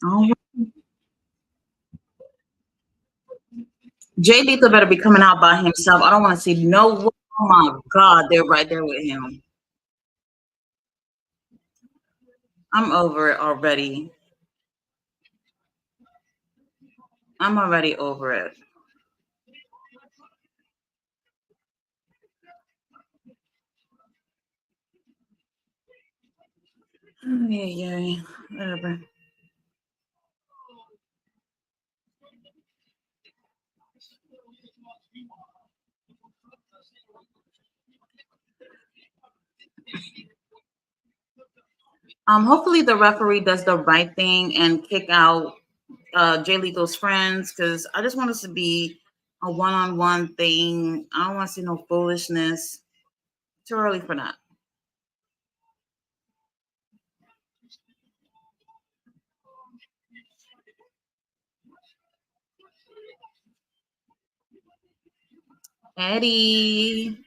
Oh, Jay Lethal better be coming out by himself. I don't want to see no. Oh my God, they're right there with him. I'm over it already. I'm already over it. Yeah, yeah, whatever. Hopefully the referee does the right thing and kick out Jay Lethal's friends, because I just want this to be a one-on-one thing. I don't want to see no foolishness. Too early for that. Eddie,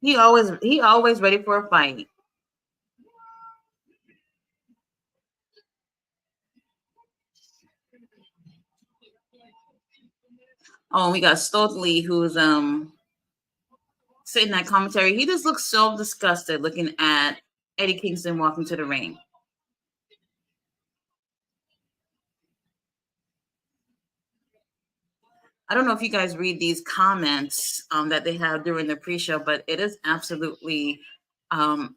he always ready for a fight. Oh, we got Stokely, who's sitting that commentary. He just looks so disgusted looking at Eddie Kingston walking to the ring. I don't know if you guys read these comments that they have during the pre-show, but it is absolutely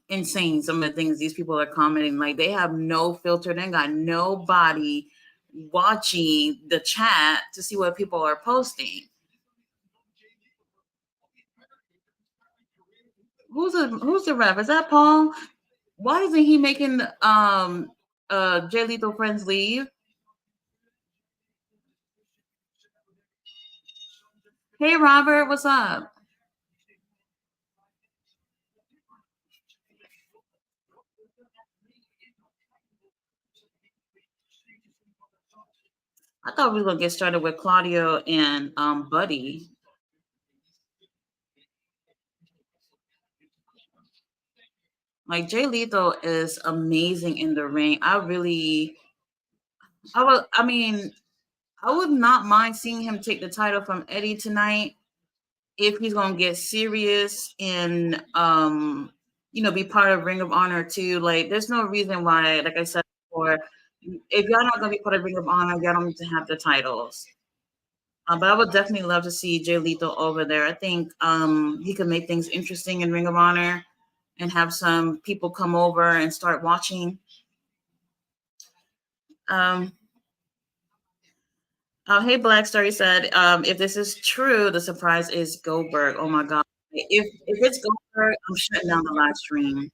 insane. Some of the things these people are commenting, like they have no filter. They got nobody watching the chat to see what people are posting. Who's the ref? Is that Paul? Why isn't he making Jay Lethal friends leave? Hey Robert, what's up? I thought we were gonna get started with Claudio and Buddy. Like Jay Lethal is amazing in the ring. I mean, I would not mind seeing him take the title from Eddie tonight if he's gonna get serious and be part of Ring of Honor too. Like, there's no reason why, like I said before, if y'all not gonna be part of Ring of Honor, y'all don't need to have the titles. But I would definitely love to see Jay Lethal over there. I think he could make things interesting in Ring of Honor and have some people come over and start watching. Um, hey, Black Star, you said, if this is true, the surprise is Goldberg. Oh my God. If it's Goldberg, I'm shutting down the live stream.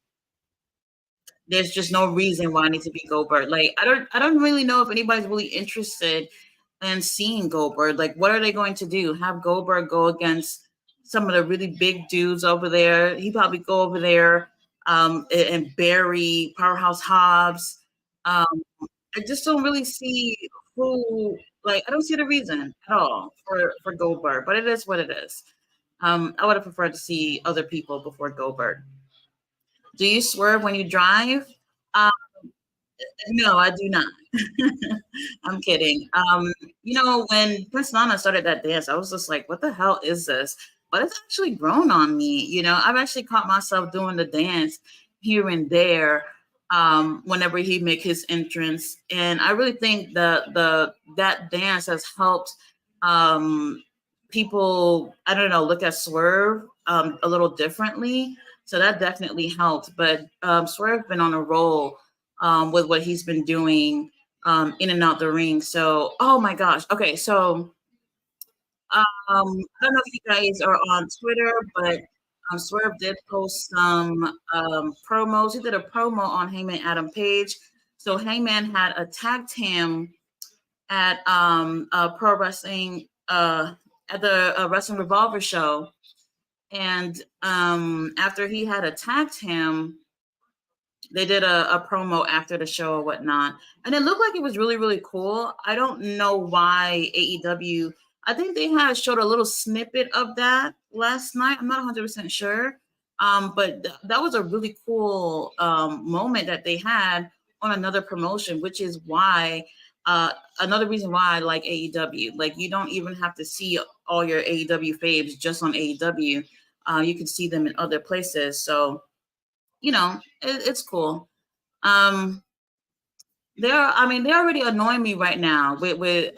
There's just no reason why I need to be Goldberg. Like, I don't really know if anybody's really interested in seeing Goldberg. Like, what are they going to do? Have Goldberg go against some of the really big dudes over there? He probably go over there and bury Powerhouse Hobbs. Um, I just don't really see who. Like, I don't see the reason at all for Goldberg, but it is what it is. I would have preferred to see other people before Goldberg. Do you swerve when you drive? Um, no, I do not. I'm kidding. When Prince Nana started that dance, I was just like, what the hell is this? But it's actually grown on me. I've actually caught myself doing the dance here and there whenever he make his entrance. And I really think that dance has helped people, I don't know, look at Swerve a little differently. So that definitely helped. But Swerve been on a roll with what he's been doing in and out the ring. So, oh my gosh. Okay, so I don't know if you guys are on Twitter, but Swerve did post some promos. He did a promo on Heyman Adam Page. So Heyman had attacked him at pro wrestling at the Wrestling Revolver show, and after he had attacked him, they did a promo after the show or whatnot, and it looked like it was really, really cool. I don't know why AEW. I think they had showed a little snippet of that last night. I'm not 100% sure, But that was a really cool moment that they had on another promotion, which is why uh, another reason why I like AEW. Like you don't even have to see all your AEW faves just on AEW. You can see them in other places. So it's cool. Um, I mean, they're already annoying me right now with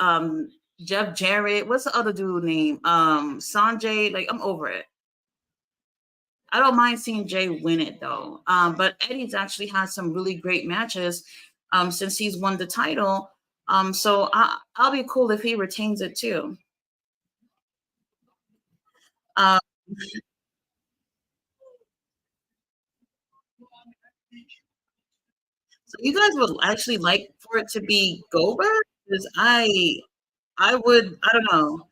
Jeff Jarrett. What's the other dude name? Sanjay. Like I'm over it. I don't mind seeing Jay win it though. But Eddie's actually had some really great matches since he's won the title. So I'll be cool if he retains it too. Uh, so you guys would actually like for it to be Goldberg? Because I don't know.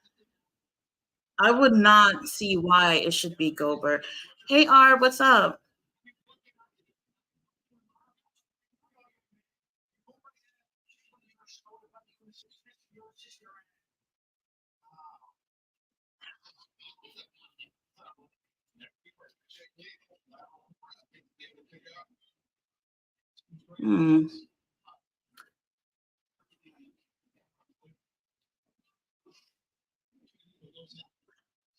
I would not see why it should be Goldberg. Hey R, what's up? Hmm.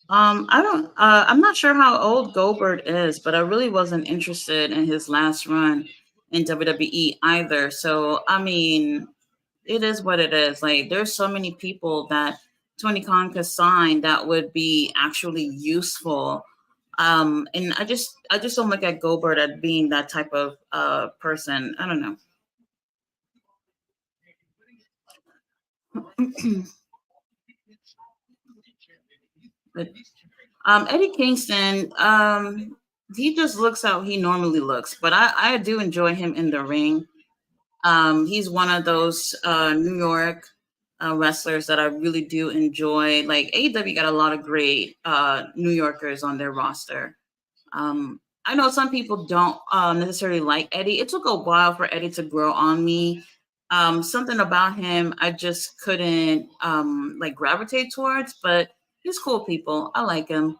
I don't. I'm not sure how old Goldberg is, but I really wasn't interested in his last run in WWE either. So I mean, it is what it is. Like, there's so many people that Tony Khan could sign that would be actually useful. And I just don't look at Goldberg as being that type of person. I don't know. But Eddie Kingston, he just looks how he normally looks, but I do enjoy him in the ring. He's one of those New York wrestlers that I really do enjoy. Like AEW got a lot of great New Yorkers on their roster. I know some people don't necessarily like Eddie. It took a while for Eddie to grow on me. Something about him I just couldn't like gravitate towards, but he's cool people. I like him.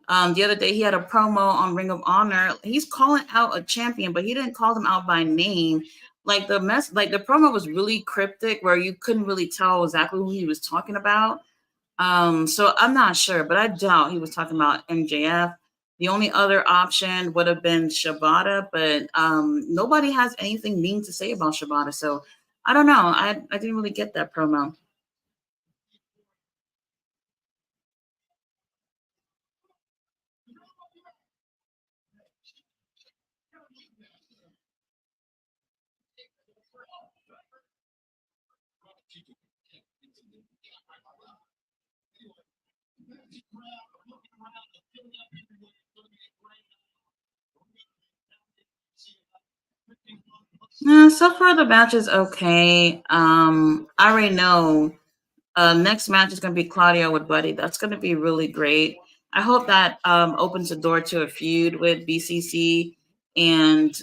The other day he had a promo on Ring of Honor. He's calling out a champion, but he didn't call them out by name. Like the promo was really cryptic, where you couldn't really tell exactly who he was talking about. So I'm not sure, but I doubt he was talking about MJF. The only other option would have been Shibata, but nobody has anything mean to say about Shibata. So I don't know. I didn't really get that promo. So far the match is okay. I already know next match is going to be Claudio with Buddy. That's going to be really great. I hope that opens the door to a feud with BCC and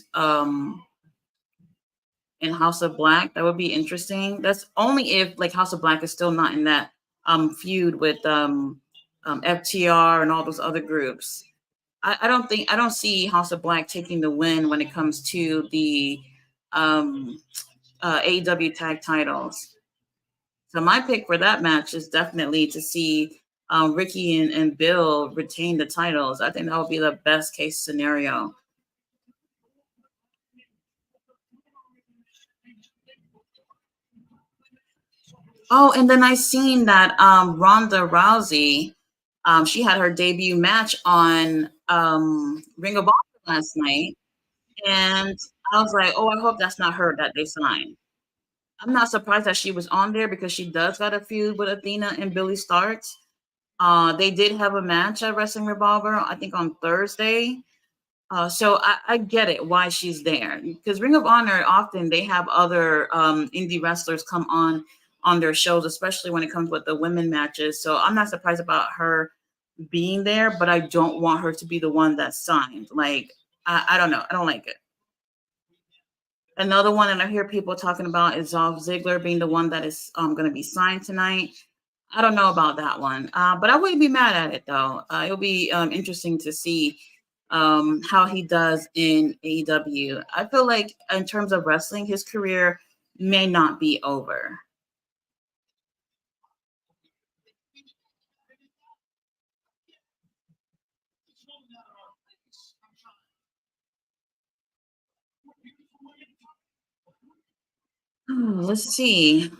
in House of Black. That would be interesting. That's only if like House of Black is still not in that feud with FTR and all those other groups. I don't see House of Black taking the win when it comes to the um, AEW tag titles. So my pick for that match is definitely to see Ricky and Bill retain the titles. I think that would be the best case scenario. Oh, and then I seen that Ronda Rousey, she had her debut match on Ring of Honor last night, and I was like, oh, I hope that's not her that they signed. I'm not surprised that she was on there because she does got a feud with Athena and Billy Starks. They did have a match at Wrestling Revolver, I think on Thursday. So I get it why she's there because Ring of Honor often they have other indie wrestlers come on their shows, especially when it comes with the women matches. So I'm not surprised about her being there, but I don't want her to be the one that's signed. Like I don't know, I don't like it. Another one that I hear people talking about is Dolph Ziggler being the one that is going to be signed tonight. I don't know about that one, but I wouldn't be mad at it though. It'll be interesting to see how he does in AEW. I feel like in terms of wrestling, his career may not be over. Let's see.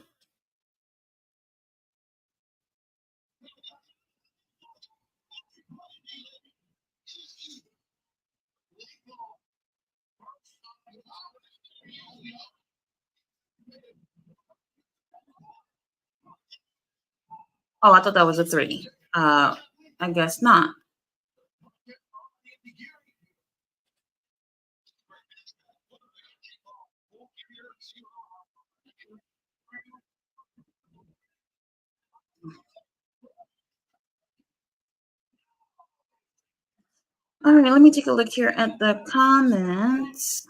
Oh, I thought that was a three. I guess not. All right, let me take a look here at the comments.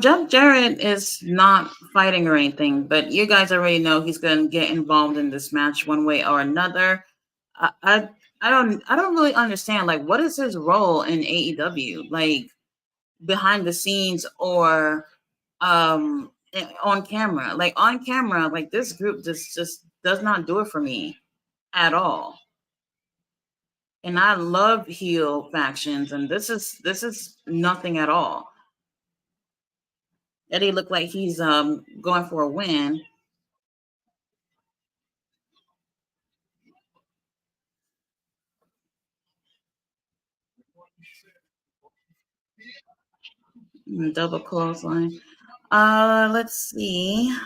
Jeff Jarrett is not fighting or anything, but you guys already know he's going to get involved in this match one way or another. I, I, I don't really understand. Like, what is his role in AEW? Like behind the scenes or on camera? Like on camera, like this group just does not do it for me at all. And I love heel factions, and this is nothing at all. Eddie looked like he's going for a win. Double clothesline. Let's see.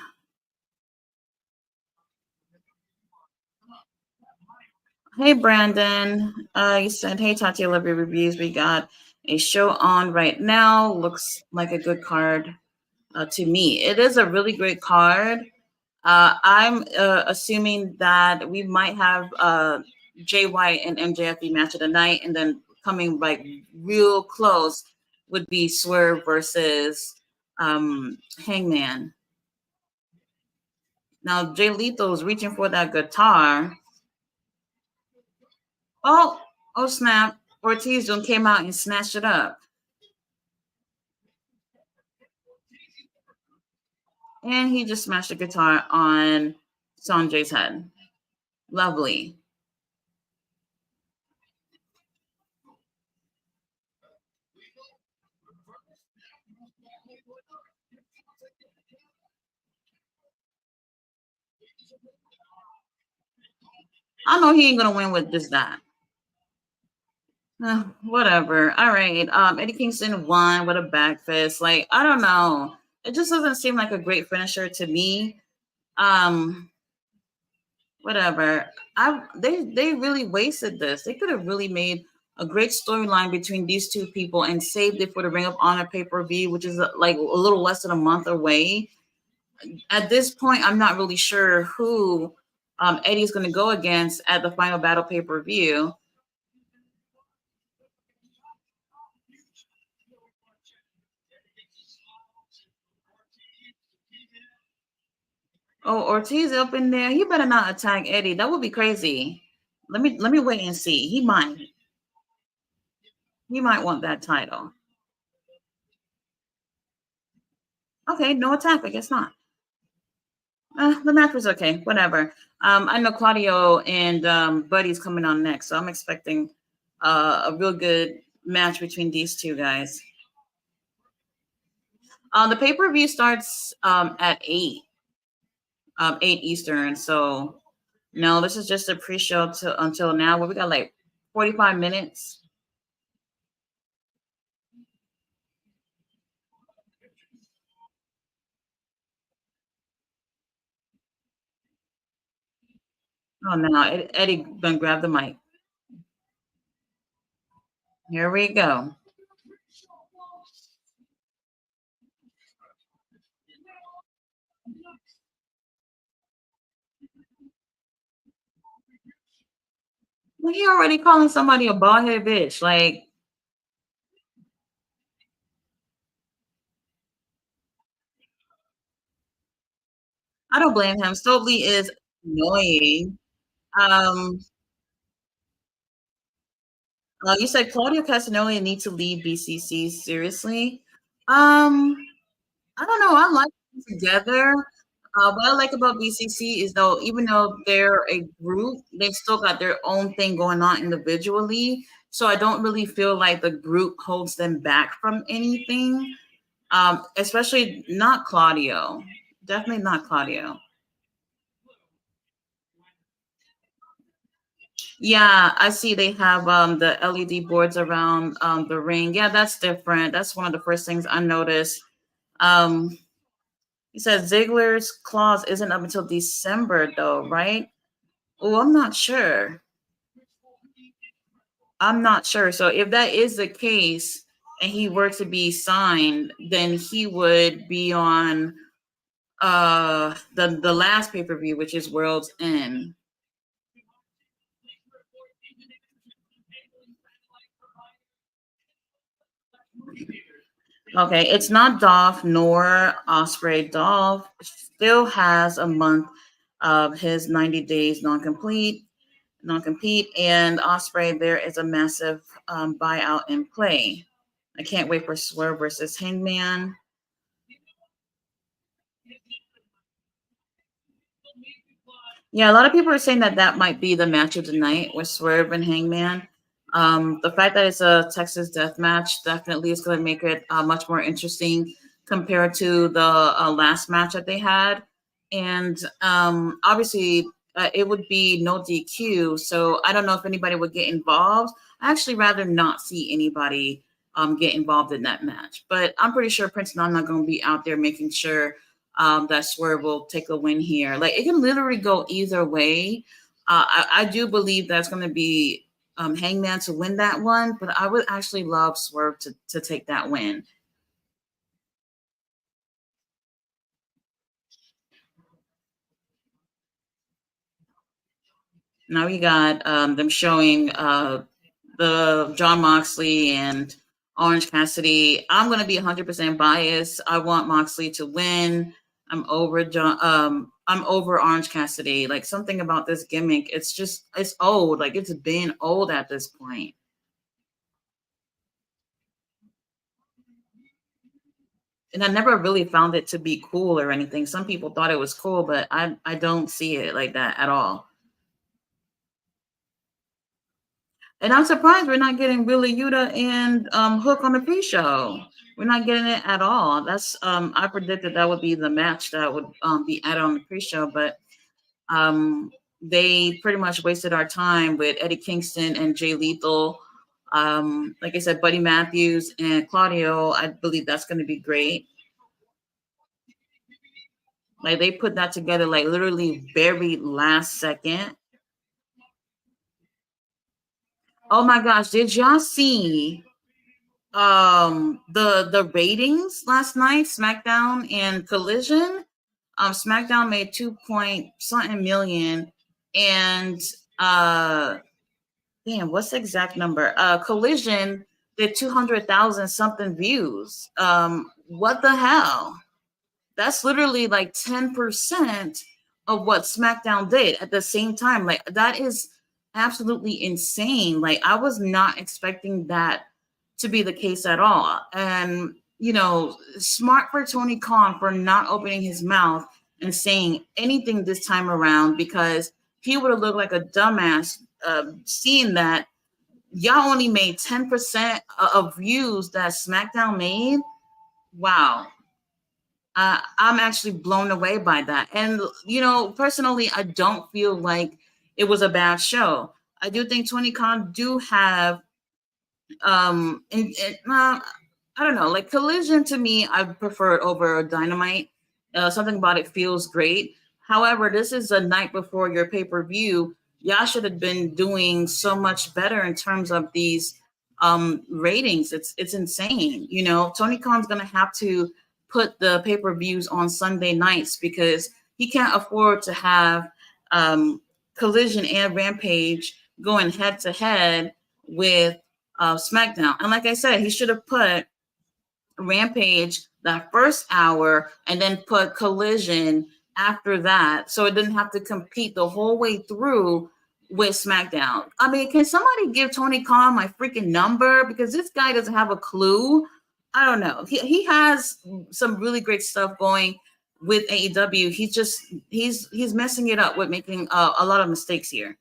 Hey Brandon. You said, hey Tati, I love your reviews. We got a show on right now. Looks like a good card to me. It is a really great card. I'm assuming that we might have Jay White and MJF match of the night, and then coming like real close would be Swerve versus Hangman. Now Jay Lethal's reaching for that guitar. Oh, oh snap! Ortiz just came out and snatched it up, and he just smashed the guitar on Sanjay's head. Lovely. I know he ain't gonna win with this that. Whatever. All right. Eddie Kingston won with a back fist. Like, I don't know. It just doesn't seem like a great finisher to me. Um, whatever. They really wasted this. They could have really made a great storyline between these two people and saved it for the Ring of Honor pay-per-view, which is like a little less than a month away. At this point, I'm not really sure who Eddie's going to go against at the Final Battle pay-per-view. Oh, Ortiz up in there. He better not attack Eddie. That would be crazy. Let me wait and see. He might want that title. Okay, no attack. I guess not. The match was okay. Whatever. I know Claudio and Buddy's coming on next, so I'm expecting a real good match between these two guys. The pay per view starts at 8 Eastern. So no, this is just a pre show until now. Where we got like 45 minutes. Oh no, Eddie gonna grab the mic. Here we go. Well, he already calling somebody a bald headed bitch. Like, I don't blame him. Stokely is annoying. Um, you said Claudio Castagnoli need to leave BCC. Seriously? Um, I don't know. I like them together. What I like about BCC is though, even though they're a group, they still got their own thing going on individually. So I don't really feel like the group holds them back from anything. Especially not Claudio. Definitely not Claudio. Yeah, I see they have the LED boards around the ring. Yeah, that's different. That's one of the first things I noticed. Um, he said Ziggler's clause isn't up until December though, right? Oh, I'm not sure. I'm not sure. So if that is the case and he were to be signed, then he would be on the last pay-per-view, which is World's End. Okay, it's not Dolph nor Osprey. Dolph still has a month of his 90 days non-compete, and Osprey there is a massive buyout in play. I can't wait for Swerve versus Hangman. Yeah, a lot of people are saying that that might be the match of the night with Swerve and Hangman. The fact that it's a Texas death match definitely is going to make it much more interesting compared to the last match that they had. And obviously, it would be no DQ. So I don't know if anybody would get involved. I actually rather not see anybody get involved in that match. But I'm pretty sure Prince Nana going to be out there making sure that Swerve will take a win here. Like it can literally go either way. I do believe that's going to be Hangman to win that one, but I would actually love Swerve to take that win. Now we got them showing the John Moxley and Orange Cassidy. I'm going to be 100% biased. I want Moxley to win. I'm over John. I'm over Orange Cassidy. Like something about this gimmick, it's old. Like it's been old at this point. And I never really found it to be cool or anything. Some people thought it was cool, but I don't see it like that at all. And I'm surprised we're not getting Billy Yuta and Hook on the pre-show. We're not getting it at all. That's I predicted that would be the match that would be added on the pre-show, but um, they pretty much wasted our time with Eddie Kingston and Jay Lethal. Like I said, Buddy Matthews and Claudio. I believe that's going to be great. Like they put that together like literally very last second. Oh my gosh, did y'all see the ratings last night? SmackDown and Collision. SmackDown made 2 point something million and damn, what's the exact number? Collision did 200,000 something views. What the hell? That's literally like 10% of what SmackDown did at the same time. Like that is absolutely insane. Like I was not expecting that to be the case at all. And smart for Tony Khan for not opening his mouth and saying anything this time around because he would have looked like a dumbass seeing that y'all only made 10% of views that SmackDown made. Wow, I'm actually blown away by that. And, personally, I don't feel like it was a bad show. I do think Tony Khan do have I don't know, like Collision to me I prefer it over Dynamite. Something about it feels great. However, this is a night before your pay-per-view. Y'all should have been doing so much better in terms of these ratings. It's insane. Tony Khan's gonna have to put the pay-per-views on Sunday nights because he can't afford to have Collision and Rampage going head to head with SmackDown. And like I said, he should have put Rampage that first hour and then put Collision after that, so it didn't have to compete the whole way through with SmackDown. I mean, can somebody give Tony Khan my freaking number, because this guy doesn't have a clue. I don't know. He has some really great stuff going with AEW. He's messing it up with making a lot of mistakes here.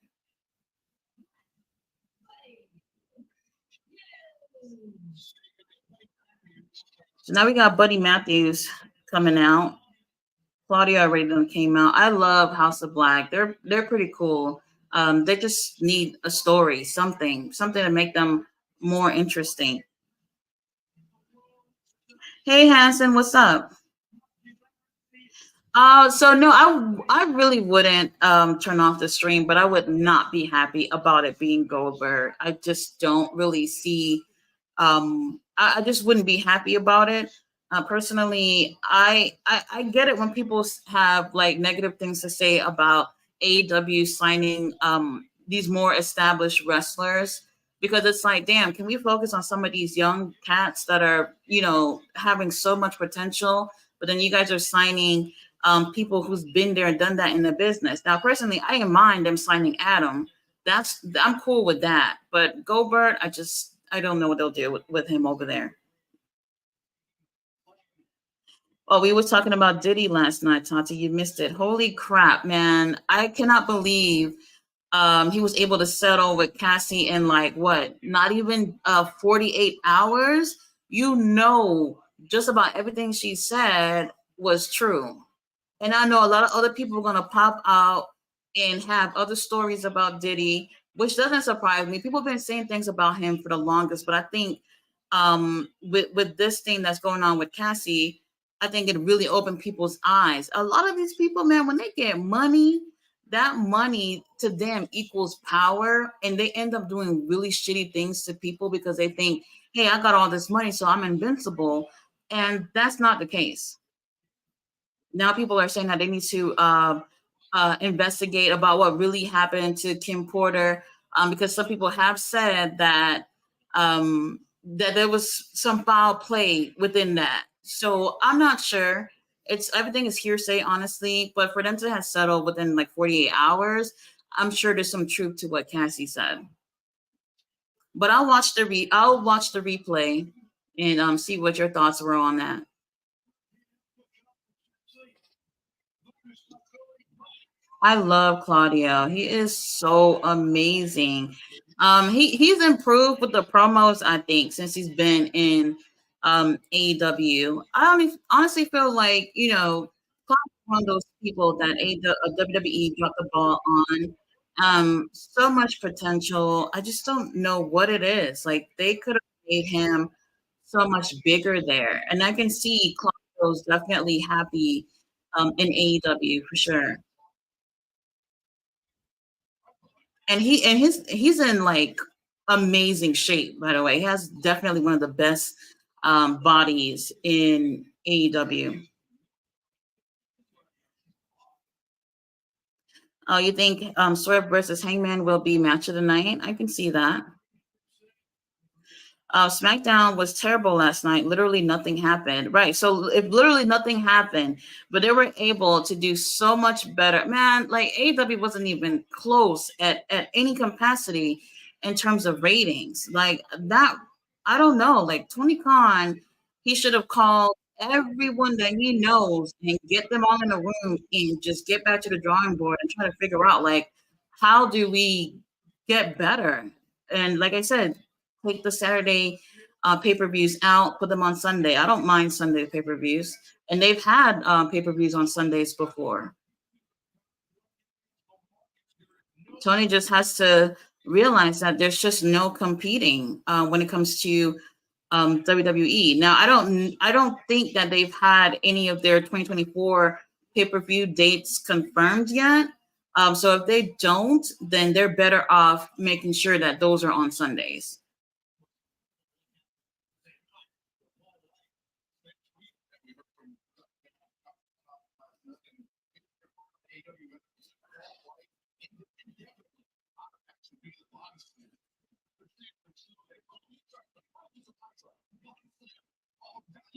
So now we got Buddy Matthews coming out. Claudia already done came out. I love House of Black. They're pretty cool. They just need a story, something to make them more interesting. Hey Hanson, what's up? So no, I really wouldn't turn off the stream, but I would not be happy about it being Goldberg. I just don't really see I just wouldn't be happy about it. Personally, I get it when people have like negative things to say about AEW signing these more established wrestlers, because it's like, damn, can we focus on some of these young cats that are, having so much potential, but then you guys are signing people who's been there and done that in the business. Now, personally, I didn't mind them signing Adam. I'm cool with that. But Goldberg, I don't know what they'll do with him over there. Oh, we was talking about Diddy last night, Tati. You missed it. Holy crap, man! I cannot believe he was able to settle with Cassie in like what? Not even 48 hours. Just about everything she said was true. And I know a lot of other people are gonna pop out and have other stories about Diddy, which doesn't surprise me. People have been saying things about him for the longest, but I think with this thing that's going on with Cassie, I think it really opened people's eyes. A lot of these people, man, when they get money, that money to them equals power, and they end up doing really shitty things to people because they think, hey, I got all this money, so I'm invincible. And that's not the case. Now people are saying that they need to investigate about what really happened to Kim Porter, because some people have said that there was some foul play within that. So I'm not sure. It's everything is hearsay, honestly. But for them to have settled within like 48 hours, I'm sure there's some truth to what Cassie said. But I'll watch the replay and see what your thoughts were on that. I love Claudio. He is so amazing. He's improved with the promos, I think, since he's been in AEW. Honestly feel like, Claudio's one of those people that WWE dropped the ball on. So much potential. I just don't know what it is. Like they could have made him so much bigger there. And I can see Claudio's definitely happy in AEW for sure. And he's in like amazing shape, by the way. He has definitely one of the best bodies in AEW. Oh, you think Swerve versus Hangman will be match of the night? I can see that. SmackDown was terrible last night. Literally nothing happened. Right. So if literally nothing happened, but they were able to do so much better. Man, like AEW wasn't even close at any capacity in terms of ratings. Like that, I don't know. Like Tony Khan, he should have called everyone that he knows and get them all in a room and just get back to the drawing board and try to figure out like how do we get better. And like I said, take the Saturday pay-per-views out, put them on Sunday. I don't mind Sunday pay-per-views, and they've had pay-per-views on Sundays before. Tony just has to realize that there's just no competing when it comes to WWE. Now, I don't think that they've had any of their 2024 pay-per-view dates confirmed yet. So if they don't, then they're better off making sure that those are on Sundays.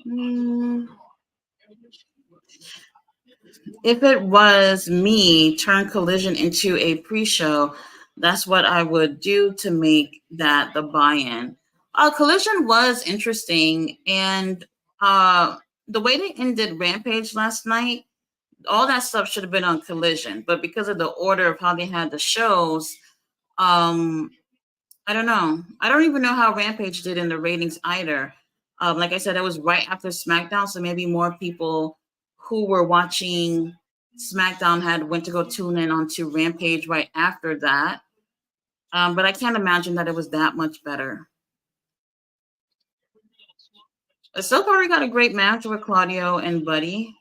Mm, If it was me, turn Collision into a pre-show, that's what I would do to make that the buy-in. Collision was interesting, and the way they ended Rampage last night, all that stuff should have been on Collision, but because of the order of how they had the shows, um, I don't know. I don't even know how Rampage did in the ratings either. Like I said, it was right after SmackDown, so maybe more people who were watching SmackDown had went to go tune in onto Rampage right after that. But I can't imagine that it was that much better. So far, we got a great match with Claudio and Buddy.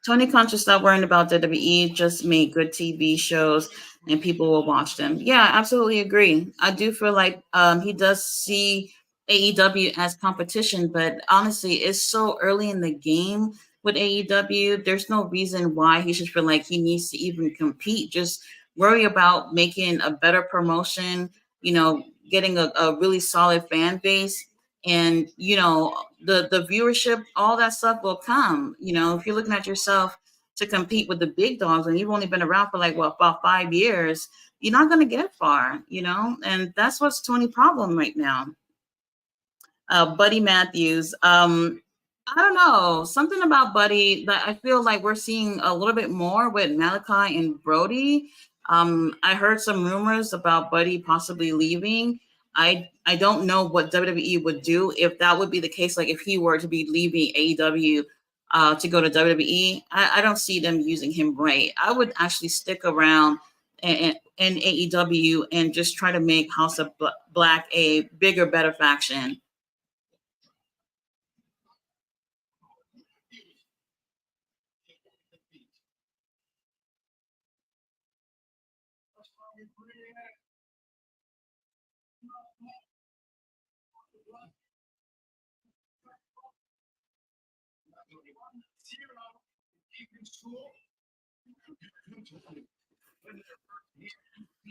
Tony Khan should stop worrying about WWE. Just make good TV shows, and people will watch them. Yeah, absolutely agree. I do feel like he does see AEW as competition, but honestly, it's so early in the game with AEW. There's no reason why he should feel like he needs to even compete. Just worry about making a better promotion. You know, getting a really solid fan base, and the viewership, all that stuff will come. If you're looking at yourself to compete with the big dogs and you've only been around for like what, about 5 years, you're not going to get far. And that's what's Tony's problem right now. Buddy Matthews. I don't know, something about Buddy that I feel like we're seeing a little bit more with Malachi and Brody. I heard some rumors about Buddy possibly leaving. I don't know what WWE would do if that would be the case. Like if he were to be leaving AEW to go to WWE, I don't see them using him right. I would actually stick around in AEW and just try to make House of Black a bigger, better faction.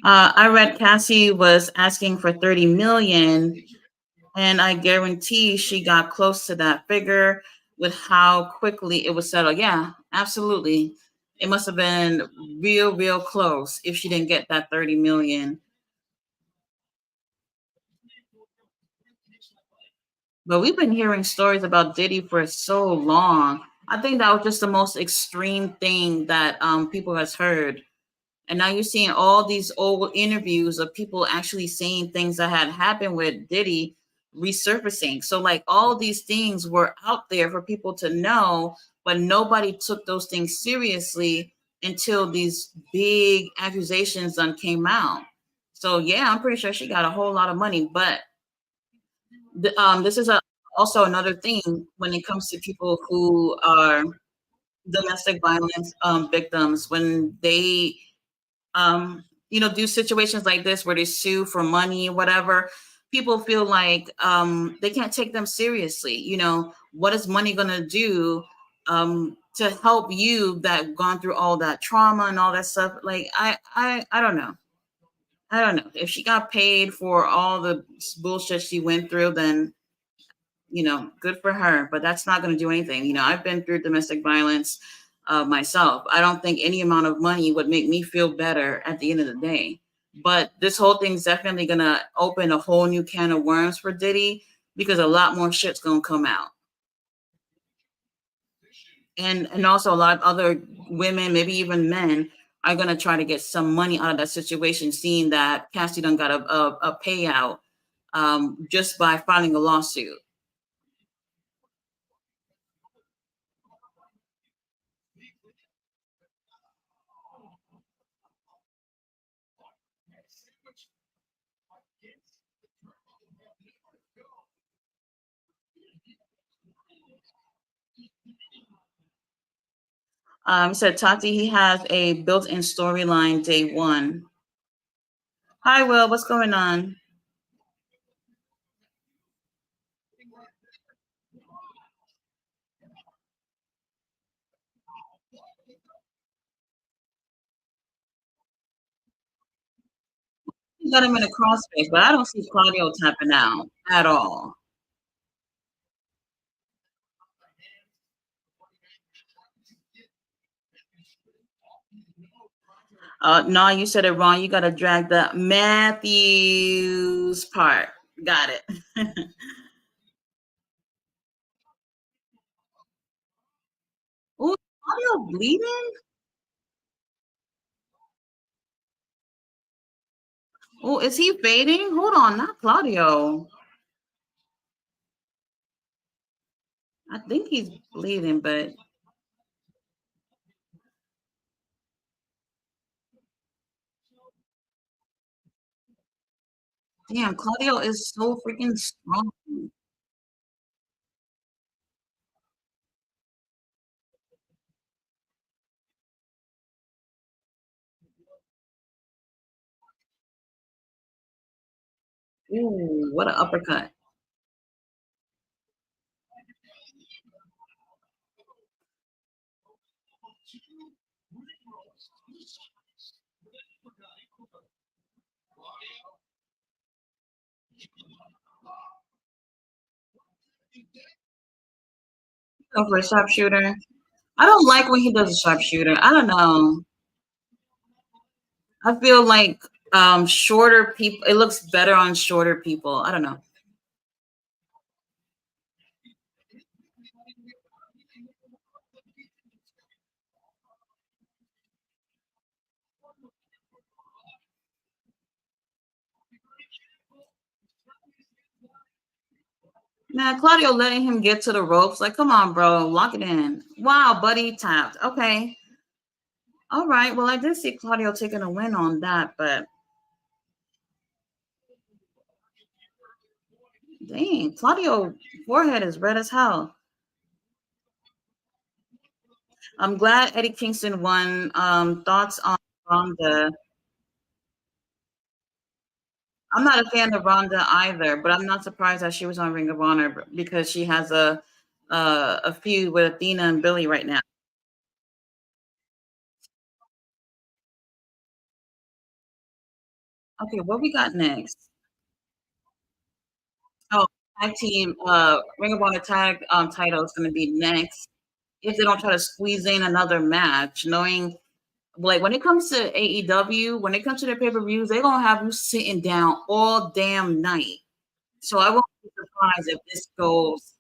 I read Cassie was asking for 30 million, and I guarantee she got close to that figure with how quickly it was settled. Yeah, absolutely. It must have been real, real close if she didn't get that 30 million. But we've been hearing stories about Diddy for so long. I think that was just the most extreme thing that people has heard. And now you're seeing all these old interviews of people actually saying things that had happened with Diddy resurfacing. So, like, all these things were out there for people to know, but nobody took those things seriously until these big accusations came out. So, yeah, I'm pretty sure she got a whole lot of money. But this is also another thing when it comes to people who are domestic violence victims. When they do situations like this where they sue for money, whatever, people feel like they can't take them seriously. What is money going to do to help you that gone through all that trauma and all that stuff? Like, I don't know. I don't know. If she got paid for all the bullshit she went through, then good for her, but that's not going to do anything. I've been through domestic violence myself. I don't think any amount of money would make me feel better at the end of the day. But this whole thing's definitely going to open a whole new can of worms for Diddy because a lot more shit's going to come out. And also a lot of other women, maybe even men, are going to try to get some money out of that situation, seeing that Cassie done got a payout just by filing a lawsuit. Said Tati, he has a built-in storyline day one. Hi, Will. What's going on? He got him in a crossface, but I don't see Claudio tapping out at all. No, you said it wrong. You got to drag the Matthews part. Got it. Oh, Claudio bleeding? Oh, is he fading? Hold on, not Claudio. I think he's bleeding, but damn, Claudio is so freaking strong. Ooh, what an uppercut. Go for a sharpshooter. I don't like when he does a sharpshooter. I don't know. I feel like shorter people, it looks better on shorter people. I don't know. Man, Claudio letting him get to the ropes. Like, come on, bro. Lock it in. Wow, buddy tapped. Okay. All right. Well, I did see Claudio taking a win on that, but dang, Claudio forehead is red as hell. I'm glad Eddie Kingston won. Thoughts on Ronda? I'm not a fan of Ronda either, but I'm not surprised that she was on Ring of Honor because she has a feud with Athena and Billy right now. Okay, what we got next? Oh, tag team, Ring of Honor tag title is going to be next. If they don't try to squeeze in another match, knowing like when it comes to AEW, when it comes to their pay per views, they're gonna have you sitting down all damn night. So I won't be surprised if this goes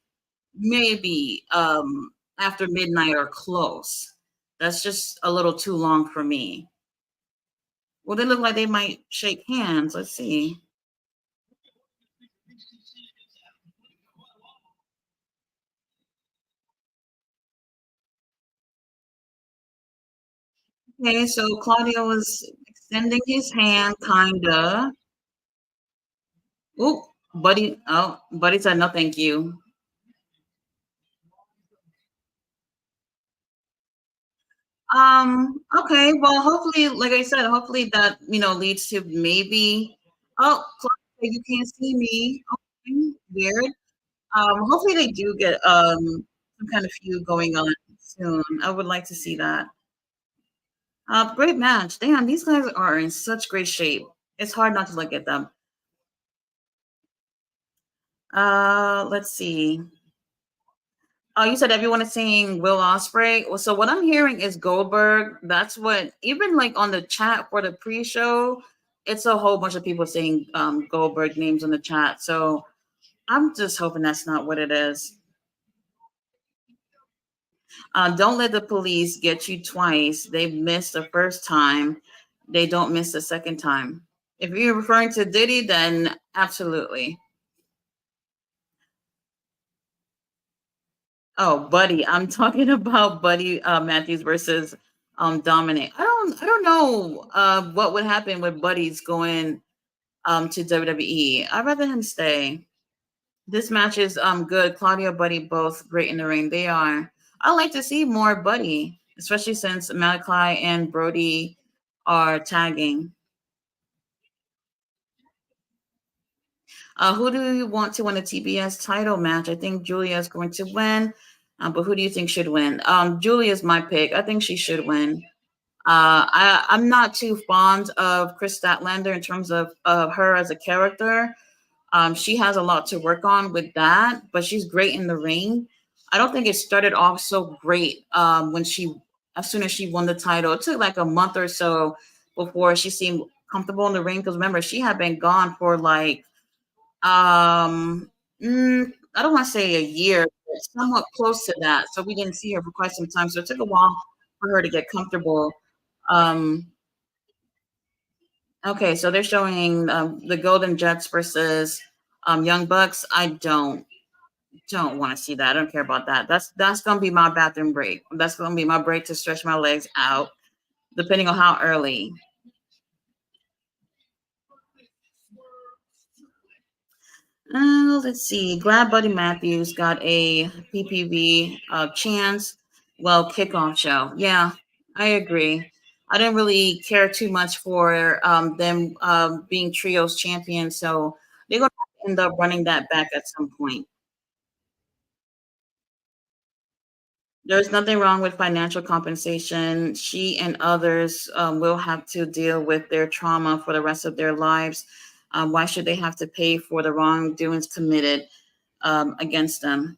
maybe after midnight or close. That's just a little too long for me. Well, they look like they might shake hands. Let's see. Okay, so Claudio is extending his hand, kinda. Oh, buddy. Oh, buddy said no, thank you. Okay, well, hopefully, like I said, hopefully that leads to maybe. Oh, Claudia, you can't see me. Okay, weird. Hopefully they do get some kind of feud going on soon. I would like to see that. Great match. Damn, these guys are in such great shape. It's hard not to look at them. Let's see. Oh, you said everyone is saying Will Ospreay. Well, so what I'm hearing is Goldberg. That's what even like on the chat for the pre-show, it's a whole bunch of people saying Goldberg names in the chat. So I'm just hoping that's not what it is. Don't let the police get you twice. They missed the first time. They don't miss the second time. If you're referring to Diddy, then absolutely. Oh, Buddy. I'm talking about Buddy Matthews versus Dominic. I don't know what would happen with Buddy's going to WWE. I'd rather him stay. This match is good. Claudia, Buddy, both great in the ring. They are. I like to see more Buddy, especially since Malachi and Brody are tagging. Who do you want to win a TBS title match? I think Julia is going to win, but who do you think should win? Julia's my pick. I think she should win. I'm not too fond of Chris Statlander in terms of her as a character. She has a lot to work on with that, but she's great in the ring. I don't think it started off so great when as soon as she won the title. It took like a month or so before she seemed comfortable in the ring. Because remember, she had been gone for like I don't want to say a year, but somewhat close to that. So we didn't see her for quite some time. So it took a while for her to get comfortable. Um, okay, so they're showing the Golden Jets versus Young Bucks. I don't want to see that. I don't care about that. That's gonna be my bathroom break. That's gonna be my break to stretch my legs out, depending on how early. Let's see. Glad Buddy Matthews got a PPV chance. Well, kickoff show. Yeah, I agree. I didn't really care too much for them being trios champions, so they're going to end up running that back at some point. There's nothing wrong with financial compensation. She and others will have to deal with their trauma for the rest of their lives. Why should they have to pay for the wrongdoings committed against them?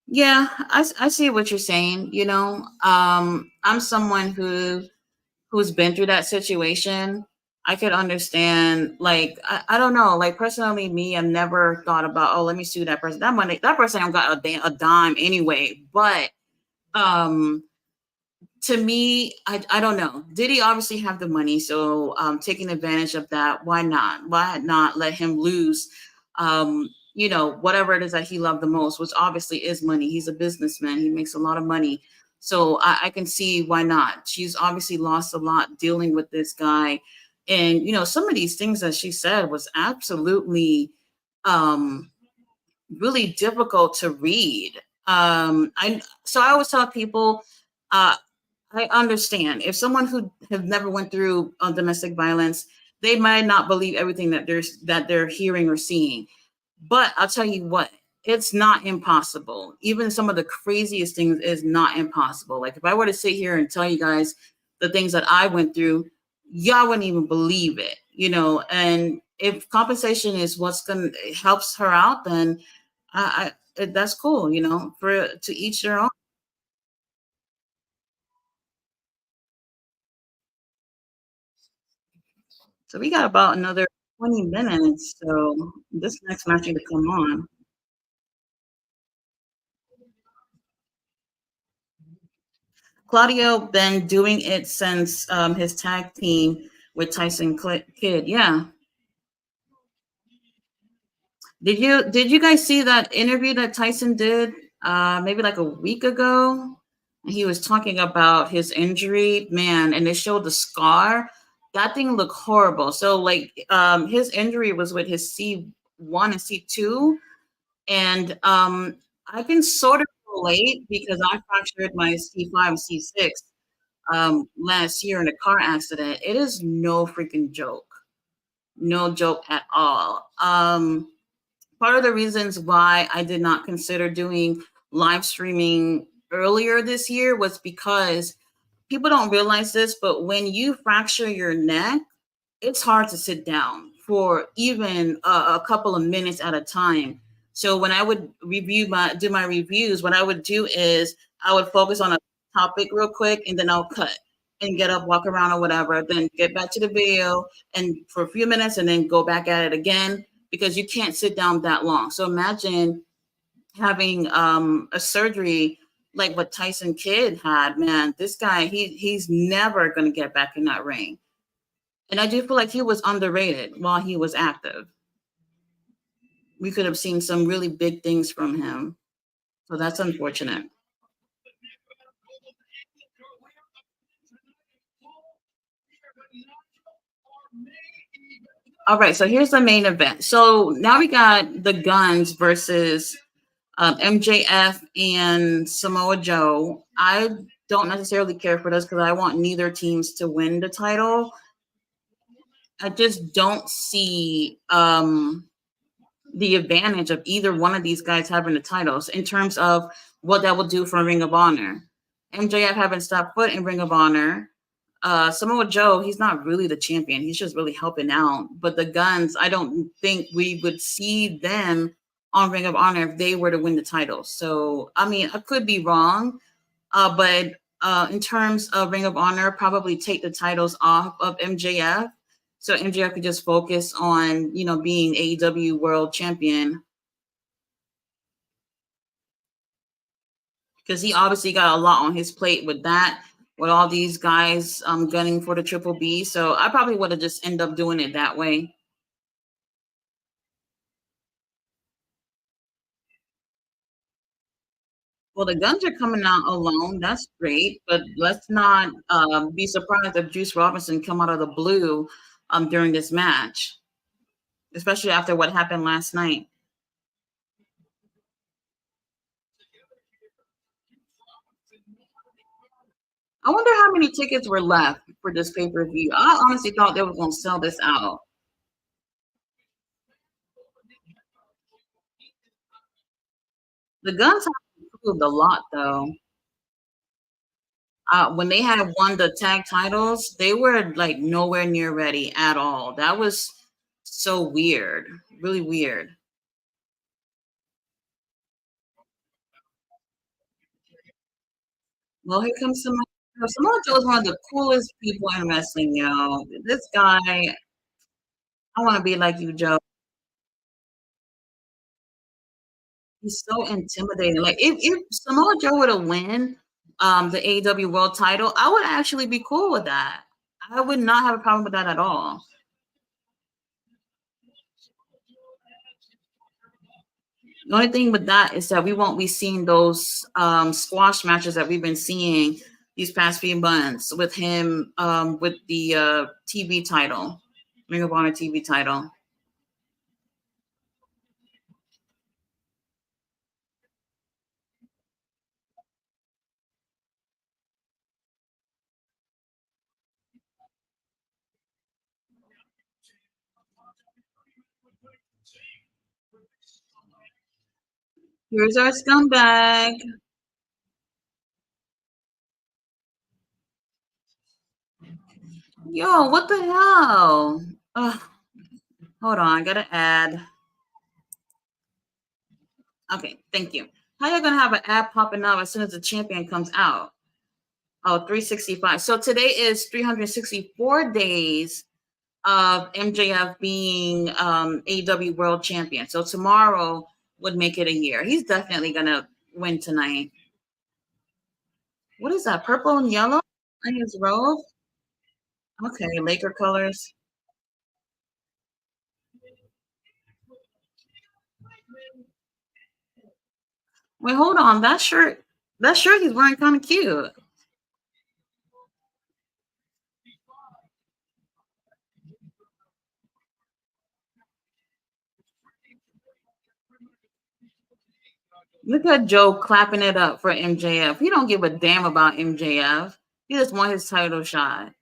Yeah, I see what you're saying. I'm someone who's been through that situation. I could understand, like, I don't know, like personally, me, I've never thought about, oh, let me sue that person. That money, that person don't got a dime anyway. But um, to me, I don't know. Did he obviously have the money? So taking advantage of that, why not? Why not let him lose? Whatever it is that he loved the most, which obviously is money. He's a businessman. He makes a lot of money. So I can see why not. She's obviously lost a lot dealing with this guy. And, some of these things that she said was absolutely um, really difficult to read. I always tell people, uh, I understand if someone who have never went through domestic violence, they might not believe everything that they're hearing or seeing. But I'll tell you what, it's not impossible. Even some of the craziest things is not impossible. Like if I were to sit here and tell you guys the things that I went through, y'all wouldn't even believe it. And if compensation is what's gonna helps her out, then that's cool. For to each their own. So we got about another 20 minutes. So this next match need to come on. Claudio been doing it since his tag team with Kidd. Yeah. Did you guys see that interview that Tyson did maybe like a week ago? He was talking about his injury, man, and they showed the scar. That thing looked horrible. So like his injury was with his C1 and C2. And I can sort of relate because I fractured my C5 and C6 last year in a car accident. It is no freaking joke. No joke at all. Part of the reasons why I did not consider doing live streaming earlier this year was because people don't realize this, but when you fracture your neck, it's hard to sit down for even a couple of minutes at a time. So when I would do my reviews, what I would do is I would focus on a topic real quick and then I'll cut and get up, walk around or whatever, then get back to the video and for a few minutes and then go back at it again because you can't sit down that long. So imagine having a surgery like what Tyson Kidd had, man. This guy, he's never gonna get back in that ring. And I do feel like he was underrated while he was active. We could have seen some really big things from him. So that's unfortunate. All right, so here's the main event. So now we got the Guns versus MJF and Samoa Joe. I don't necessarily care for this because I want neither teams to win the title. I just don't see the advantage of either one of these guys having the titles in terms of what that will do for Ring of Honor. MJF having stopped foot in Ring of Honor. Samoa Joe, he's not really the champion. He's just really helping out. But the Guns, I don't think we would see them on Ring of Honor if they were to win the title. So, I mean, I could be wrong, but in terms of Ring of Honor, probably take the titles off of MJF, so MJF could just focus on being AEW World Champion, because he obviously got a lot on his plate with that, with all these guys gunning for the Triple B. So I probably would have just end up doing it that way. Well, the guns are coming out alone. That's great, but let's not be surprised if Juice Robinson come out of the blue during this match, especially after what happened last night. I wonder how many tickets were left for this pay per view. I honestly thought they were going to sell this out. The guns have improved a lot, though. When they had won the tag titles, they were like nowhere near ready at all. That was so weird, really weird. Well, here comes Samoa Joe is one of the coolest people in wrestling, yo. This guy, I want to be like you, Joe. He's so intimidating. Like if Samoa Joe were to win the AEW World Title, I would actually be cool with that. I would not have a problem with that at all. The only thing with that is that we won't be seeing those squash matches that we've been seeing these past few months with him with the TV title, Ring of Honor TV title. Here's our scumbag. Yo, what the hell? Ugh, hold on, I gotta add. Okay, thank you. How you gonna have an ad popping up as soon as the champion comes out? Oh, 365. So today is 364 days of MJF being AEW World Champion. So tomorrow would make it a year. He's definitely gonna win tonight. What is that? Purple and yellow on his robe? Okay, Laker colors. Wait, hold on. That shirt he's wearing kind of cute. Look at Joe clapping it up for MJF. He don't give a damn about MJF. He just want his title shot.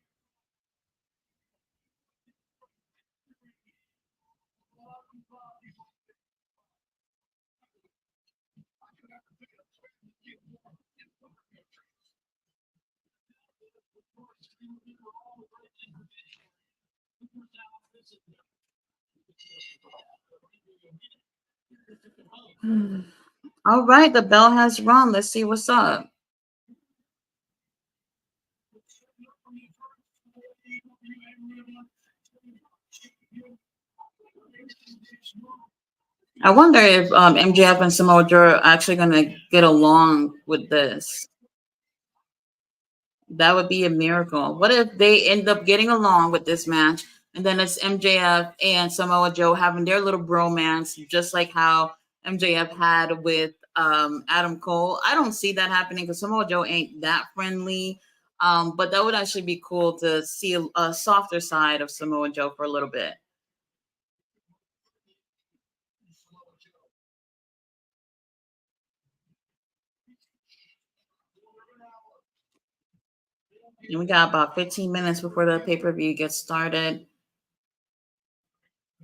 All right, the bell has rung. Let's see what's up. I wonder if MJF and Samoa Joe are actually going to get along with this. That would be a miracle. What if they end up getting along with this match, and then it's MJF and Samoa Joe having their little bromance, just like how MJF had with Adam Cole? I don't see that happening because Samoa Joe ain't that friendly. But that would actually be cool to see a softer side of Samoa Joe for a little bit. And we got about 15 minutes before the pay per view gets started.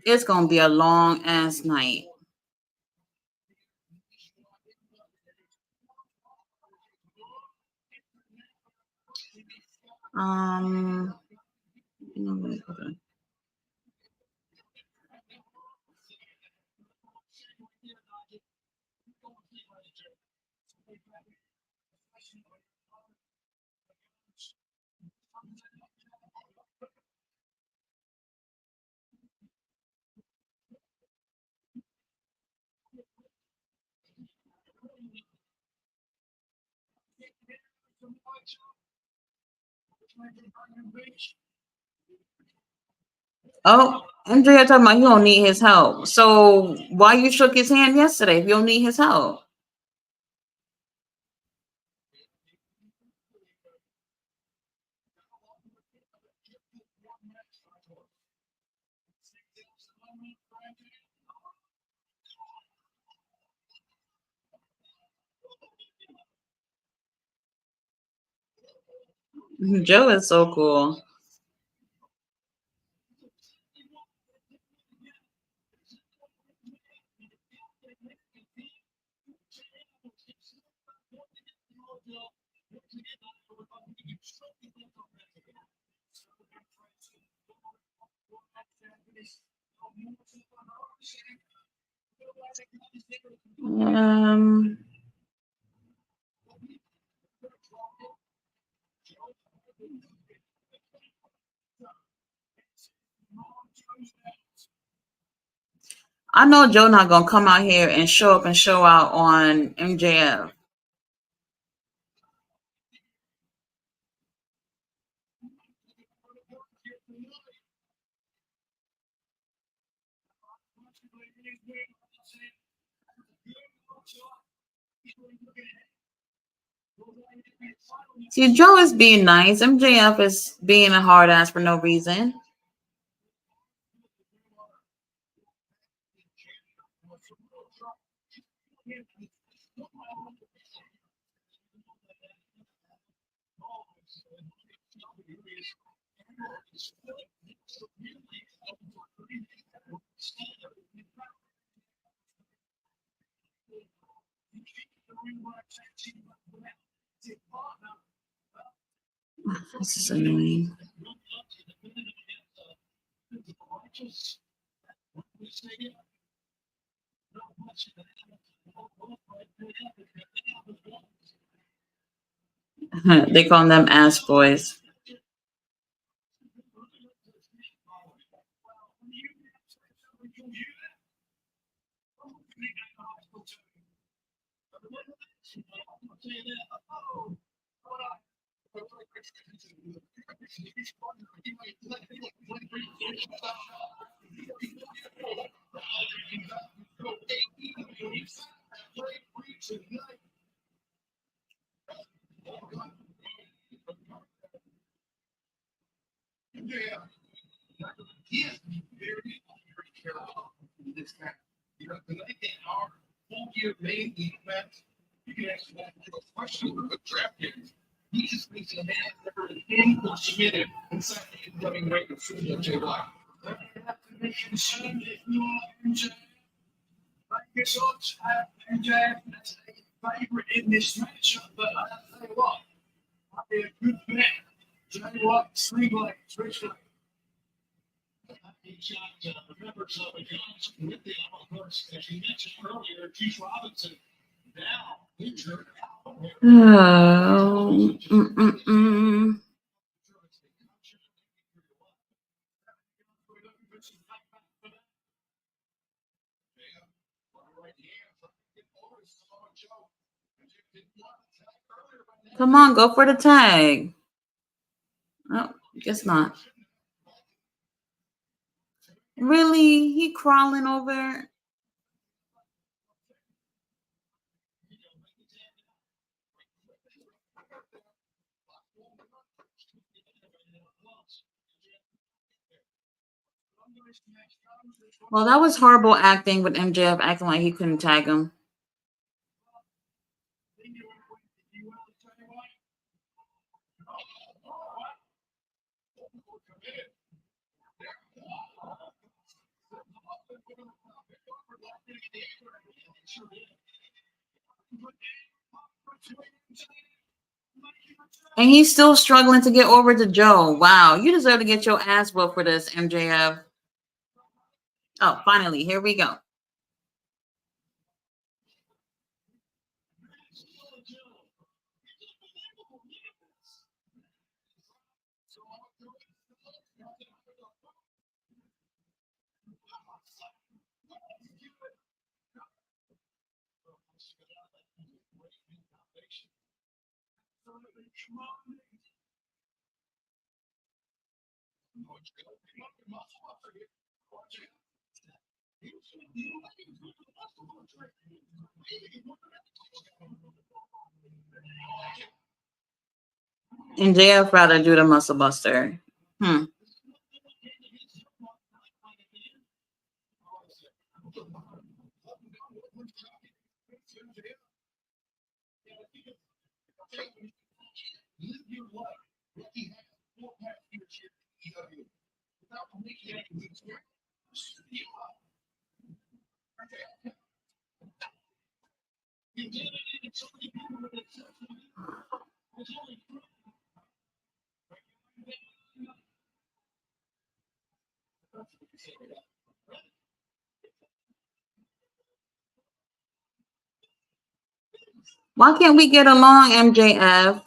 It's gonna be a long ass night. Um, no, wait, hold on. Oh, Andrea talking about he don't need his help. So why you shook his hand yesterday if you don't need his help? Joe is so cool. Um, I know Joe not gonna come out here and show up and show out on MJF. See, Joe is being nice. MJF is being a hard ass for no reason. This is annoying. They call them ass boys. Oh, Come on, go for the tag. Oh, guess not. Really? He crawling over? Well, that was horrible acting with MJF acting like he couldn't tag him. And he's still struggling to get over to Joe. Wow, you deserve to get your ass whooped for this, MJF. Oh, finally, here we go. And JF rather do the muscle buster. Hmm. Why can't we get along, MJF?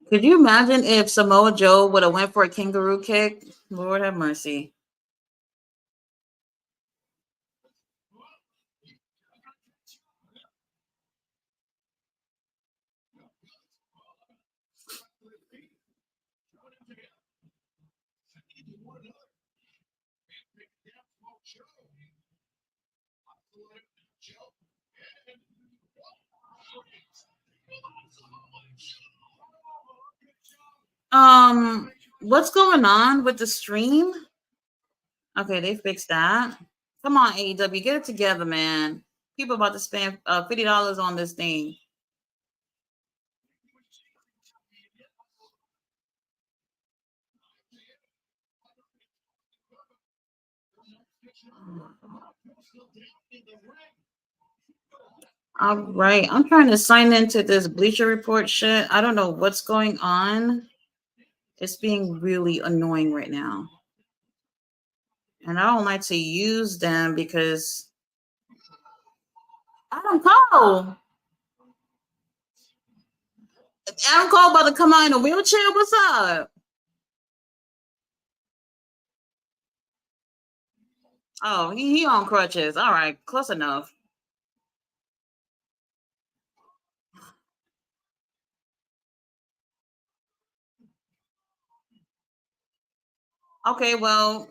Could you imagine if Samoa Joe would have went for a kangaroo kick? Lord have mercy. What's going on with the stream? Okay, they fixed that. Come on, AEW, get it together, man. People about to spend $50 on this thing. All right, I'm trying to sign into this Bleacher Report shit. I don't know what's going on. It's being really annoying right now. And I don't like to use them because Adam Cole. Adam Cole about to come out in a wheelchair. What's up? Oh, he on crutches. All right, close enough. Okay, well,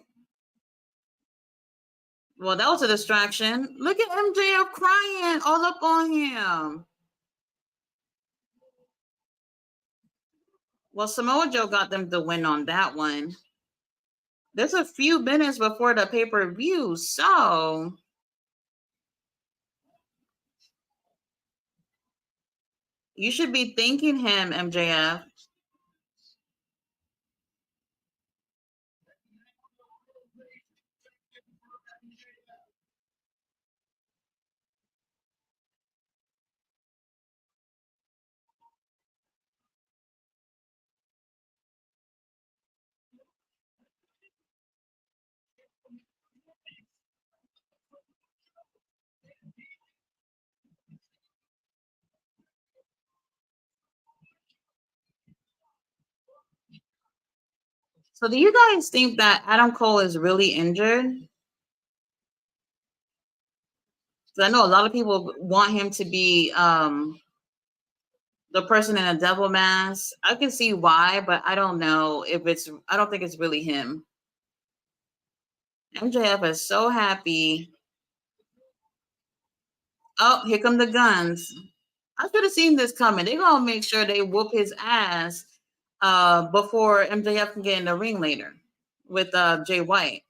that was a distraction. Look at MJF crying all up on him. Well, Samoa Joe got them the win on that one. There's a few minutes before the pay-per-view, so you should be thanking him, MJF. So do you guys think that Adam Cole is really injured? Because I know a lot of people want him to be the person in a devil mask. I can see why, but I don't know if I don't think it's really him. MJF is so happy. Oh, here come the guns. I should have seen this coming. They're gonna make sure they whoop his ass before MJF can get in the ring later with Jay White.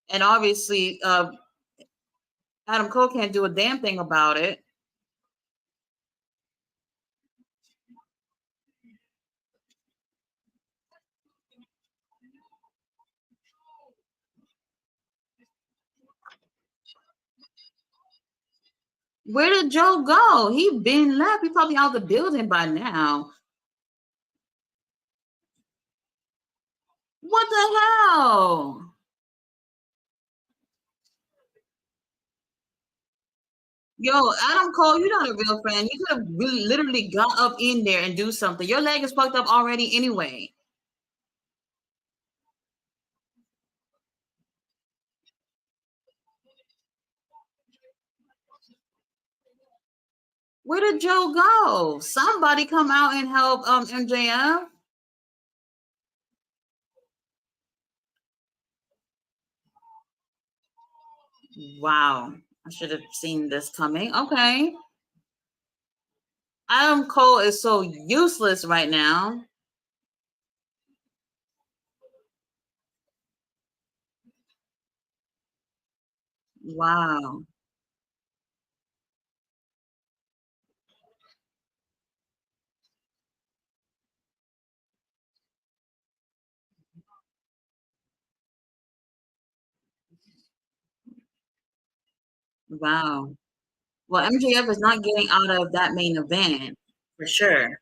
And obviously Adam Cole can't do a damn thing about it. Where did Joe go? He been left. He probably out the building by now. What the hell? Yo, Adam Cole, you're not a real fan. You could have really literally got up in there and do something. Your leg is fucked up already anyway. Where did Joe go? Somebody come out and help MJF. Wow. I should have seen this coming. Okay. Adam Cole is so useless right now. Wow. Wow. Well, MJF is not getting out of that main event for sure.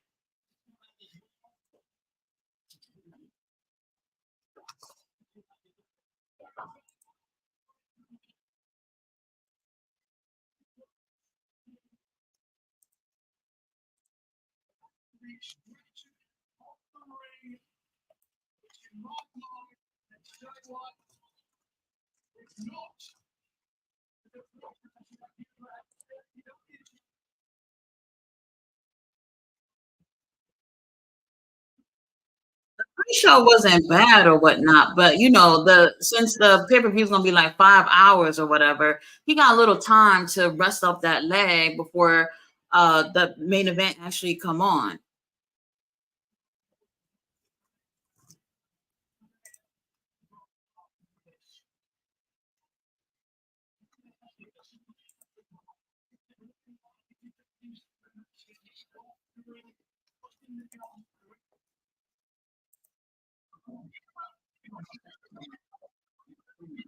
Pre-show wasn't bad or whatnot, but the since the pay-per-view is gonna be like 5 hours or whatever, he got a little time to rest up that leg before the main event actually come on.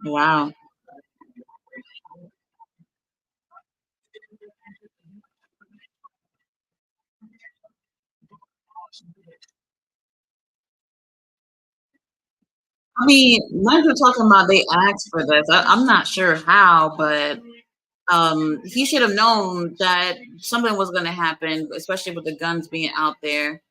Wow. I mean, like you're talking about, they asked for this. I'm not sure how, but he should have known that something was going to happen, especially with the guns being out there.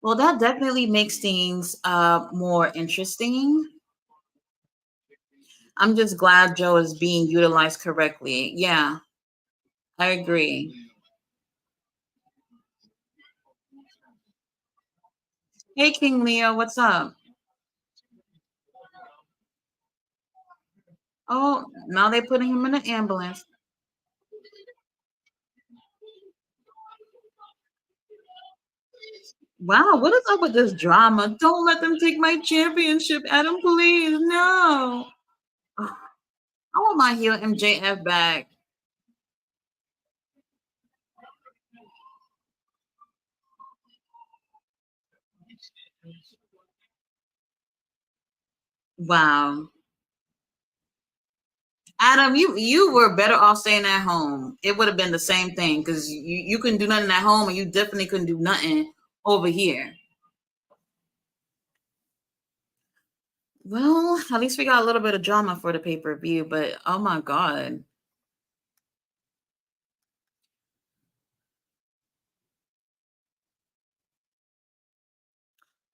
Well, that definitely makes things more interesting. I'm just glad Joe is being utilized correctly. Yeah, I agree. Hey, King Leo, what's up? Oh, now they're putting him in an ambulance. Wow, what is up with this drama? Don't let them take my championship, Adam, please. No. Ugh, I want my heel MJF back. Wow. Adam, you were better off staying at home. It would have been the same thing because you couldn't do nothing at home, and you definitely couldn't do nothing over here. Well, at least we got a little bit of drama for the pay per view, but oh my god.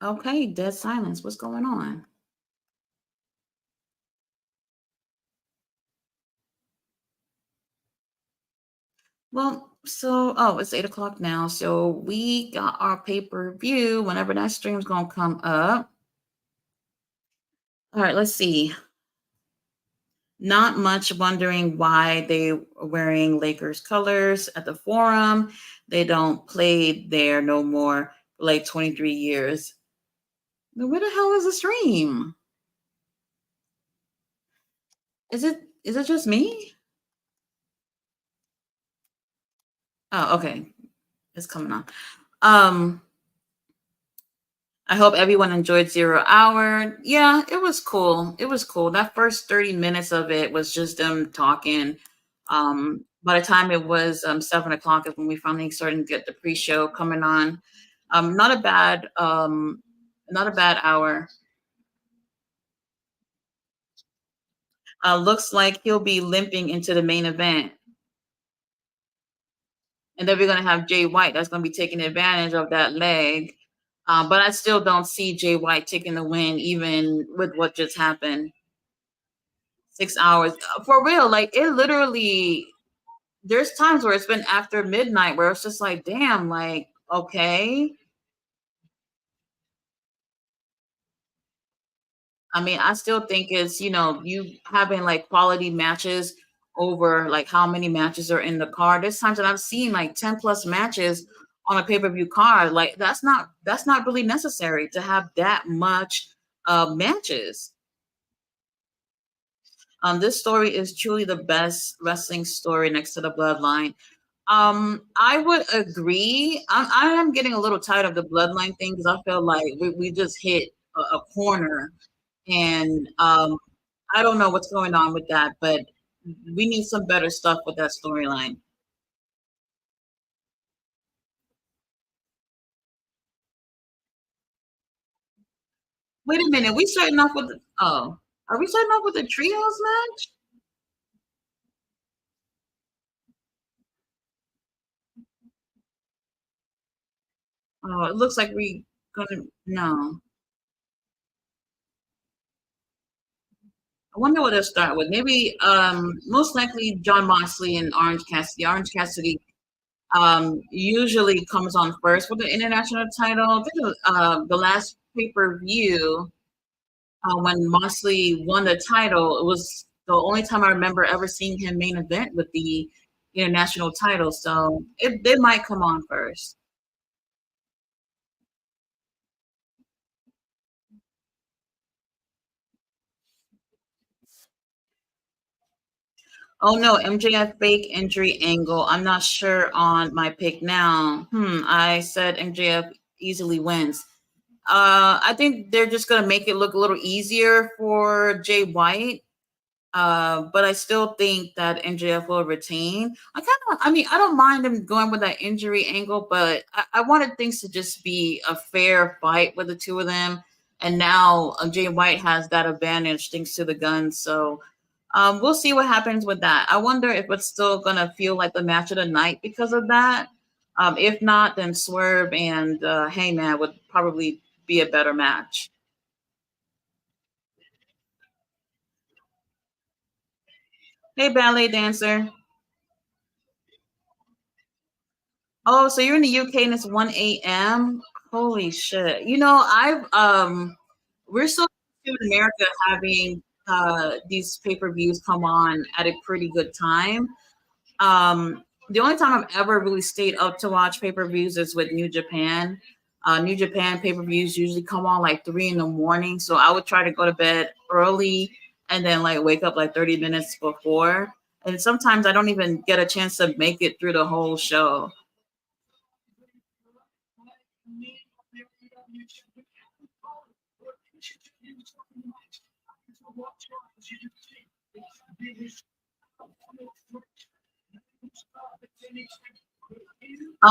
Okay, dead silence. What's going on? Well, it's 8 o'clock now. So we got our pay per view whenever that stream's gonna come up. All right, let's see. Not much wondering why they are wearing Lakers colors at the forum. They don't play there no more for like 23 years. Then where the hell is the stream? Is it just me? Oh, okay. It's coming on. Um, I hope everyone enjoyed Zero Hour. Yeah, it was cool. It was cool. That first 30 minutes of it was just them talking. By the time it was 7 o'clock is when we finally started to get the pre-show coming on. Not a bad not a bad hour. Looks like he'll be limping into the main event. And then we're going to have Jay White that's going to be taking advantage of that leg. But I still don't see Jay White taking the win, even with what just happened. 6 hours. For real, like it literally, there's times where it's been after midnight where it's just like, damn, like, okay. I mean, I still think it's, you having like quality matches over like how many matches are in the card. There's times that I've seen like 10 plus matches on a pay-per-view card. Like that's not really necessary to have that much matches. This story is truly the best wrestling story next to the bloodline. I would agree. I am getting a little tired of the bloodline thing because I feel like we just hit a corner, and I don't know what's going on with that, but we need some better stuff with that storyline. Wait a minute, we starting off with are we starting off with a trios match? Oh, it looks like we gonna no. I wonder what they'll start with. Maybe most likely John Moxley and Orange Cassidy. Orange Cassidy usually comes on first with the international title. I think the last pay per view when Moxley won the title, it was the only time I remember ever seeing him main event with the international title. So they might come on first. Oh no, MJF fake injury angle. I'm not sure on my pick now. I said MJF easily wins. I think they're just gonna make it look a little easier for Jay White. But I still think that MJF will retain. I mean, I don't mind him going with that injury angle, but I wanted things to just be a fair fight with the two of them. And now Jay White has that advantage thanks to the guns. So we'll see what happens with that. I wonder if it's still going to feel like the match of the night because of that. If not, then Swerve and Heyman would probably be a better match. Hey, ballet dancer. Oh, so you're in the UK and it's 1 a.m. Holy shit. I've we're so used to America having these pay-per-views come on at a pretty good time. The only time I've ever really stayed up to watch pay-per-views is with New Japan. New Japan pay-per-views usually come on like 3 in the morning. So I would try to go to bed early and then like wake up like 30 minutes before. And sometimes I don't even get a chance to make it through the whole show.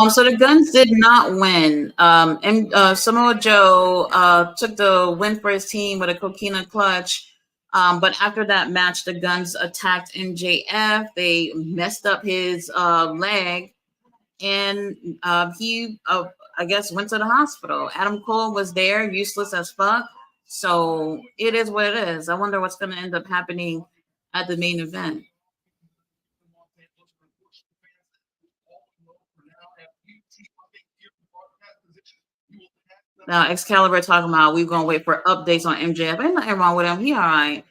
So the Guns did not win. And Samoa Joe took the win for his team with a coquina clutch. But after that match, the Guns attacked NJF. They messed up his leg, and I guess, went to the hospital. Adam Cole was there, useless as fuck. So it is what it is. I wonder what's going to end up happening at the main event. Now, Excalibur talking about we're gonna wait for updates on MJF. Ain't nothing wrong with him. He all right.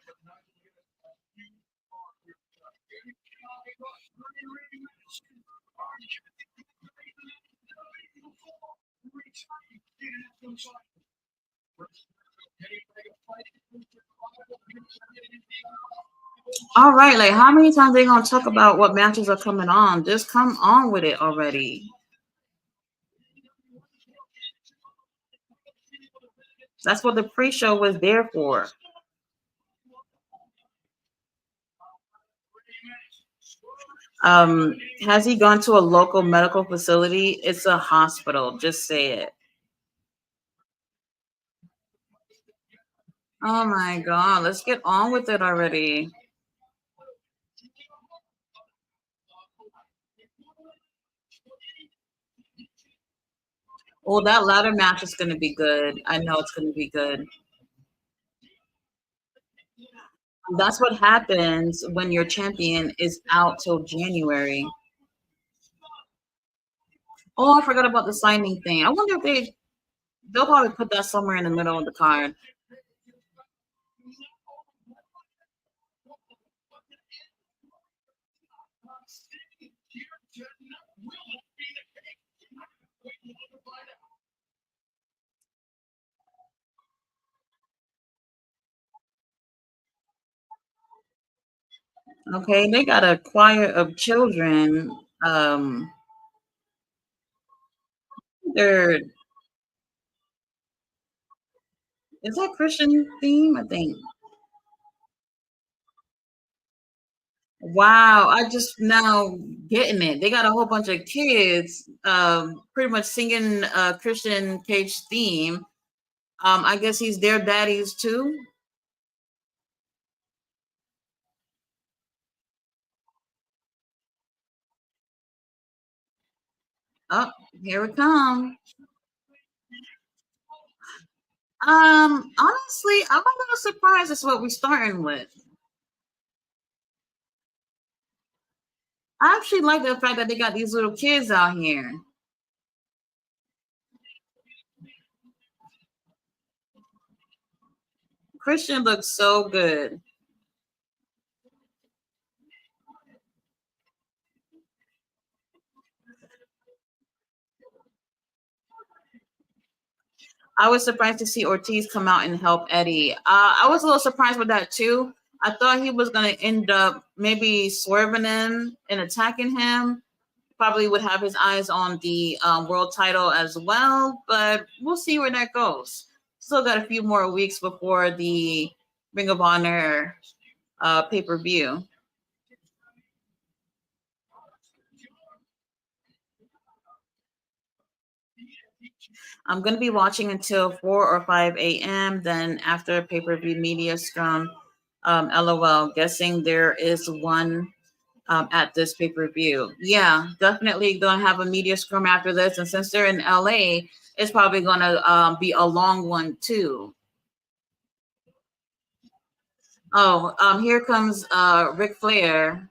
All right. Like, how many times they gonna talk about what matches are coming on? Just come on with it already. That's what the pre-show was there for. Has he gone to a local medical facility? It's a hospital. Just say it. Oh my god, let's get on with it already. Well, that ladder match is going to be good. I know it's going to be good. That's what happens when your champion is out till January. Oh, I forgot about the signing thing. I wonder if they'll probably put that somewhere in the middle of the card. Okay, they got a choir of children. They're is that Christian theme? I think. Wow, I just now getting it. They got a whole bunch of kids, pretty much singing Christian Cage theme. I guess he's their daddies too. Oh, here we come. Honestly, I'm a little surprised. That's what we're starting with. I actually like the fact that they got these little kids out here. Christian looks so good. I was surprised to see Ortiz come out and help Eddie. I was a little surprised with that too. I thought he was going to end up maybe swerving him and attacking him. Probably would have his eyes on the world title as well, but we'll see where that goes. Still got a few more weeks before the Ring of Honor pay per view. I'm going to be watching until 4 or 5 a.m. Then after pay per view media scrum, LOL, guessing there is one at this pay per view. Yeah, definitely going to have a media scrum after this. And since they're in LA, it's probably going to be a long one too. Oh, here comes Ric Flair.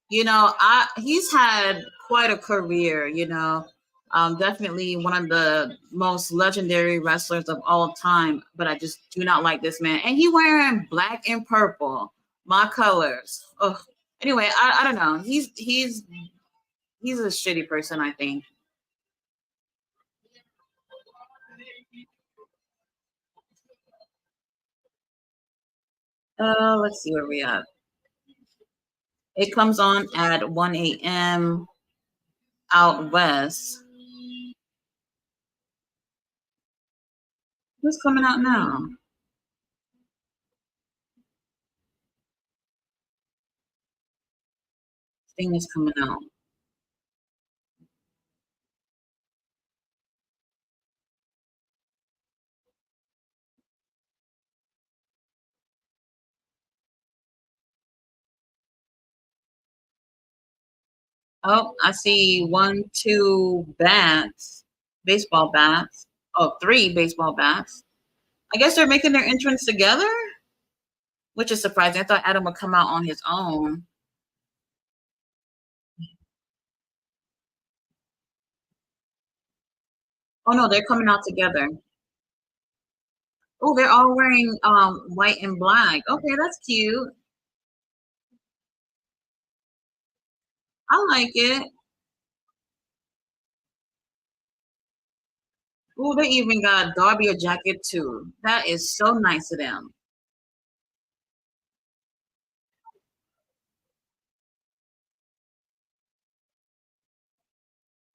He's had quite a career. Definitely one of the most legendary wrestlers of all time. But I just do not like this man, and he wearing black and purple, my colors. Oh, anyway, I don't know. He's a shitty person, I think. Let's see where we at. It comes on at 1 a.m. out west. Who's coming out now? Thing is coming out. Oh, I see one, two bats, baseball bats. Oh, three baseball bats. I guess they're making their entrance together, which is surprising. I thought Adam would come out on his own. Oh no, they're coming out together. Oh, they're all wearing white and black. Okay, that's cute. I like it. Oh, they even got Darby a jacket too. That is so nice of them.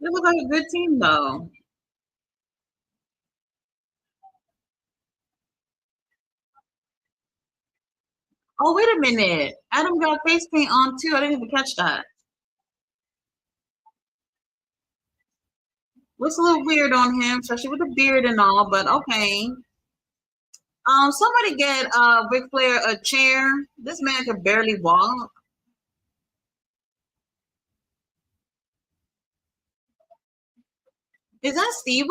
They look like a good team though. Oh, wait a minute. Adam got face paint on too. I didn't even catch that. Looks a little weird on him, especially with the beard and all, but okay. Somebody get Ric Flair a chair. This man could barely walk. Is that Steve?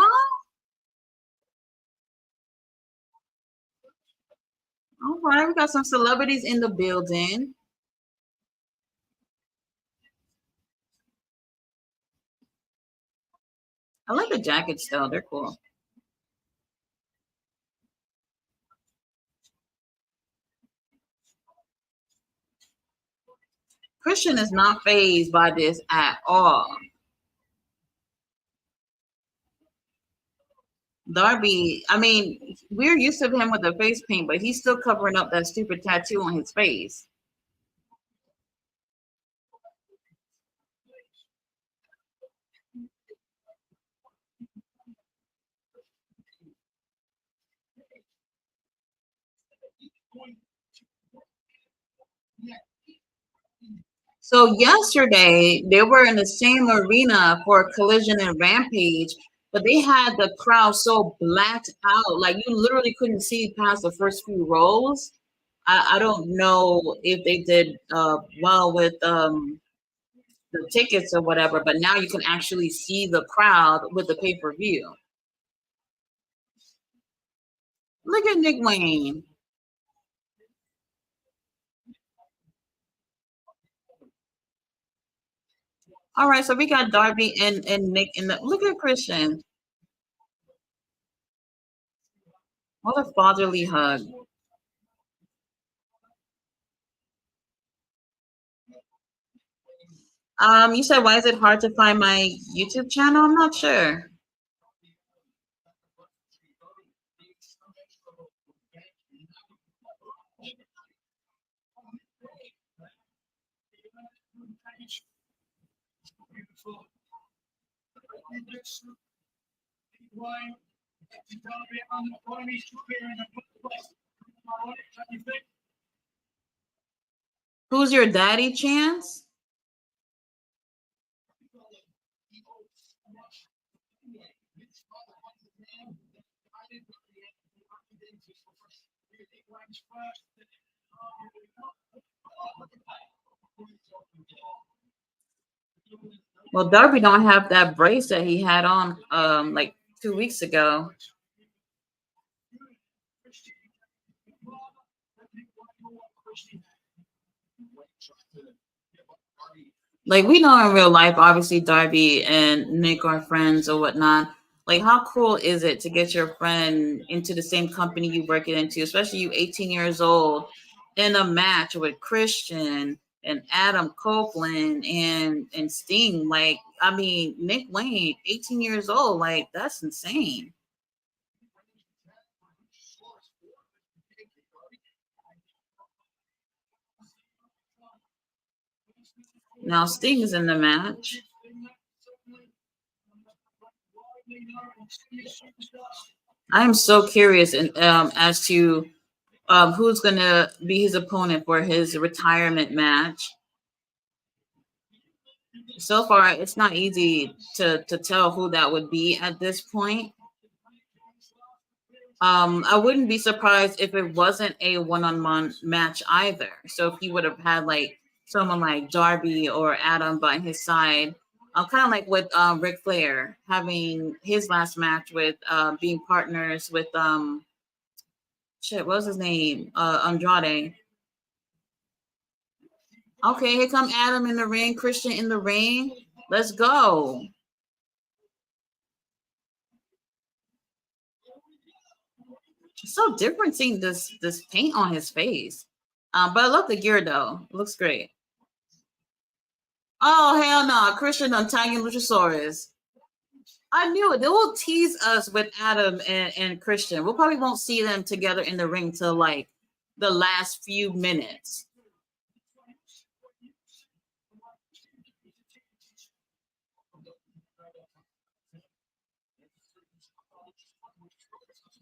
All right, we got some celebrities in the building. I like the jackets though; they're cool. Christian is not phased by this at all. Darby, I mean, we're used to him with the face paint, but he's still covering up that stupid tattoo on his face. So yesterday they were in the same arena for Collision and Rampage, but they had the crowd so blacked out, like you literally couldn't see past the first few rows. I don't know if they did well with the tickets or whatever, but now you can actually see the crowd with the pay per view. Look at Nick Wayne. All right, so we got Darby and Nick in the look at Christian. What a fatherly hug. You said why is it hard to find my YouTube channel? I'm not sure. Who's your daddy, Chance? Well, Darby don't have that brace that he had on like 2 weeks ago. Like we know in real life, obviously Darby and Nick are friends or whatnot. Like, how cool is it to get your friend into the same company you work it into, especially you 18 years old, in a match with Christian and Adam Copeland and Sting? Like, I mean, Nick Wayne, 18 years old, like that's insane. Now Sting is in the match. I'm so curious as to who's gonna be his opponent for his retirement match. So far, it's not easy to tell who that would be at this point. I wouldn't be surprised if it wasn't a one-on-one match either. So if he would have had like someone like Darby or Adam by his side, kind of like with Ric Flair having his last match with being partners with shit, what was his name? Andrade. Okay, here come Adam in the ring, Christian in the ring. Let's go. It's so different seeing this paint on his face. But I love the gear though. It looks great. Oh hell no, Christian untying Luchasaurus. I knew it. They will tease us with Adam and Christian. We probably won't see them together in the ring till like the last few minutes.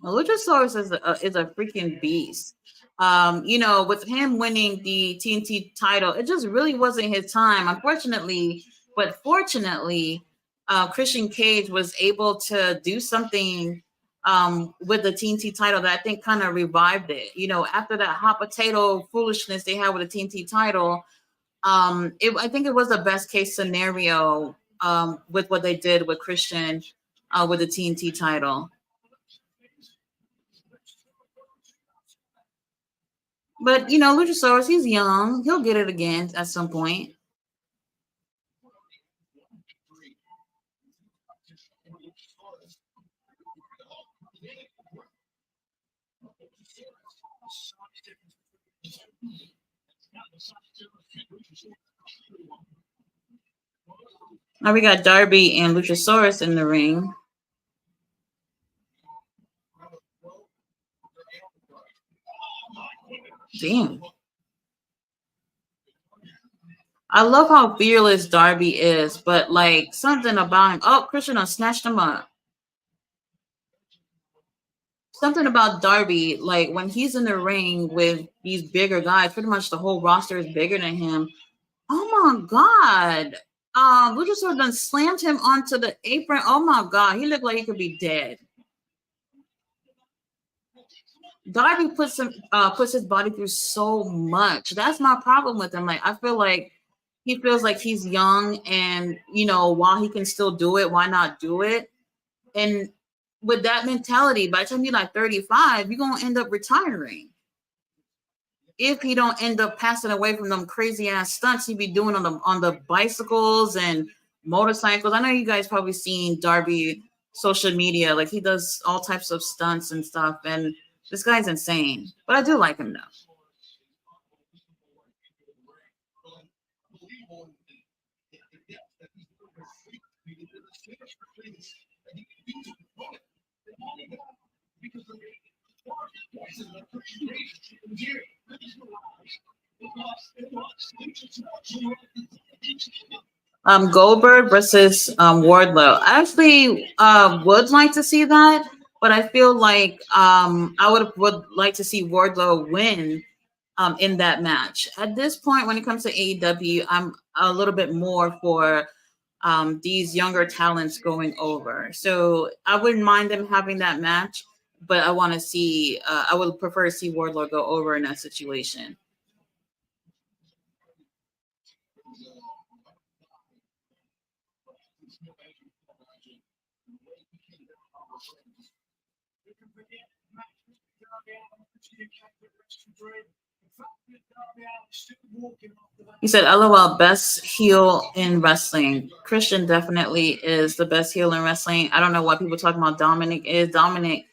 Well, Luchasaurus is a freaking beast. With him winning the TNT title, it just really wasn't his time, unfortunately. But fortunately, Christian Cage was able to do something with the TNT title that I think kind of revived it. You know, after that hot potato foolishness they had with the TNT title, I think it was the best case scenario with what they did with Christian with the TNT title. But you know, Luchasaurus, he's young. He'll get it again at some point. Now we got Darby and Luchasaurus in the ring. Damn. I love how fearless Darby is, but like something about him. Oh, Christian done snatched him up. Something about Darby, like when he's in the ring with these bigger guys, pretty much the whole roster is bigger than him. Oh my god. Luchasaurus done slammed him onto the apron. Oh my god, he looked like he could be dead. Darby puts his body through so much. That's my problem with him. Like I feel like he feels like he's young, and you know, while he can still do it, why not do it? And with that mentality, by the time you're like 35, you're gonna end up retiring. If he don't end up passing away from them crazy ass stunts he be doing on the bicycles and motorcycles. I know you guys probably seen Darby social media. Like he does all types of stunts and stuff, and this guy's insane. But I do like him though. Goldberg versus Wardlow. I actually would like to see that, but I feel like I would like to see Wardlow win in that match. At this point, when it comes to AEW, I'm a little bit more for these younger talents going over. So I wouldn't mind them having that match, but I want to see. I would prefer to see Wardlow go over in that situation. He said, "LOL, best heel in wrestling. Christian definitely is the best heel in wrestling. I don't know why people talking about Dominic is. Dominic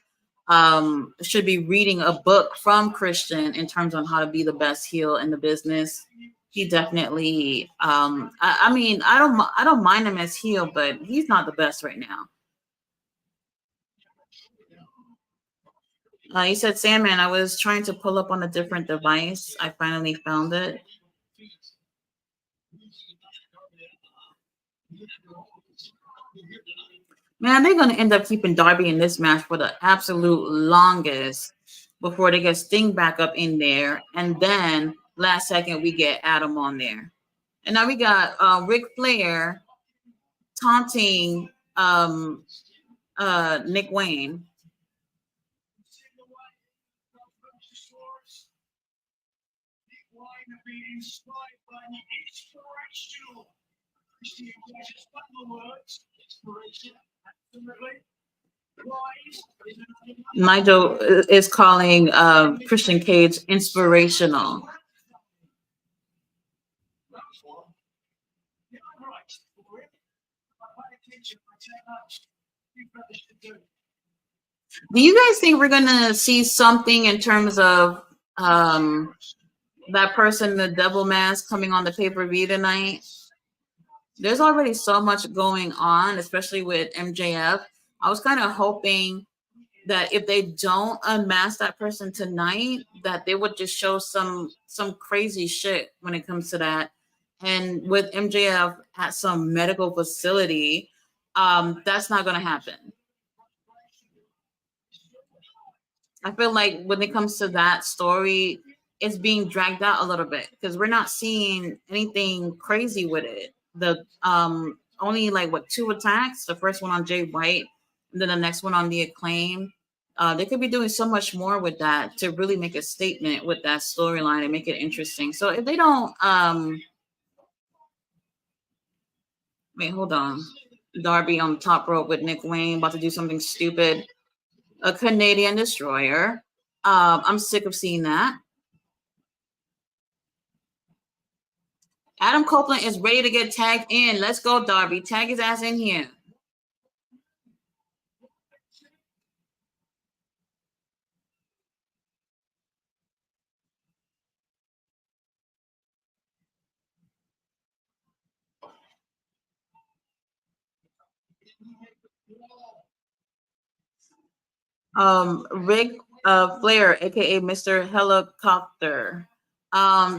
should be reading a book from Christian in terms on how to be the best heel in the business. He definitely. I mean, I don't mind him as heel, but he's not the best right now. He said, Sandman, I was trying to pull up on a different device. I finally found it. Man, they're going to end up keeping Darby in this match for the absolute longest before they get Sting back up in there. And then last second, we get Adam on there. And now we got Ric Flair taunting Nick Wayne. Nigel is calling Christian Cage inspirational. Do you guys think we're gonna see something in terms of that person, the devil mask, coming on the pay-per-view tonight? There's already so much going on, especially with MJF. I was kind of hoping that if they don't unmask that person tonight, that they would just show some crazy shit when it comes to that. And with MJF at some medical facility, that's not gonna happen. I feel like when it comes to that story, it's being dragged out a little bit because we're not seeing anything crazy with it. The only like what two attacks, the first one on Jay White, and then the next one on the Acclaim. They could be doing so much more with that to really make a statement with that storyline and make it interesting. So if they don't, wait, hold on. Darby on the top rope with Nick Wayne about to do something stupid. A Canadian destroyer. I'm sick of seeing that. Adam Copeland is ready to get tagged in. Let's go, Darby. Tag his ass in here. Rick Flair, aka Mr. Helicopter.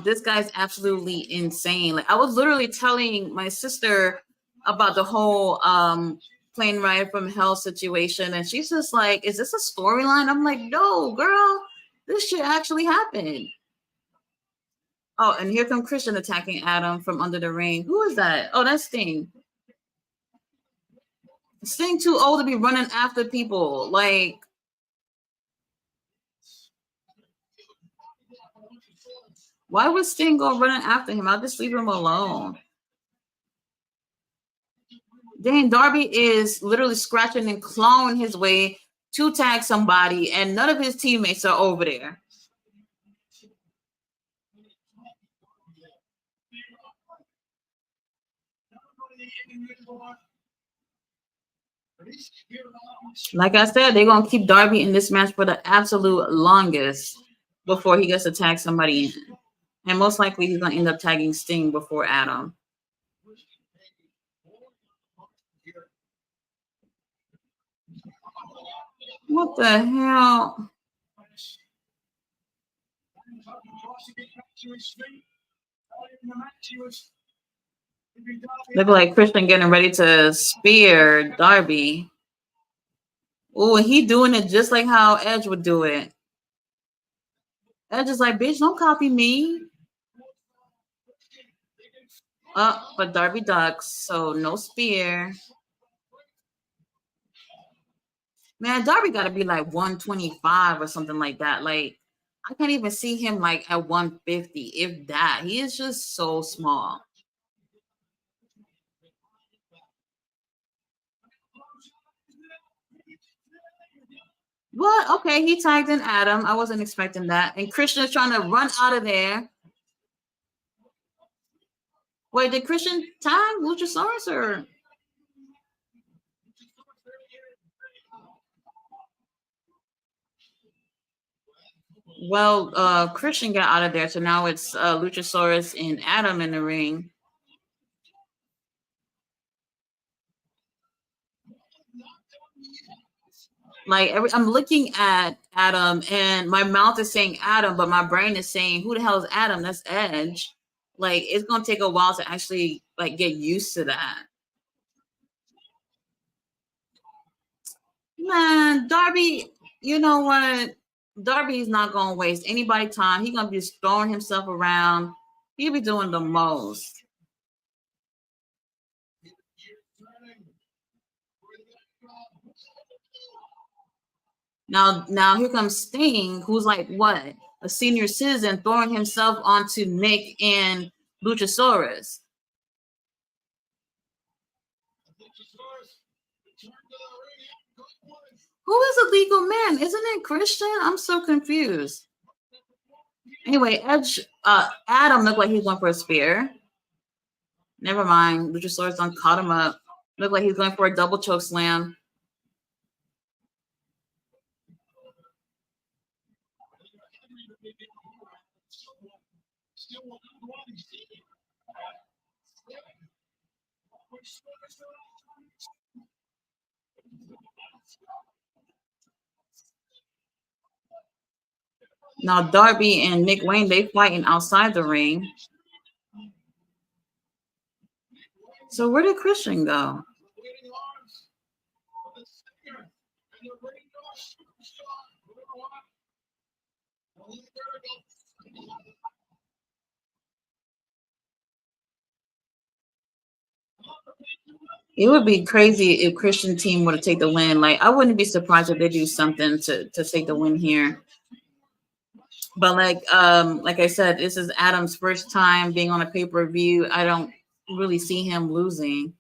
This guy's absolutely insane. Like I was literally telling my sister about the whole plane ride from hell situation, and she's just like, "Is this a storyline?" I'm like, "No, girl, this shit actually happened." Oh, and here comes Christian attacking Adam from under the ring. Who is that? Oh, that's Sting. Sting too old to be running after people. Like, why would Sting go running after him? I'll just leave him alone. Dang, Darby is literally scratching and clawing his way to tag somebody, and none of his teammates are over there. Like I said, they're gonna keep Darby in this match for the absolute longest before he gets to tag somebody in. And most likely he's gonna end up tagging Sting before Adam. What the hell? Look like Christian getting ready to spear Darby. Oh, and he doing it just like how Edge would do it. Edge is like, bitch, don't copy me. But Darby ducks, so no spear. Man, Darby got to be like 125 or something like that. Like, I can't even see him like at 150, if that. He is just so small. What? Okay, he tagged in Adam. I wasn't expecting that. And Christian is trying to run out of there. Wait, did Christian tag Luchasaurus or? Well, Christian got out of there, so now it's Luchasaurus and Adam in the ring. Like I'm looking at Adam, and my mouth is saying Adam, but my brain is saying, "Who the hell is Adam? That's Edge." Like it's gonna take a while to actually like get used to that. Man, Darby, you know what? Darby's not gonna waste anybody time. He's gonna be just throwing himself around. He'll be doing the most. Now here comes Sting, who's like what a senior citizen, throwing himself onto Nick and Luchasaurus. Who is a legal man? Isn't it Christian? I'm so confused. Anyway, Edge, Adam looked like he's going for a spear. Never mind. Luchasaurus done caught him up. Looked like he's going for a double choke slam. Now Darby and Nick Wayne, they fighting outside the ring. So where did Christian go? It would be crazy if Christian team were to take the win. Like, I wouldn't be surprised if they do something to take the win here. But like I said, this is Adam's first time being on a pay-per-view. I don't really see him losing.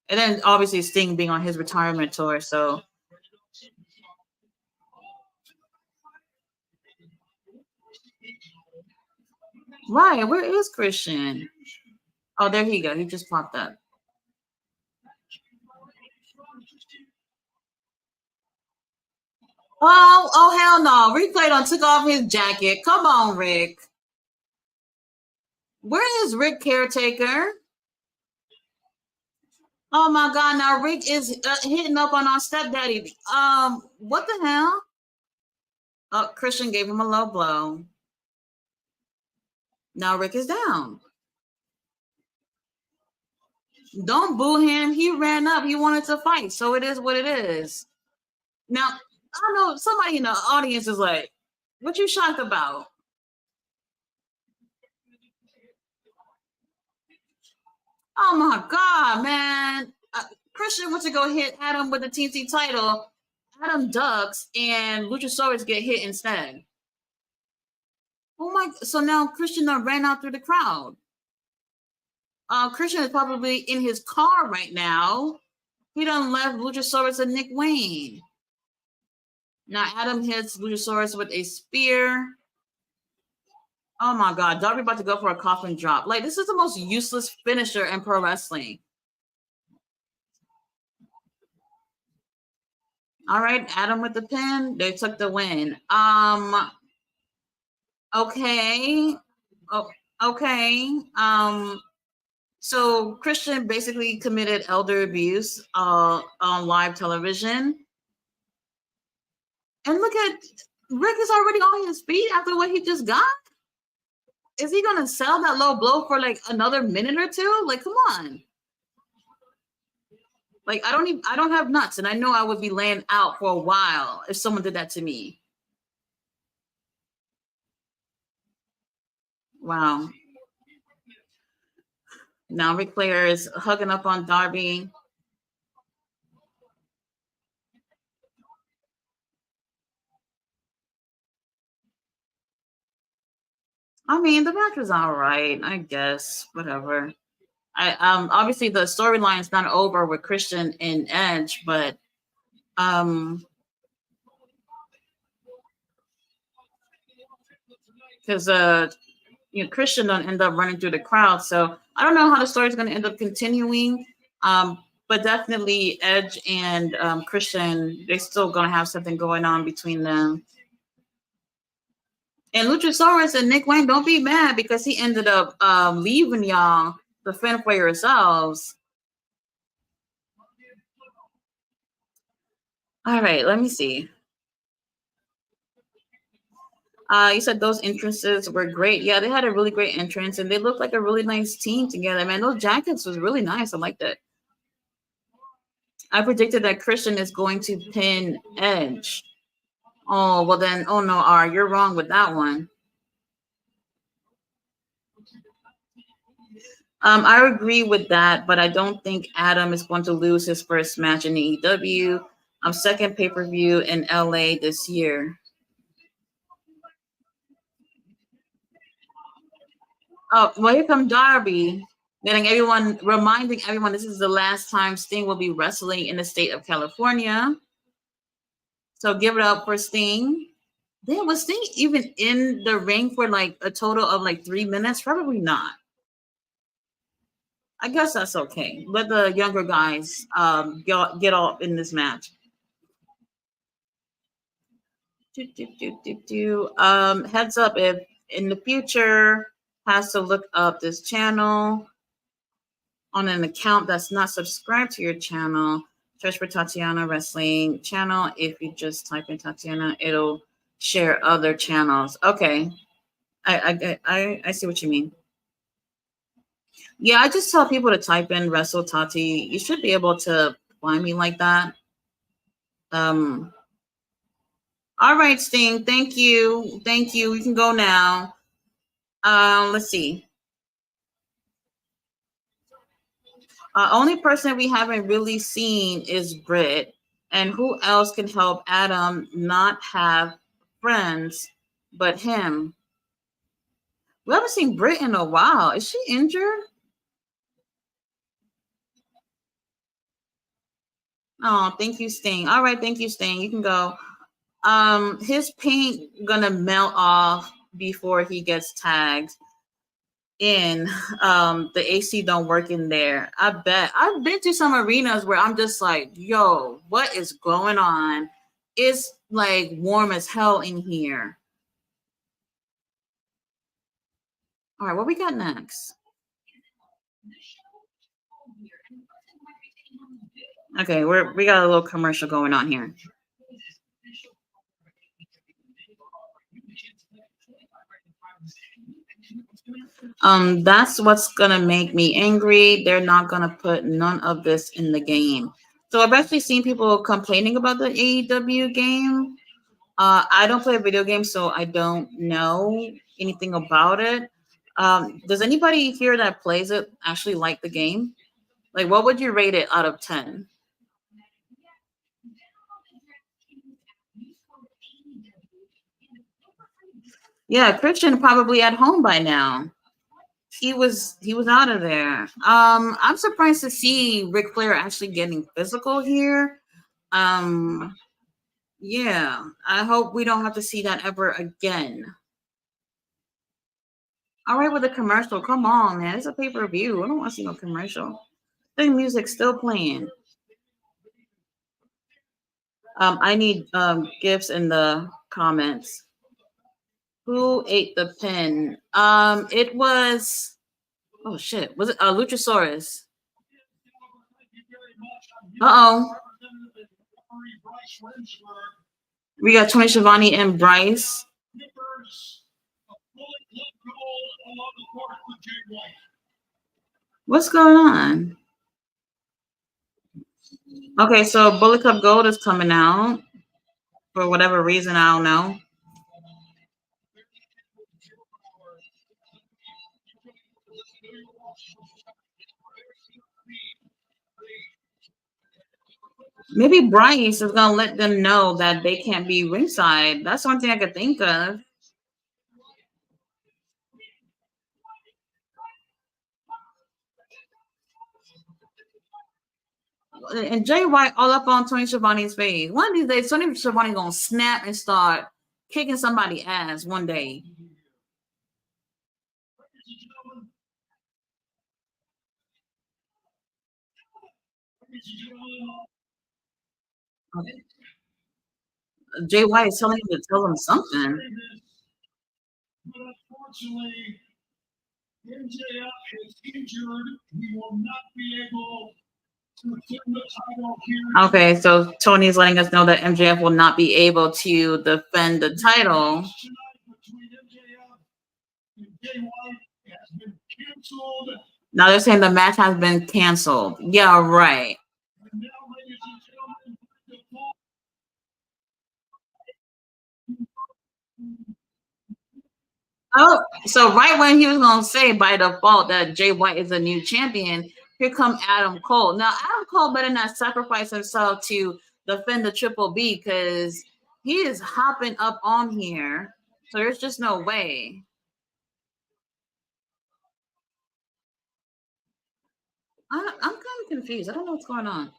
And then obviously Sting being on his retirement tour, so right, where is Christian? Oh, there he go. He just popped up. Oh, hell no. Ric Flair done took off his jacket. Come on, Rick. Where is Rick Caretaker? Oh my God! Now Rick is hitting up on our stepdaddy. What the hell? Oh, Christian gave him a low blow. Now Rick is down. Don't boo him. He ran up. He wanted to fight. So it is what it is. Now, I know somebody in the audience is like, what you shocked about? Oh my God, man. Christian went to go hit Adam with the TNT title. Adam ducks and Luchasaurus get hit instead. Oh my, so now Christian ran out through the crowd. Christian is probably in his car right now. He done left Luchasaurus and Nick Wayne. Now Adam hits Luchasaurus with a spear. Oh my God, Darby about to go for a coffin drop. Like, this is the most useless finisher in pro wrestling. All right, Adam with the pin. They took the win. Okay. Oh, okay. So Christian basically committed elder abuse on live television. And look at Rick is already on his feet after what he just got. Is he gonna sell that low blow for like another minute or two? Like, come on. Like, I don't have nuts, and I know I would be laying out for a while if someone did that to me. Wow. Now Ric Flair is hugging up on Darby. I mean, the match was all right, I guess. Whatever. I obviously the storyline's not over with Christian and Edge, but um because Christian don't end up running through the crowd, so I don't know how the story's going to end up continuing. But definitely Edge and Christian, they're still going to have something going on between them. And Luchasaurus and Nick Wayne, don't be mad because he ended up leaving y'all to fend for yourselves. All right, let me see. You said those entrances were great. Yeah, they had a really great entrance, and they looked like a really nice team together. Man, those jackets was really nice. I liked it. I predicted that Christian is going to pin Edge. Oh, well then, oh no, R, you're wrong with that one. I agree with that, but I don't think Adam is going to lose his first match in AEW. Second pay-per-view in LA this year. Oh, well, here comes Darby. Reminding everyone this is the last time Sting will be wrestling in the state of California. So give it up for Sting. Damn, was Sting even in the ring for like a total of like 3 minutes? Probably not. I guess that's okay. Let the younger guys get off in this match. Heads up if in the future has to look up this channel on an account that's not subscribed to your channel. Search for Tatiana Wrestling channel. If you just type in Tatiana, it'll share other channels. Okay, I see what you mean. Yeah, I just tell people to type in Wrestle Tati. You should be able to find me like that. All right, Sting. Thank you. Thank you. You can go now. Let's see. Only person we haven't really seen is Brit. And who else can help Adam not have friends but him? We haven't seen Brit in a while. Is she injured? Oh, thank you, Sting. All right, thank you, Sting. You can go. His paint gonna melt off before he gets tagged in. The AC don't work in there. I bet. I've been to some arenas where I'm just like, yo, what is going on? It's like warm as hell in here. All right, what we got next? Okay, we got a little commercial going on here. That's what's gonna make me angry. They're not gonna put none of this in the game. So I've actually seen people complaining about the AEW game. I don't play video games, so I don't know anything about it. Does anybody here that plays it actually like the game? Like, what would you rate it out of 10? Yeah, Christian probably at home by now. He was out of there. I'm surprised to see Ric Flair actually getting physical here. Um, yeah, I hope we don't have to see that ever again. All right, with the commercial, come on, man, it's a pay per view. I don't want to see no commercial. The music's still playing. I need gifts in the comments. Who ate the pin? It was. Oh shit! Was it Luchasaurus? Uh oh. We got Tony Schiavone and Bryce. What's going on? Okay, so Bullet Club Gold is coming out for whatever reason. I don't know. Maybe Bryce is gonna let them know that they can't be ringside. That's one thing I could think of. And Jay White all up on Tony Schiavone's face. One of these days, Tony Schiavone gonna snap and start kicking somebody's ass one day. Jay White is telling him to tell him something. Okay, so Tony's letting us know that MJF will not be able to defend the title. Now they're saying the match has been canceled. Yeah, right. Oh, so right when he was gonna say by default that Jay White is a new champion, here come Adam Cole. Now Adam Cole better not sacrifice himself to defend the Triple B because he is hopping up on here. So there's just no way. I'm kind of confused. I don't know what's going on.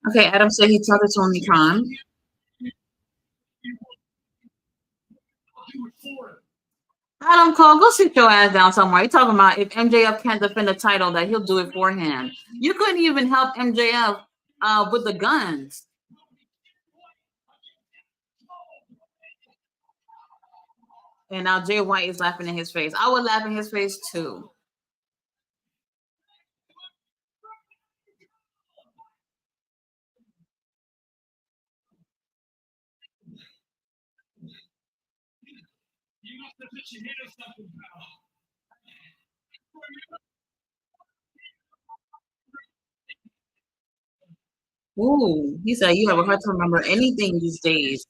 Okay, Adam said he talked to Tony Khan. Adam Cole, go sit your ass down somewhere. You talking about if MJF can't defend the title, that he'll do it for him. You couldn't even help MJF with the guns. And now Jay White is laughing in his face. I would laugh in his face too. Ooh, he said you have a hard to remember anything these days.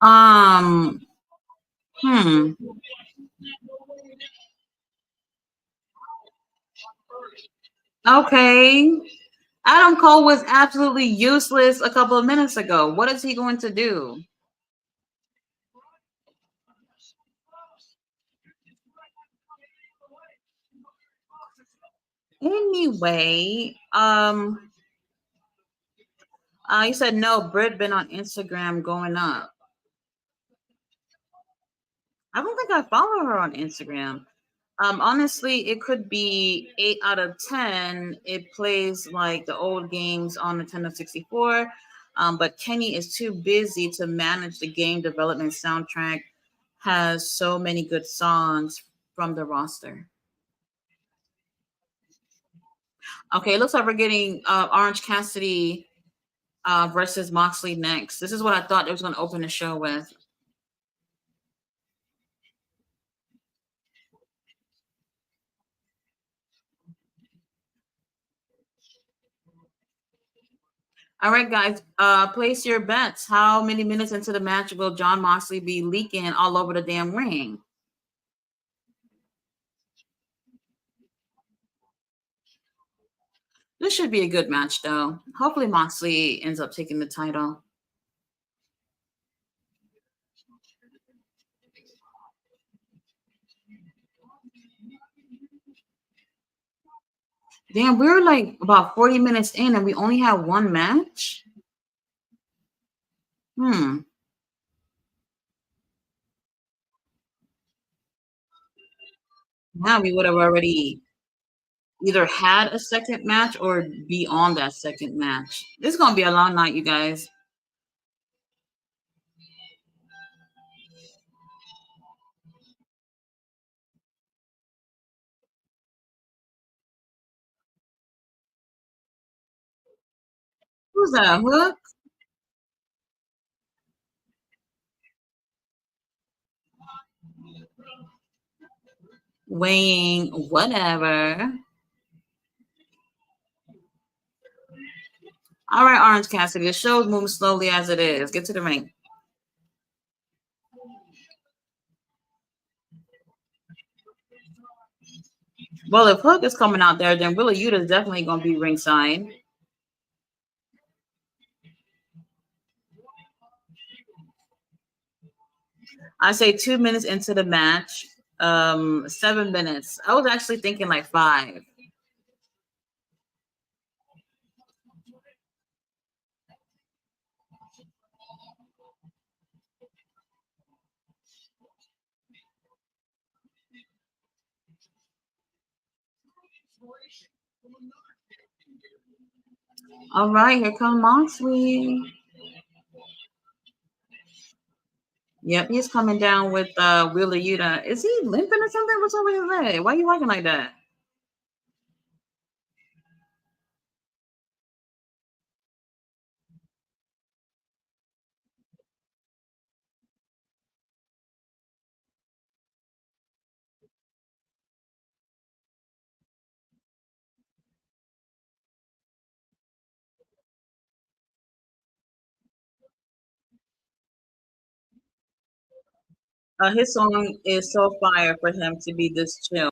Um, hmm. Okay. Adam Cole was absolutely useless a couple of minutes ago. What is he going to do? Anyway, you said no. Britt been on Instagram going up. I don't think I follow her on Instagram. Honestly, it could be 8 out of 10. It plays like the old games on Nintendo 64. But Kenny is too busy to manage the game development soundtrack. Has so many good songs from the roster. Okay, it looks like we're getting Orange Cassidy versus Moxley next. This is what I thought it was going to open the show with. All right, guys, place your bets. How many minutes into the match will John Moxley be leaking all over the damn ring? This should be a good match, though. Hopefully, Moxley ends up taking the title. Damn, we're like about 40 minutes in and we only have one match? Hmm. Now we would have already either had a second match or be on that second match. This is going to be a long night, you guys. Who's that? Hook? Weighing whatever. All right, Orange Cassidy. The show's moving slowly as it is. Get to the ring. Well, if Hook is coming out there, then Willa Yuta is definitely going to be ringside. I say 2 minutes into the match, 7 minutes. I was actually thinking like 5. All right, here comes Moxley. Yep, he's coming down with Willa Yuta. Is he limping or something? What's over his leg? Why are you walking like that? His song is so fire for him to be this chill.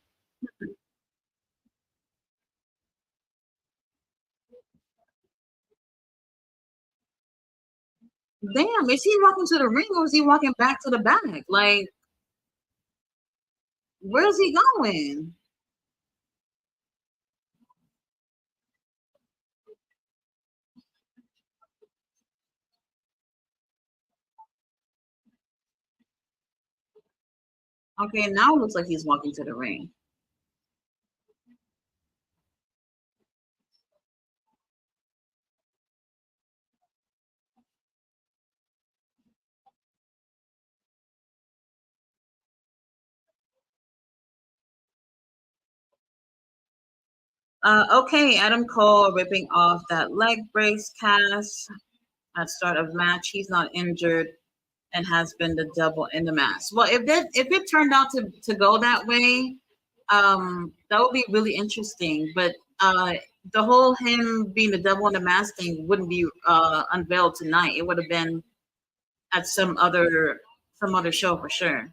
Damn, is he walking to the ring or is he walking back to the back? Like, where's he going? Okay, now it looks like he's walking to the ring. Okay, Adam Cole ripping off that leg brace cast at start of match. He's not injured and has been the double in the match. Well, if it turned out to go that way, that would be really interesting. But the whole him being the double in the mask thing wouldn't be unveiled tonight. It would have been at some other show for sure.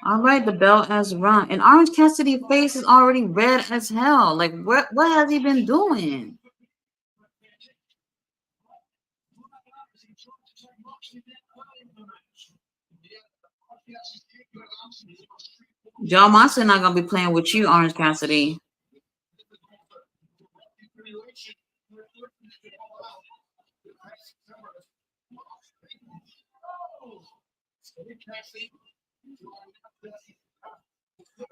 All right, the bell has rung, and Orange Cassidy's face is already red as hell. Like, what has he been doing? John Moxley not gonna be playing with you, Orange Cassidy.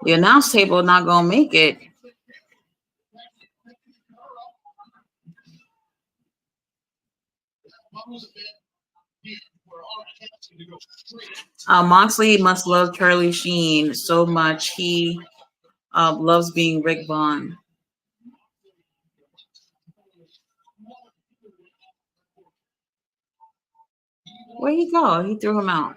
The announce table not gonna make it. Moxley must love Charlie Sheen so much. He loves being Rick Vaughn. Where he go? He threw him out.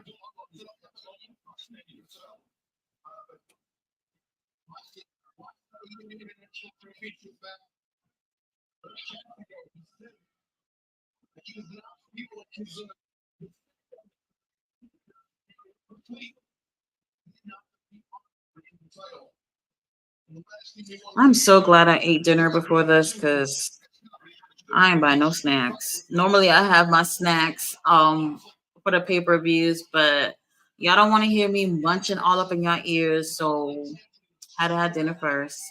I'm so glad I ate dinner before this because I ain't buy no snacks. Normally I have my snacks for the pay-per-views, but y'all don't want to hear me munching all up in your ears, so had to have dinner first.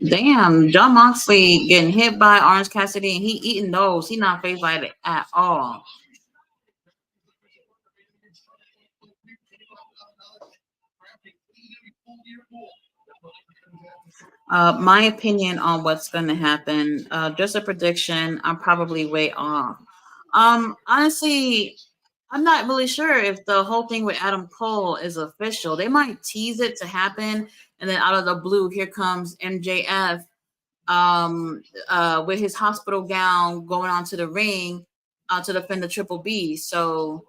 Damn, John Moxley getting hit by Orange Cassidy and he eating those. He not phased by it at all. My opinion on what's going to happen, just a prediction. I'm probably way off. Honestly, I'm not really sure if the whole thing with Adam Cole is official. They might tease it to happen, and then out of the blue, here comes MJF with his hospital gown going onto the ring to defend the Triple B. So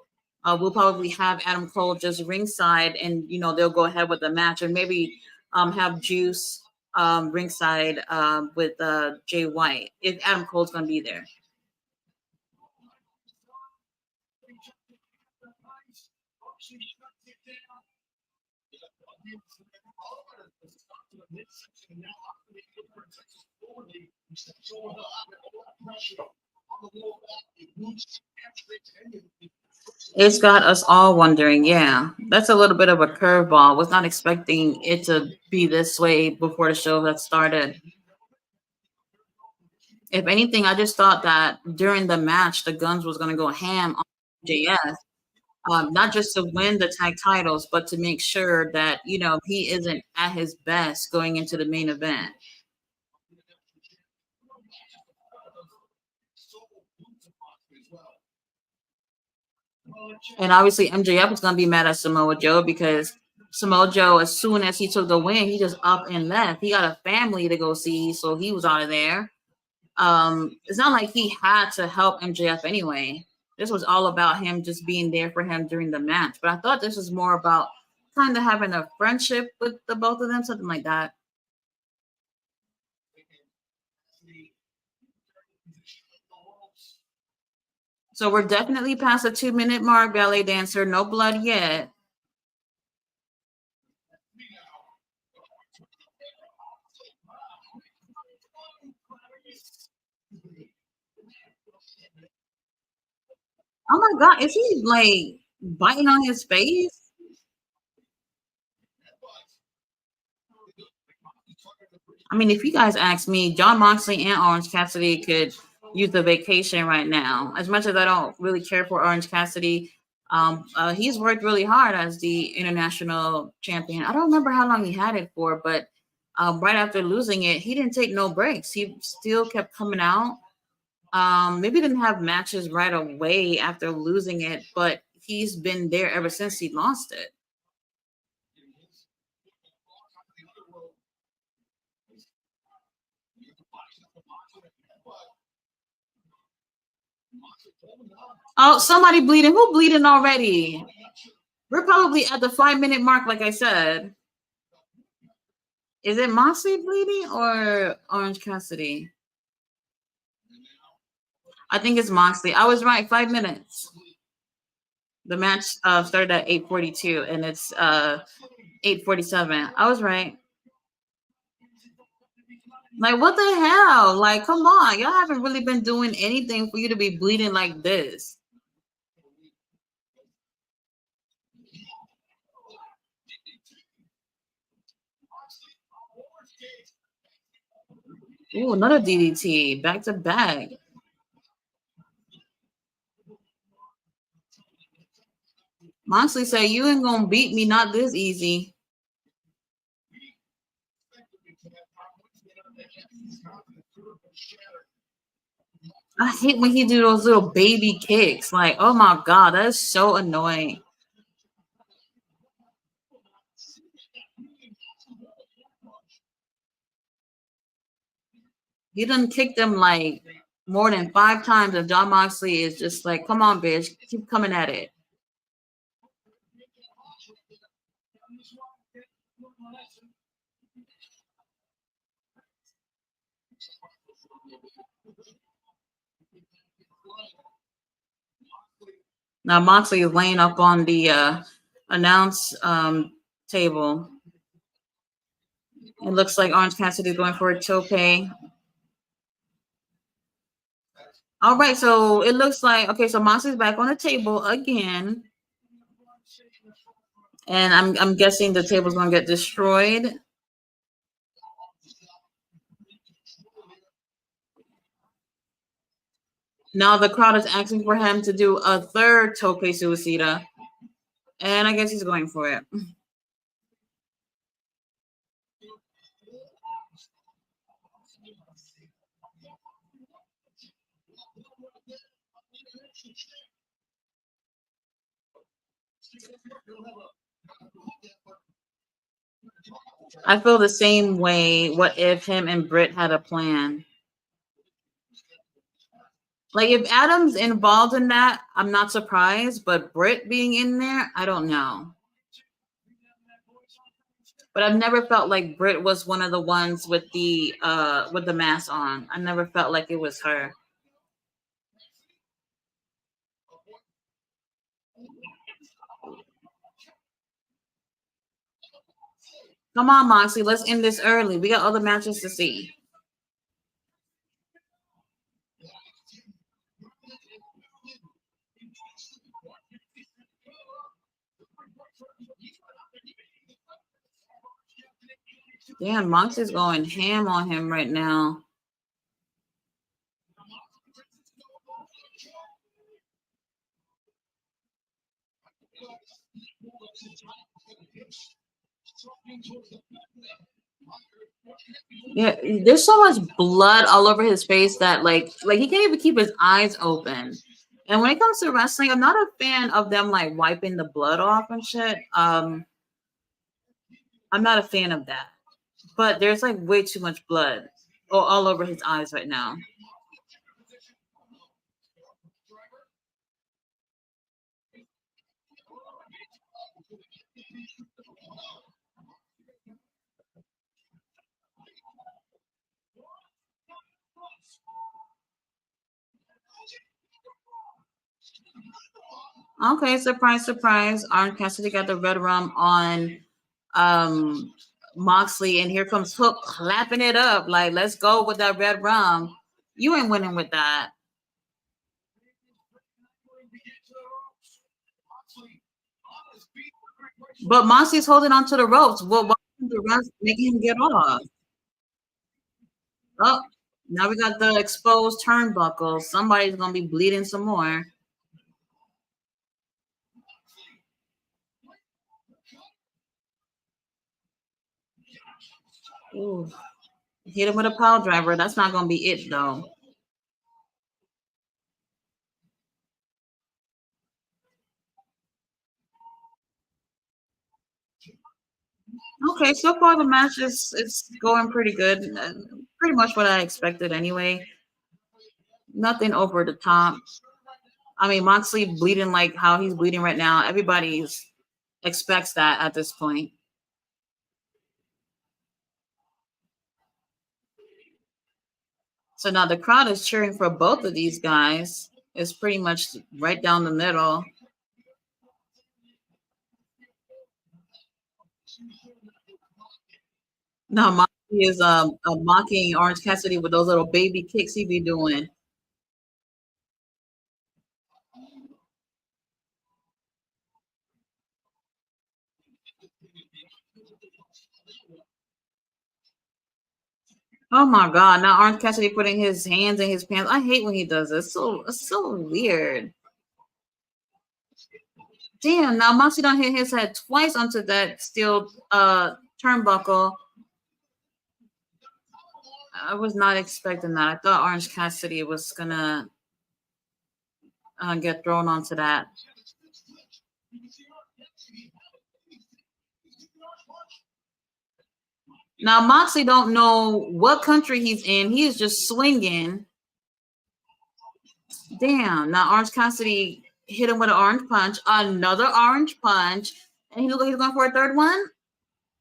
we'll probably have Adam Cole just ringside, and they'll go ahead with the match, and maybe have Juice ringside with Jay White if Adam Cole's going to be there. It's got us all wondering. Yeah, that's a little bit of a curveball. Was not expecting it to be this way before the show had started. If anything, I just thought that during the match, the Guns was going to go ham on JS, not just to win the tag titles, but to make sure that he isn't at his best going into the main event. And obviously, MJF was going to be mad at Samoa Joe because Samoa Joe, as soon as he took the win, he just up and left. He got a family to go see, so he was out of there. It's not like he had to help MJF anyway. This was all about him just being there for him during the match. But I thought this was more about kind of having a friendship with the both of them, something like that. So we're definitely past the 2 minute mark, ballet dancer. No blood yet. Oh my god, is he like biting on his face? I mean, if you guys ask me, John Moxley and Orange Cassidy could use the vacation right now. As much as I don't really care for Orange Cassidy, he's worked really hard as the international champion. I don't remember how long he had it for, but right after losing it, he didn't take no breaks. He still kept coming out. Maybe didn't have matches right away after losing it, but he's been there ever since he lost it. Oh, somebody bleeding. Who bleeding already? We're probably at the 5 minute mark, like I said. Is it Moxley bleeding or Orange Cassidy? I think it's Moxley. I was right. 5 minutes. The match started at 8:42, and it's 8:47. I was right. Like, what the hell? Like, come on. Y'all haven't really been doing anything for you to be bleeding like this. Ooh, another DDT. Back to back. Moxley said, "You ain't gonna beat me, not this easy." I hate when he do those little baby kicks. Like, oh my god, that is so annoying. He done kicked him like more than 5 times, and John Moxley is just like, "Come on, bitch, keep coming at it." Now Moxley is laying up on the announce table. It looks like Orange Cassidy is going for a tope. All right, so it looks like okay. So Moxley's back on the table again, and I'm guessing the table's gonna get destroyed. Now the crowd is asking for him to do a third tope suicida, and I guess he's going for it. I feel the same way. What if him and Britt had a plan? Like if Adam's involved in that, I'm not surprised. But Britt being in there, I don't know. But I've never felt like Britt was one of the ones with the mask on. I never felt like it was her. Come on, Moxley, let's end this early. We got other matches to see. Damn, Moxley's going ham on him right now. Yeah, there's so much blood all over his face that like he can't even keep his eyes open. And when it comes to wrestling, I'm not a fan of them like wiping the blood off and shit. I'm not a fan of that. But there's like way too much blood all over his eyes right now. Okay, surprise, surprise. Orange Cassidy got the red rum on um Moxley, and here comes Hook clapping it up. Like, let's go with that red rum. You ain't winning with that. But Moxie's holding on to the ropes. Well, why isn't the ref making him get off? Oh, now we got the exposed turnbuckle. Somebody's gonna be bleeding some more. Ooh. Hit him with a power driver. That's not gonna be it though. Okay, so far the match is it's going pretty good. Pretty much what I expected anyway. Nothing over the top. I mean, Moxley bleeding like how he's bleeding right now. Everybody's expects that at this point. So now the crowd is cheering for both of these guys. It's pretty much right down the middle. Now Moxley is mocking Orange Cassidy with those little baby kicks he be doing. Oh my god! Now Orange Cassidy putting his hands in his pants. I hate when he does this. It's so weird. Damn! Now Moxley done hit his head twice onto that steel turnbuckle. I was not expecting that. I thought Orange Cassidy was gonna get thrown onto that. Now Moxley don't know what country he's in. He is just swinging. Damn! Now Orange Cassidy hit him with an orange punch, another orange punch, and he looked like he's going for a third one.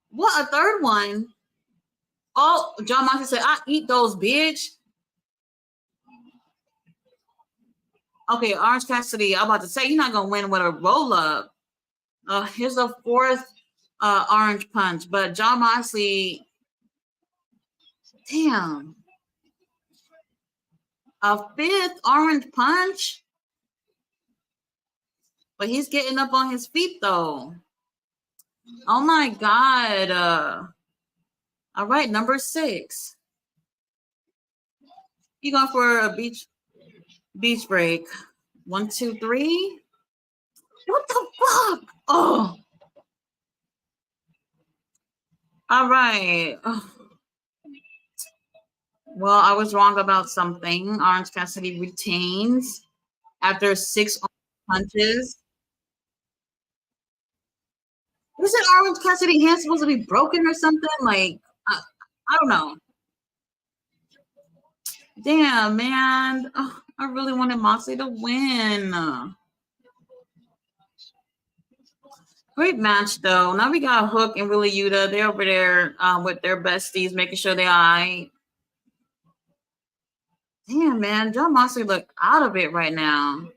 What, a third one? Oh, John Moxley said, "I eat those, bitch." Okay, Orange Cassidy. I'm about to say you're not gonna win with a roll up. Here's a fourth orange punch, but John Moxley, damn, a fifth orange punch, but he's getting up on his feet though. Oh my god. All right, number 6. You going for a beach break? 1, 2, 3. What the fuck? Oh. All right. Oh. Well, I was wrong about something. Orange Cassidy retains after 6 punches. Isn't Orange Cassidy hand supposed to be broken or something? Like, I don't know. Damn, man. Oh, I really wanted Moxley to win. Great match, though. Now we got Hook and Wheeler Yuta. They're over there with their besties, making sure they're all right. Damn, man. John Moxley look out of it right now.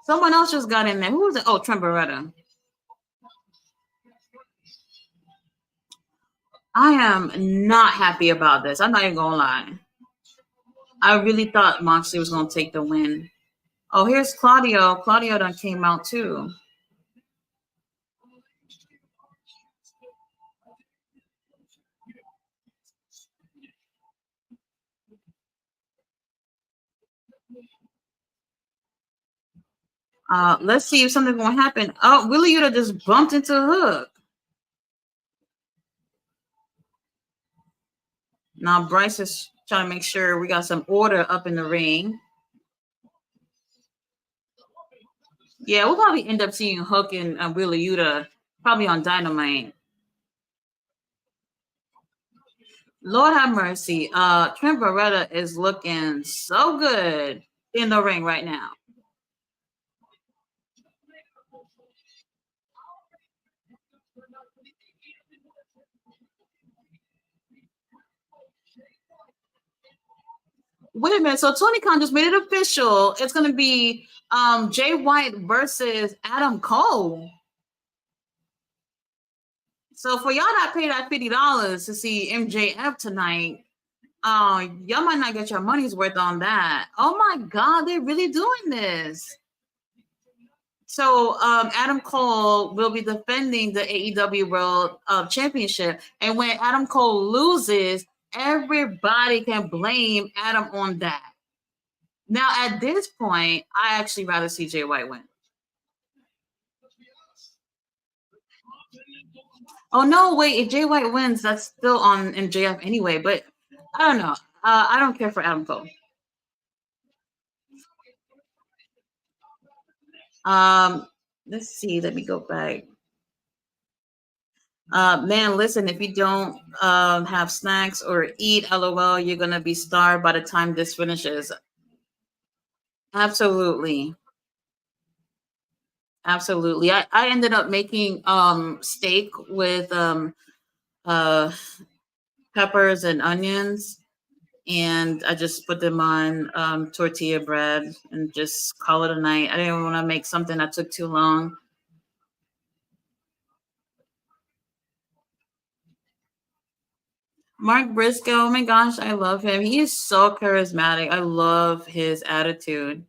Someone else just got in there. Who was it? Oh, Trent Beretta. I am not happy about this. I'm not even gonna lie. I really thought Moxley was gonna take the win. Oh, here's Claudio. Claudio done came out too. Let's see if something's gonna happen. Oh, Wheeler Yuta just bumped into Hook. Now Bryce is trying to make sure we got some order up in the ring. Yeah, we'll probably end up seeing Hook and Wheeler Yuta probably on Dynamite. Lord have mercy. Trent Beretta is looking so good in the ring right now. Wait a minute. So Tony Khan just made it official. It's going to be Jay White versus Adam Cole. So for y'all that paid that $50 to see MJF tonight, y'all might not get your money's worth on that. Oh my God, they're really doing this. So Adam Cole will be defending the AEW World Championship, and when Adam Cole loses, everybody can blame Adam on that. Now, at this point, I actually rather see Jay White win. Oh no, wait! If Jay White wins, that's still on MJF anyway. But I don't know. I don't care for Adam Cole. Um, let's see. Let me go back. Man, listen, if you don't have snacks or eat, lol, you're gonna be starved by the time this finishes. Absolutely. Absolutely. I ended up making steak with uh peppers and onions, and I just put them on tortilla bread and just call it a night. I didn't want to make something that took too long. Mark Briscoe, oh my gosh, I love him. He is so charismatic. I love his attitude.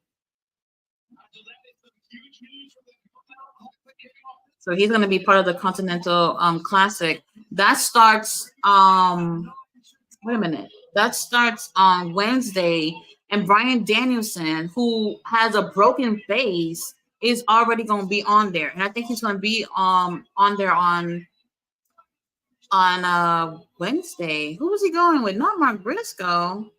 So he's going to be part of the Continental Classic. That starts wait a minute. That starts on Wednesday, and Brian Danielson, who has a broken face, is already going to be on there, and I think he's going to be on there on Wednesday. Who was he going with? Not Mark Briscoe.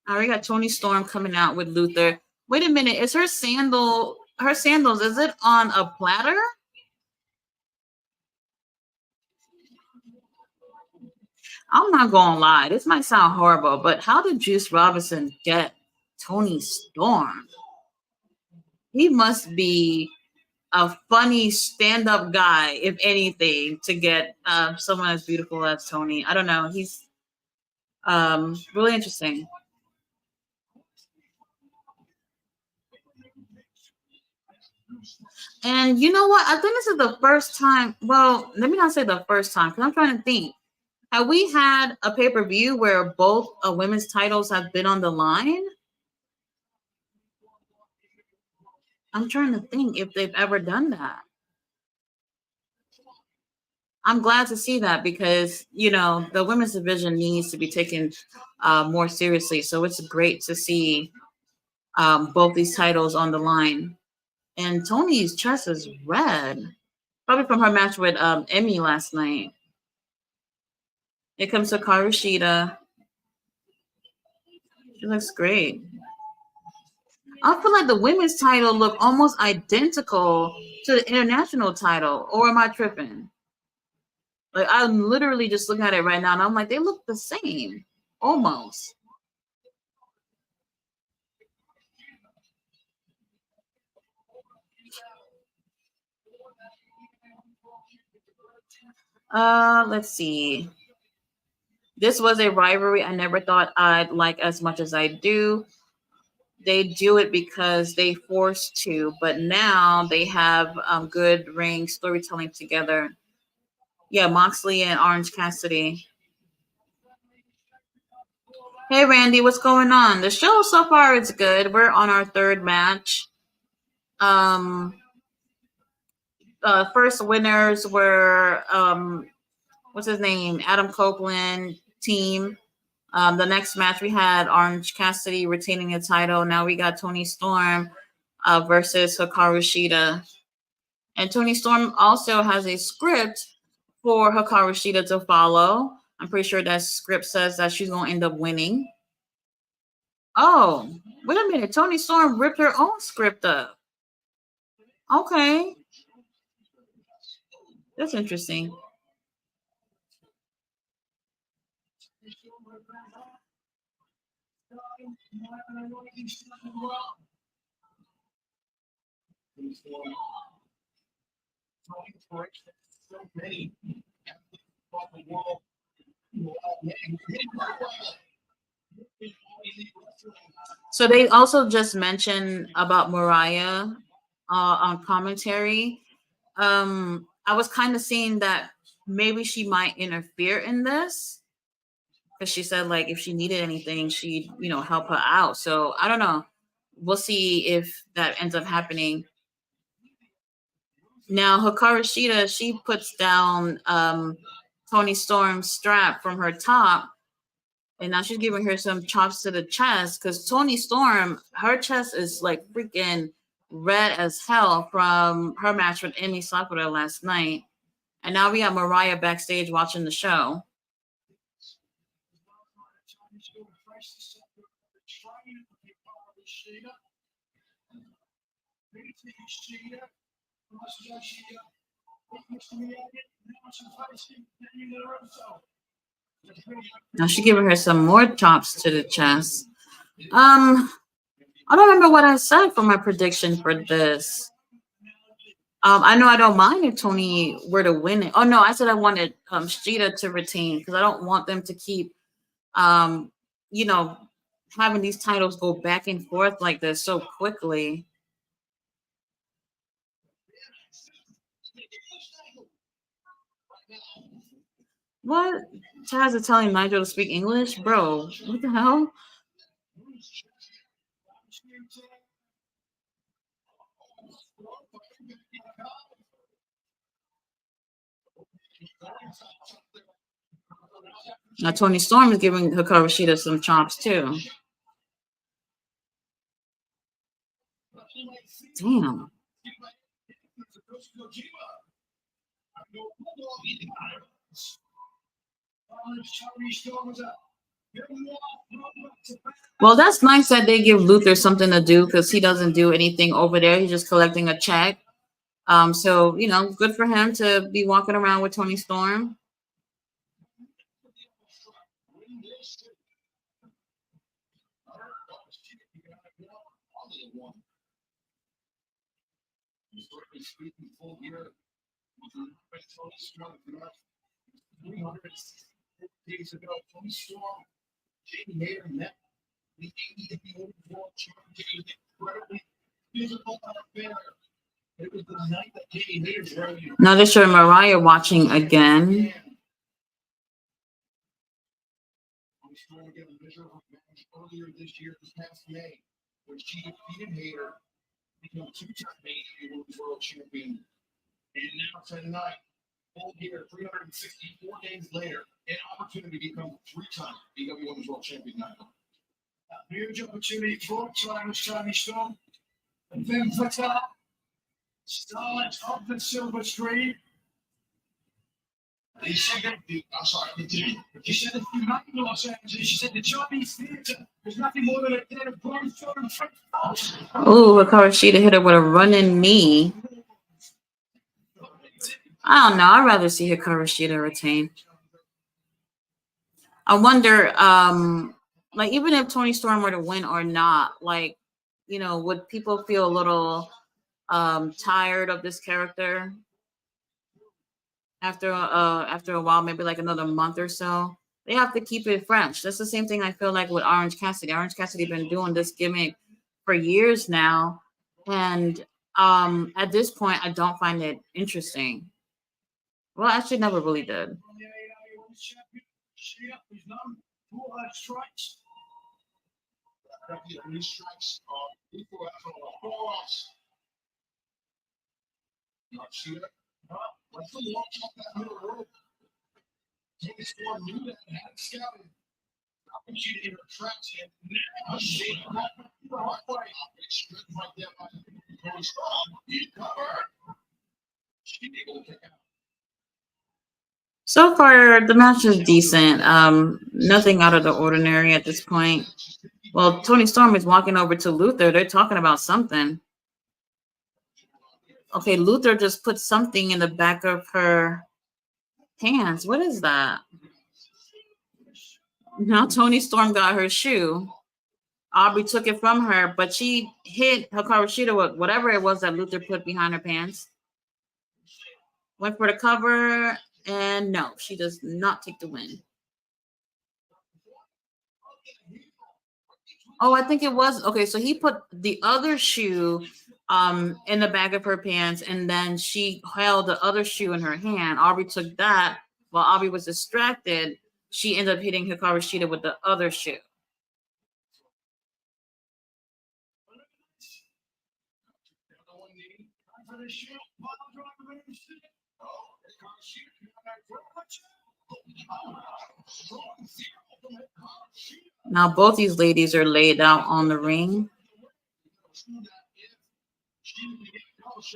I already got Tony Storm coming out with Luther. Wait a minute, is her sandals? Is it on a platter? I'm not gonna lie, this might sound horrible, but how did Juice Robinson get Tony Storm? He must be a funny stand-up guy, if anything, to get someone as beautiful as Tony. I don't know. He's really interesting. And you know what? I think this is the first time. Well, let me not say the first time, because I'm trying to think. Have we had a pay-per-view where both women's titles have been on the line? I'm trying to think if they've ever done that. I'm glad to see that because the women's division needs to be taken more seriously. So it's great to see both these titles on the line. And Tony's chest is red, probably from her match with Emmy last night. It comes to Karushida. She looks great. I feel like the women's title look almost identical to the international title, or am I tripping? Like I'm literally just looking at it right now, and I'm like, they look the same, almost. Let's see. This was a rivalry I never thought I'd like as much as I do. They do it because they forced to, but now they have good ring storytelling together. Yeah, Moxley and Orange Cassidy. Hey Randy, what's going on? The show so far is good. We're on our third match. Um, First winners were what's his name? Adam Copeland team. The next match we had Orange Cassidy retaining the title. Now we got Tony Storm versus Hikaru Shida. And Tony Storm also has a script for Hikaru Shida to follow. I'm pretty sure that script says that she's going to end up winning. Oh, wait a minute. Tony Storm ripped her own script up. Okay. That's interesting. So they also just mentioned about Mariah on commentary. I was kind of seeing that maybe she might interfere in this because she said like if she needed anything, she'd help her out. So I don't know. we'll see if that ends up happening. Now, Hikaru Shida, she puts down Tony Storm's strap from her top, and now she's giving her some chops to the chest because Tony Storm, her chest is like freaking red as hell from her match with Emi Sakura last night. And now we got Mariah backstage watching the show. Now she's giving her some more chops to the chest. I don't remember what I said for my prediction for this. I know I don't mind if Tony were to win it. Oh no, I said I wanted Shida to retain because I don't want them to keep um, you know, having these titles go back and forth like this so quickly. What? Chaz is telling Nigel to speak English? Bro, what the hell? Now Tony Storm is giving Hikaru Shida some chops too. Damn. Well, that's nice that they give Luther something to do because he doesn't do anything over there. He's just collecting a check. So good for him to be walking around with Tony Storm. Now they're showing Mariah watching again. Oh, Hikaru Shida hit her with a running knee. I don't know. I'd rather see Hikaru Shida retain. I wonder, like even if Tony Storm were to win or not, like, would people feel a little tired of this character after a while, maybe like another month or so? They have to keep it fresh. That's the same thing I feel like with Orange Cassidy. Orange Cassidy been doing this gimmick for years now, and at this point, I don't find it interesting. Well, I actually never really did. So far, the match is decent. Nothing out of the ordinary at this point. Well, Tony Storm is walking over to Luther. They're talking about something. Okay, Luther just put something in the back of her pants. What is that? Now Tony Storm got her shoe. Aubrey took it from her, but she hit Hikaru Shida with whatever it was that Luther put behind her pants. Went for the cover, and no, she does not take the win. Oh, I think it was okay. So he put the other shoe in the back of her pants, and then she held the other shoe in her hand. Aubrey took that while Aubrey was distracted. She ended up hitting Hikaru Shida with the other shoe. Now both these ladies are laid out on the ring.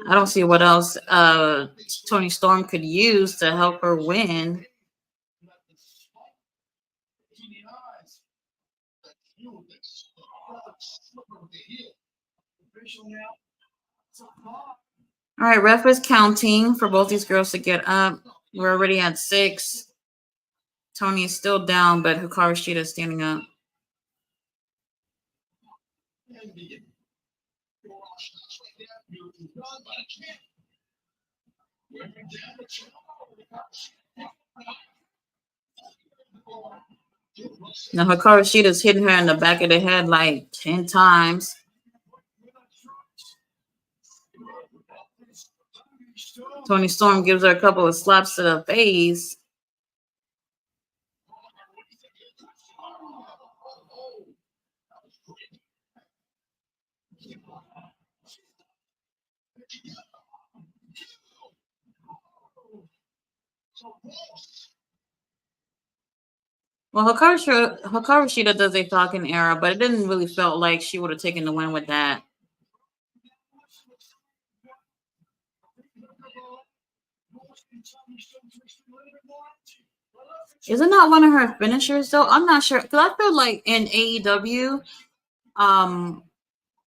I don't see what else Tony Storm could use to help her win. All right, ref is counting for both these girls to get up. We're already at 6. Tony is still down, but Hikaru Shida is standing up. Now Hikaru Shida's hitting her in the back of the head like 10 times. Tony Storm gives her a couple of slaps to the face. Well, Hikaru Shida does a Falcon era, but it didn't really felt like she would have taken the win with that. Isn't that one of her finishers though? I'm not sure because I feel like in AEW,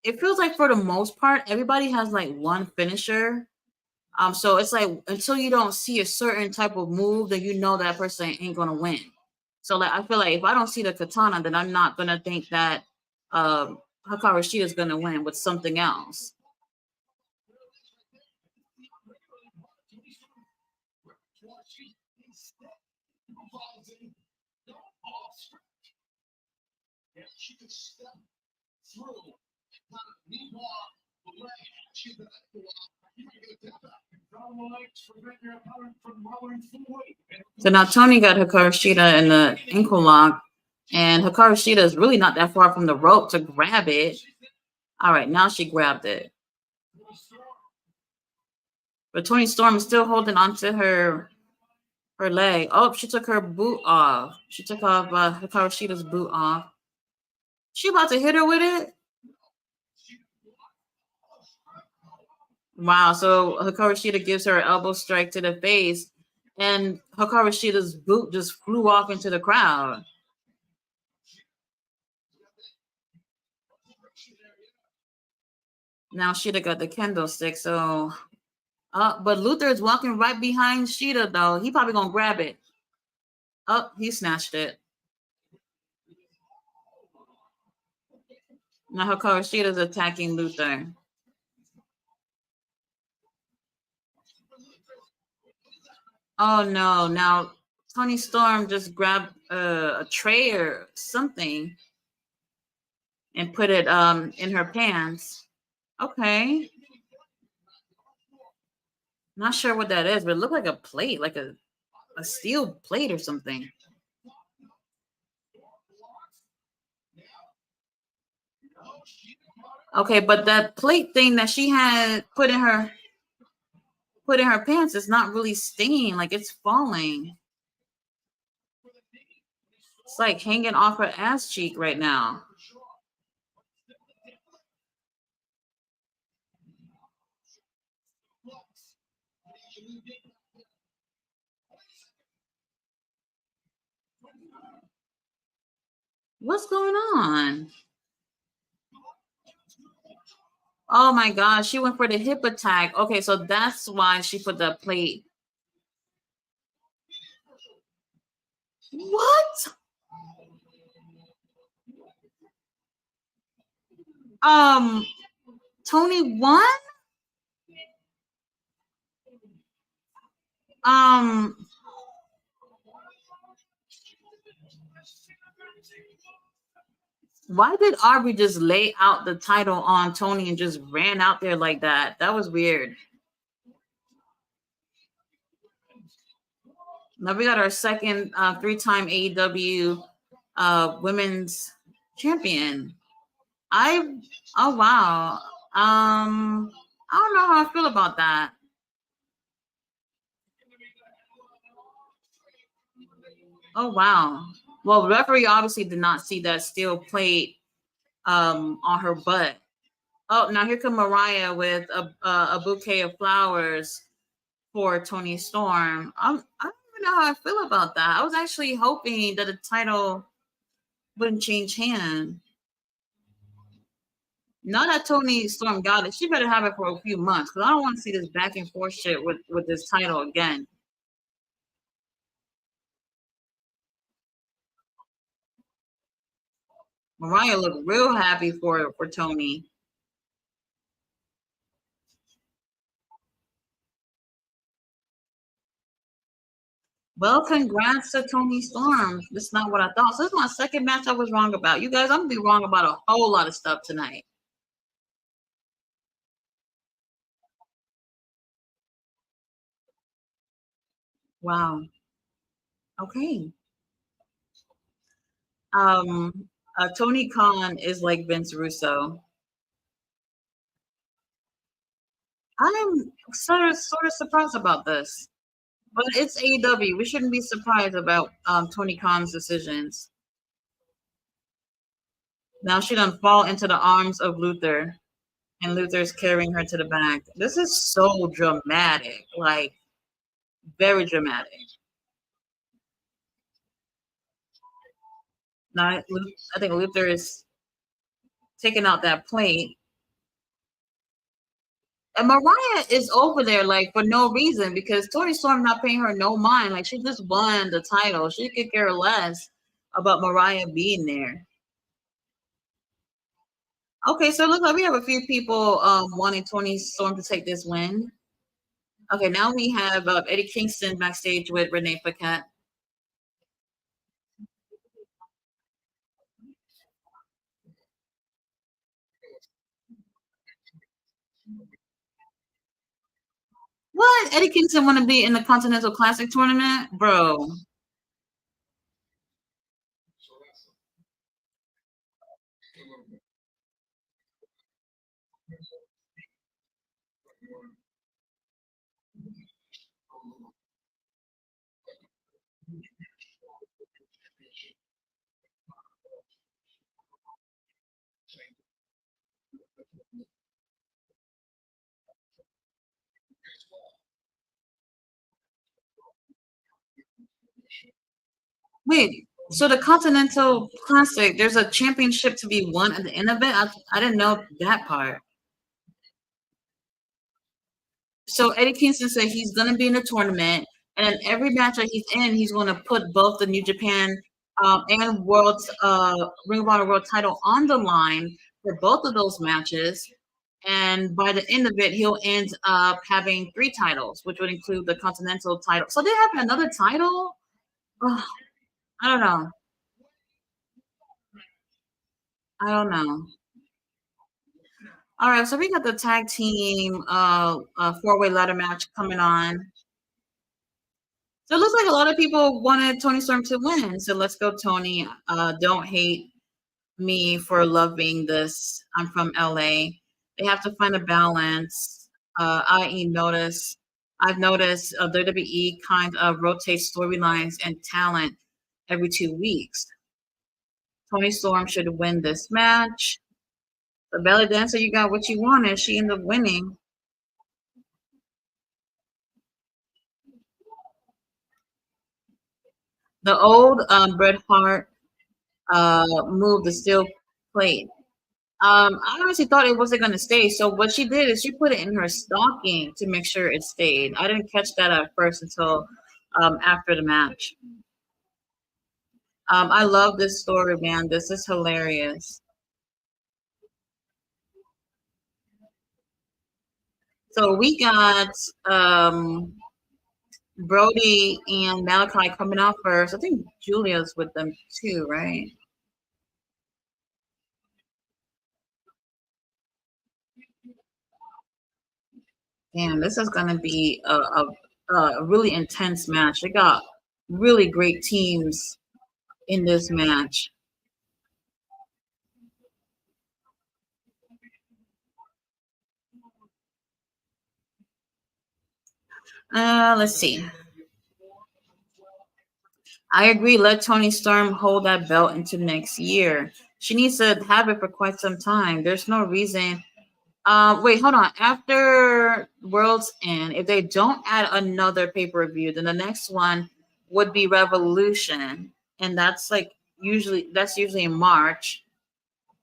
it feels like for the most part everybody has like one finisher. So it's like until you don't see a certain type of move, then you know that person ain't gonna win. So like I feel like if I don't see the katana, then I'm not gonna think that Hikaru Shida is gonna win with something else. So now Tony got Hikaru Shida in the ankle lock, and Hikaru Shida is really not that far from the rope to grab it. All right, now she grabbed it. But Tony Storm is still holding onto her leg. Oh, she took her boot off. She took off Hikaru Shida's boot off. She about to hit her with it? Wow, so Hikaru Shida gives her an elbow strike to the face, and Hikaru Shida's boot just flew off into the crowd. Now Shida got the kendo stick, so but Luther is walking right behind Shida though. He probably gonna grab it. Oh, he snatched it. Now Hikaru Shida's attacking Luther. Oh no, now Tony Storm just grabbed a tray or something and put it in her pants. Okay. Not sure what that is, but it looked like a plate, like a steel plate or something. Okay, but that plate thing that she had put in her pants is not really stinging, like it's falling. It's like hanging off her ass cheek right now. What's going on? Oh my gosh, she went for the hip attack. Okay, so that's why she put the plate. What? Um, Tony won? Um, why did Aubrey just lay out the title on Tony and just ran out there like that? That was weird. Now we got our second 3-time AEW women's champion. Oh wow. I don't know how I feel about that. Oh wow. Well, the referee obviously did not see that steel plate on her butt. Oh, now here come Mariah with a bouquet of flowers for Tony Storm. I don't even know how I feel about that. I was actually hoping that the title wouldn't change hand. Now that Tony Storm got it, she better have it for a few months because I don't want to see this back and forth shit with this title again. Mariah looked real happy for Tony. Well, congrats to Tony Storm. That's not what I thought. So this is my second match I was wrong about. You guys, I'm gonna be wrong about a whole lot of stuff tonight. Wow. Okay. Tony Khan is like Vince Russo. I'm sort of surprised about this, but it's AEW. We shouldn't be surprised about Tony Khan's decisions. Now she done fall into the arms of Luther, and Luther's carrying her to the back. This is so dramatic, like very dramatic. Now I think Luther is taking out that plate. And Mariah is over there like for no reason because Tony Storm not paying her no mind. Like she just won the title. She could care less about Mariah being there. Okay, so it looks like we have a few people wanting Tony Storm to take this win. Okay, now we have Eddie Kingston backstage with Renee Paquette. What? Eddie Kingston want to be in the Continental Classic tournament? Bro. Wait, so the Continental Classic, there's a championship to be won at the end of it? I didn't know that part. So Eddie Kingston said he's going to be in the tournament, and in every match that he's in, he's going to put both the New Japan and Ring of Honor World title on the line for both of those matches. And by the end of it, he'll end up having three titles, which would include the Continental title. So they have another title? Ugh, I don't know. I don't know. All right, so we got the tag team four-way ladder match coming on. So it looks like a lot of people wanted Tony Storm to win. So let's go, Tony. Don't hate me for loving this. I'm from LA. They have to find a balance. I.e., I've noticed WWE kind of rotates storylines and talent every 2 weeks. Tony Storm should win this match. The belly dancer, you got what you wanted. She ended up winning. The old Bret Hart move, the steel plate. I honestly thought it wasn't going to stay. So what she did is she put it in her stocking to make sure it stayed. I didn't catch that at first until after the match. I love this story, man. This is hilarious. So we got Brody and Malachi coming out first. I think Julia's with them too, right? Damn, this is going to be a really intense match. They got really great teams in this match. Let's see. I agree. Let Tony Storm hold that belt into next year. She needs to have it for quite some time. There's no reason. Wait, hold on. After World's End, if they don't add another pay per view, then the next one would be Revolution, and that's usually in March.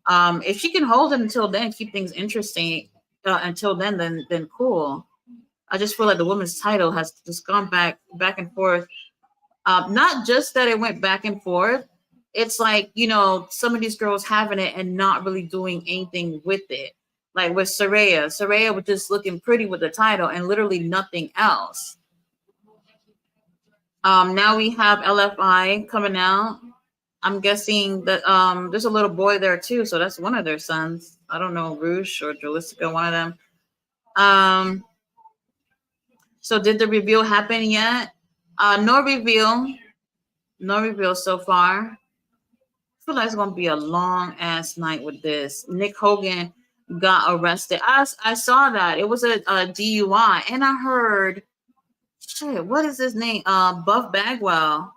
If she can hold it until then, keep things interesting until then cool. I just feel like the women's title has just gone back and forth. Not just that it went back and forth. It's like, some of these girls having it and not really doing anything with it. Like with Saraya. Saraya was just looking pretty with the title and literally nothing else. Now we have LFI coming out. I'm guessing that there's a little boy there too, so that's one of their sons. I don't know, Rouge or Jalistica, one of them. Um, so did the reveal happen yet? No reveal. No reveal so far. I feel like it's gonna be a long ass night with this. Nick Hogan got arrested. I saw that it was a DUI, and I heard shit. What is his name? Buff Bagwell.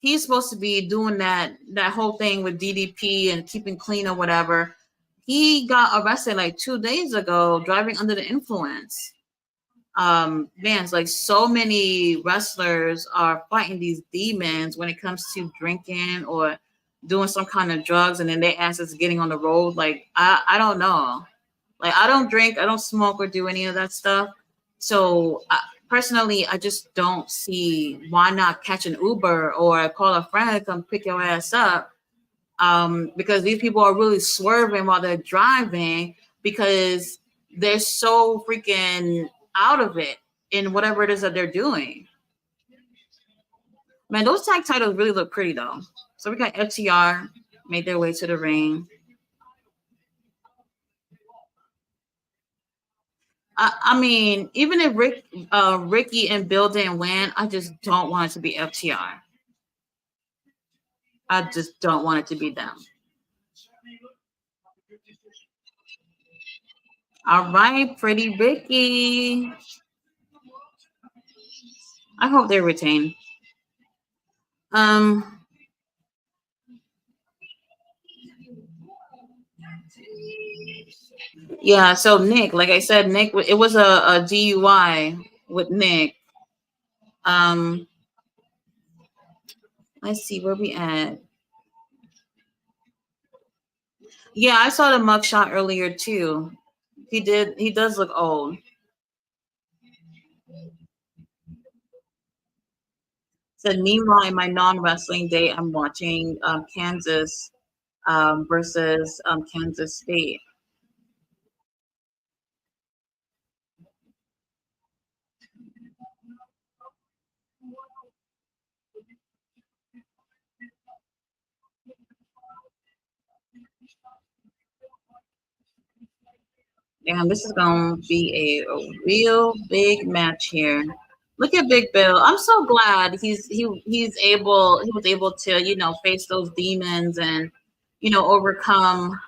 He's supposed to be doing that whole thing with DDP and keeping clean or whatever. He got arrested like 2 days ago driving under the influence. Man, it's like so many wrestlers are fighting these demons when it comes to drinking or doing some kind of drugs, and then they ask us getting on the road. Like I don't know. Like I don't drink, I don't smoke or do any of that stuff. So personally, I just don't see why not catch an Uber or call a friend to come pick your ass up. Because these people are really swerving while they're driving because they're so freaking out of it in whatever it is that they're doing. Man, those tag titles really look pretty though. So we got FTR made their way to the ring. I mean, even if Ricky and Bill didn't win, I just don't want it to be FTR. I just don't want it to be them. All right, Pretty Ricky. I hope they retain. Um, yeah. So Nick, like I said, Nick, it was a DUI with Nick. Um, let's see where we at. Yeah, I saw the mugshot earlier too. He did. He does look old. So meanwhile, in my non-wrestling day, I'm watching Kansas versus Kansas State. Damn, this is gonna be a real big match here. Look at Big Bill. I'm so glad he was able to face those demons and overcome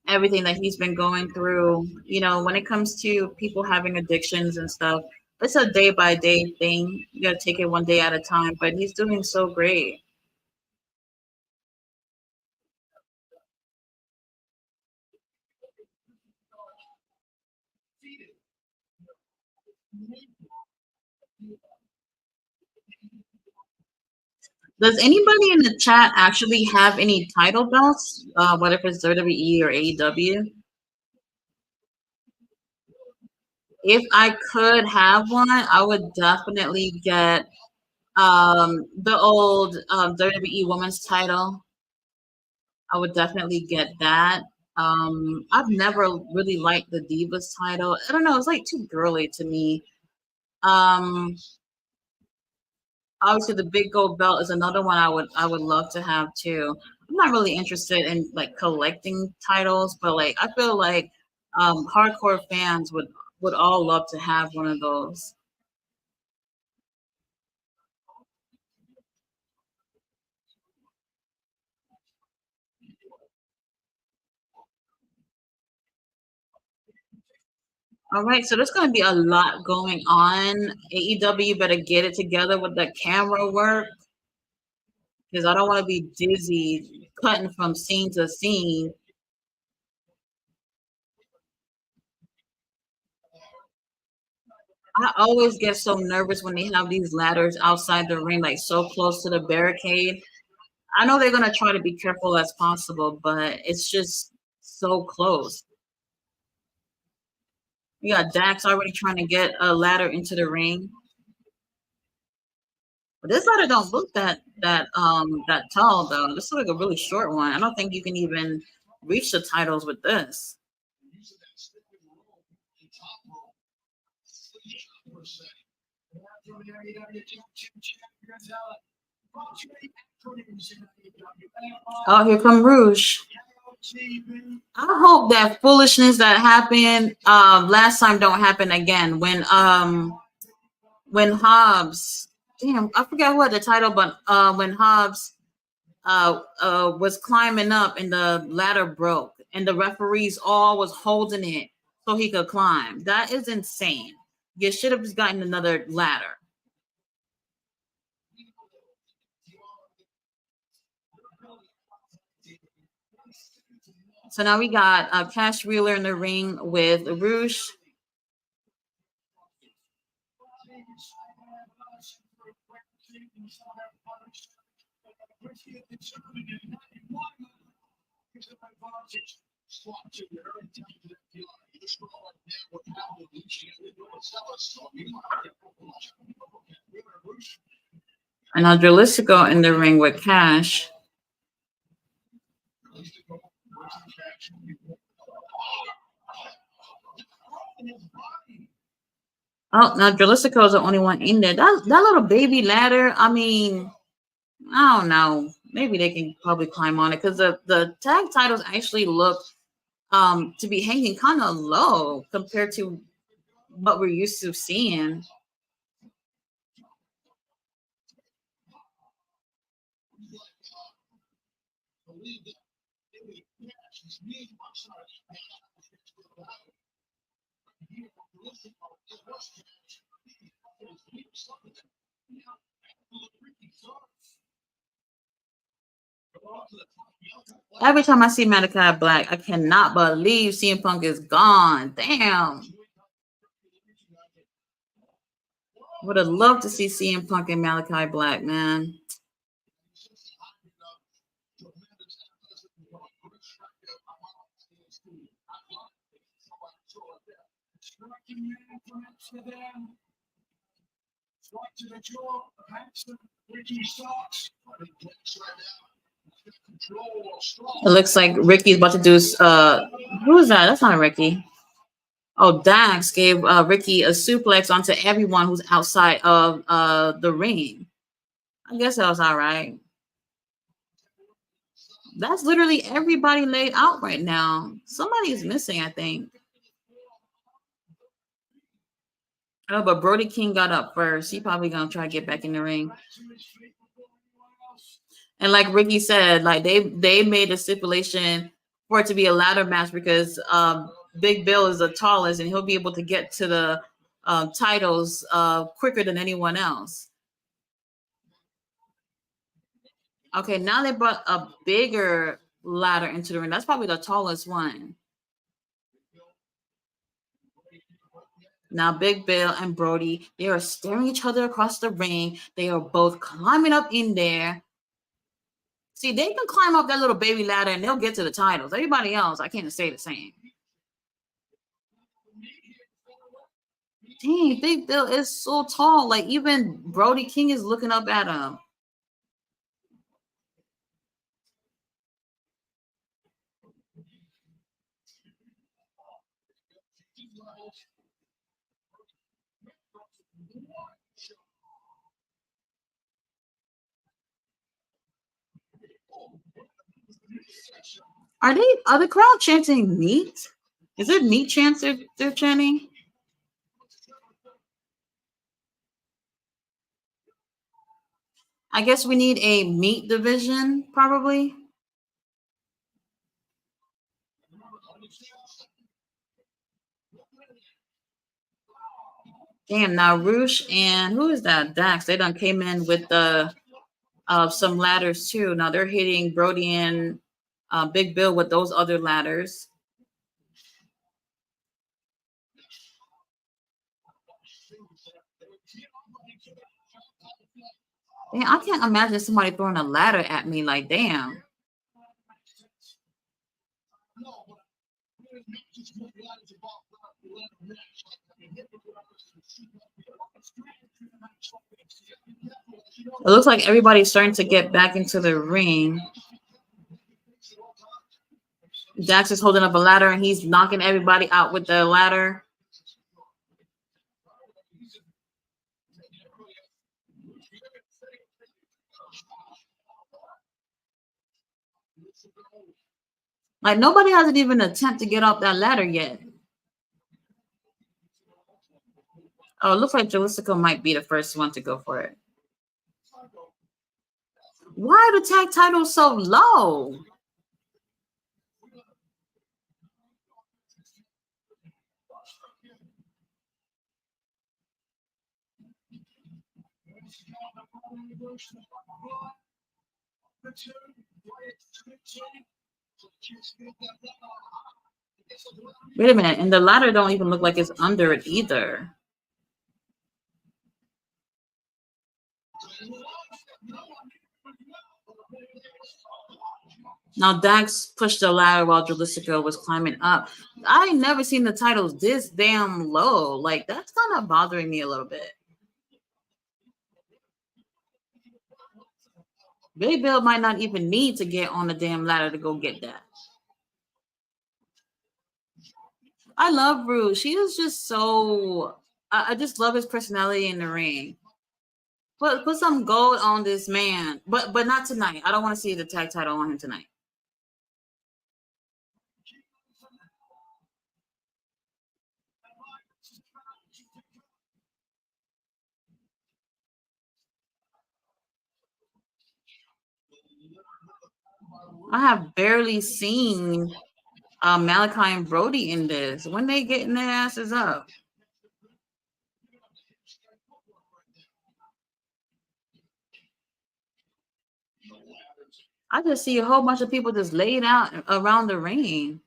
everything that he's been going through. When it comes to people having addictions and stuff, it's a day by day thing. You gotta take it one day at a time. But he's doing so great. Does anybody in the chat actually have any title belts? Whether it's WWE or AEW? If I could have one, I would definitely get the old WWE Women's title. I would definitely get that. I've never really liked the Divas title. I don't know, it's like too girly to me. Um, Obviously the big gold belt is another one I would love to have too. I'm not really interested in like collecting titles, but like I feel like hardcore fans would all love to have one of those. All right, so there's going to be a lot going on. AEW better get it together with the camera work because I don't want to be dizzy cutting from scene to scene. I always get so nervous when they have these ladders outside the ring, like so close to the barricade. I know they're going to try to be careful as possible, but it's just so close. We got Dax already trying to get a ladder into the ring. But this ladder don't look that tall though. This looks like a really short one. I don't think you can even reach the titles with this. Oh, here come Rouge. I hope that foolishness that happened last time don't happen again. When Hobbs, damn, I forgot what the title, but when Hobbs was climbing up and the ladder broke and the referees all was holding it so he could climb. That is insane. You should have just gotten another ladder. So now we got Cash Wheeler in the ring with Rouge. And now Jalisco in the ring with Cash. Oh, now Jalisco is the only one in there. That little baby ladder. I mean, I don't know. Maybe they can probably climb on it because the tag titles actually look to be hanging kind of low compared to what we're used to seeing. Every time I see Malachi Black, I cannot believe CM Punk is gone. Damn. Would have loved to see CM Punk and Malachi Black, man. It looks like Ricky's about to do. Who is that? That's not Ricky. Oh, Dax gave Ricky a suplex onto everyone who's outside of the ring. I guess that was all right. That's literally everybody laid out right now. Somebody is missing, I think. Oh, but Brody King got up first. He probably gonna try to get back in the ring. And like Ricky said, like they made a stipulation for it to be a ladder match because Big Bill is the tallest and he'll be able to get to the titles quicker than anyone else. Okay, now they brought a bigger ladder into the ring. That's probably the tallest one. Now Big Bill and Brody, they are staring each other across the ring. They are both climbing up in there. See, they can climb up that little baby ladder and they'll get to the titles. Everybody else, I can't say the same. Dang, Big Bill is so tall. Like even Brody King is looking up at him. Are the crowd chanting meat? Is it meat chants they're chanting? I guess we need a meat division, probably. Damn, now Roosh and who is that? Dax. They done came in with the some ladders too. Now they're hitting Brody and Big Bill with those other ladders. Damn, I can't imagine somebody throwing a ladder at me. Like, damn. It looks like everybody's starting to get back into the ring. Dax is holding up a ladder and he's knocking everybody out with the ladder. Like nobody hasn't even attempted to get off that ladder yet. Oh, it looks like Jalisco might be the first one to go for it. Why are the tag titles so low? Wait a minute, and the ladder don't even look like it's under it either. Now Dax pushed the ladder while Jalisco was climbing up. I ain't never seen the titles this damn low. Like that's kind of bothering me a little bit. Billy Bill might not even need to get on the damn ladder to go get that. I love Bruce. She is just so. I just love his personality in the ring. Put some gold on this man, but not tonight. I don't want to see the tag title on him tonight. I have barely seen Malachi and Brody in this. When they getting their asses up? I just see a whole bunch of people just laid out around the ring.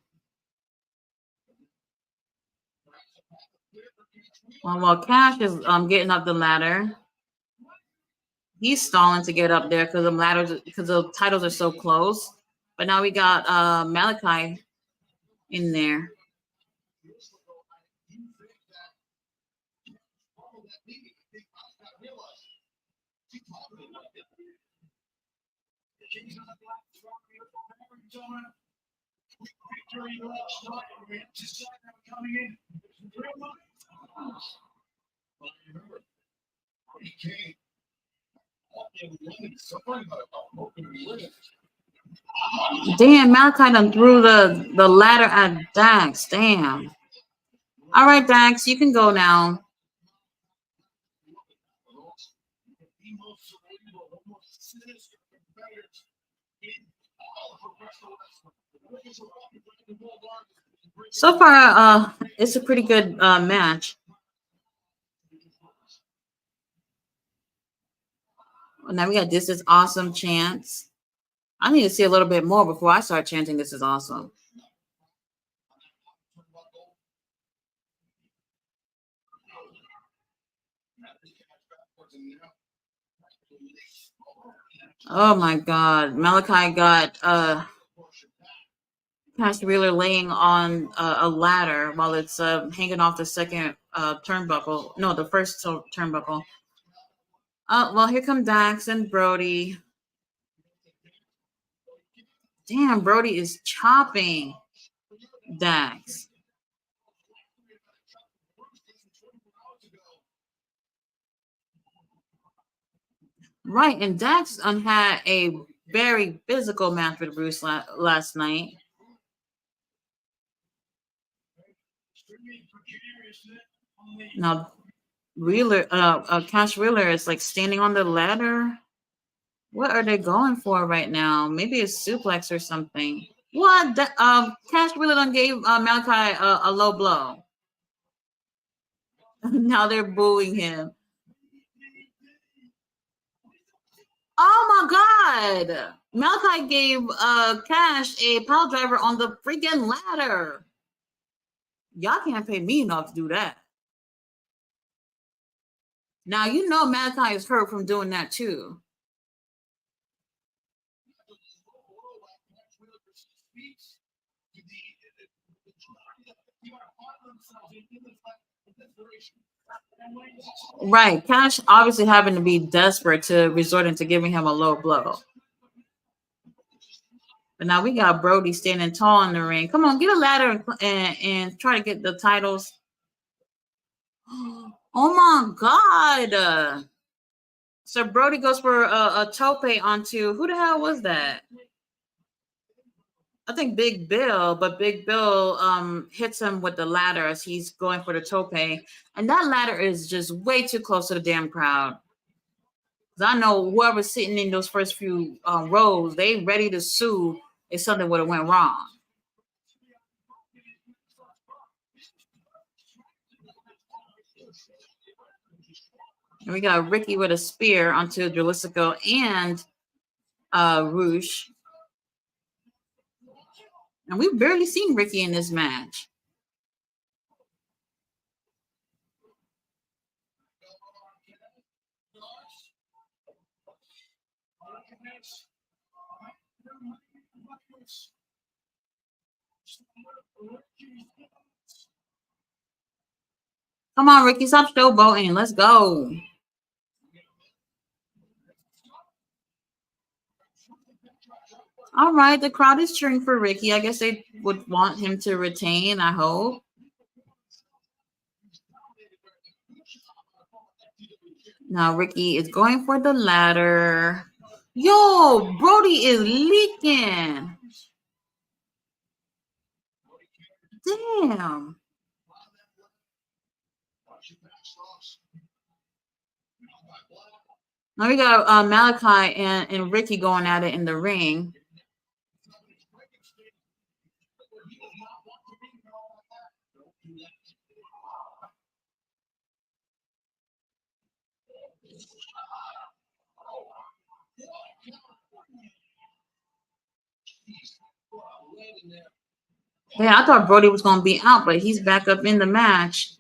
While Cash is getting up the ladder, he's stalling to get up there because the titles are so close. But now we got Malachi in there. Damn, Malachi done threw the ladder at Dax. Damn. All right, Dax, you can go now. So far, it's a pretty good match. Now we got "This is awesome" chants. I need to see a little bit more before I start chanting "This is awesome." Oh my God, Malachi got Cash Wheeler laying on a ladder while it's hanging off the second turnbuckle. No, the first turnbuckle. Well, here come Dax and Brody. Damn, Brody is chopping Dax. Right, and Dax had a very physical match with Bruce last night. Now, Cash Wheeler is like standing on the ladder. What are they going for right now? Maybe a suplex or something. What? Cash Wheeler done gave Malachi a low blow. Now they're booing him. Oh my God. Malachi gave Cash a pile driver on the freaking ladder. Y'all can't pay me enough to do that. Now you know Malachi is hurt from doing that too. Right. Cash obviously having to be desperate to resort into giving him a low blow. But now we got Brody standing tall in the ring. Come on, get a ladder and try to get the titles. Oh my God. So Brody goes for a tope onto who the hell was that? I think Big Bill, but Big Bill hits him with the ladder as he's going for the tope. And that ladder is just way too close to the damn crowd. Because I know whoever's sitting in those first few rows, they ready to sue if something would have went wrong. And we got Ricky with a spear onto Jalisco and Roosh. And we've barely seen Ricky in this match. Come on, Ricky, stop showboating. Let's go. All right, the crowd is cheering for Ricky. I guess they would want him to retain, I hope. Now Ricky is going for the ladder. Yo, Brody is leaking. Damn. Now we got Malachi and Ricky going at it in the ring. Yeah, I thought Brody was going to be out, but he's back up in the match.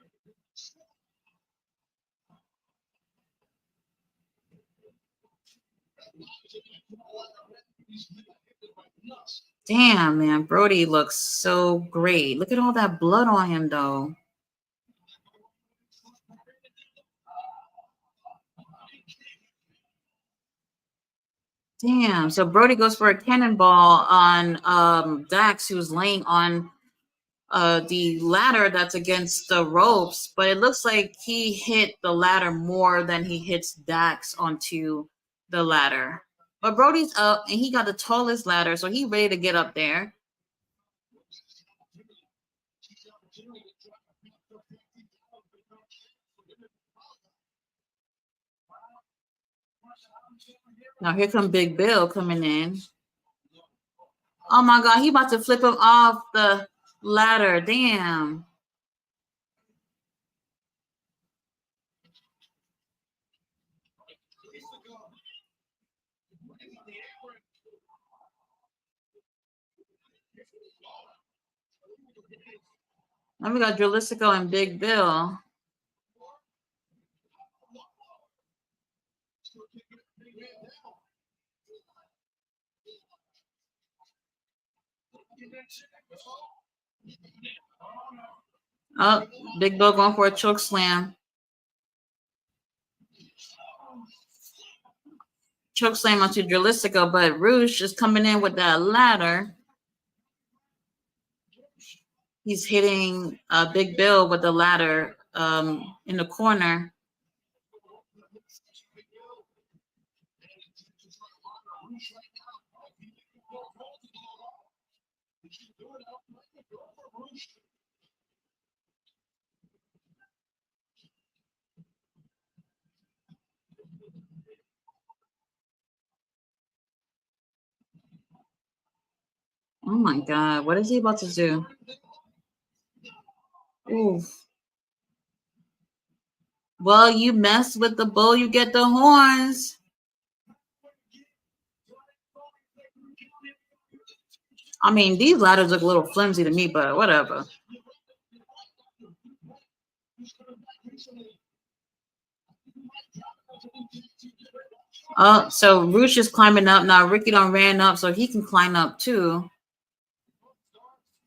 Damn, man. Brody looks so great. Look at all that blood on him, though. Damn. So Brody goes for a cannonball on Dax, who's laying on the ladder that's against the ropes, but it looks like he hit the ladder more than he hits Dax onto the ladder. But Brody's up and he got the tallest ladder, so he ready to get up there. Now here come Big Bill coming in. Oh my God, he about to flip him off the ladder. Damn. Now we got Jalisco and Big Bill. Oh, Big Bill going for a choke slam. Choke slam onto Jalisco, but Roosh is coming in with that ladder. He's hitting Big Bill with the ladder in the corner. Oh my God, what is he about to do? Ooh. Well, you mess with the bull, you get the horns. I mean, these ladders look a little flimsy to me, but whatever. So Roosh is climbing up now. Ricky done ran up, so he can climb up too.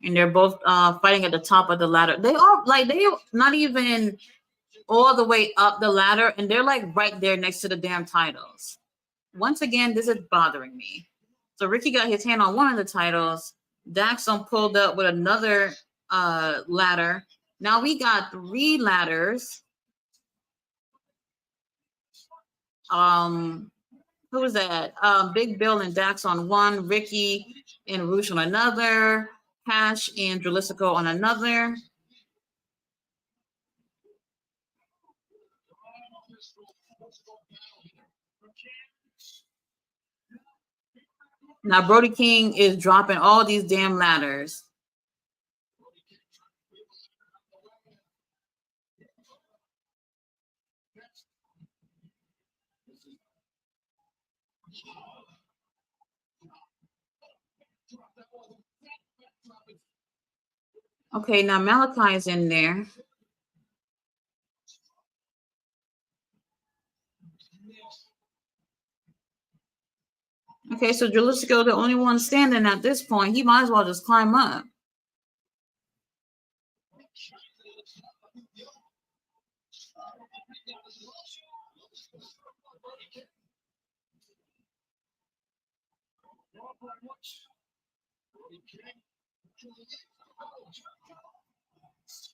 And they're both fighting at the top of the ladder. They are like they not even all the way up the ladder, and they're like right there next to the damn titles. Once again, this is bothering me. So Ricky got his hand on one of the titles. Daxon pulled up with another ladder. Now we got 3 ladders. Who was that? Big Bill and Dax on one, Ricky and Roosh on another, Cash and Dralistico on another. Now Brody King is dropping all these damn ladders. Okay, now Malachi's in there. Okay, so Dralistico, the only one standing at this point, he might as well just climb up.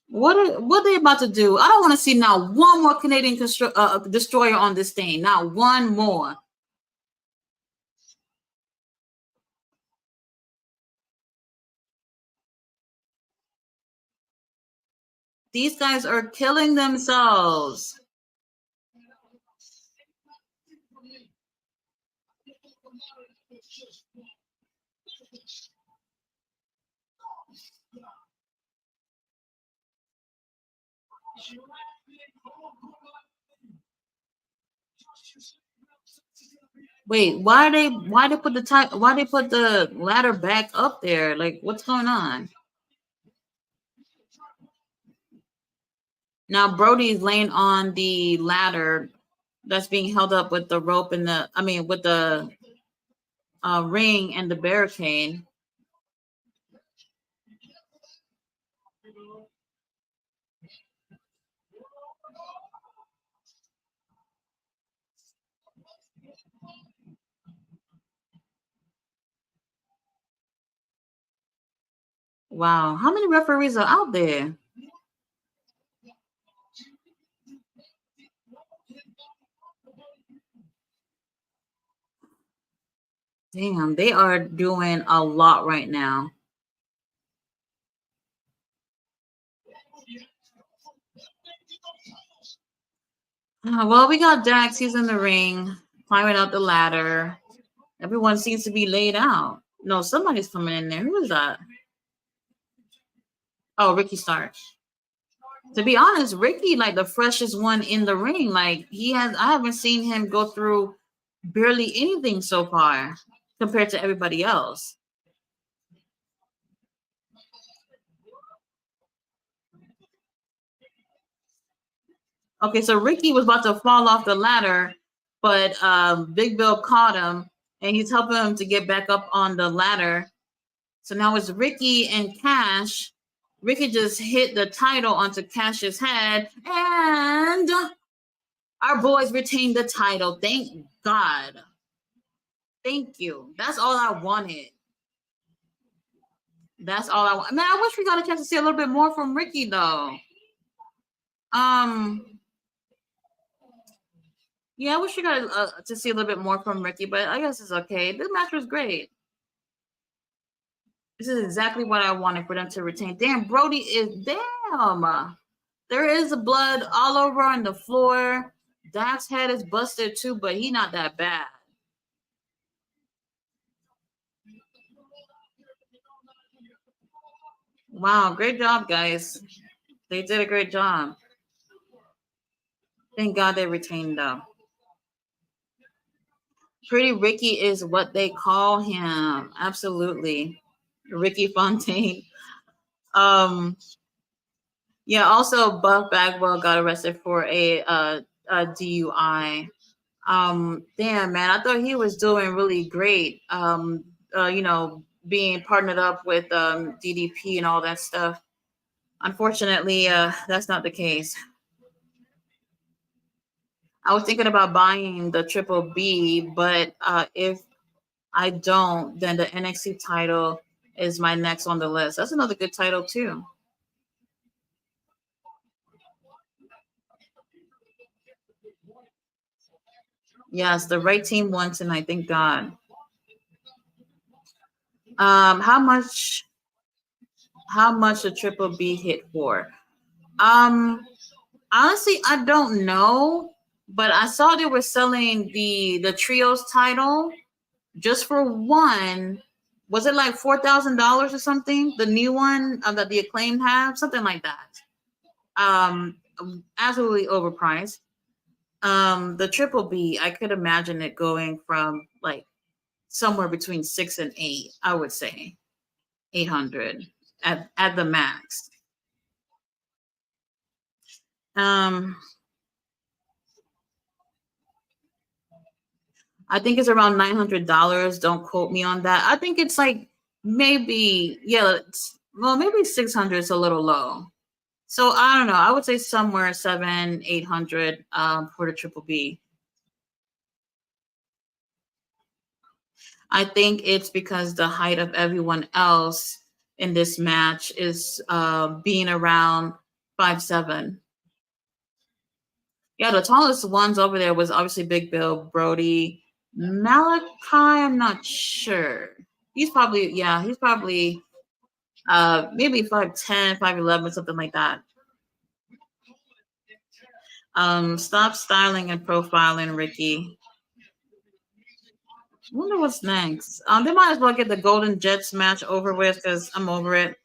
What are they about to do? I don't want to see now one more Canadian destroyer on this thing. Not one more. These guys are killing themselves. Wait, why they put the ladder back up there? Like, what's going on? Now Brody's laying on the ladder that's being held up with the rope and with the ring and the barricade. Wow, how many referees are out there? Damn, they are doing a lot right now. Well, we got Dax. He's in the ring, climbing up the ladder. Everyone seems to be laid out. No, somebody's coming in there. Who is that? Oh, Ricky Starks. To be honest, Ricky, like the freshest one in the ring. Like I haven't seen him go through barely anything so far compared to everybody else. Okay, so Ricky was about to fall off the ladder, but Big Bill caught him and he's helping him to get back up on the ladder. So now it's Ricky and Cash. Ricky just hit the title onto Cash's head, and our boys retained the title. Thank God. Thank you. That's all I wanted. That's all I want. Man, I wish we got a chance to see a little bit more from Ricky though. Um, yeah, I wish we got to see a little bit more from Ricky, but I guess it's okay. This match was great. This is exactly what I wanted for them to retain. Damn, Brody is damn. There is blood all over on the floor. Dax's head is busted too, but he not that bad. Wow, great job, guys. They did a great job. Thank God they retained them. Pretty Ricky is what they call him. Absolutely. Ricky Fontaine. Um, yeah, also Buff Bagwell got arrested for a DUI. Damn man, I thought he was doing really great. Being partnered up with DDP and all that stuff. Unfortunately, that's not the case. I was thinking about buying the Triple B, but if I don't, then the NXT title is my next on the list. That's another good title too. Yes, the right team won tonight. Thank God. How much? How much a Triple B hit for? Um, Honestly, I don't know, but I saw they were selling the trios title just for one. Was it like $4,000 or something? The new one that the acclaimed have, something like that. Um, Absolutely overpriced. The Triple B, I could imagine it going from like somewhere between 6 and 8. I would say 800 at the max. Um, I think it's around $900. Don't quote me on that. I think it's like maybe well maybe 600 is a little low. So I don't know. I would say somewhere 700-800 for the Triple B. I think it's because the height of everyone else in this match is being around 5'7". Yeah, the tallest ones over there was obviously Big Bill, Brody, Malachi. I'm not sure. He's probably maybe 5'10", 5'11", something like that. Stop styling and profiling, Ricky. I wonder what's next. They might as well get the Golden Jets match over with because I'm over it.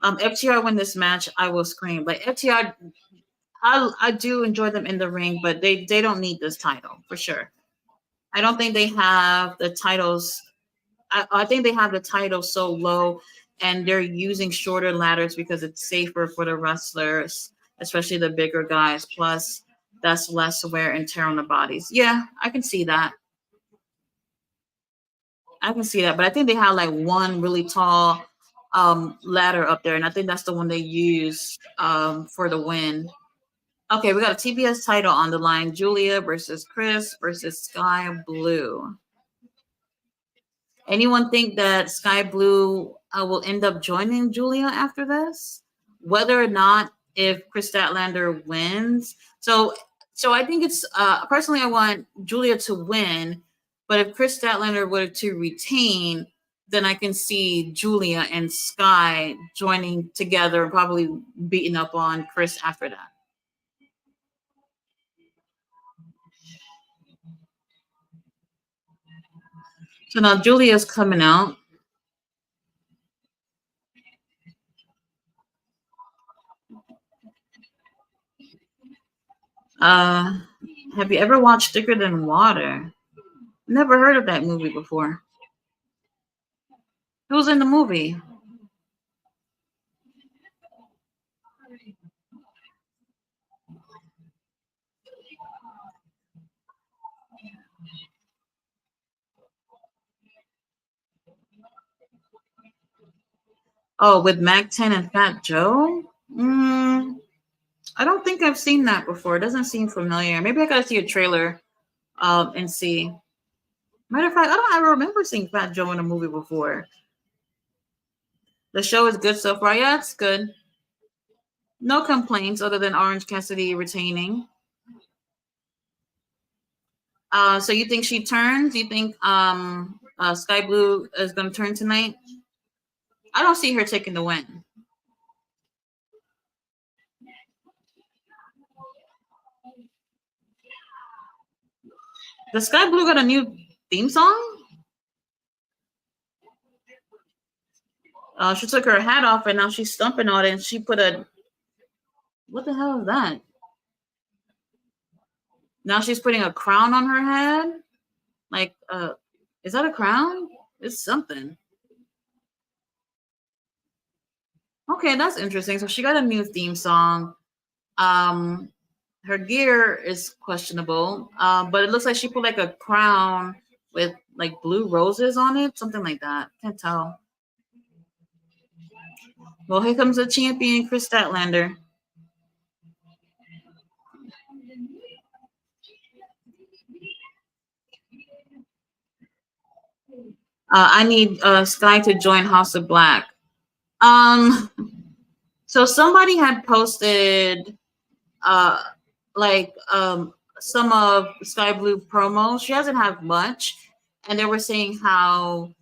FTR win this match, I will scream. Like FTR, I do enjoy them in the ring, but they don't need this title for sure. I don't think they have the titles. I think they have the title so low, and they're using shorter ladders because it's safer for the wrestlers, especially the bigger guys. Plus, that's less wear and tear on the bodies. Yeah, I can see that. I can see that, but I think they have like one really tall ladder up there, and I think that's the one they use for the win. Okay, we got a TBS title on the line: Julia versus Chris versus Sky Blue. Anyone think that Sky Blue will end up joining Julia after this? Whether or not if Chris Statlander wins. So I think it's personally I want Julia to win, but if Chris Statlander were to retain, then I can see Julia and Sky joining together and probably beating up on Chris after that. So now Julia's coming out. Uh, have you ever watched Thicker Than Water? Never heard of that movie before. Who's in the movie? Oh, with Mac 10 and Fat Joe? I don't think I've seen that before. It doesn't seem familiar. Maybe I gotta see a trailer and see. Matter of fact, I don't ever remember seeing Fat Joe in a movie before. The show is good so far. Yeah, it's good. No complaints other than Orange Cassidy retaining. So you think she turns? You think Sky Blue is gonna turn tonight? I don't see her taking the win. The Sky Blue got a new theme song? She took her hat off and now she's stumping on it and she put a what the hell is that? Now she's putting a crown on her head. Like, is that a crown? It's something. Okay, that's interesting. So she got a new theme song. Um, her gear is questionable, but it looks like she put like a crown with like blue roses on it, something like that. Can't tell. Well, here comes the champion, Chris Statlander. I need Sky to join House of Black. Um, so somebody had posted uh like some of Sky Blue promos. She doesn't have much, and they were saying how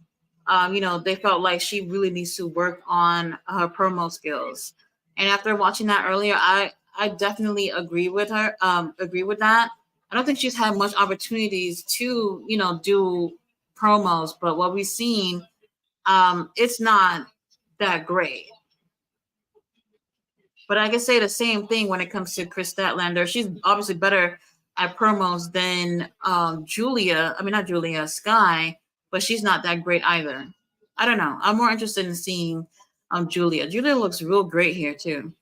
they felt like she really needs to work on her promo skills. And after watching that earlier, I definitely agree with her. Agree with that. I don't think she's had much opportunities to do promos, but what we've seen, it's not that great. But I can say the same thing when it comes to Chris Statlander. She's obviously better at promos than Julia. I mean, not Julia, Sky, but she's not that great either. I don't know. I'm more interested in seeing Julia. Julia looks real great here too.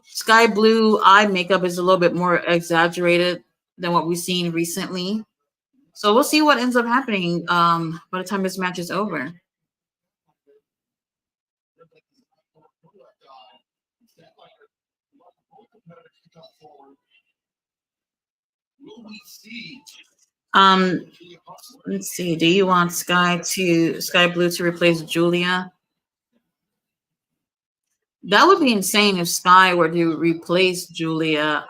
Sky blue eye makeup is a little bit more exaggerated than what we've seen recently. So we'll see what ends up happening by the time this match is over. Um, let's see. Do you want Sky Blue to replace Julia? That would be insane if Sky were to replace Julia.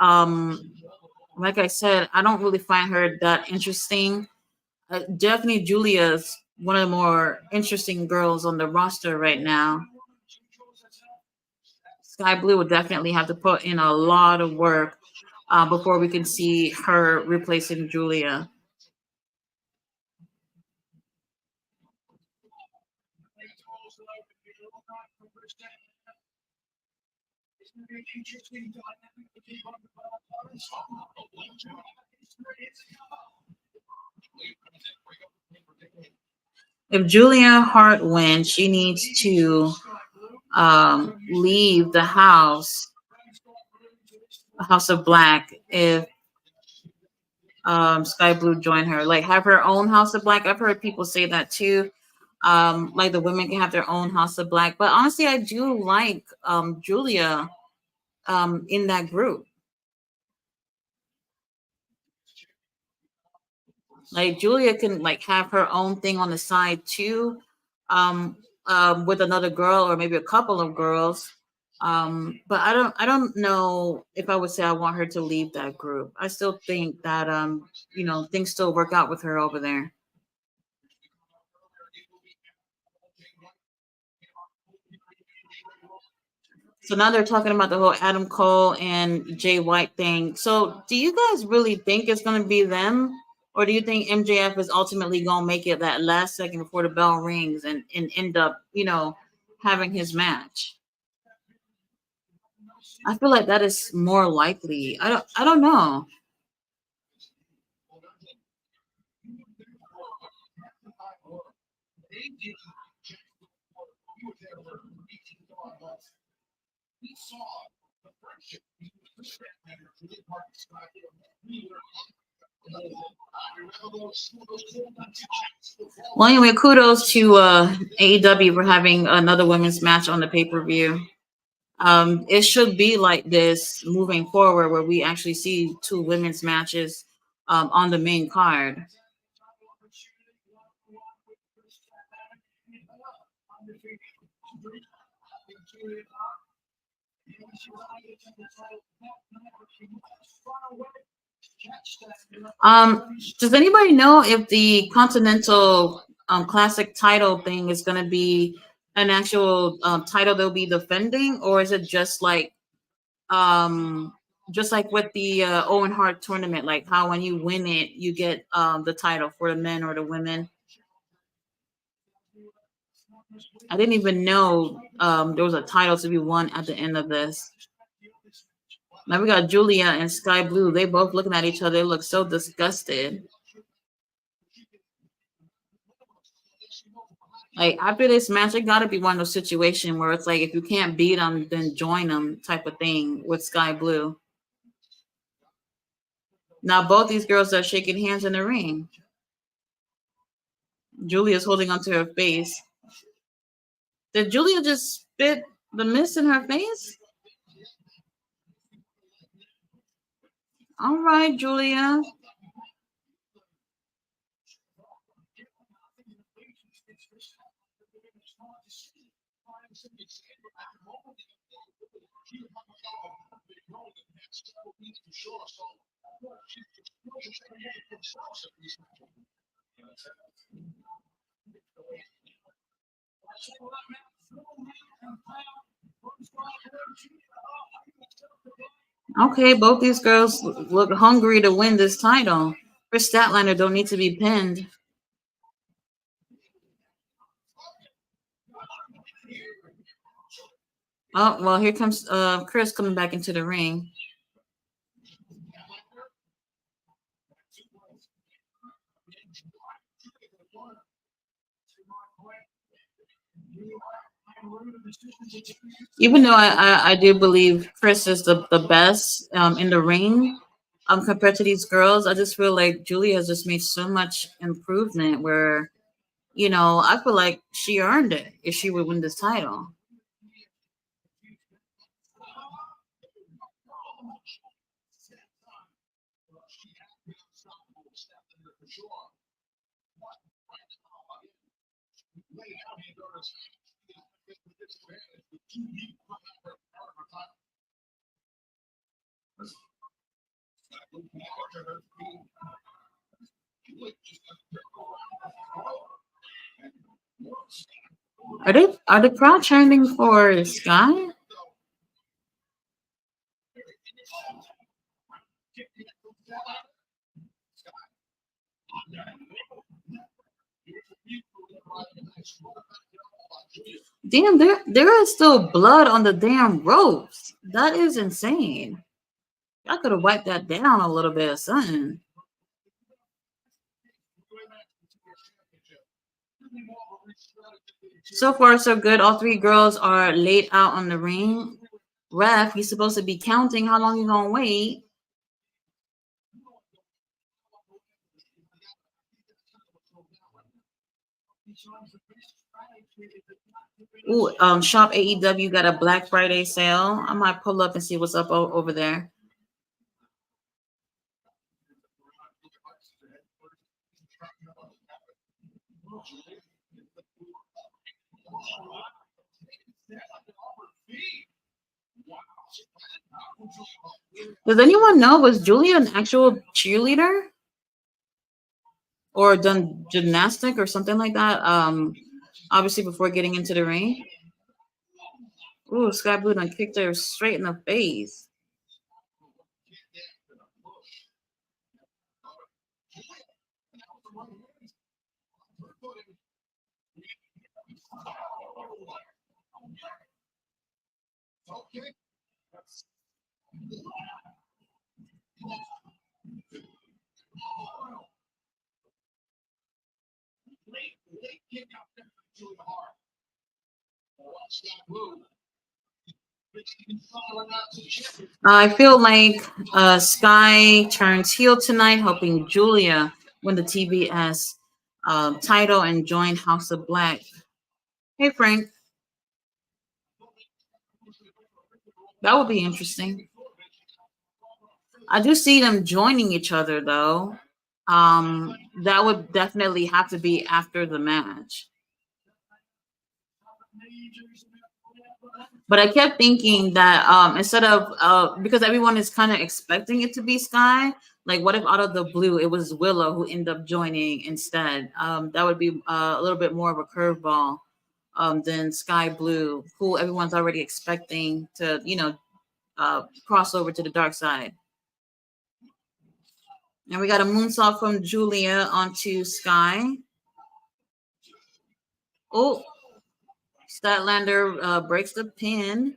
Like I said, I don't really find her that interesting. Definitely Julia's one of the more interesting girls on the roster right now. Sky Blue would definitely have to put in a lot of work before we can see her replacing Julia. If Julia Hart wins, she needs to leave the House of Black. If Sky Blue join her, like have her own House of Black. I've heard people say that too. Like the women can have their own House of Black. But honestly, I do like Julia in that group. Like Julia can like have her own thing on the side too, um, with another girl or maybe a couple of girls. But I don't know if I would say I want her to leave that group. I still think that things still work out with her over there. So now they're talking about the whole Adam Cole and Jay White thing. So do you guys really think it's going to be them? Or do you think MJF is ultimately going to make it that last second before the bell rings and end up, having his match? I feel like that is more likely. I don't know. Well, anyway, kudos to AEW for having another women's match on the pay per view. It should be like this moving forward, where we actually see two women's matches on the main card. Does anybody know if the Continental Classic title thing is going to be an actual title they'll be defending, or is it um, just like with the Owen Hart tournament, like how when you win it, you get the title for the men or the women? I didn't even know there was a title to be won at the end of this. Now we got Julia and Sky Blue. They both looking at each other. They look so disgusted. Like after this match, it got to be one of those situations where it's like if you can't beat them, then join them type of thing with Sky Blue. Now both these girls are shaking hands in the ring. Julia's holding onto her face. Did Julia just spit the mist in her face? All right, Julia. Okay, both these girls look hungry to win this title. Chris Statlander don't need to be pinned. Oh, well, here comes Chris coming back into the ring. Even though I do believe Chris is the best in the ring compared to these girls, I just feel like Julie has just made so much improvement where, I feel like she earned it if she would win this title. Are the crowd chanting for Sky? Damn, there is still blood on the damn ropes. That is insane. I could have wiped that down a little bit or something. So far, so good. All three girls are laid out on the ring. Ref, he's supposed to be counting how long you gonna wait. Ooh, Shop AEW got a Black Friday sale. I might pull up and see what's up over there. Does anyone know, was Julia an actual cheerleader or done gymnastic or something like that? Obviously before getting into the ring. Ooh, Sky Blue done kicked her straight in the face. I feel like Sky turns heel tonight, helping Julia win the TBS title and join House of Black. Hey, Frank, that would be interesting. I do see them joining each other, though. That would definitely have to be after the match. But I kept thinking that instead of because everyone is kind of expecting it to be Sky, like what if out of the blue it was Willow who ended up joining instead? That would be a little bit more of a curveball than Sky Blue, who everyone's already expecting to, cross over to the dark side. And we got a moonsault from Julia onto Sky. Oh, Statlander breaks the pin.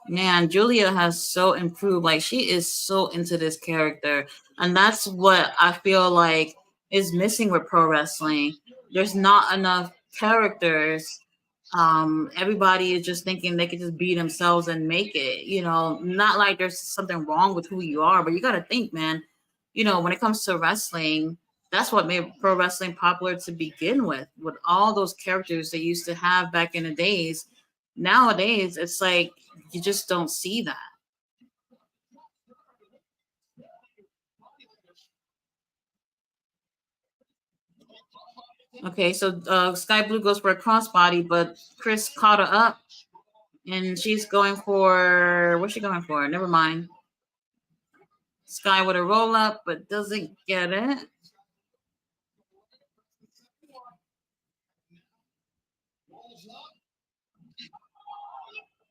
Man, Julia has so improved. Like she is so into this character. And that's what I feel like is missing with pro wrestling. There's not enough characters. Everybody is just thinking they could just be themselves and make it. Not like there's something wrong with who you are, but you gotta think, man, when it comes to wrestling, that's what made pro wrestling popular to begin with all those characters they used to have back in the days. Nowadays, it's like you just don't see that. Okay, so Sky Blue goes for a crossbody, but Chris caught her up, and she's going for what's she going for? Never mind. Sky with a roll up, but doesn't get it.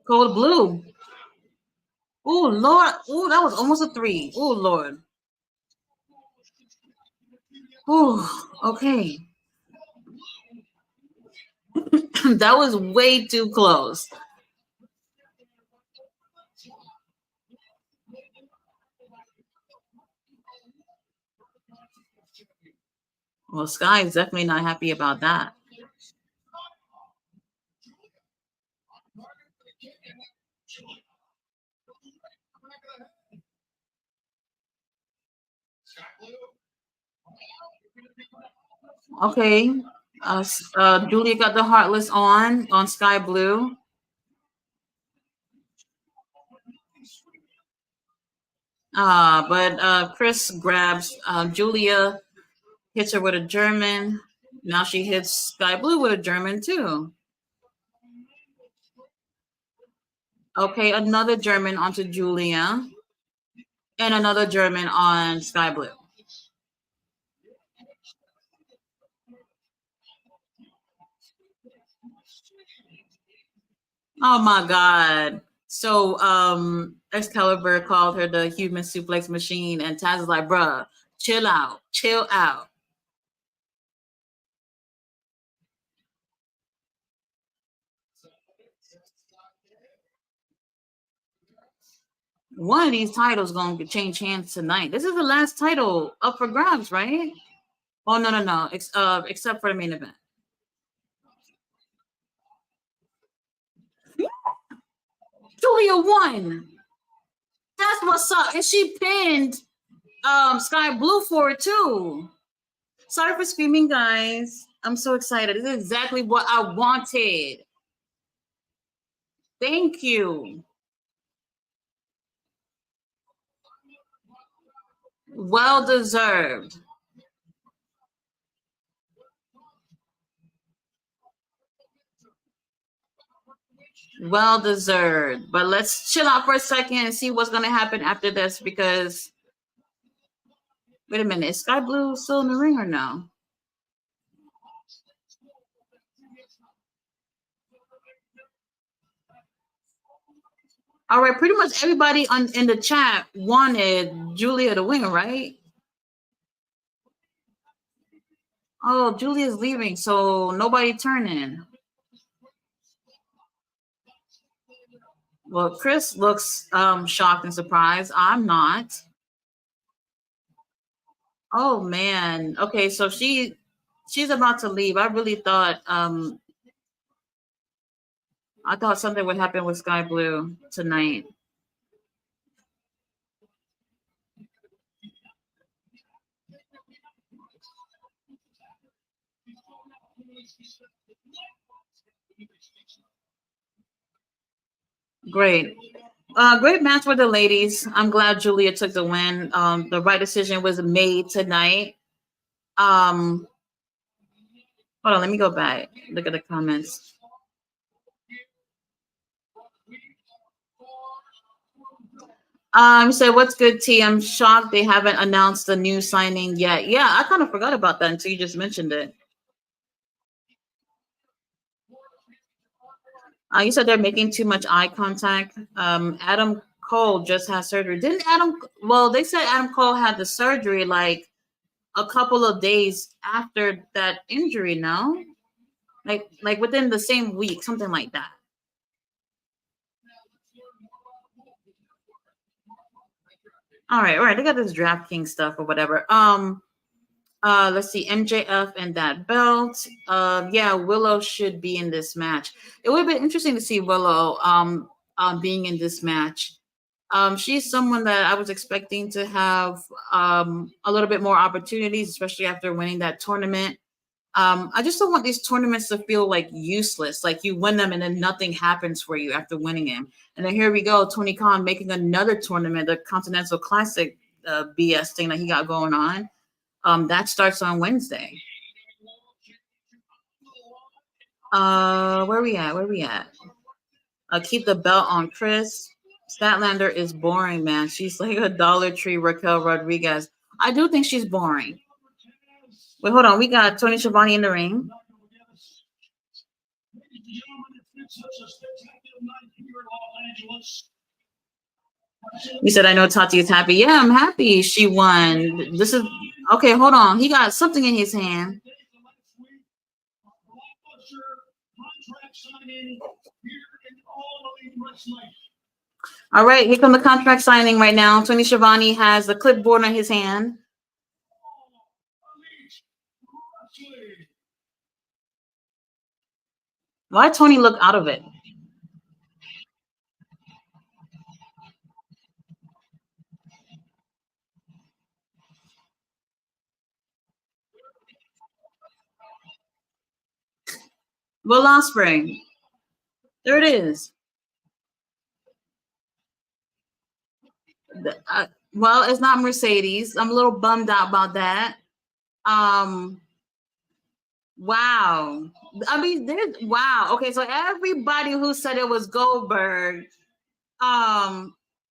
Cold Blue. Oh Lord. Oh, that was almost a three. Oh Lord. Oh, okay. That was way too close. Well, Sky is definitely not happy about that. Okay. Julia got the Heartless on Sky Blue. But Chris grabs Julia, hits her with a German. Now she hits Sky Blue with a German too. Okay, another German onto Julia, and another German on Sky Blue. Oh my God. So Excalibur called her the human suplex machine, and Taz is like, bruh, chill out, chill out. One of these titles gonna change hands tonight. This is the last title up for grabs, right? Oh no, no, no. Except for the main event. Julia won. That's what's up. And she pinned Sky Blue for it too. Sorry for screaming, guys. I'm so excited. This is exactly what I wanted. Thank you. Well deserved. Well deserved. But let's chill out for a second and see what's gonna happen after this because wait a minute, is Sky Blue still in the ring or no? All right, pretty much everybody in the chat wanted Julia to win, right? Oh, Julia's leaving, so nobody turning. Well, Chris looks shocked and surprised. I'm not. Oh man. Okay, so she's about to leave. I thought something would happen with Sky Blue tonight. Great. Great match with the ladies. I'm glad Julia took the win. The right decision was made tonight. Um, Hold on, let me go back. Look at the comments. So what's good, T? I'm shocked they haven't announced the new signing yet. Yeah, I kind of forgot about that until you just mentioned it. You said they're making too much eye contact. Adam Cole just had surgery. Didn't Adam? Well, they said Adam Cole had the surgery like a couple of days after that injury. No, like within the same week, something like that. All right. They got this DraftKings stuff or whatever. Let's see, MJF and that belt. Yeah, Willow should be in this match. It would have been interesting to see Willow being in this match. She's someone that I was expecting to have a little bit more opportunities, especially after winning that tournament. I just don't want these tournaments to feel like useless. Like you win them and then nothing happens for you after winning them. And then here we go, Tony Khan making another tournament, the Continental Classic BS thing that he got going on. That starts on Wednesday. Where we at? Where we at? Keep the belt on Chris. Statlander is boring, man. She's like a Dollar Tree Raquel Rodriguez. I do think she's boring. Wait, hold on. We got Tony Schiavone in the ring. He said, I know Tati is happy. Yeah, I'm happy she won. This is okay. Hold on. He got something in his hand. All right, here come the contract signing right now. Tony Schiavone has the clipboard on his hand. Why Tony look out of it? Will Ospreay. There it is. Well, it's not Mercedes. I'm a little bummed out about that. Wow. I mean, there's wow. Okay, so everybody who said it was Goldberg,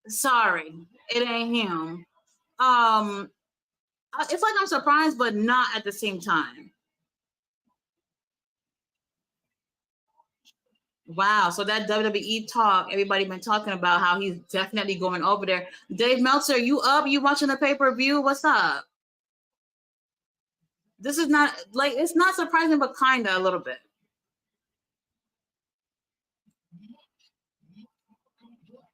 sorry, it ain't him. It's like I'm surprised, but not at the same time. Wow. So that WWE talk, everybody been talking about how he's definitely going over there. Dave Meltzer, you up? You watching the pay-per-view? What's up? This is not like it's not surprising, but kinda a little bit.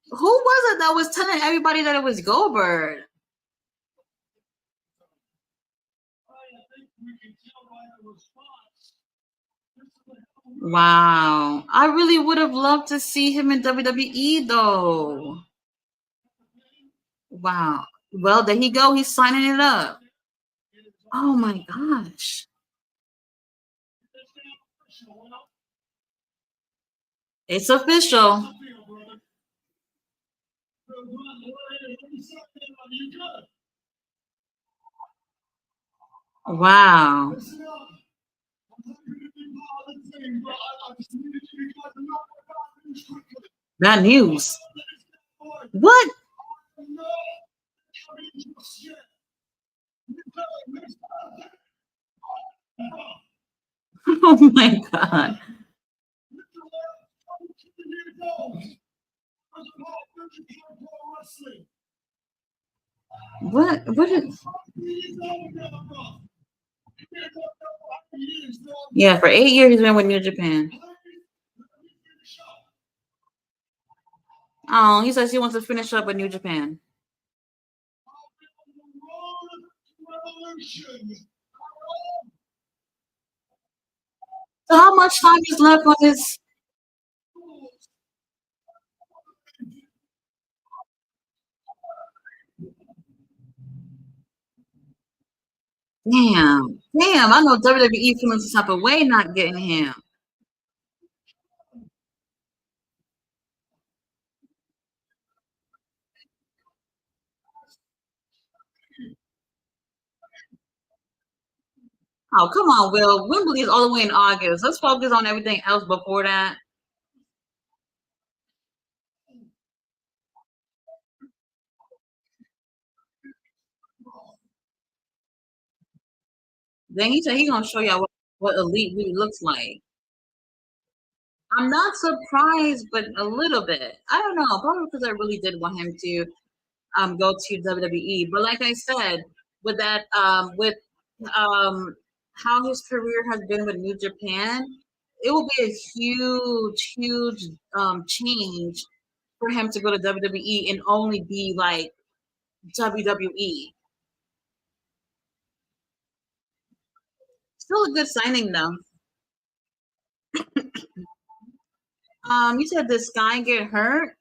Who was it that was telling everybody that it was Goldberg? Wow. I really would have loved to see him in WWE though. Wow. Well, there he go. He's signing it up. Oh my gosh. It's official. Wow. Bad news. What? Oh my god. What is Yeah, for 8 years he's been with New Japan. Oh, he says he wants to finish up with New Japan. So how much time is left on his damn, I know WWE feeling some type of way not getting him. Oh, come on, Will. Wembley is all the way in August. Let's focus on everything else before that. Then he said he's gonna show y'all what elite really looks like. I'm not surprised, but a little bit. I don't know, probably because I really did want him to go to WWE. But like I said, with that with um how his career has been with New Japan, it will be a huge change for him to go to WWE and only be like WWE. Still a good signing though. You said did Sky get hurt?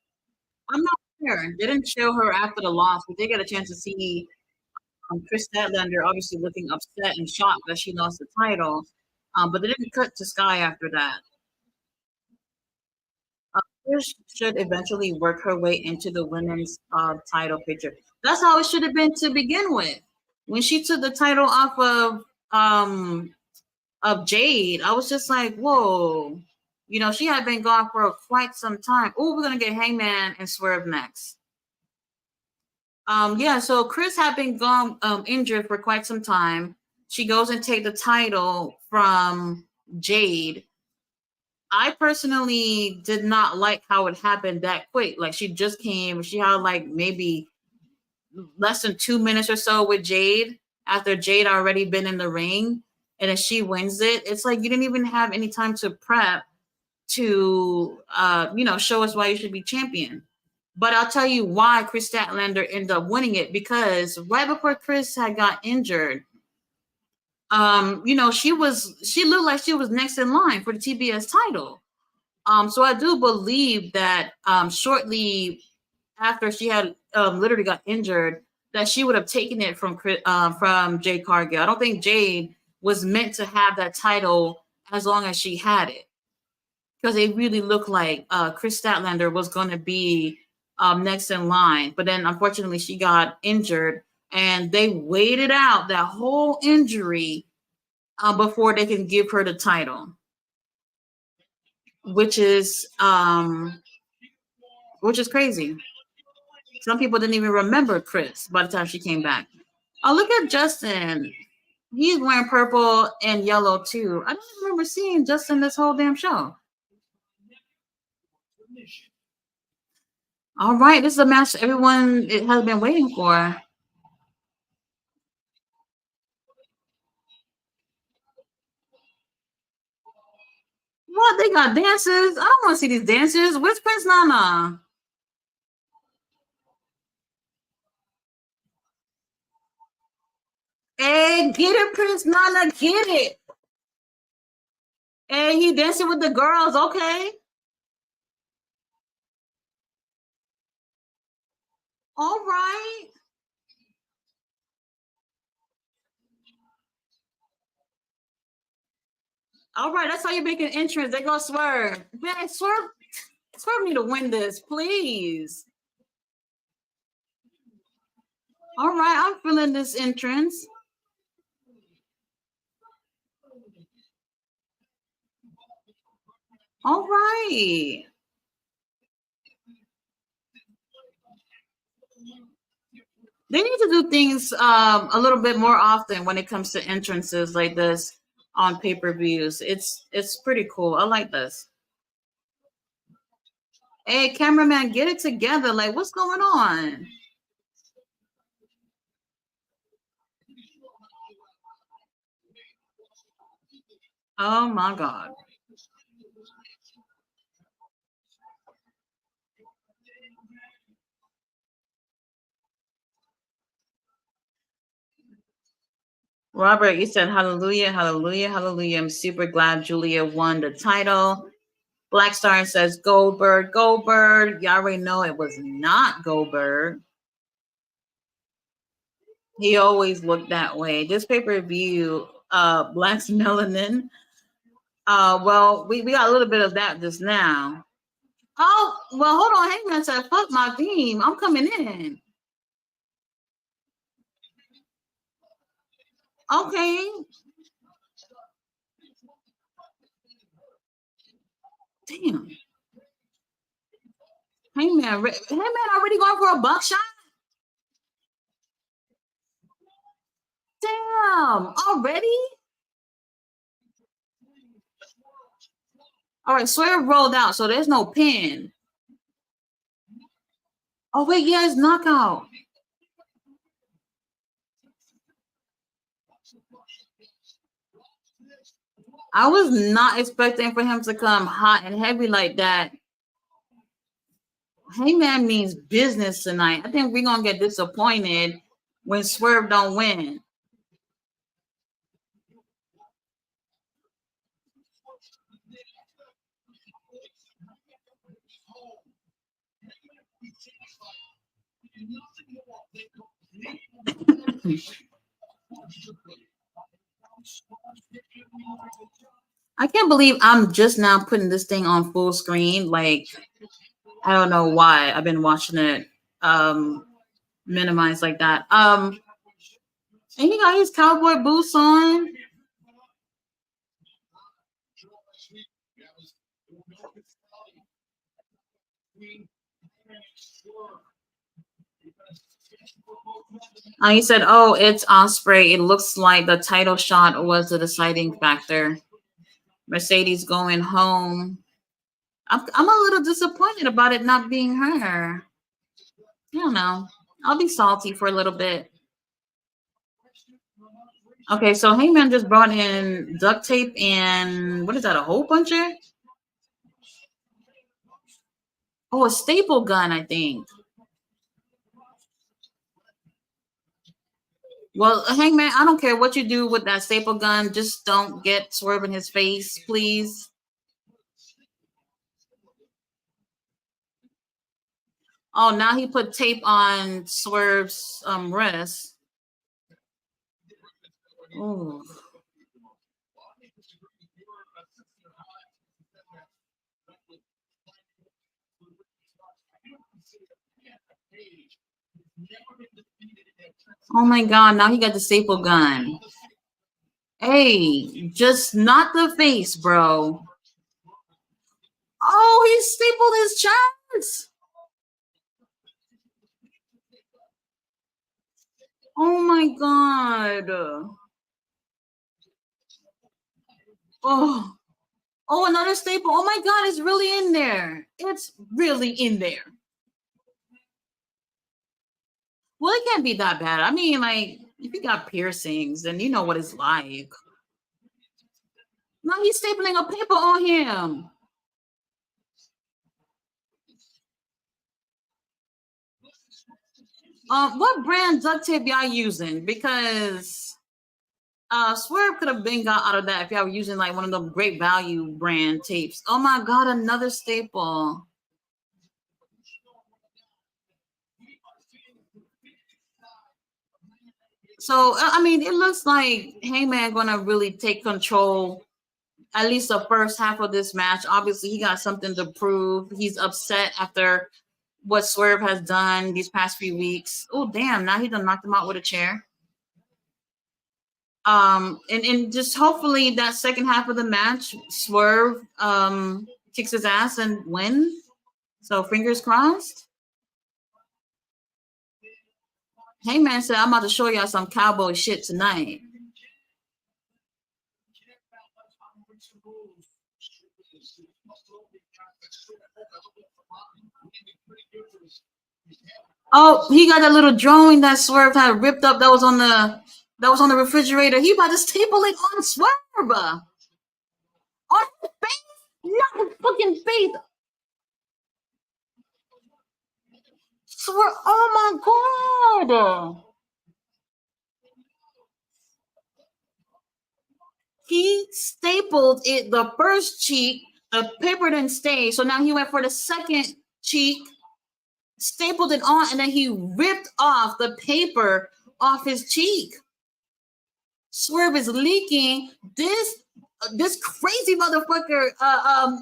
I'm not sure. They didn't show her after the loss. We did get a chance to see Chris Statlander obviously looking upset and shocked that she lost the title. But they didn't cut to Sky after that. Trish should eventually work her way into the women's title picture. That's how it should have been to begin with. When she took the title off of Jade, I was just like, whoa. You know, she had been gone for quite some time. Oh, we're gonna get Hangman and Swerve next. Yeah, so Chris had been gone injured for quite some time. She goes and take the title from Jade. I personally did not like how it happened that quick. Like she just came, she had like maybe less than 2 minutes or so with Jade after Jade already been in the ring, and then she wins it. It's like you didn't even have any time to prep to show us why you should be champion. But I'll tell you why Chris Statlander ended up winning it, because right before Chris had got injured, she looked like she was next in line for the TBS title. So I do believe that shortly after she had literally got injured, that she would have taken it from Jade Cargill. I don't think Jade was meant to have that title as long as she had it, because it really looked like Chris Statlander was going to be next in line. But then unfortunately she got injured, and they waited out that whole injury before they can give her the title, which is crazy. Some people didn't even remember Chris by the time she came back. Oh, look at Justin. He's wearing purple and yellow too. I don't remember seeing Justin this whole damn show. All right, this is a match everyone has been waiting for. What? They got dancers? I don't want to see these dancers. Where's Prince Nana? Hey, get it, Prince Nana, get it. Hey, he dancing with the girls, okay? All right. All right, that's how you make an entrance. They go Swerve. Man, Swerve need to win this, please. All right, I'm feeling this entrance. All right. They need to do things a little bit more often when it comes to entrances like this on pay-per-views. It's pretty cool. I like this. Hey, cameraman, get it together. Like, what's going on? Oh my God. Robert, you said hallelujah, hallelujah, hallelujah. I'm super glad Julia won the title. Black Star says Goldberg, Goldberg. You already know it was not Goldberg. He always looked that way. This pay-per-view, Black's Melanin. Well, we got a little bit of that just now. Oh, well, hold on. Hangman said, fuck my theme. I'm coming in. Okay. Damn. Hangman already going for a buckshot? Damn. Already? All right, Swerve rolled out, so there's no pin. Oh, wait, yeah, it's knockout. I was not expecting for him to come hot and heavy like that. Hangman means business tonight. I think we're gonna get disappointed when Swerve don't win. I can't believe I'm just now putting this thing on full screen. Like, I don't know why. I've been watching it minimized like that. And he got his cowboy boots on. He said, "Oh, it's Osprey. It looks like the title shot was the deciding factor. Mercedes going home. I'm a little disappointed about it not being her. I don't know. I'll be salty for a little bit. Okay, so Heyman just brought in duct tape and what is that? A hole puncher? Oh, a staple gun, I think. Well, Hangman, I don't care what you do with that staple gun. Just don't get Swerve in his face, please. Oh, now he put tape on Swerve's wrist. Oh, oh my God! Now he got the staple gun. Hey, just not the face, bro. Oh, he stapled his chest. Oh my God. Oh, oh, another staple. Oh my God, it's really in there. It's really in there. Well, it can't be that bad. I mean, like, if you got piercings, then you know what it's like. Now he's stapling a paper on him. What brand duct tape y'all using? Because Swerve could have been got out of that if y'all were using like one of the great value brand tapes. Oh my God, another staple. So I mean, it looks like Heyman gonna really take control at least the first half of this match. Obviously, he got something to prove. He's upset after what Swerve has done these past few weeks. Oh damn! Now he done knocked him out with a chair. And just hopefully that second half of the match, Swerve kicks his ass and win. So fingers crossed. Hey man said I'm about to show y'all some cowboy shit tonight. Oh, he got that little drawing that Swerve had ripped up that was on the refrigerator. He about to staple it on Swerve. On his face? Not his fucking face. Swerve. Oh my god. He stapled it the first cheek. The paper didn't stay. So now he went for the second cheek, stapled it on, and then he ripped off the paper off his cheek. Swerve is leaking. This crazy motherfucker,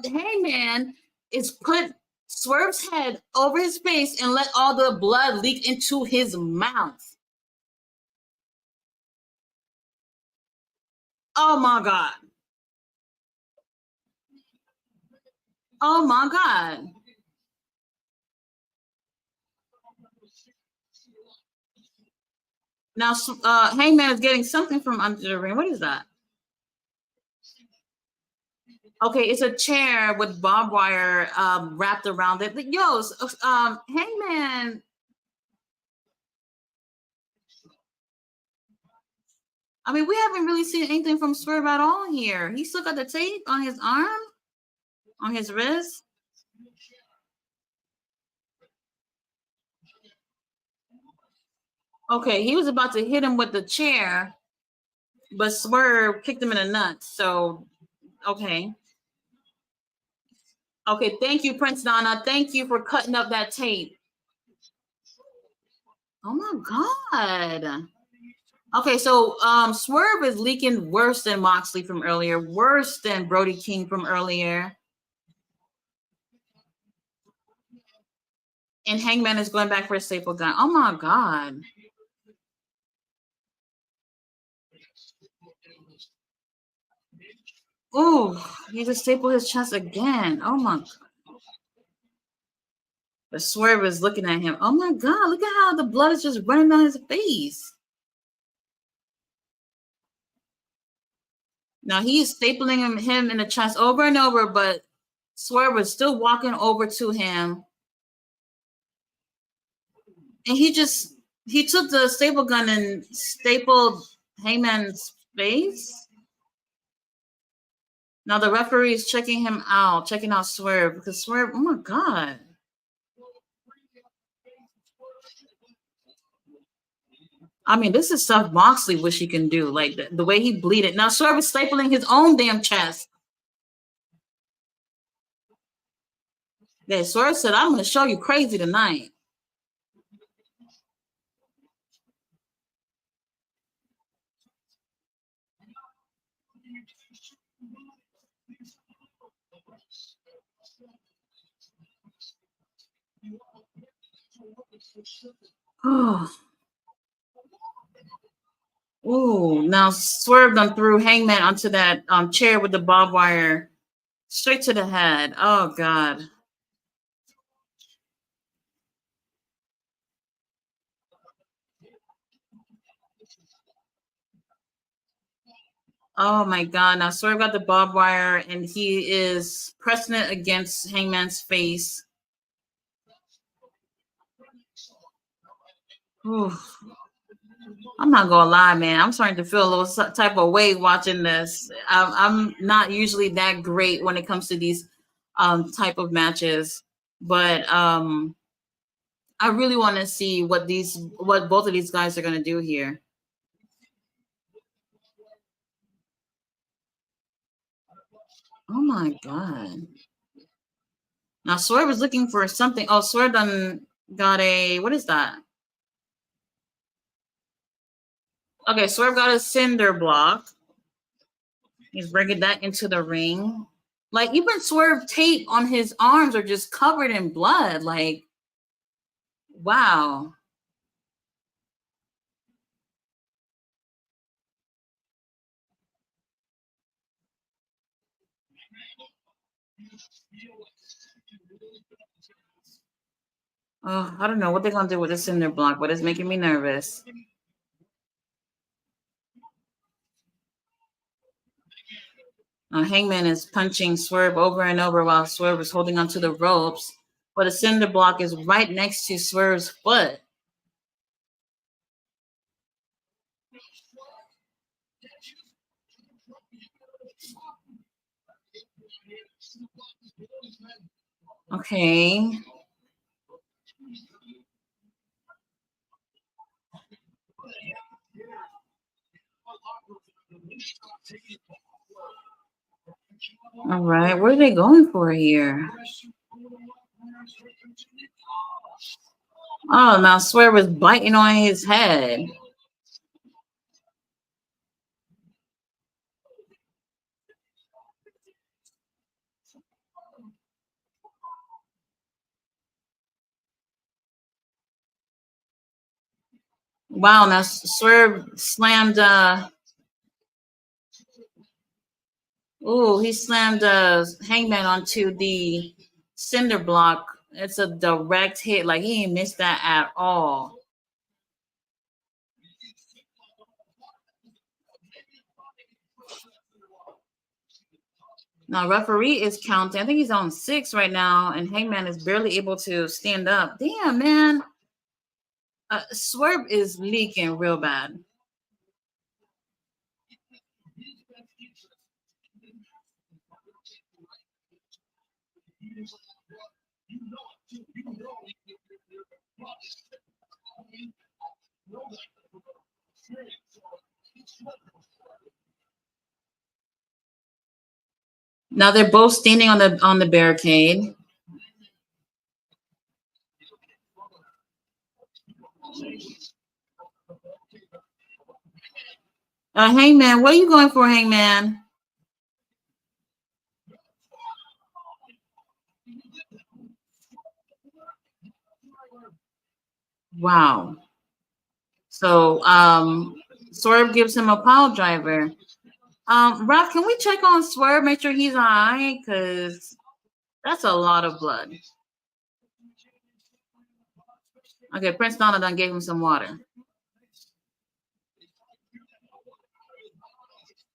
Hangman, is put Swerve's head over his face and let all the blood leak into his mouth. Oh my god. Oh my god. Now, Hangman is getting something from under the ring. What is that? Okay, it's a chair with barbed wire wrapped around it. But yo, Hangman. I mean, we haven't really seen anything from Swerve at all here. He still got the tape on his arm, on his wrist. Okay, he was about to hit him with the chair, but Swerve kicked him in the nuts. So, okay. Okay, thank you, Prince Donna. Thank you for cutting up that tape. Oh my God. Okay, so Swerve is leaking worse than Moxley from earlier, worse than Brody King from earlier. And Hangman is going back for a staple gun. Oh my God. Ooh, he just stapled his chest again. Oh my God. The Swerve is looking at him. Oh my God, look at how the blood is just running down his face. Now he's stapling him in the chest over and over, but Swerve was still walking over to him. And he took the staple gun and stapled Heyman's face. Now the referee is checking him out, checking out Swerve, because Swerve, oh my God. I mean, this is stuff Moxley wish he can do, like the way he bleeded. Now Swerve is stapling his own damn chest. Yeah, Swerve said, I'm going to show you crazy tonight. Oh. Ooh, now Swerve done threw Hangman onto that chair with the barbed wire straight to the head. Oh God. Oh my God. Now Swerve got the barbed wire and he is pressing it against Hangman's face. Ooh. I'm not gonna lie, man. I'm starting to feel a little type of way watching this. I'm not usually that great when it comes to these type of matches, but I really want to see what both of these guys are gonna do here. Oh my God. Now Swerve is looking for something. Oh, Swerve done got a what is that? Okay, Swerve got a cinder block. He's bringing that into the ring. Like even Swerve tape on his arms are just covered in blood. Like, wow. Oh, I don't know what they're gonna do with the cinder block, but it's making me nervous. Hangman is punching Swerve over and over while Swerve is holding onto the ropes, but a cinder block is right next to Swerve's foot. Okay. All right. What are they going for here? Oh, now Swerve was biting on his head. Wow, now Swerve slammed he slammed Hangman onto the cinder block. It's a direct hit. Like he ain't missed that at all. Now referee is counting. I think he's on 6 right now, and Hangman is barely able to stand up. Damn, man. Swerve is leaking real bad. Now they're both standing on the barricade. Hangman, what are you going for, Hangman? Wow. So Swerve gives him a pile driver. Ralph, can we check on Swerve, make sure he's all right? Because that's a lot of blood. Okay, Prince Donald done gave him some water.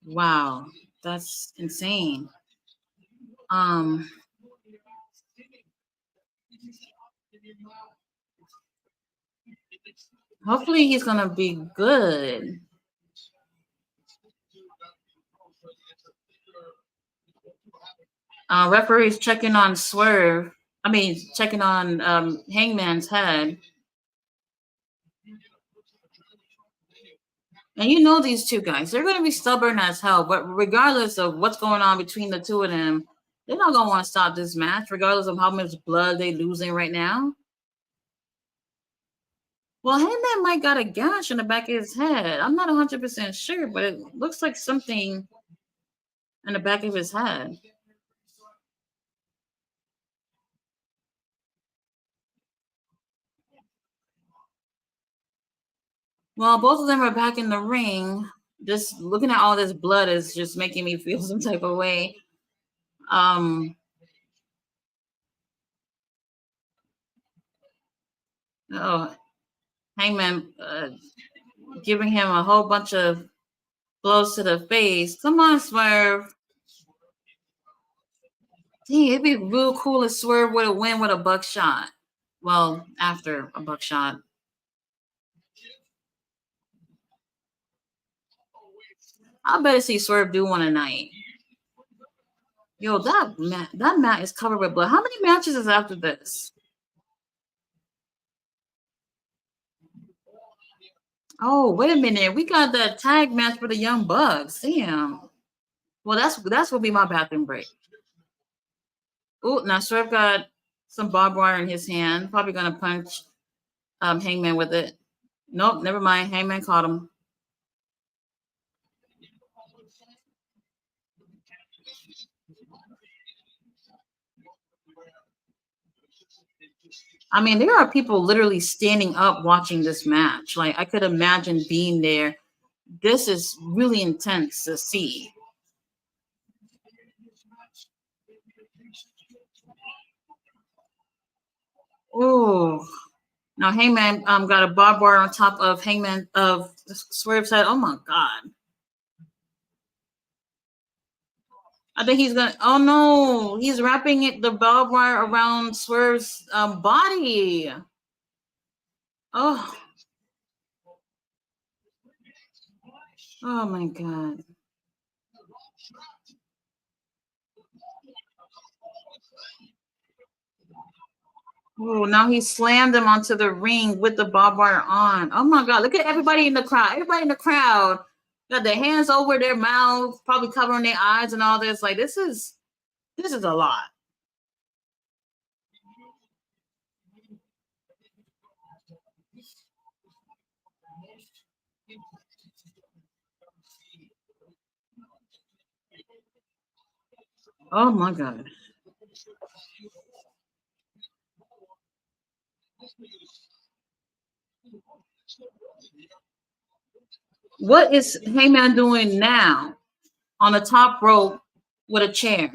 Wow, that's insane. Um, hopefully he's gonna be good. Referee's checking on Swerve. I mean, checking on Hangman's head. And you know these two guys, they're going to be stubborn as hell. But regardless of what's going on between the two of them, they're not going to want to stop this match, regardless of how much blood they're losing right now. Well, Hangman might got a gash in the back of his head. I'm not 100% sure, but it looks like something in the back of his head. Well, both of them are back in the ring. Just looking at all this blood is just making me feel some type of way. Oh, Hangman giving him a whole bunch of blows to the face. Come on, Swerve. Dang, it'd be real cool if Swerve would have win with a buckshot. Well, after a buckshot. I better see Swerve do one tonight. Yo, that mat is covered with blood. How many matches is after this? Oh, wait a minute. We got the tag match for the Young Bucks. Damn. Well, that's will be my bathroom break. Oh, now Swerve got some barbed wire in his hand. Probably gonna punch Hangman with it. Nope, never mind. Hangman caught him. I mean, there are people literally standing up watching this match. Like, I could imagine being there. This is really intense to see. Oh, now Hangman got a barbed wire on top of Hangman of Swerve's head. Oh my god! I think he's gonna. Oh no, he's wrapping the barbed wire around Swerve's body. Oh, oh my god! Oh, now he slammed him onto the ring with the barbed wire on. Oh my god! Look at everybody in the crowd. Everybody in the crowd got their hands over their mouths, probably covering their eyes and all this. Like this is a lot. Oh my god! What is Heyman doing now on the top rope with a chair?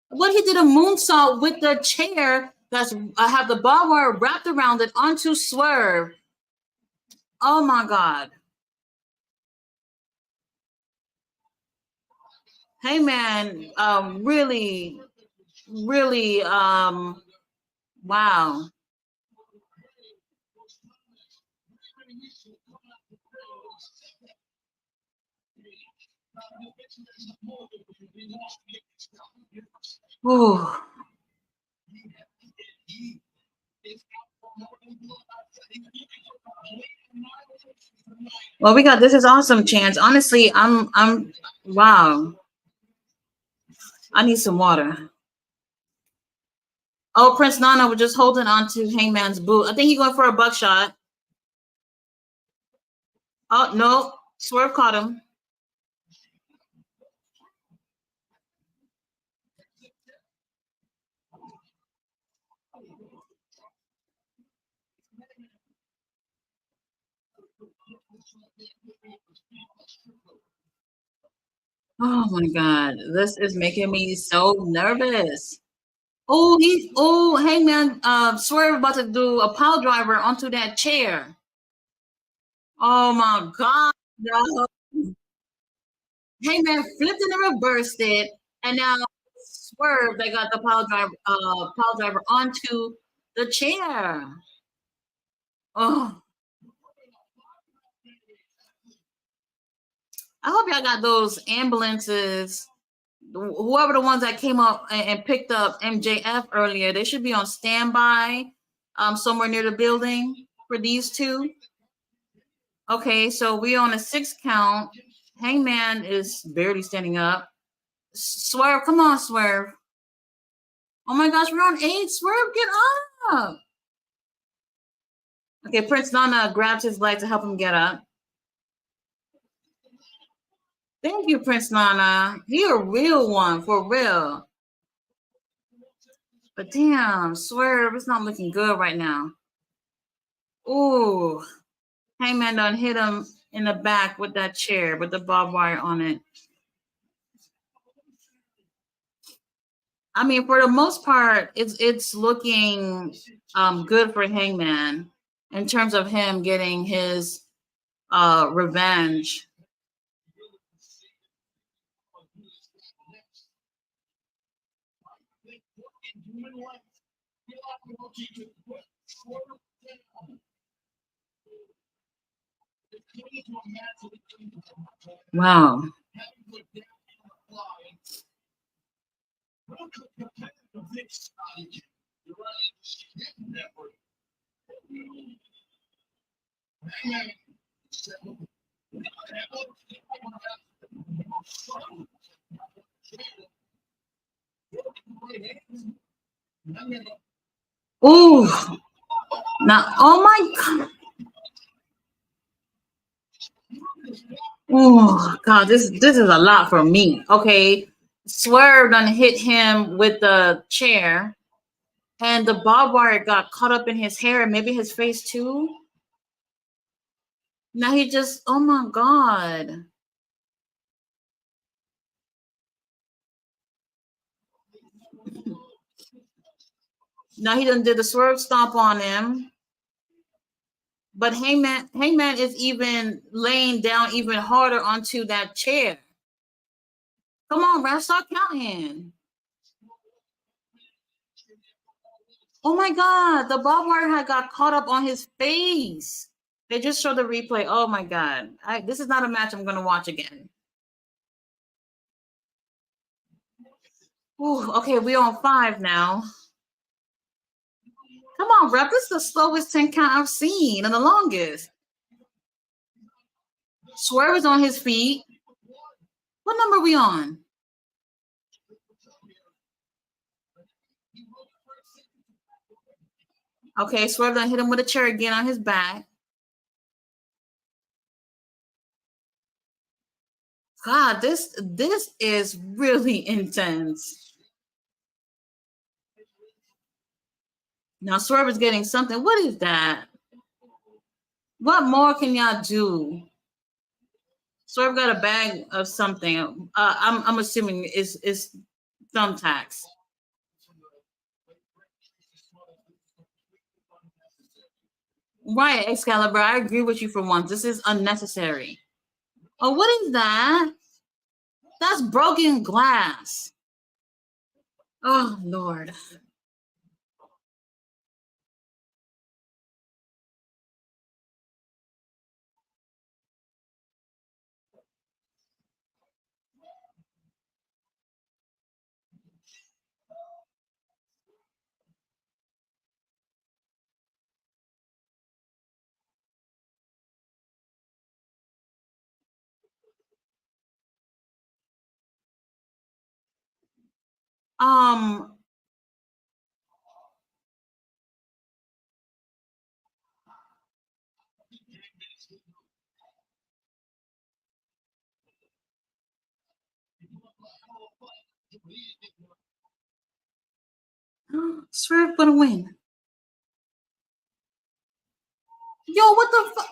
What he did a moonsault with the chair that's I have the barbed wire wrapped around it onto Swerve. Oh my god. Heyman really, really wow. Ooh. Well, we got this is awesome chance. Honestly, I'm wow. I need some water. Oh, Prince Nana was just holding on to Hangman's boot. I think he going for a buckshot. Oh no, Swerve caught him. Oh my god, this is making me so nervous. Hangman Swerve about to do a pile driver onto that chair. Oh my god. No. Hangman flipped and reversed it, and now Swerve they got the pile driver onto the chair. Oh, I hope y'all got those ambulances. Whoever the ones that came up and picked up MJF earlier, they should be on standby somewhere near the building for these two. Okay, so we on a 6 count. Hangman is barely standing up. Swerve, come on, Swerve. Oh my gosh, we're on 8. Swerve, get up. Okay, Prince Nana grabs his leg to help him get up. Thank you, Prince Nana. He a real one, for real. But damn, Swerve, it's not looking good right now. Ooh, Hangman done hit him in the back with that chair with the barbed wire on it. I mean, for the most part, it's looking good for Hangman in terms of him getting his revenge. Wow. Ooh. Now, oh my god. Oh god, this is a lot for me. Okay. Swerve done hit him with the chair, and the barbed wire got caught up in his hair and maybe his face too. Now he just, oh my god. Now he done did the swerve stomp on him. But Hangman is even laying down even harder onto that chair. Come on, Raf, start counting. Oh my god, the barbed wire had got caught up on his face. They just showed the replay. Oh my god. This is not a match I'm gonna watch again. Ooh, okay, we on 5 now. Come on, Rep. This is the slowest 10 count I've seen and the longest. Swerve is on his feet. What number are we on? Okay, Swerve done hit him with a chair again on his back. God, this is really intense. Now Swerve is getting something. What is that? What more can y'all do? Swerve got a bag of something. I'm assuming it's thumbtacks. Right, Excalibur. I agree with you for once. This is unnecessary. Oh, what is that? That's broken glass. Oh Lord. Um, Swerve gonna win. Yo, what the fuck?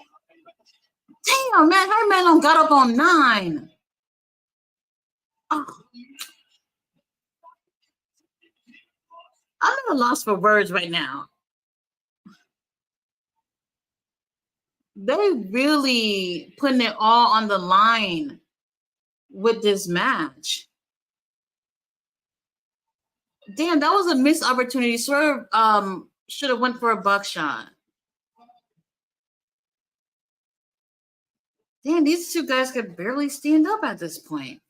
Damn, man, her man don't got up on 9. Oh, I'm at a loss for words right now. They really putting it all on the line with this match. Damn, that was a missed opportunity. Swerve should have went for a buckshot. Damn, these two guys could barely stand up at this point.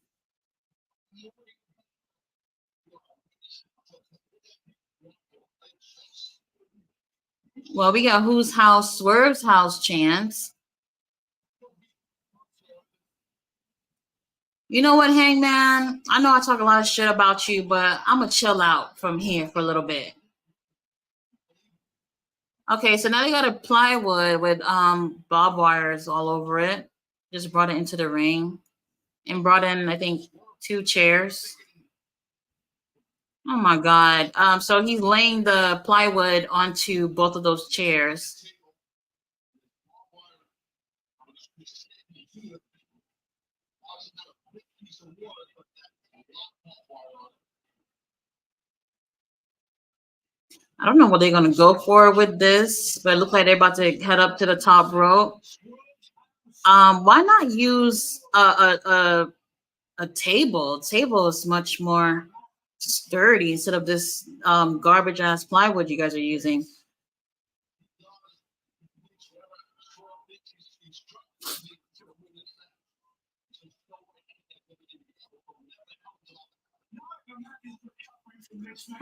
Well, we got whose house, Swerve's house chance. You know what, Hangman? I know I talk a lot of shit about you, but I'm gonna chill out from here for a little bit. Okay, so now they got a plywood with barbed wires all over it. Just brought it into the ring and brought in, I think, 2 chairs. Oh my god. So he's laying the plywood onto both of those chairs. I don't know what they're gonna go for with this, but it looks like they're about to head up to the top rope. Why not use a table? Table is much more sturdy instead of this garbage ass plywood you guys are using.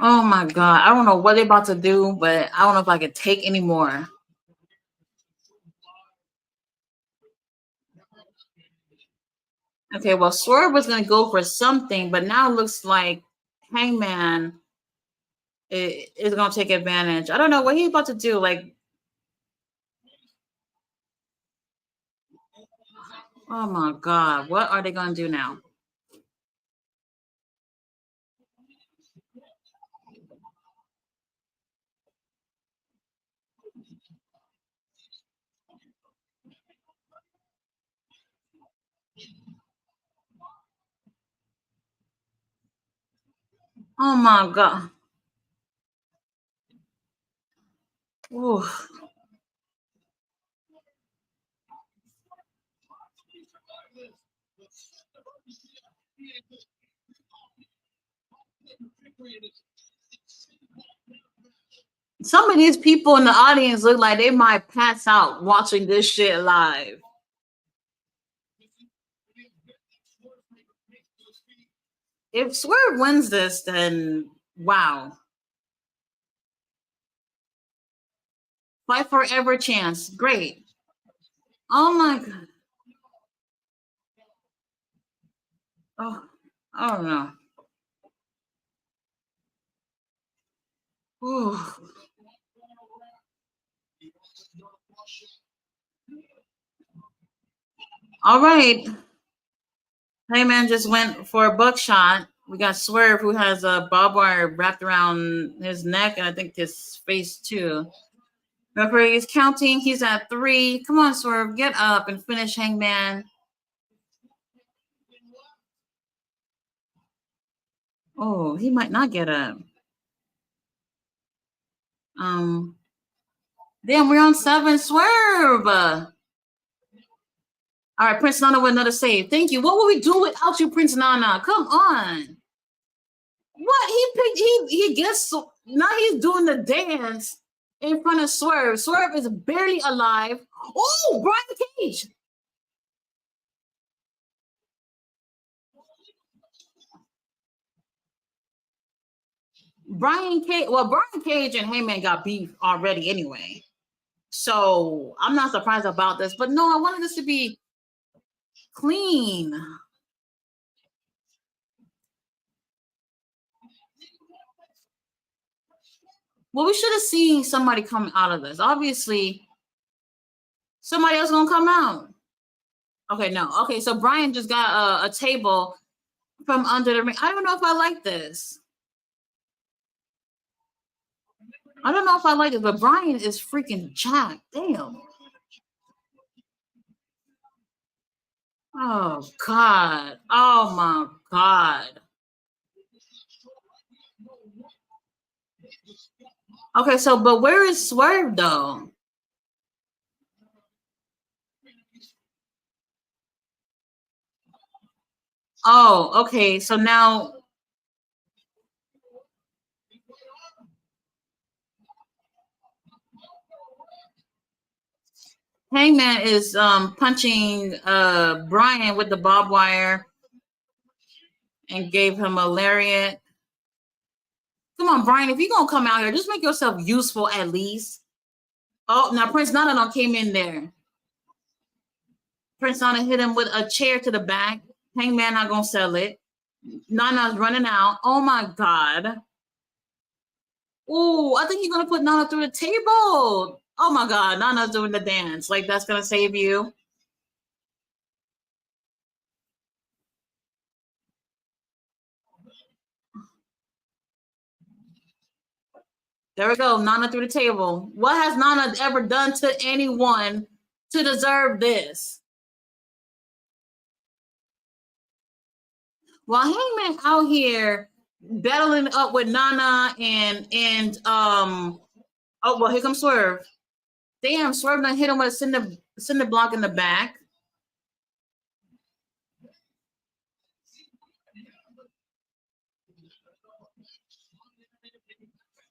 Oh my god, I don't know what they're about to do, but I don't know if I can take any more. Okay, well, Swerve was gonna go for something, but now it looks like Hangman is gonna take advantage. I don't know what he's about to do. Like, oh my god, what are they gonna do now? Oh my god. Ooh. Some of these people in the audience look like they might pass out watching this shit live. If Swerve wins this, then wow. Fight forever chance. Great. Oh my god. Oh, I don't know. Ooh. All right. Heyman just went for a buckshot. We got Swerve, who has a barbed wire wrapped around his neck and I think his face too. Referee is counting. He's at 3. Come on, Swerve, get up and finish Hangman. Oh, he might not get up. Um, Damn, we're on 7. Swerve. All right, Prince Nana with another save. Thank you. What would we do without you, Prince Nana? Come on. What he picked? He gets so now he's doing the dance in front of Swerve. Swerve is barely alive. Oh, Brian Cage. Brian Cage. Well, Brian Cage and Heyman got beef already anyway. So I'm not surprised about this. But no, I wanted this to be clean. Well, we should have seen somebody come out of this. Obviously, somebody else gonna come out. Okay, no. Okay, so Brian just got a table from under the ring. I don't know if I like this. I don't know if I like it, but Brian is freaking jacked. Damn. Oh God. Oh my God. Okay, so but where is Swerve though? Oh, okay. So now Hangman is punching Brian with the barbed wire and gave him a lariat. Come on, Brian, if you're gonna come out here, just make yourself useful at least. Oh, now Prince Nana came in there. Prince Nana hit him with a chair to the back. Hangman not gonna sell it. Nana's running out. Oh my God. Oh, I think he's gonna put Nana through the table. Oh my God, Nana's doing the dance. Like that's gonna save you. There we go. Nana through the table. What has Nana ever done to anyone to deserve this? While Hangman out here battling up with Nana and oh well, here comes Swerve. Damn, Swerve done hit him with a cinder block in the back.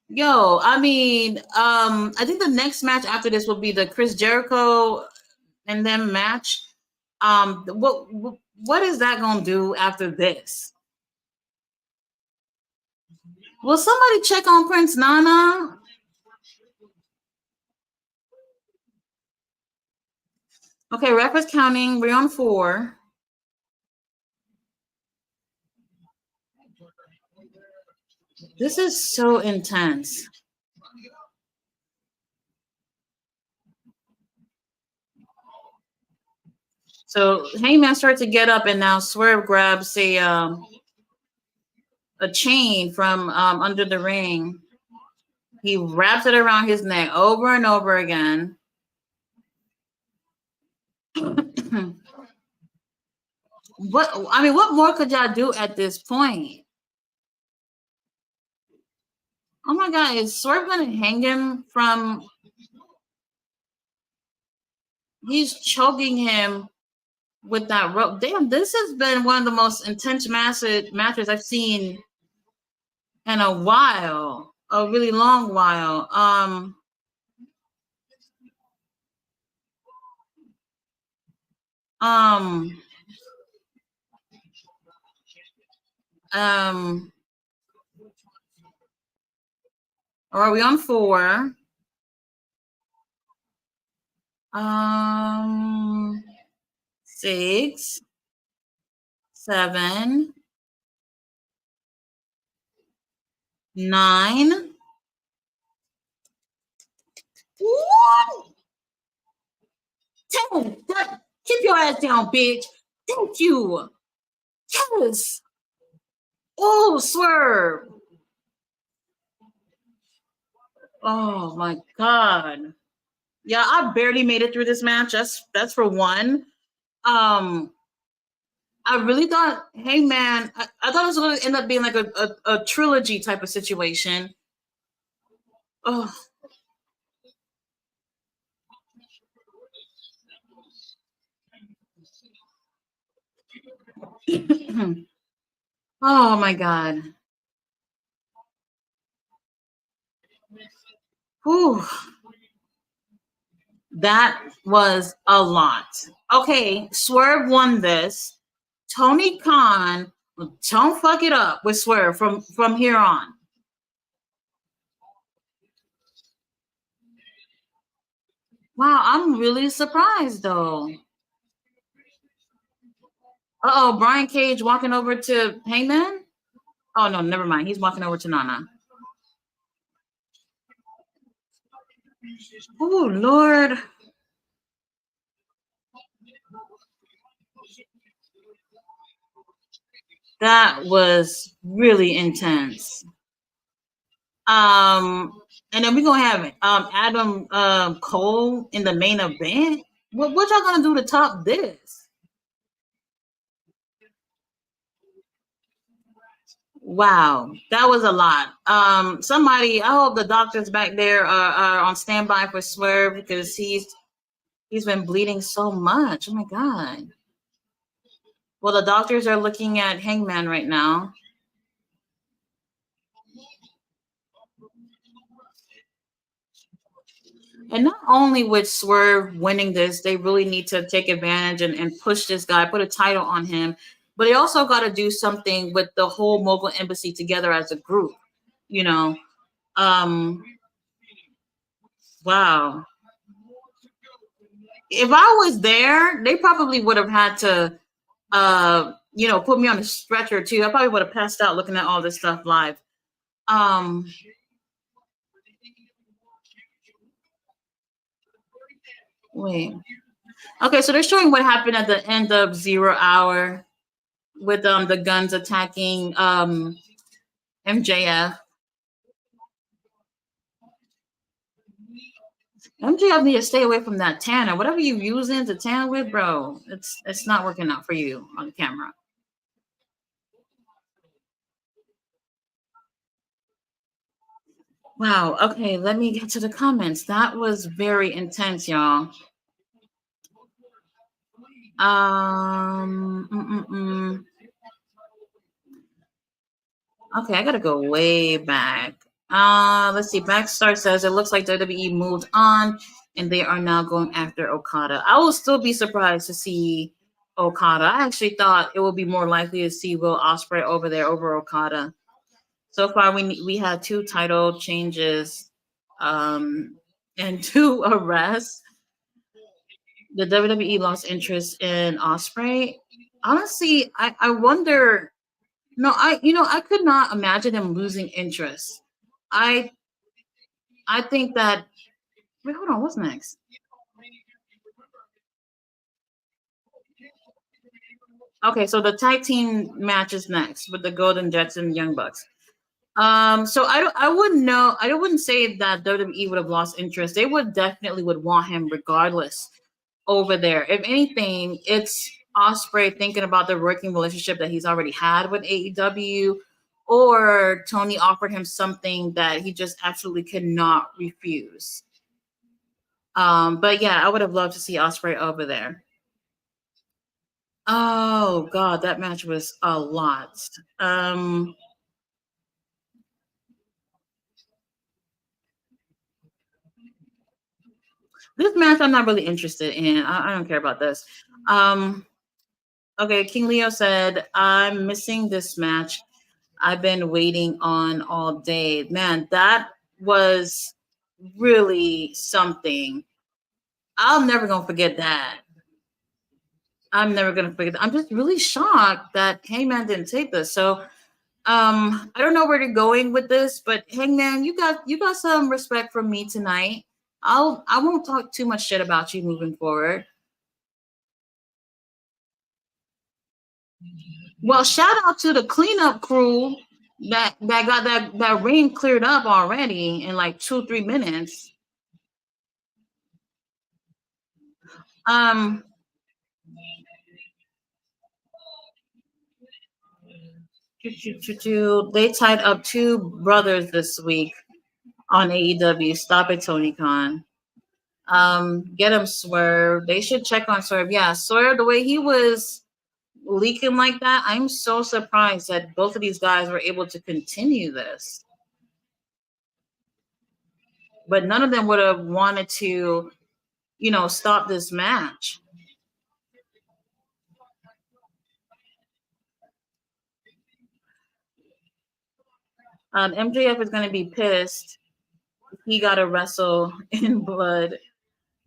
Yo, I mean, I think the next match after this will be the Chris Jericho and them match. What is that gonna do after this? Will somebody check on Prince Nana? Okay, ref is counting. We're on 4. This is so intense. So Hangman starts to get up, and now Swerve grabs a chain from under the ring. He wraps it around his neck over and over again. What more could y'all do at this point? Oh my God, is Swerve gonna hang him from? He's choking him with that rope. Damn, this has been one of the most intense matches I've seen in a while, a really long while. Um, um, are we on 4? Um, 6, 7, 9. What? 10. Keep your ass down, bitch. Thank you. Yes. Oh, Swerve. Oh my God. Yeah, I barely made it through this match. That's for one. I really thought, hey man, I thought it was going to end up being like a trilogy type of situation. Oh. Oh my God. Whew. That was a lot. Okay, Swerve won this. Tony Khan, don't fuck it up with Swerve from here on. Wow, I'm really surprised though. Uh oh, Brian Cage walking over to Hangman. Oh no, never mind. He's walking over to Nana. Oh Lord, that was really intense. Um, and then we're gonna have Adam Cole in the main event. What y'all gonna do to top this? Wow, that was a lot. Somebody, I hope the doctors back there are on standby for Swerve because he's been bleeding so much. Oh my god. Well, the doctors are looking at Hangman right now. And not only with Swerve winning this, they really need to take advantage and push this guy, put a title on him. But they also got to do something with the whole Mogul Embassy together as a group. You know, um, wow. If I was there, they probably would have had to, put me on a stretcher too. I probably would have passed out looking at all this stuff live. Um, wait. Okay, so they're showing what happened at the end of Zero Hour with the guns attacking MJF. MJF need to stay away from that tanner. Whatever you using to tan with, bro, it's not working out for you on camera. Wow. Okay, let me get to the comments. That was very intense, y'all. Um. mm, mm, mm. Okay, I gotta go way back. Let's see. Backstar says it looks like WWE moved on, and they are now going after Okada. I will still be surprised to see Okada. I actually thought it would be more likely to see Will Ospreay over there over Okada. So far, we had two title changes, and two arrests. The WWE lost interest in Ospreay. Honestly, I wonder. No, I could not imagine him losing interest. I I think that wait, hold on, what's next? Okay, so the tag team match is next with the Golden Jets and Young Bucks. So I wouldn't know. I wouldn't say that WWE would have lost interest. They would definitely would want him regardless over there. If anything, it's Osprey thinking about the working relationship that he's already had with AEW, or Tony offered him something that he just absolutely could not refuse. But yeah, I would have loved to see Osprey over there. Oh god, that match was a lot. Um, this match I'm not really interested in. I don't care about this. Um, okay, King Leo said, I'm missing this match. I've been waiting on all day. Man, that was really something. I'm never gonna forget that. I'm never gonna forget that. I'm just really shocked that Hangman didn't take this. So I don't know where they're going with this, but Hangman, you got some respect from me tonight. I won't talk too much shit about you moving forward. Well, shout out to the cleanup crew that got that ring cleared up already in like 2 3 minutes. Um, they tied up two brothers this week on AEW. Stop it, Tony Khan. Get him Swerve. They should check on Swerve. Yeah, Swerve, the way he was leaking like that, I'm so surprised that both of these guys were able to continue this. But none of them would have wanted to, stop this match. MJF is going to be pissed. He got to wrestle in blood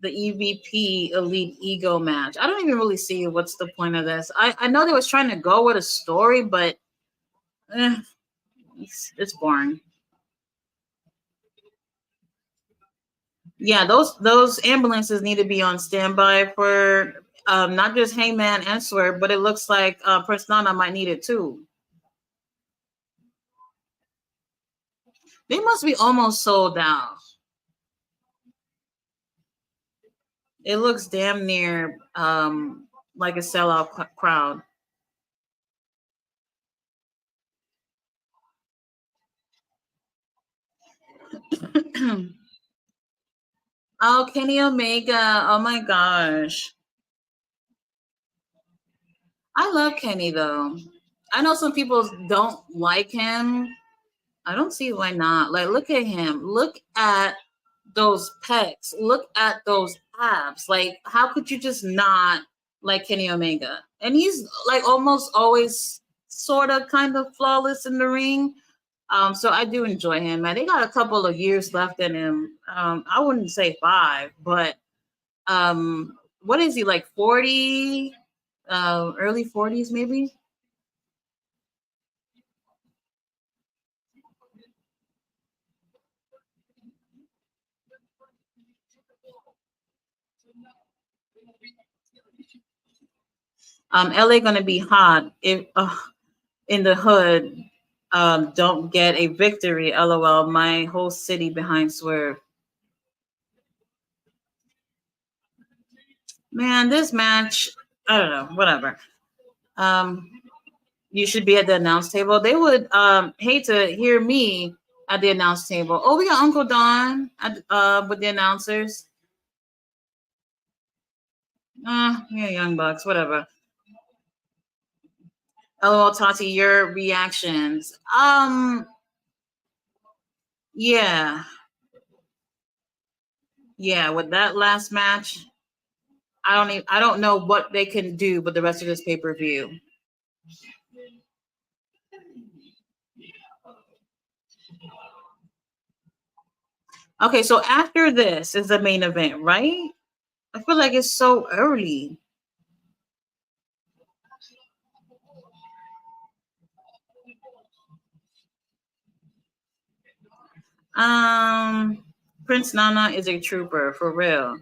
the EVP Elite Ego match. I don't even really see what's the point of this. I know they was trying to go with a story, but eh, it's boring. Yeah, those ambulances need to be on standby for not just Hangman and Swerve, but it looks like Prince Nana might need it too. They must be almost sold out. It looks damn near like a sellout crowd. Oh, Kenny Omega. Oh my gosh. I love Kenny though. I know some people don't like him. I don't see why not. Like, look at him. Look at those pecs. Look at those abs. Like, how could you just not like Kenny Omega? And he's like almost always sort of kind of flawless in the ring. So I do enjoy him. Man, they got a couple of years left in him. I wouldn't say 5, but what is he like 40? Early 40s maybe? LA gonna be hot if in the hood don't get a victory. LOL. My whole city behind Swerve. Man, this match. I don't know. Whatever. Um, you should be at the announce table. They would hate to hear me at the announce table. Oh, we got Uncle Don at, with the announcers. Yeah, Young Bucks. Whatever. LOL, Tati. Your reactions. Yeah, yeah. With that last match, I don't know what they can do with the rest of this pay per view. Okay, so after this is the main event, right? I feel like it's so early. Um, Prince Nana is a trooper for real.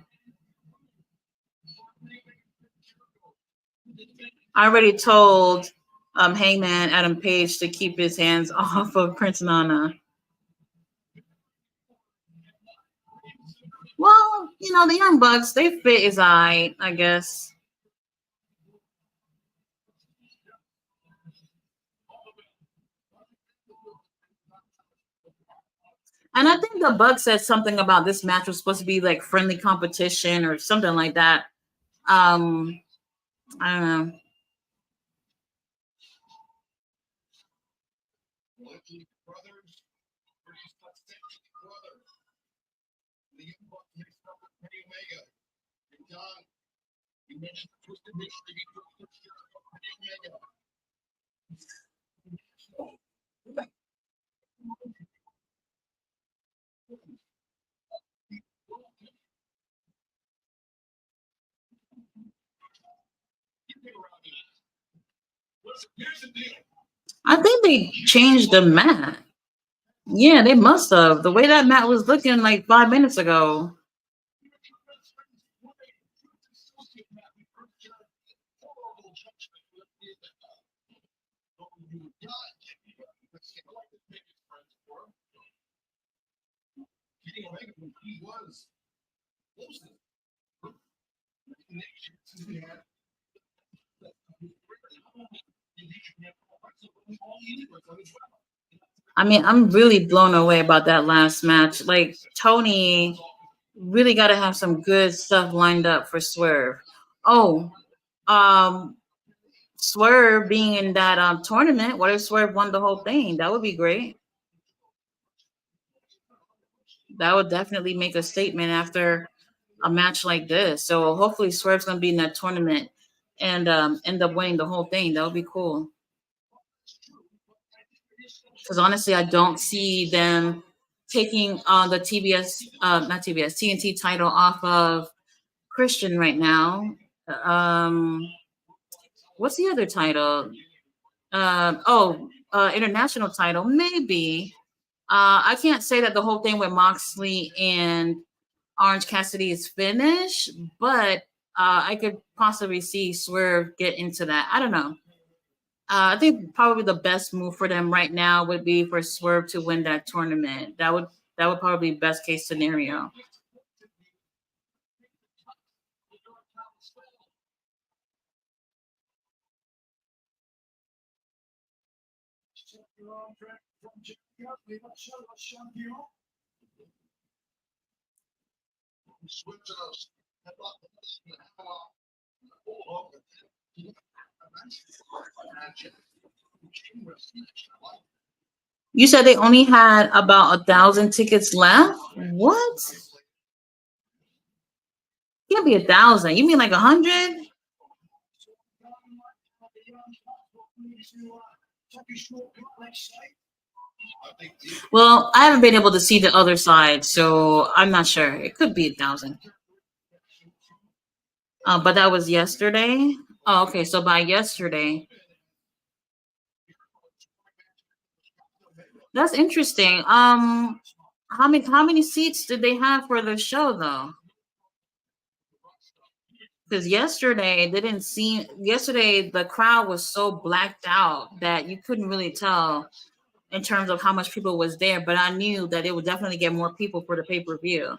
I already told Hangman Adam Page to keep his hands off of Prince Nana. Well, you know the Young Bucks, they fit his eye, I guess. And I think the Bucks said something about this match was supposed to be like friendly competition or something like that. Um, I don't know. I think they changed the mat. Yeah, they must have. The way that mat was looking like 5 minutes ago. I mean, I'm really blown away about that last match. Like Tony really got to have some good stuff lined up for Swerve. Oh, um, Swerve being in that tournament. What if Swerve won the whole thing? That would be great. That would definitely make a statement after a match like this. So hopefully Swerve's gonna be in that tournament and end up winning the whole thing. That would be cool. Because honestly, I don't see them taking the TBS, not TBS, TNT title off of Christian right now. Um, what's the other title? International title, maybe. I can't say that the whole thing with Moxley and Orange Cassidy is finished, but I could possibly see Swerve get into that. I don't know. I think probably the best move for them right now would be for Swerve to win that tournament. That would probably be best case scenario. You said they only had about 1,000 tickets left. What? Can't be 1,000. You mean like 100? Well, I haven't been able to see the other side, so I'm not sure. It could be 1,000. But that was yesterday. Oh, okay. So by yesterday, that's interesting. How many seats did they have for the show though? Because yesterday they didn't seem. Yesterday the crowd was so blacked out that you couldn't really tell in terms of how much people was there. But I knew that it would definitely get more people for the pay-per-view.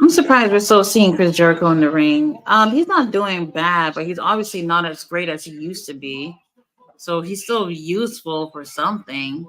I'm surprised we're still seeing Chris Jericho in the ring. He's not doing bad, but he's obviously not as great as he used to be. So he's still useful for something.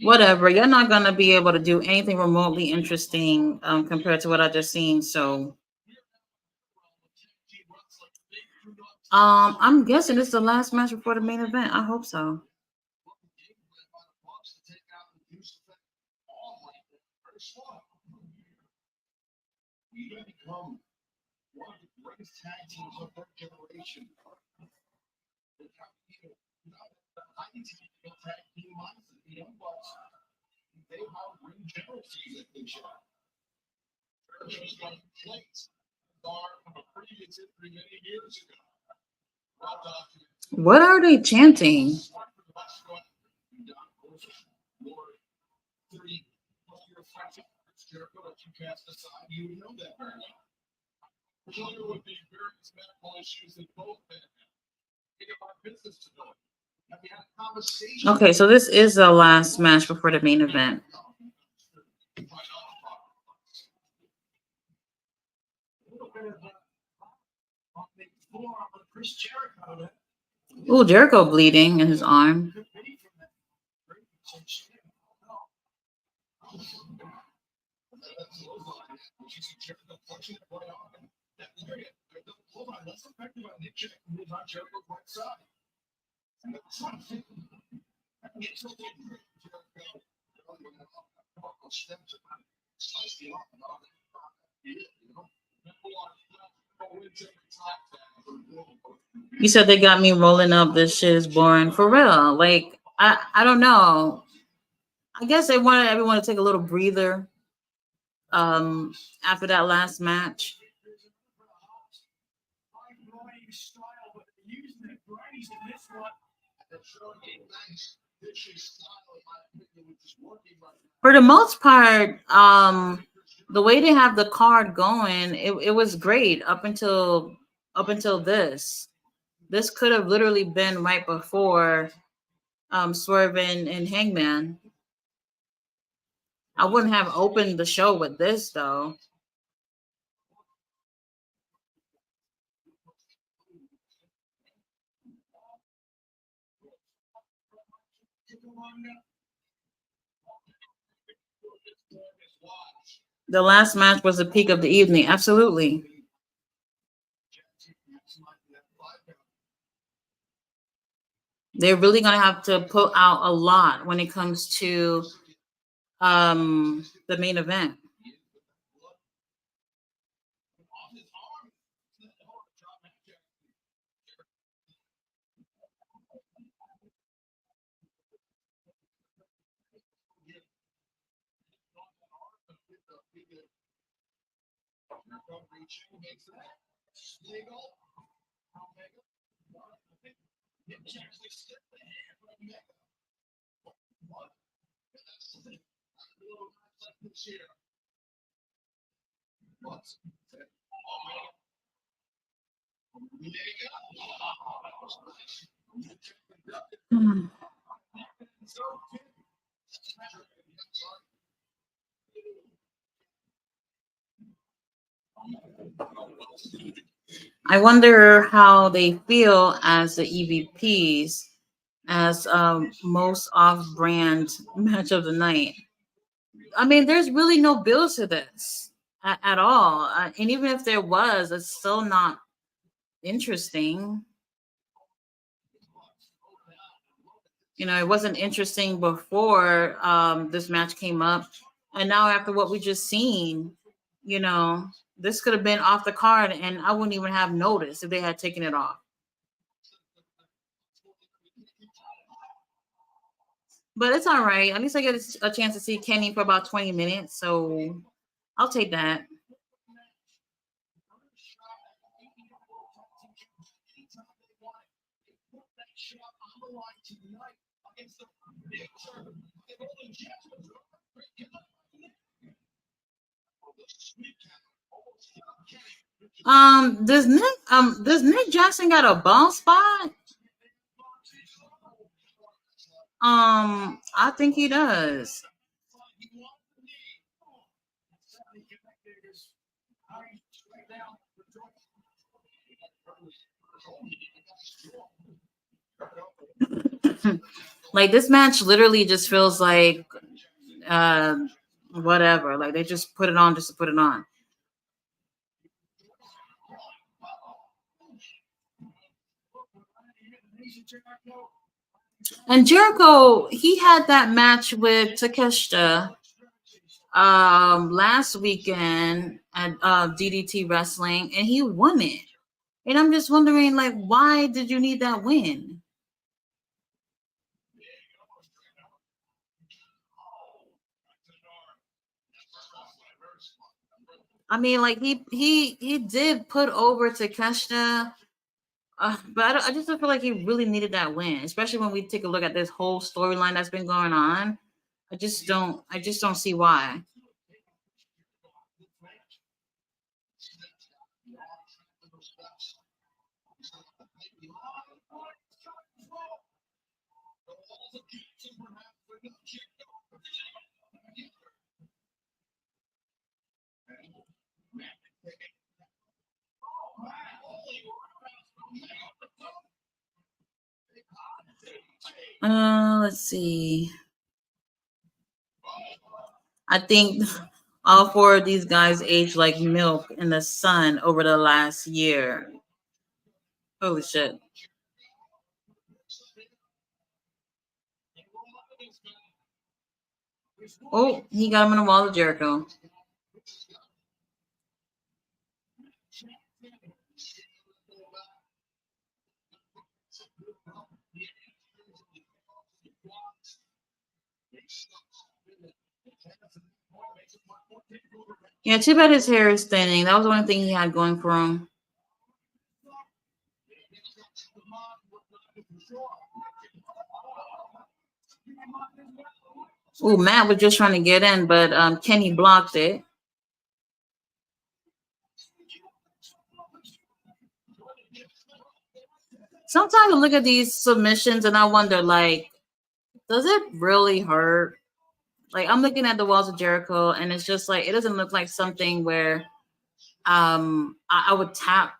Whatever. You're not gonna be able to do anything remotely interesting compared to what I just seen. So I'm guessing this is the last match before the main event. I hope so. What are they chanting? Okay, so this is the last match before the main event. Oh, Jericho bleeding in his arm. You said they got me rolling up. This shit is boring for real. Like I don't know. I guess they wanted everyone to take a little breather. Um, after that last match, for the most part, the way they have the card going, it was great up until this. This could have literally been right before Swerve and Hangman. I wouldn't have opened the show with this though. The last match was the peak of the evening. Absolutely. They're really gonna have to put out a lot when it comes to the main event. Hmm. I wonder how they feel as the EVPs as most off-brand match of the night. I mean, there's really no build to this at all, and even if there was, it's still not interesting. It wasn't interesting before this match came up, and now after what we just seen, you know, this could have been off the card, and I wouldn't even have noticed if they had taken it off. But it's all right. At least I get a chance to see Kenny for about 20 minutes, so I'll take that. Does Nick Jackson got a bald spot? I think he does. Like this match literally just feels like uh whatever. Like they just put it on just to put it on. And Jericho, he had that match with Takeshita last weekend at DDT Wrestling, and he won it. And I'm just wondering, like, why did you need that win? I mean, like he did put over Takeshita, but I just don't feel like he really needed that win, especially when we take a look at this whole storyline that's been going on. I just don't see why. Let's see. I think all four of these guys aged like milk in the sun over the last year. Holy shit. Oh, he got him in the wall of Jericho. Yeah, too bad his hair is thinning. That was the one thing he had going for him. Ooh, Matt was just trying to get in, but Kenny blocked it. Sometimes I look at these submissions and I wonder, like, does it really hurt? Like, I'm looking at the walls of Jericho, and it's just like it doesn't look like something where I would tap.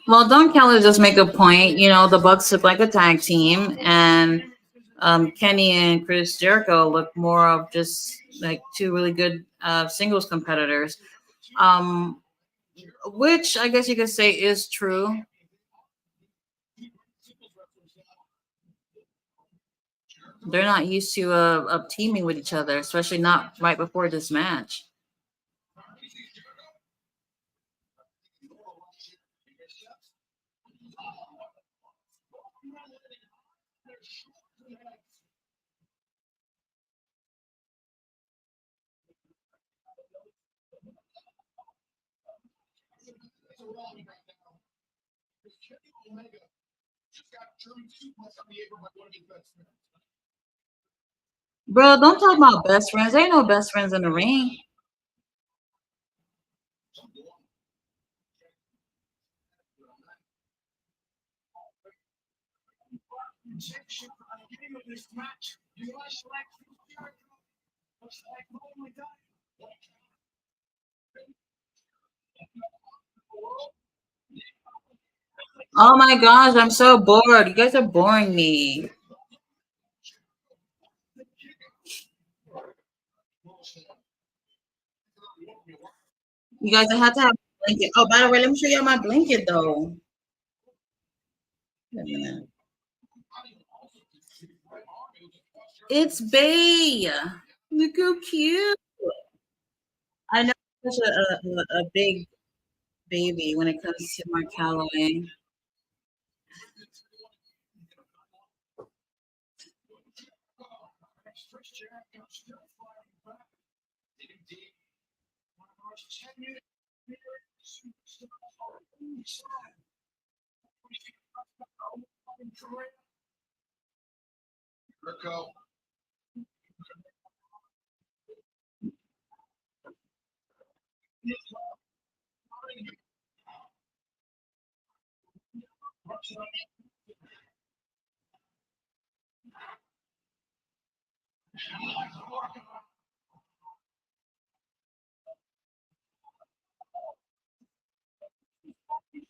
Well, Don Callis just make a point. You know, the Bucks look like a tag team, and Kenny and Chris Jericho look more of just like two really good singles competitors. Um, which I guess you could say is true. They're not used to of teaming with each other, especially not right before this match. Bro, don't talk about best friends. There ain't no best friends in the ring. Oh my gosh, I'm so bored. You guys are boring me. You guys, I have to have a blanket. Oh, by the way, let me show you my blanket though. Wait a minute. It's Bay. Look how cute. I know such a big baby when it comes to Mark Calloway.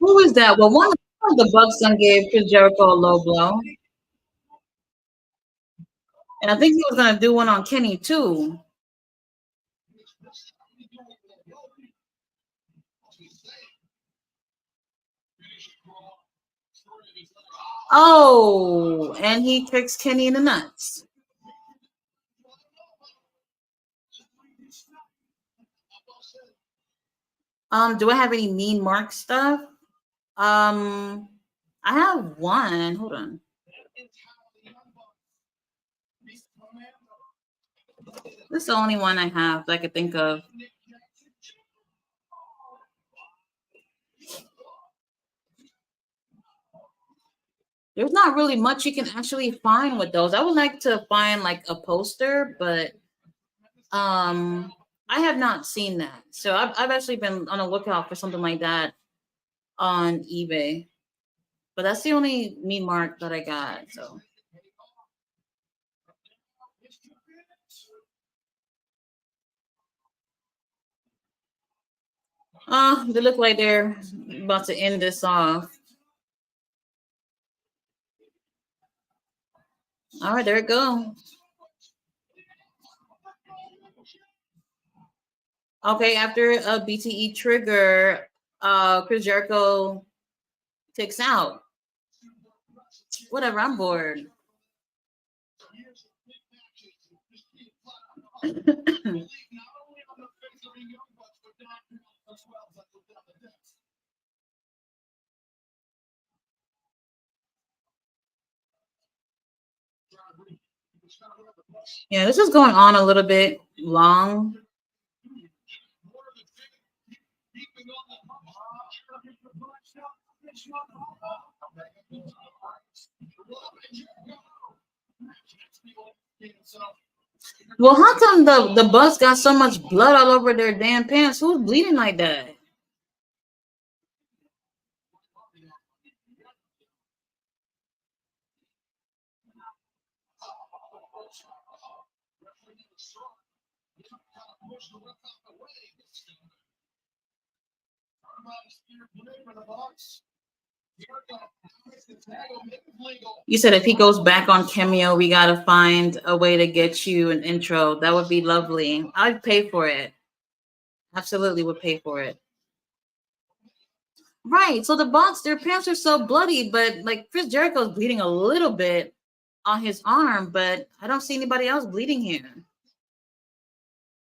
Who is that? Well, one of the Bucks done gave Chris Jericho a low blow, and I think he was gonna do one on Kenny too. Oh, and he kicks Kenny in the nuts. Do I have any mean mark stuff? Um, I have one. Hold on. This is the only one I have that I could think of. There's not really much you can actually find with those. I would like to find like a poster, but um, I have not seen that. So I've actually been on a lookout for something like that on eBay. But that's the only mean mark that I got. So they look like they're about to end this off. All right, there it go. Okay, after a BTE trigger, Chris Jericho takes out. Whatever, I'm bored. Yeah, this is going on a little bit long. Well, how come the bus got so much blood all over their damn pants? Who's bleeding like that? You said if he goes back on Cameo, we gotta find a way to get you an intro. That would be lovely. I'd pay for it. Absolutely would pay for it. Right. So the box, their pants are so bloody, but like Chris Jericho's bleeding a little bit on his arm, but I don't see anybody else bleeding here.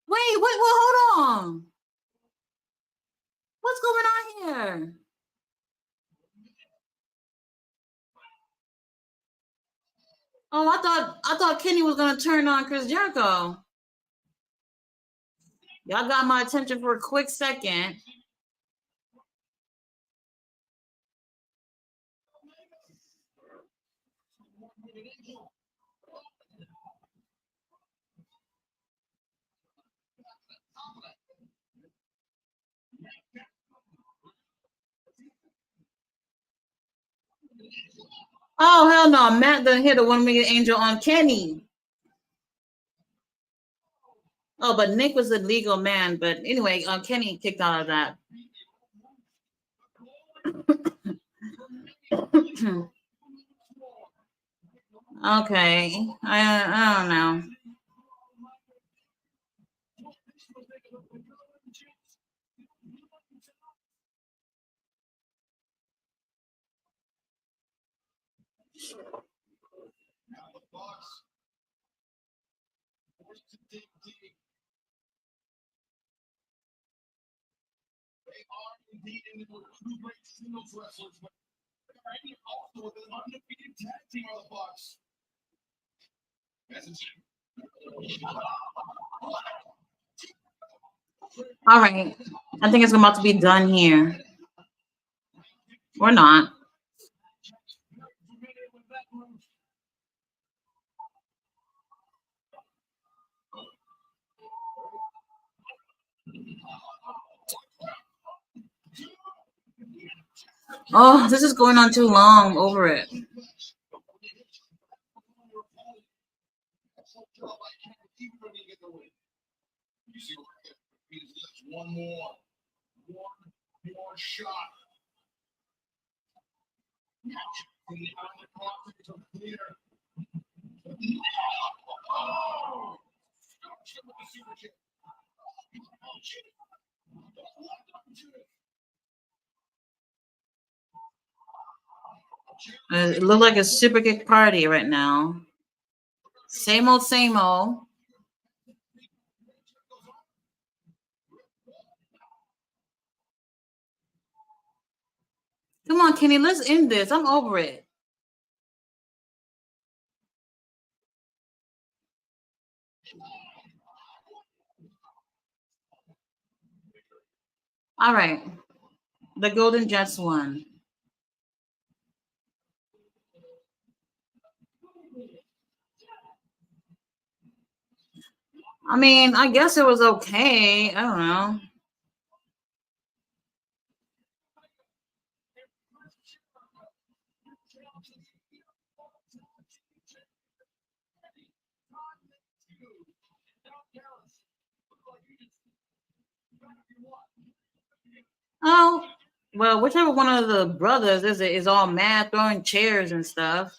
Wait, hold on. What's going on here? Oh, I thought Kenny was gonna turn on Chris Jericho. Y'all got my attention for a quick second. Oh hell no, Matt done hit a 1 million angel on Kenny. Oh, but Nick was the legal man. But anyway, Kenny kicked out of that. Okay, I don't know. All right, I think it's about to be done here. Or not. Oh, this is going on too long. Over it. It looked like a super kick party right now. Same old, same old. Come on, Kenny, let's end this. I'm over it. All right. The Golden Jets won. I mean, I guess it was okay. I don't know. Oh, well, whichever one of the brothers is all mad throwing chairs and stuff.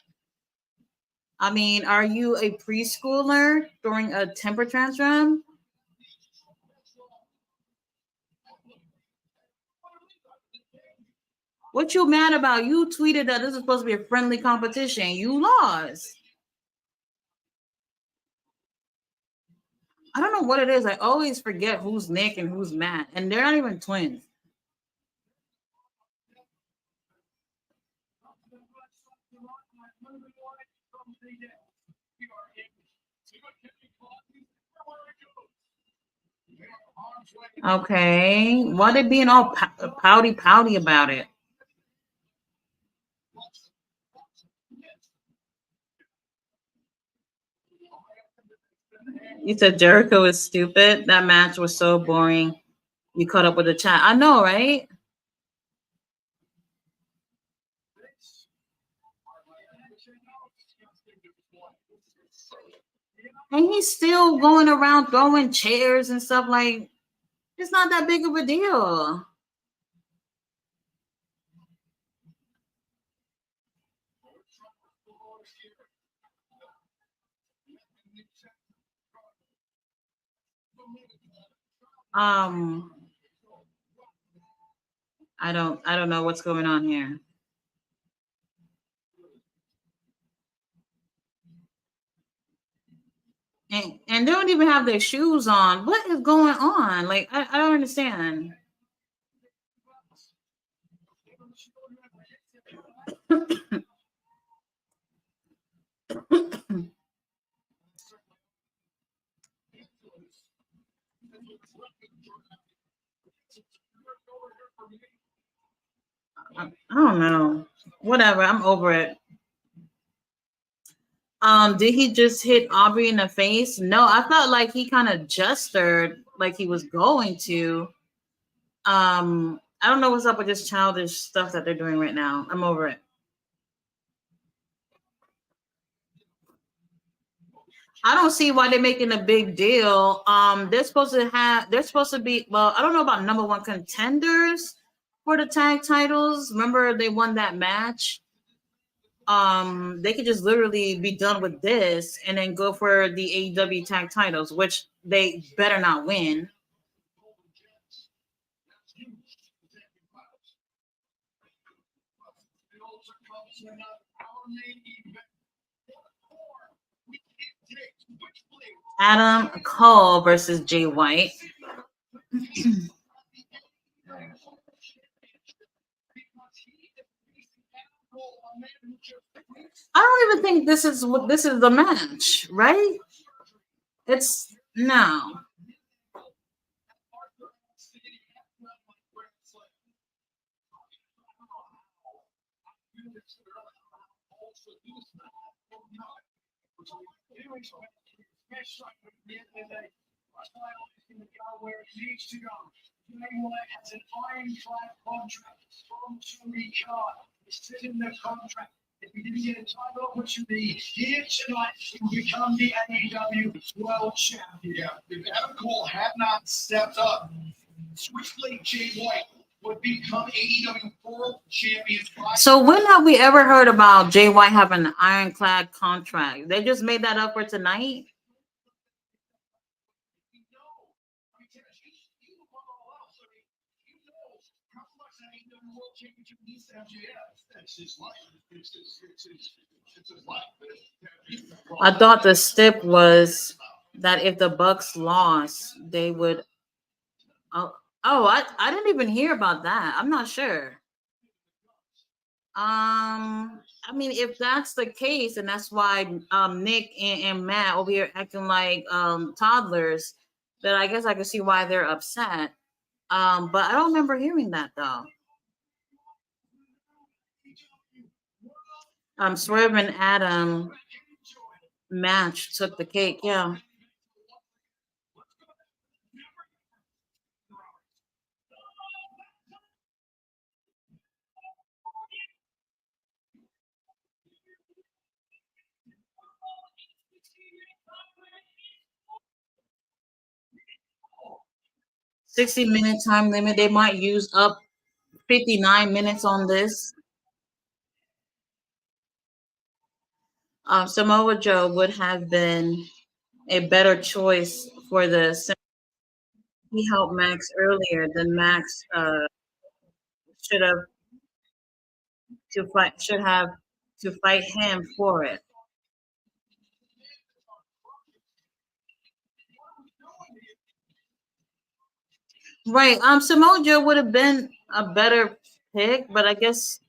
I mean, are you a preschooler throwing a temper tantrum? What you mad about? You tweeted that this is supposed to be a friendly competition. You lost. I don't know what it is. I always forget who's Nick and who's Matt, and they're not even twins. Okay, why they being all pouty about it? You said Jericho is stupid. That match was so boring. You caught up with the chat. I know, right? And he's still going around throwing chairs and stuff like it's not that big of a deal. Um, I don't know what's going on here. And they don't even have their shoes on. What is going on? Like I don't understand. I don't know. Whatever. I'm over it. Did he just hit Aubrey in the face? No, I felt like he kind of gestured like he was going to. I don't know what's up with this childish stuff that they're doing right now. I'm over it. I don't see why they're making a big deal. They're supposed to be, well, I don't know about number one contenders for the tag titles. Remember they won that match. They could just literally be done with this and then go for the AEW tag titles, which they better not win. Adam Cole versus Jay White. I don't even think this is the match, right? It's no. So when have we ever heard about Jay White having an ironclad contract? They just made that up for tonight. I thought the stip was that if the Bucks lost, they would. Oh, I didn't even hear about that. I'm not sure. I mean, if that's the case, and that's why Nick and Matt over here acting like toddlers, then I guess I can see why they're upset. But I don't remember hearing that though. Swerve and Adam match took the cake. Yeah, 60-minute time limit. They might use up 59 minutes on this. Samoa Joe would have been a better choice for the. he helped Max earlier. Then Max should have should have to fight him for it. Right. Samoa Joe would have been a better pick, but I guess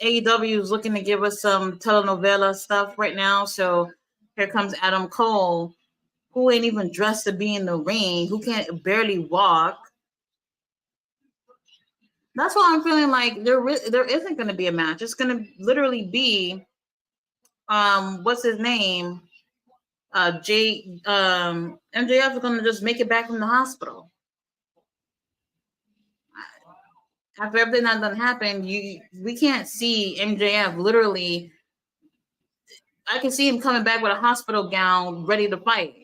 AEW is looking to give us some telenovela stuff right now. So here comes Adam Cole, who ain't even dressed to be in the ring, who can't barely walk. That's why I'm feeling like there isn't going to be a match. It's going to literally be what's his name? MJF is going to just make it back from the hospital. After everything that's done happened, we can't see MJF literally. I can see him coming back with a hospital gown, ready to fight.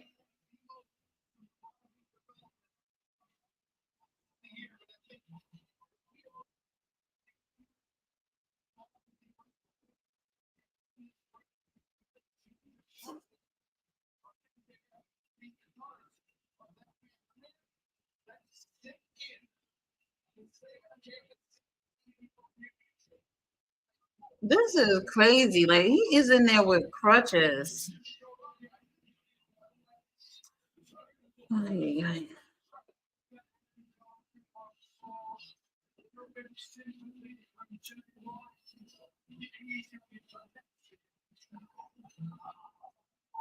This is crazy. Like he is in there with crutches. Ay, ay.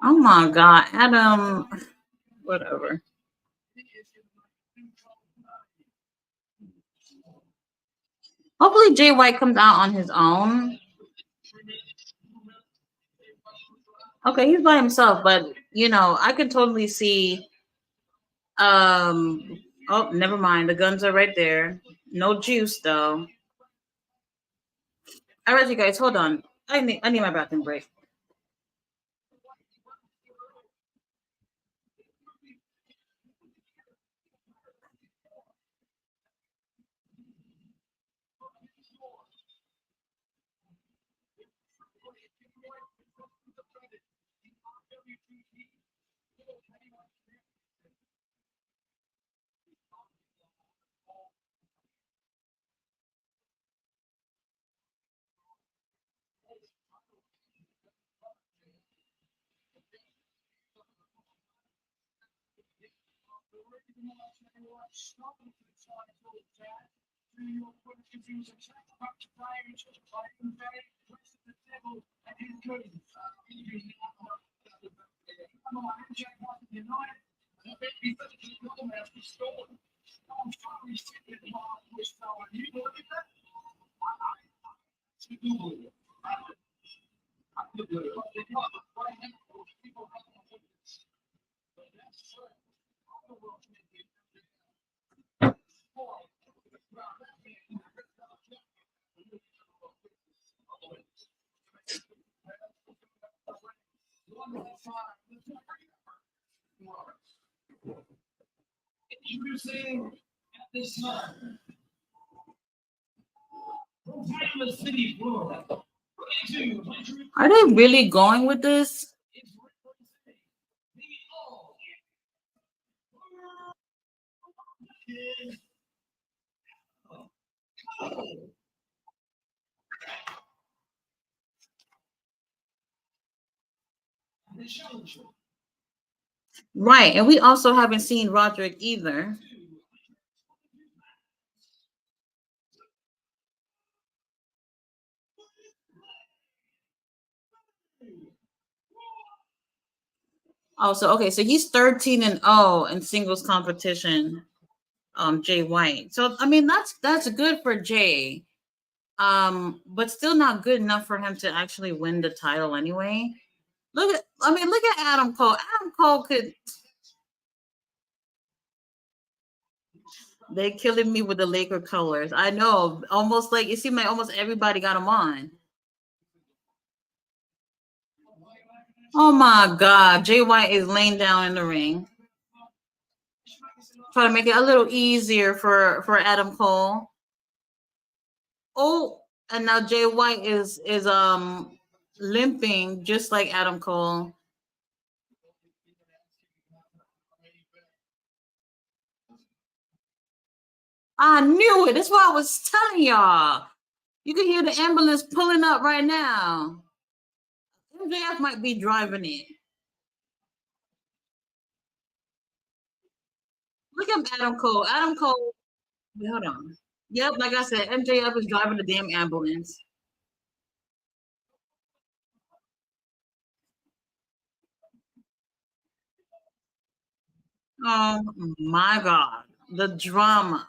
Oh my god, Adam. Whatever. Hopefully, Jay White comes out on his own. Okay, he's by himself, but I can totally see. Um. Oh, never mind. The guns are right there. No juice though. All right, you guys, hold on. I need my bathroom break. Are they really going with this? Right, and we also haven't seen Roderick either. Also, okay, so he's 13-0 in singles competition. Jay White. So I mean that's good for Jay. But still not good enough for him to actually win the title anyway. Look at Adam Cole. Adam Cole could they killing me with the Laker colors. I know, almost like it seemed like almost everybody got him on. Oh my God, Jay White is laying down in the ring. Try to make it a little easier for Adam Cole. Oh, and now Jay White is limping just like Adam Cole. I knew it. That's why I was telling y'all. You can hear the ambulance pulling up right now. MJF might be driving it. Look at Adam Cole. Adam Cole. Wait, hold on. Yep, like I said, MJF is driving the damn ambulance. Oh my God. The drama.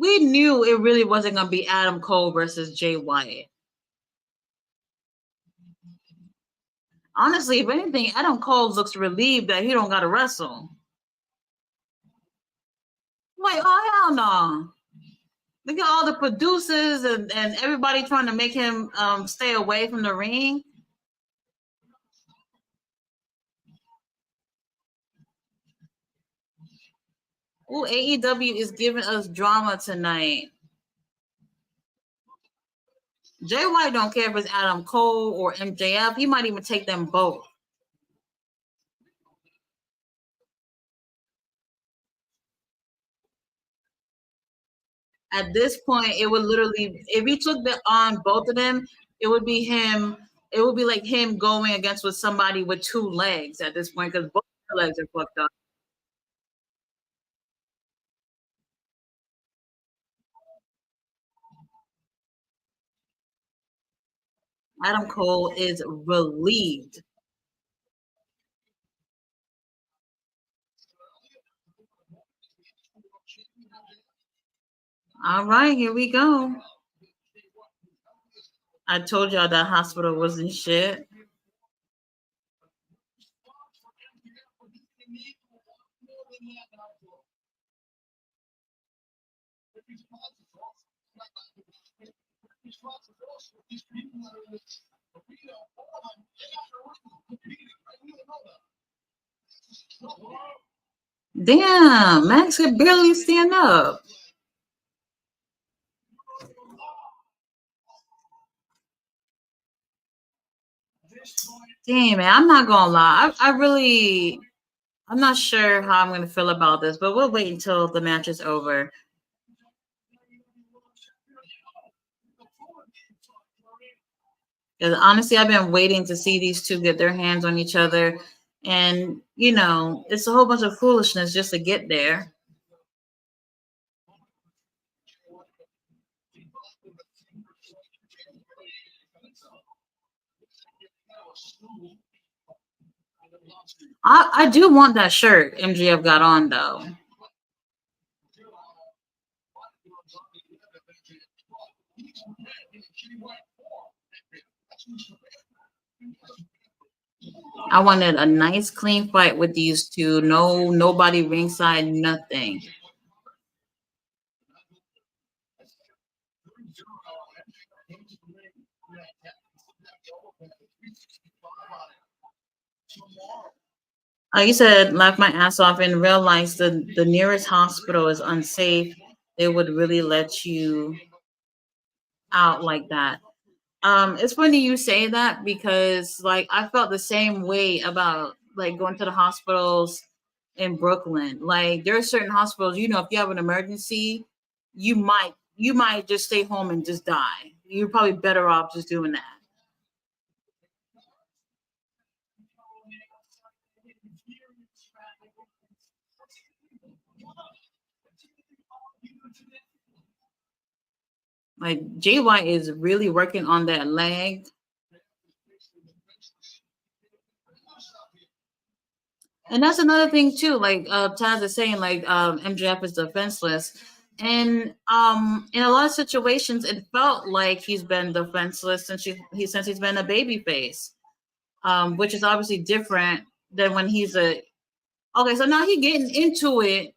We knew it really wasn't going to be Adam Cole versus Jay Wyatt. Honestly, if anything, Adam Cole looks relieved that he don't got to wrestle. Like, oh, hell no. Look at all the producers and everybody trying to make him stay away from the ring. Ooh, AEW is giving us drama tonight. Jay White don't care if it's Adam Cole or MJF. He might even take them both. At this point, it would literally, if he took on both of them, it would be him. It would be like him going against with somebody with two legs at this point because both legs are fucked up. Adam Cole is relieved. All right, here we go. I told y'all that hospital wasn't shit. Damn, Max could barely stand up. Damn, man, I'm not gonna lie. I'm not sure how I'm gonna feel about this, but we'll wait until the match is over. Because honestly, I've been waiting to see these two get their hands on each other, and it's a whole bunch of foolishness just to get there. I do want that shirt MGF got on though. I wanted a nice clean fight with these two. No, nobody ringside, nothing. Like you said, laugh my ass off and realize the nearest hospital is unsafe. They would really let you out like that. It's funny you say that because like I felt the same way about like going to the hospitals in Brooklyn. Like there are certain hospitals, if you have an emergency, you might just stay home and just die. You're probably better off just doing that. Like JY is really working on that leg. And that's another thing too. Like Taz is saying, like MJF is defenseless, and in a lot of situations, it felt like he's been defenseless since he's been a baby face, which is obviously different than when he's a. Okay, so now he's getting into it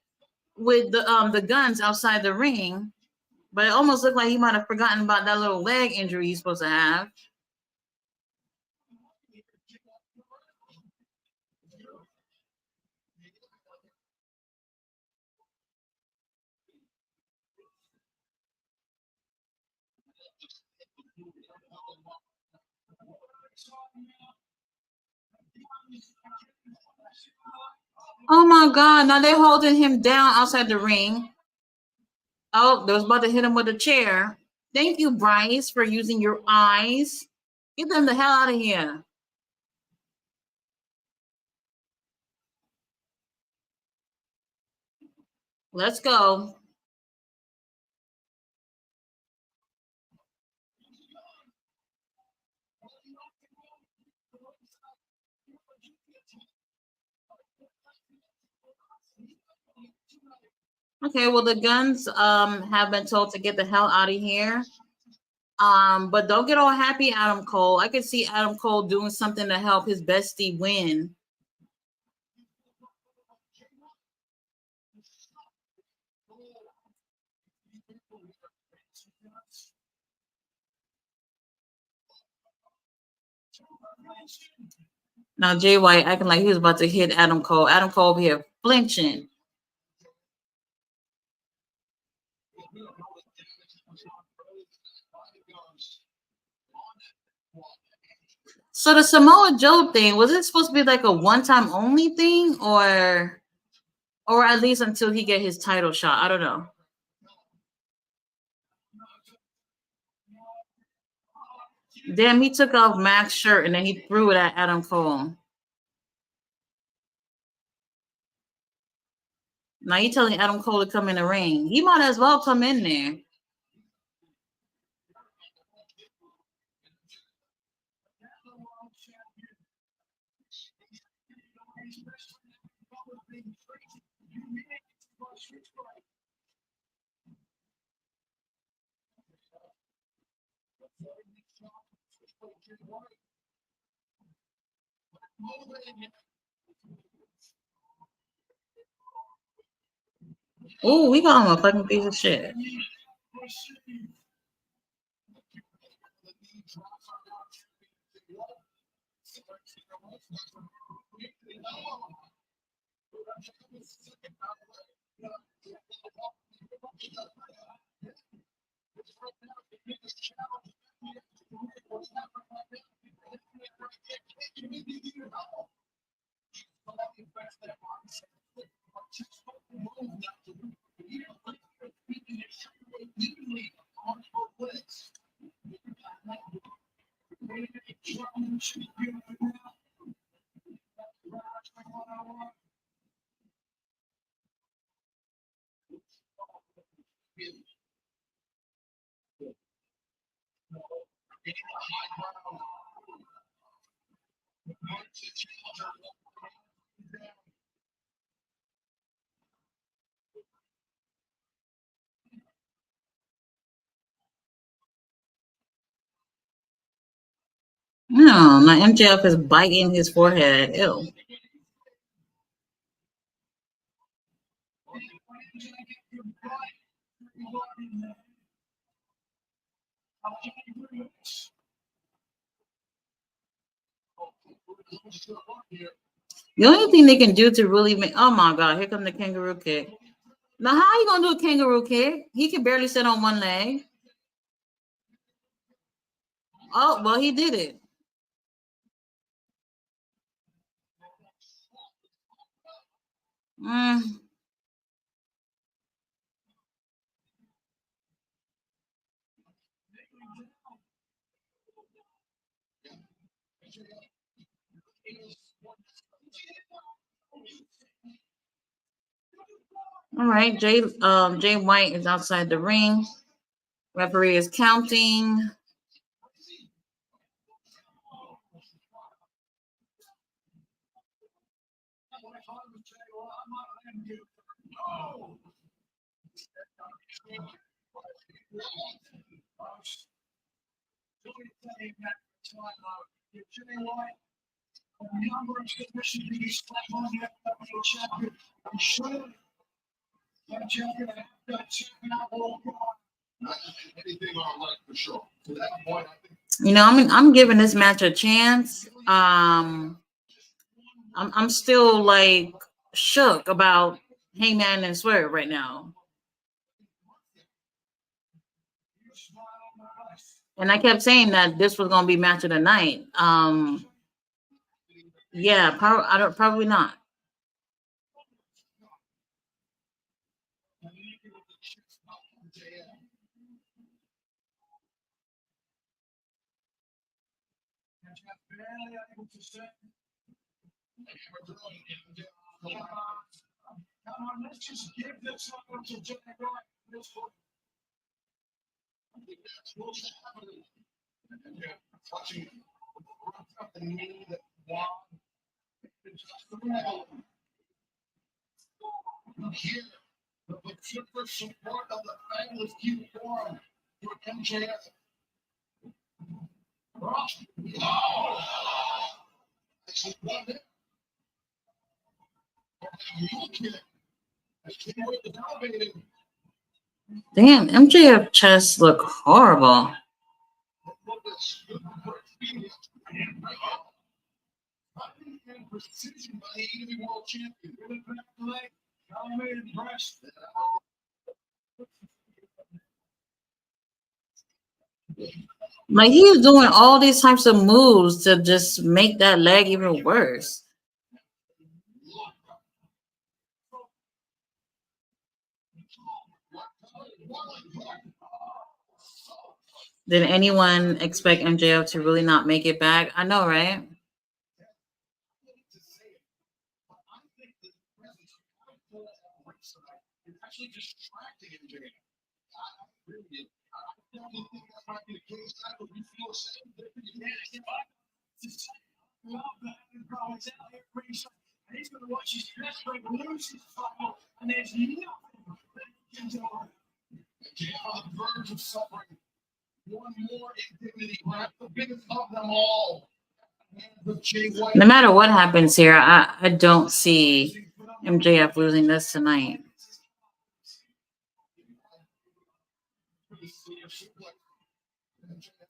with the guns outside the ring, but it almost looked like he might have forgotten about that little leg injury he's supposed to have. Oh my God! Now they're holding him down outside the ring. Oh, they was about to hit him with a chair. Thank you, Bryce, for using your eyes. Get them the hell out of here. Let's go. Okay, well the guns have been told to get the hell out of here. But don't get all happy, Adam Cole. I could see Adam Cole doing something to help his bestie win. Now Jay White acting like he was about to hit Adam Cole. Adam Cole over here flinching. So the Samoa Joe thing, was it supposed to be like a one-time only thing, or at least until he get his title shot? I don't know. Damn, he took off Mac's shirt and then he threw it at Adam Cole. Now you telling Adam Cole to come in the ring. He might as well come in there. Oh, we got him a fucking piece of shit. No, my MJF is biting his forehead. Ew. The only thing they can do to really make, oh my God, here come the kangaroo kick. Now, how you gonna do a kangaroo kick? He can barely sit on one leg. Oh, well, he did it. Mm. All right, Jay White is outside the ring. Referee is counting. You know, I'm giving this match a chance. I'm still like shook about Heyman and Swerve right now. And I kept saying that this was gonna be match of the night. Yeah, probably not. Damn, MJF chest look horrible. Like he was doing all these types of moves to just make that leg even worse. Did anyone expect MJF to really not make it back? I know, right? No matter what happens here, I don't see MJF losing this tonight.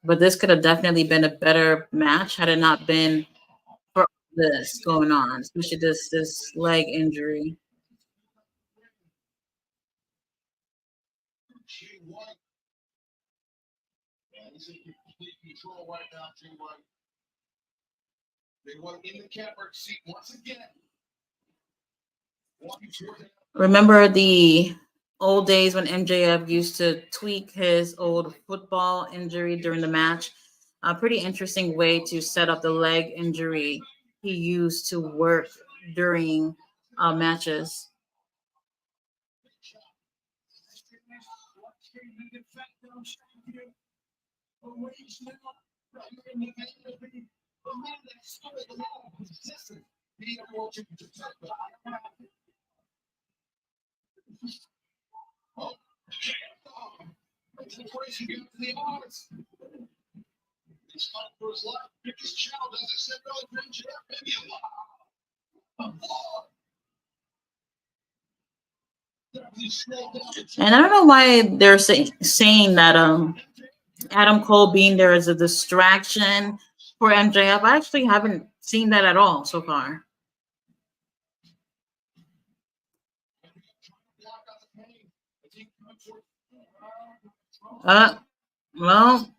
But this could have definitely been a better match had it not been for this going on, especially this leg injury. Remember the old days when MJF used to tweak his old football injury during the match? A pretty interesting way to set up the leg injury he used to work during matches. And I don't know why they're saying that Adam Cole being there is a distraction for MJF. I actually haven't seen that at all so far. Uh, well,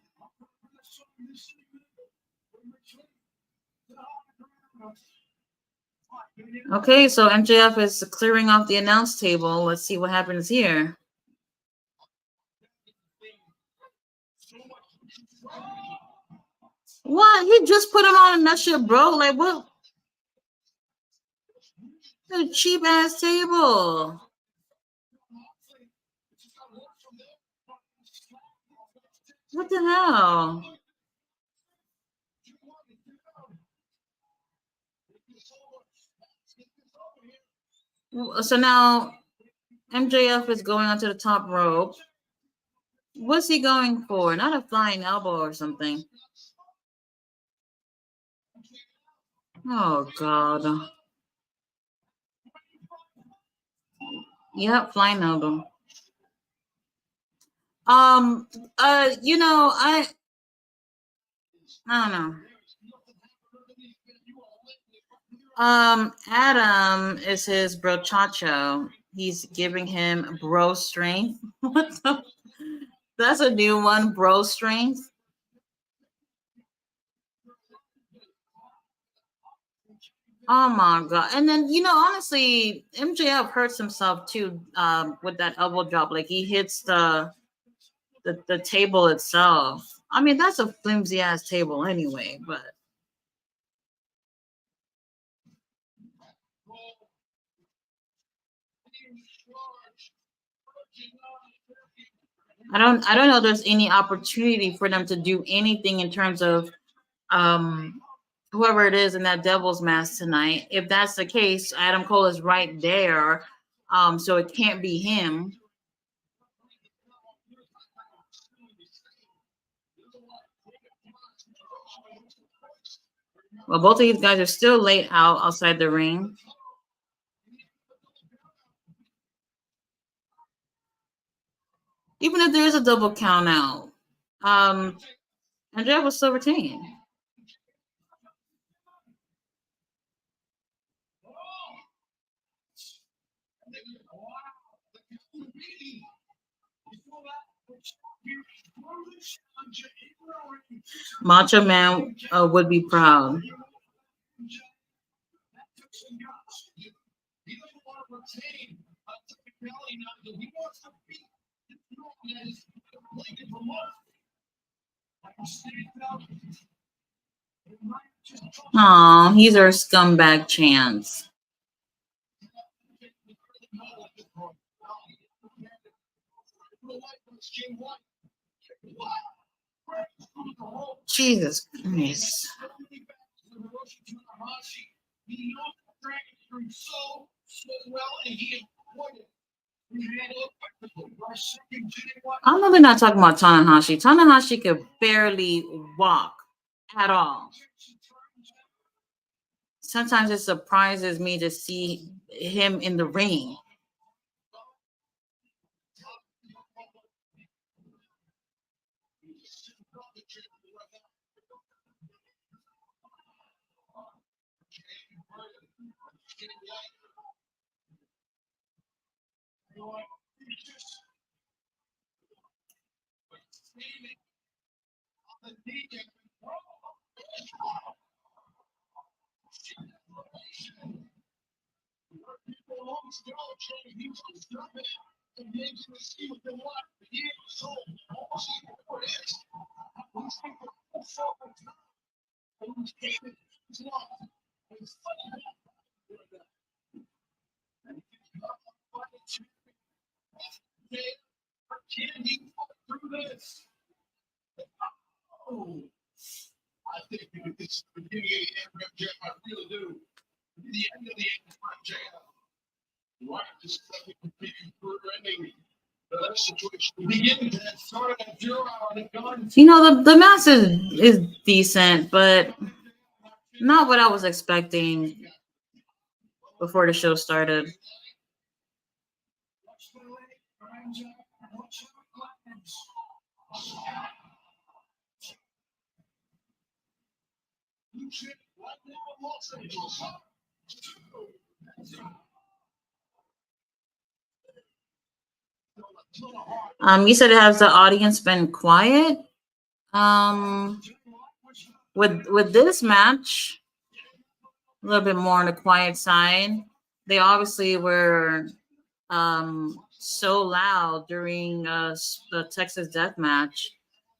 okay, so MJF is clearing off the announce table. Let's see what happens here. What? He just put him on that shit, bro. Like, what? A cheap ass table. What the hell? So now MJF is going onto the top rope. What's he going for? Not a flying elbow or something. Oh God. Yep, flying elbow. Um. I don't know. Adam is his brochacho. He's giving him bro strength. What the? That's a new one, bro strength. Oh my god! And then honestly, MJF hurts himself too with that elbow drop. Like he hits the table itself. I mean, that's a flimsy ass table anyway. But I don't know. If there's any opportunity for them to do anything in terms of um whoever it is in that devil's mask tonight. If that's the case, Adam Cole is right there. So it can't be him. Well, both of these guys are still laid out outside the ring. Even if there is a double count out, um, Andrea will still retain. Macho Man would be proud. Aw, he's our scumbag chance. Jesus Christ. I know they're not talking about Tanahashi. Tanahashi could barely walk at all. Sometimes it surprises me to see him in the ring. The match is decent, but not what I was expecting before the show started. You said, has the audience been quiet? Um, with this match, a little bit more on the quiet side. They obviously were so loud during the Texas Death Match.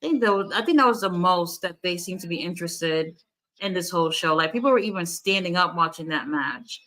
I think that was the most that they seemed to be interested in this whole show. Like people were even standing up watching that match.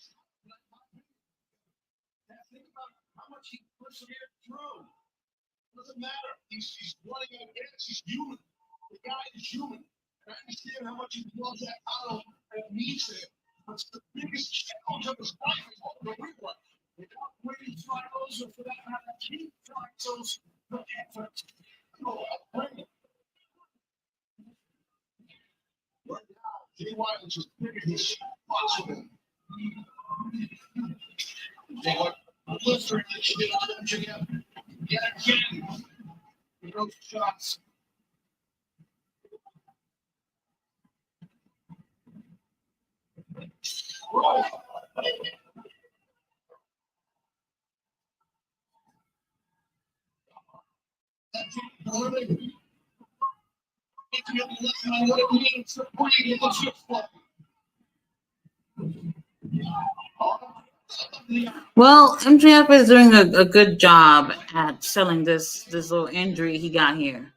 Well, MJF is doing a good job at selling this little injury he got here.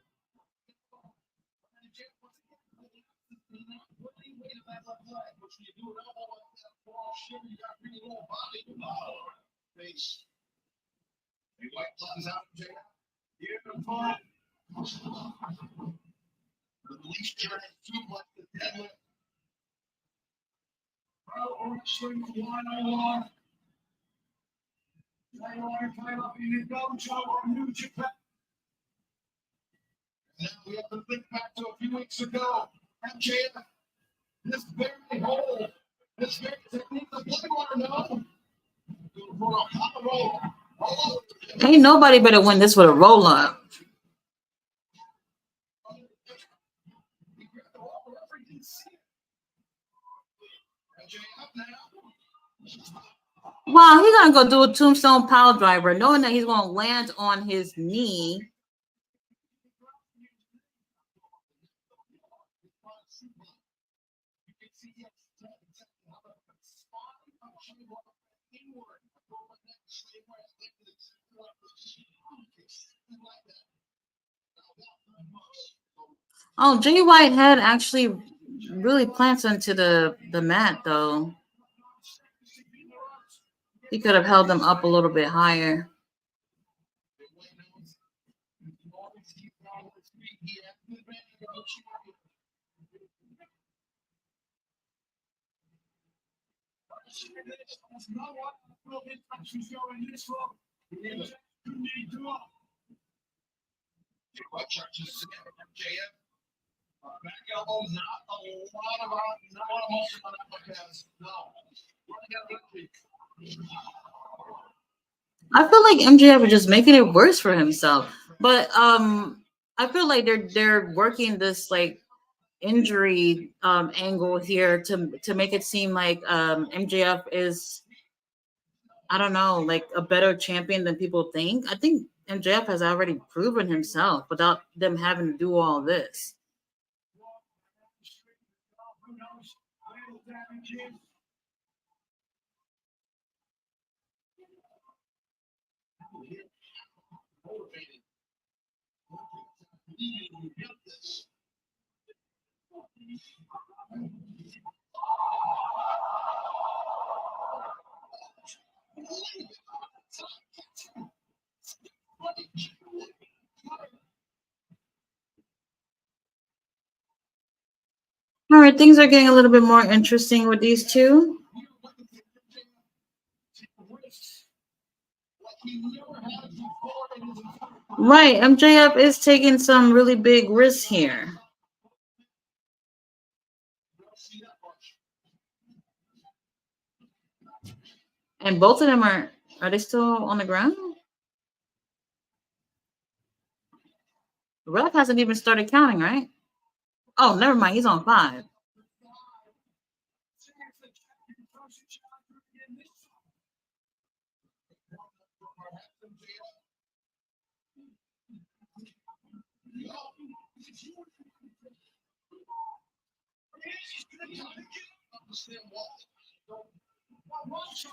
Ain't nobody better win this with a roll up. Wow, he's gonna go do a tombstone pile driver, knowing that he's gonna land on his knee. Oh, Jay Whitehead actually really plants into the mat though. He could have held them up a little bit higher. I feel like MJF is just making it worse for himself. But I feel like they're working this like injury angle here to make it seem like MJF is, I don't know, like a better champion than people think. I think MJF has already proven himself without them having to do all this. All right, things are getting a little bit more interesting with these two. Right, MJF is taking some really big risks here. And both of them are they still on the ground? Ref hasn't even started counting, right? Oh, never mind. He's on 5.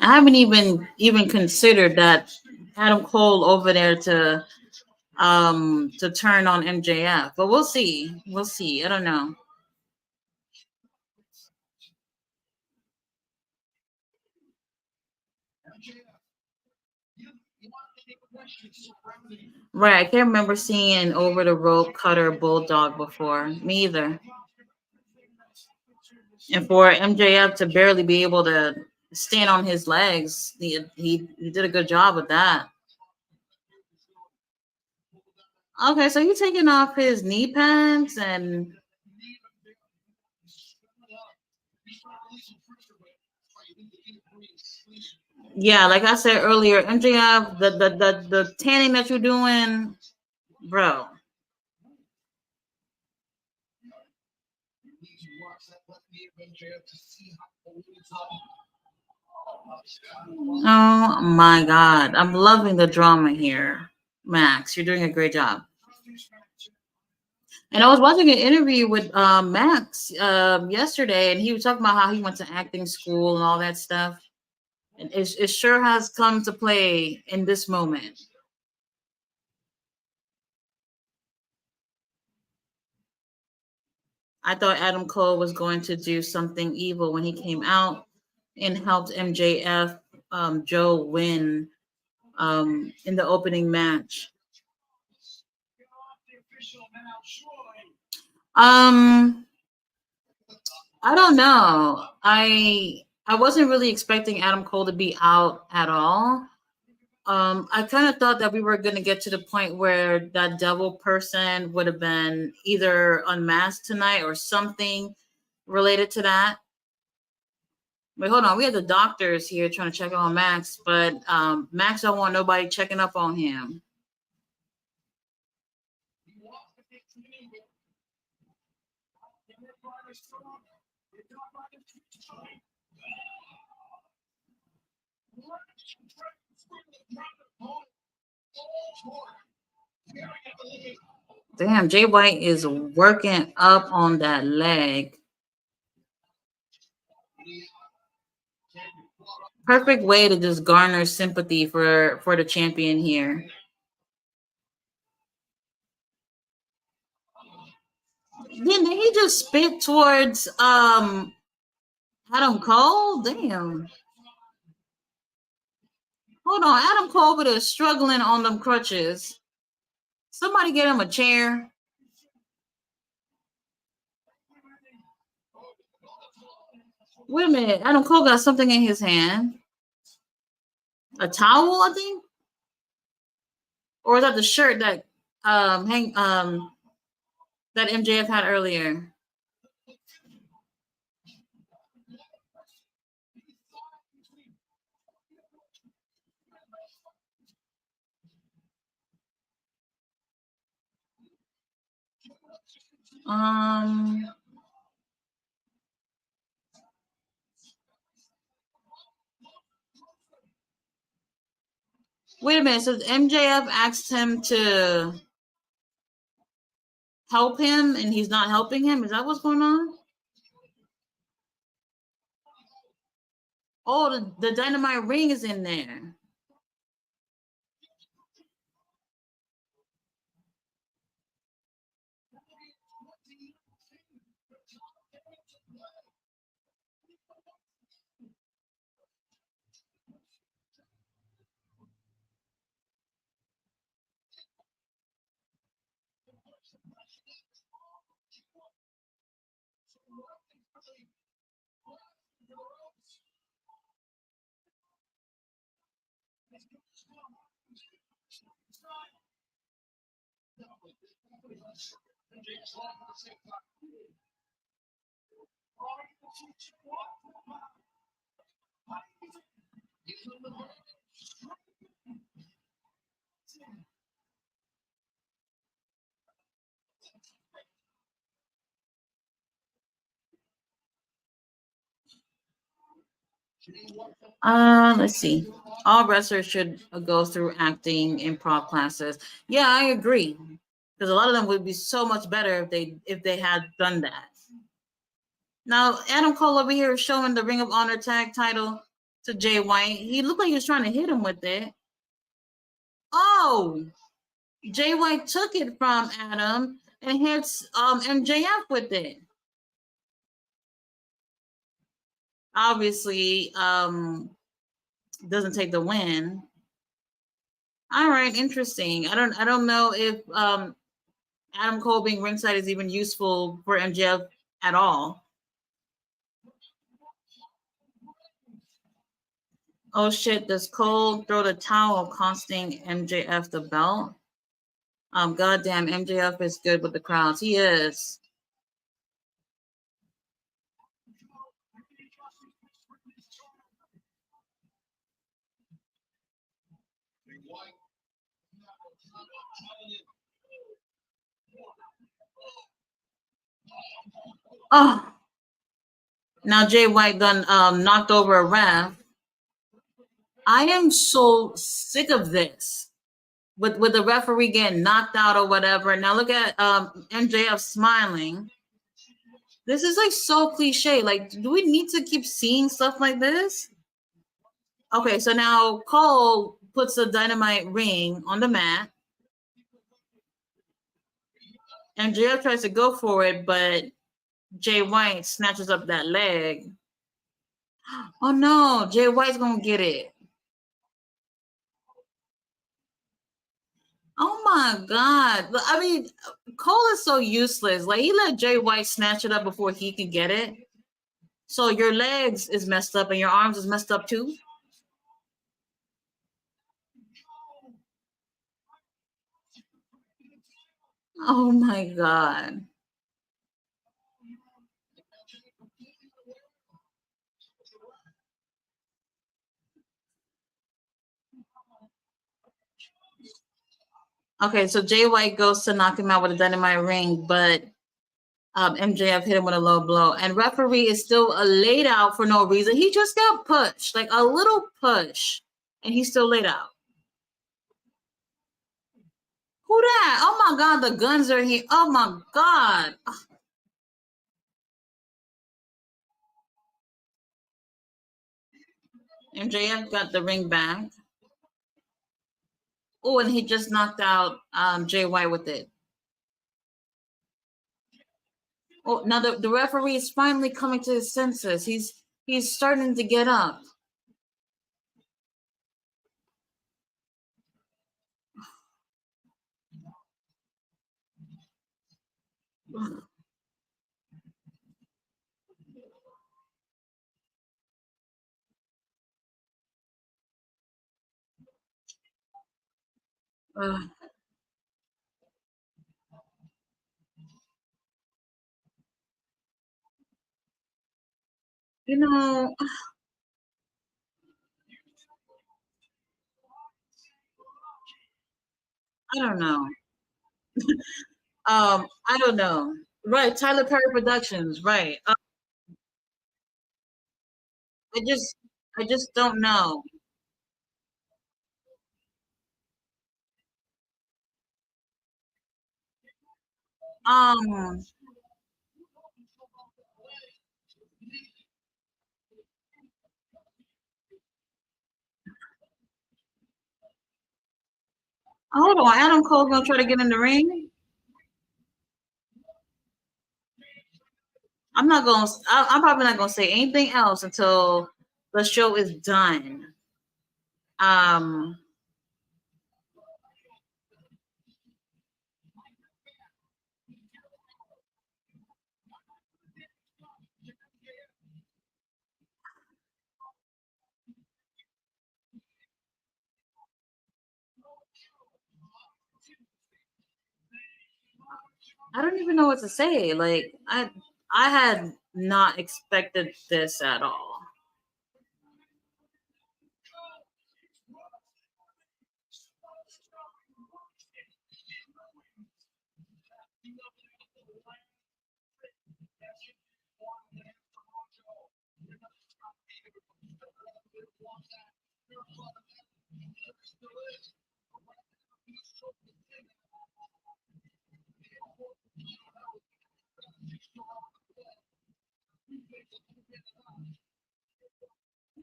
I haven't even considered that Adam Cole over there to turn on MJF, but we'll see. We'll see. I don't know. Right, I can't remember seeing an over the rope cutter bulldog before. Me either. And for MJF to barely be able to stand on his legs, he did a good job with that. Okay, so he's taking off his knee pads and yeah, like I said earlier, MJF, the tanning that you're doing, bro. Oh my god, I'm loving the drama here, Max. You're doing a great job. And I was watching an interview with Max yesterday, and he was talking about how he went to acting school and all that stuff. And it sure has come to play in this moment. I thought Adam Cole was going to do something evil when he came out and helped MJF Joe win in the opening match. Um, I don't know. I wasn't really expecting Adam Cole to be out at all. I kind of thought that we were going to get to the point where that devil person would have been either unmasked tonight or something related to that. Wait, hold on. We have the doctors here trying to check on Max, but Max don't want nobody checking up on him. Damn, Jay White is working up on that leg. Perfect way to just garner sympathy for the champion here. Then he just spit towards Adam Cole? Damn. Hold on, Adam Cole over there struggling on them crutches. Somebody get him a chair. Wait a minute, Adam Cole got something in his hand. A towel, I think? Or is that the shirt that that MJF had earlier? Um Wait a minute, so MJF asked him to help him and he's not helping him? Is that what's going on? Oh, the dynamite ring is in there. Let's see. All wrestlers should go through acting improv classes. Yeah, I agree. Because a lot of them would be so much better if they had done that. Now, Adam Cole over here is showing the Ring of Honor tag title to Jay White. He looked like he was trying to hit him with it. Oh, Jay White took it from Adam and hits MJF with it. Obviously, doesn't take the win. All right, interesting. I don't know if Adam Cole being ringside is even useful for MJF at all. Oh shit, does Cole throw the towel costing MJF the belt? Goddamn, MJF is good with the crowds. He is. Oh, now Jay White done knocked over a ref. I am so sick of this. With the referee getting knocked out or whatever. Now look at MJF smiling. This is like so cliche. Like, do we need to keep seeing stuff like this? Okay, so now Cole puts a dynamite ring on the mat, and JF tries to go for it, but Jay White snatches up that leg. Oh no, Jay White's gonna get it. Oh my god. I mean, Cole is so useless. Like he let Jay White snatch it up before he can get it. So your legs is messed up and your arms is messed up too. Oh my god. Okay, so Jay White goes to knock him out with a dynamite ring, but MJF hit him with a low blow, and referee is still laid out for no reason. He just got pushed, like a little push, and he's still laid out. Who that? Oh my god, the guns are here. Oh my god. MJF got the ring back. Oh, and he just knocked out Jay White with it. Oh, now the referee is finally coming to his senses. He's starting to get up. Uh, you know, I don't know. I don't know. Right, Tyler Perry Productions. Right. I just, I just don't know. Um, hold on. Adam Cole gonna try to get in the ring. I'm not gonna. I'm probably not gonna say anything else until the show is done. Um, I don't even know what to say. Like I had not expected this at all.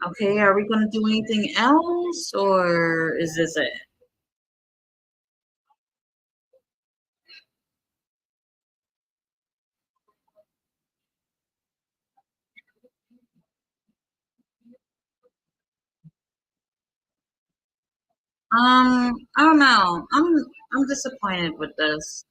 Okay, are we gonna do anything else, or is this it? I don't know. I'm disappointed with this.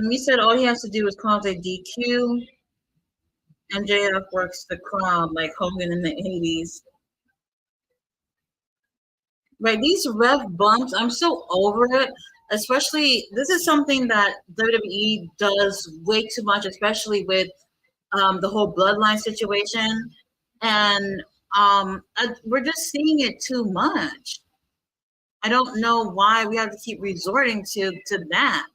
You said all he has to do is cause a DQ, and JF works the crowd like Hogan in the '80s. Right, these rev bumps, I'm so over it. Especially, this is something that WWE does way too much, especially with the whole bloodline situation, and we're just seeing it too much. I don't know why we have to keep resorting to that.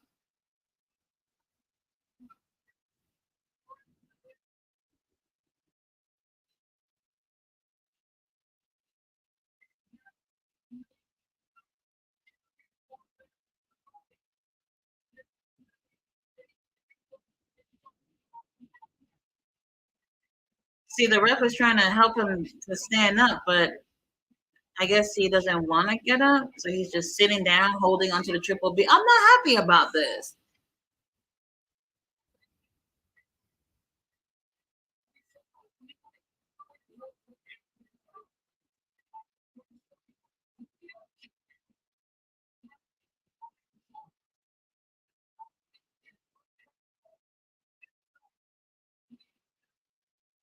See, the ref was trying to help him to stand up, but I guess he doesn't want to get up, so he's just sitting down, holding onto the triple B. I'm not happy about this.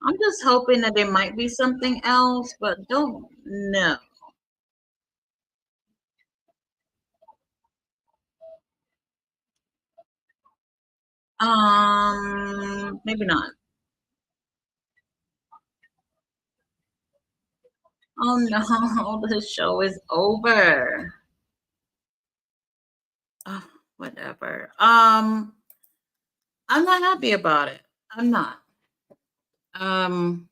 I'm just hoping that there might be something else, but don't know. Maybe not. Oh no, the show is over. Oh, whatever. I'm not happy about it. I'm not. Um,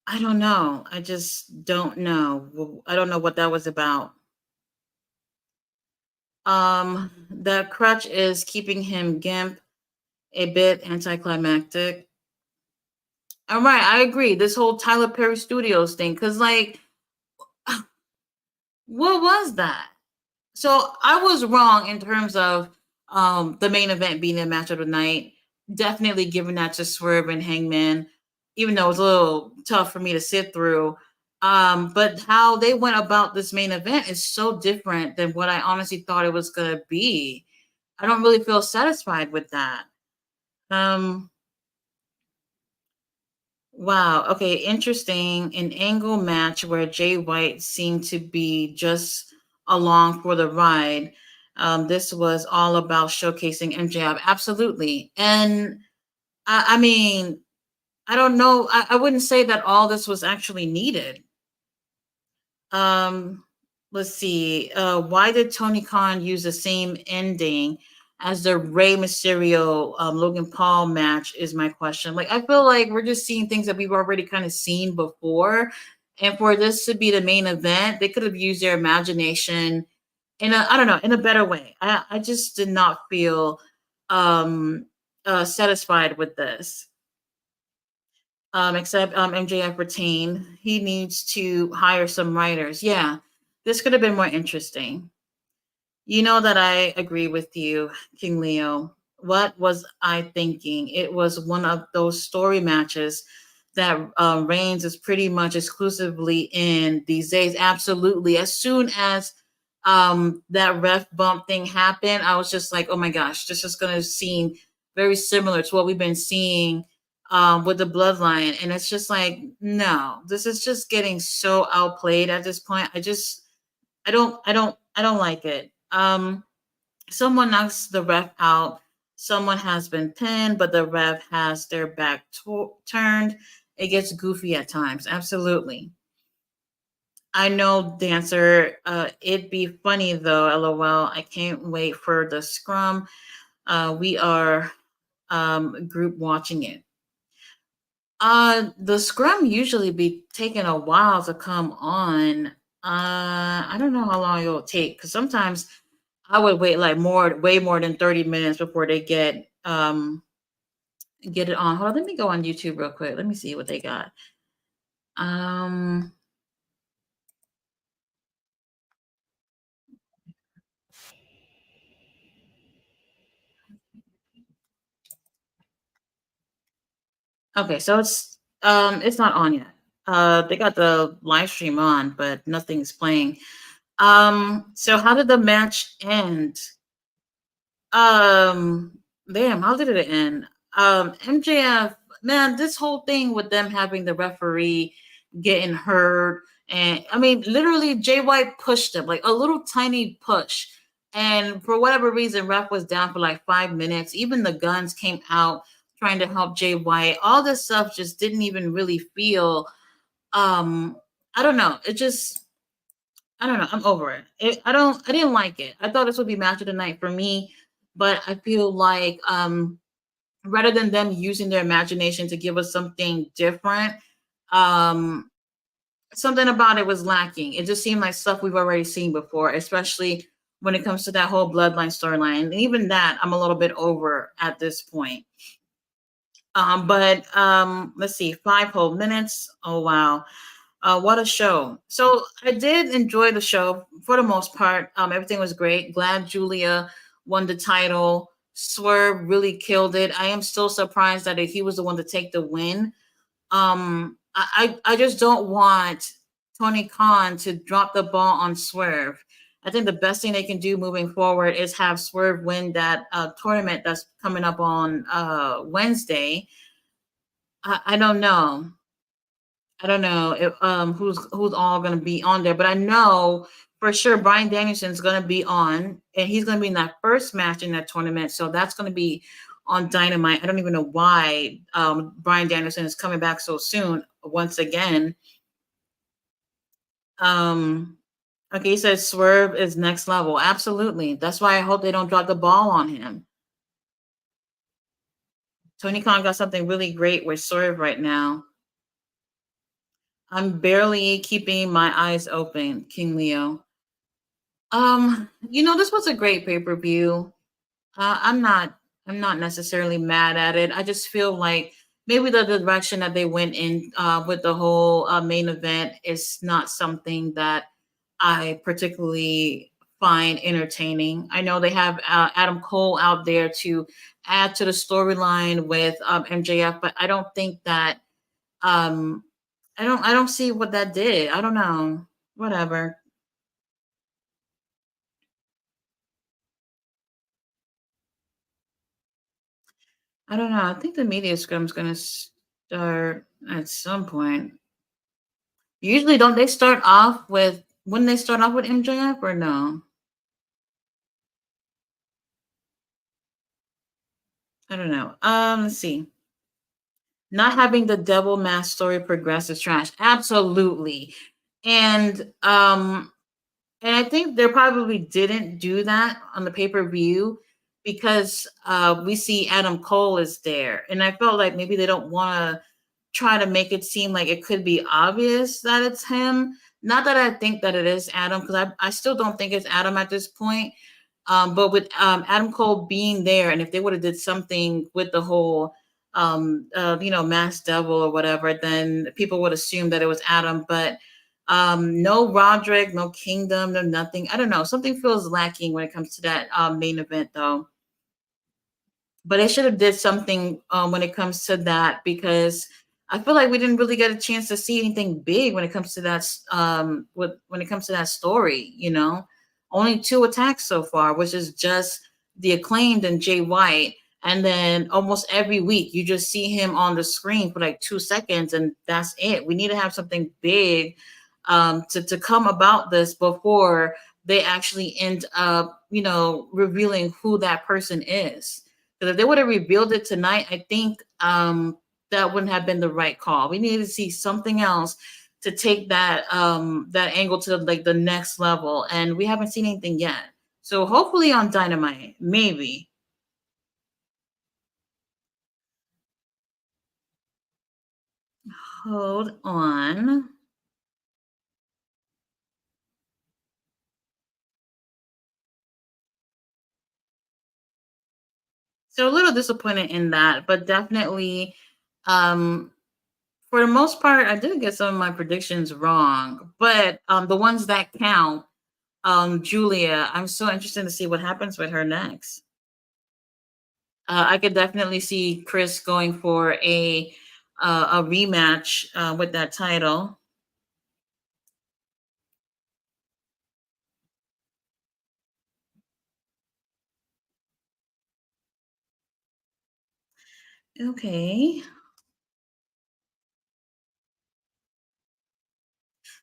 I don't know. I just don't know. I don't know what that was about. The crutch is keeping him gimp, a bit anticlimactic. All right, I agree. This whole Tyler Perry Studios thing, because like, what was that? So I was wrong in terms of the main event being the match of the night. Definitely giving that to Swerve and Hangman, even though it was a little tough for me to sit through. But how they went about this main event is so different than what I honestly thought it was gonna be. I don't really feel satisfied with that. Um, wow. Okay, interesting. An angle match where Jay White seemed to be just along for the ride. This was all about showcasing MJF. Absolutely. And I mean, I don't know. I wouldn't say that all this was actually needed. Um, let's see. Why did Tony Khan use the same ending as the Rey Mysterio Logan Paul match? Is my question. Like, I feel like we're just seeing things that we've already kind of seen before, and for this to be the main event, they could have used their imagination in a, I don't know, in a better way. I just did not feel um satisfied with this. Except MJF retained. He needs to hire some writers. Yeah, this could have been more interesting. You know that I agree with you, King Leo. What was I thinking? It was one of those story matches that Reigns is pretty much exclusively in these days. Absolutely. As soon as that ref bump thing happened, I was just like, oh my gosh, this is going to seem very similar to what we've been seeing with the Bloodline. And it's just like, no, this is just getting so outplayed at this point. I don't like it. Someone knocks the ref out. Someone has been pinned, but the ref has their back turned. It gets goofy at times. Absolutely. I know, dancer. It'd be funny though. LOL. I can't wait for the scrum. We are group watching it. The scrum usually be taking a while to come on. I don't know how long it'll take because sometimes I would wait like way more than 30 minutes before they get it on. Hold on, let me go on YouTube real quick. Let me see what they got. Um, okay, so it's not on yet. They got the live stream on, but nothing's playing. So how did the match end? Um, damn, how did it end? MJF, man, this whole thing with them having the referee getting hurt, and I mean, literally, Jay White pushed him like a little tiny push, and for whatever reason, ref was down for like 5 minutes. Even the guns came out trying to help Jay White. All this stuff just didn't even really feel. Um, I don't know. It just I don't know. I'm over it. I don't. I didn't like it. I thought this would be match of the night for me, but I feel like rather than them using their imagination to give us something different, um, something about it was lacking. It just seemed like stuff we've already seen before, especially when it comes to that whole bloodline storyline. And even that, I'm a little bit over at this point. But let's see, 5 whole minutes. Oh wow. What a show. So I did enjoy the show for the most part. Everything was great. Glad Julia won the title. Swerve really killed it. I am still surprised that he was the one to take the win. I just don't want Tony Khan to drop the ball on Swerve. I think the best thing they can do moving forward is have Swerve win that tournament that's coming up on Wednesday. I don't know. I don't know if, who's all going to be on there, but I know for sure Brian Danielson's going to be on, and he's going to be in that first match in that tournament. So that's going to be on Dynamite. I don't even know why Brian Danielson is coming back so soon. Once again, um, okay, he says Swerve is next level. Absolutely. That's why I hope they don't drop the ball on him. Tony Khan got something really great with Swerve right now. I'm barely keeping my eyes open, King Leo. This was a great pay-per-view. I'm not necessarily mad at it. I just feel like maybe the direction that they went in with the whole main event is not something that I particularly find entertaining. I know they have Adam Cole out there to add to the storyline with MJF, but I don't think that um, I don't see what that did. I don't know. Whatever. I don't know. I think the media scrum's gonna start at some point. Usually, don't they start off with when they start off with MJF or no? I don't know. Let's see. Not having the devil mask story progress is trash. Absolutely, and and I think they probably didn't do that on the pay per view because we see Adam Cole is there, and I felt like maybe they don't want to try to make it seem like it could be obvious that it's him. Not that I think that it is Adam, because I still don't think it's Adam at this point. But with Adam Cole being there, and if they would have did something with the whole, Masked Devil or whatever, then people would assume that it was Adam. But no Roderick, no Kingdom, no nothing. I don't know. Something feels lacking when it comes to that main event, though. But they should have did something when it comes to that because I feel like we didn't really get a chance to see anything big when it comes to that when it comes to that story. Only two attacks so far, which is just the Acclaimed and Jay White, and then almost every week you just see him on the screen for like 2 seconds, and that's it. We need to have something big to come about this before they actually end up, revealing who that person is. Because if they would have revealed it tonight, I think that wouldn't have been the right call. We needed to see something else to take that angle to like the next level, and we haven't seen anything yet. So hopefully on Dynamite, maybe. Hold on. So a little disappointed in that, but definitely, um, for the most part, I did get some of my predictions wrong. But the ones that count, Julia, I'm so interested to see what happens with her next. I could definitely see Chris going for a rematch with that title. Okay.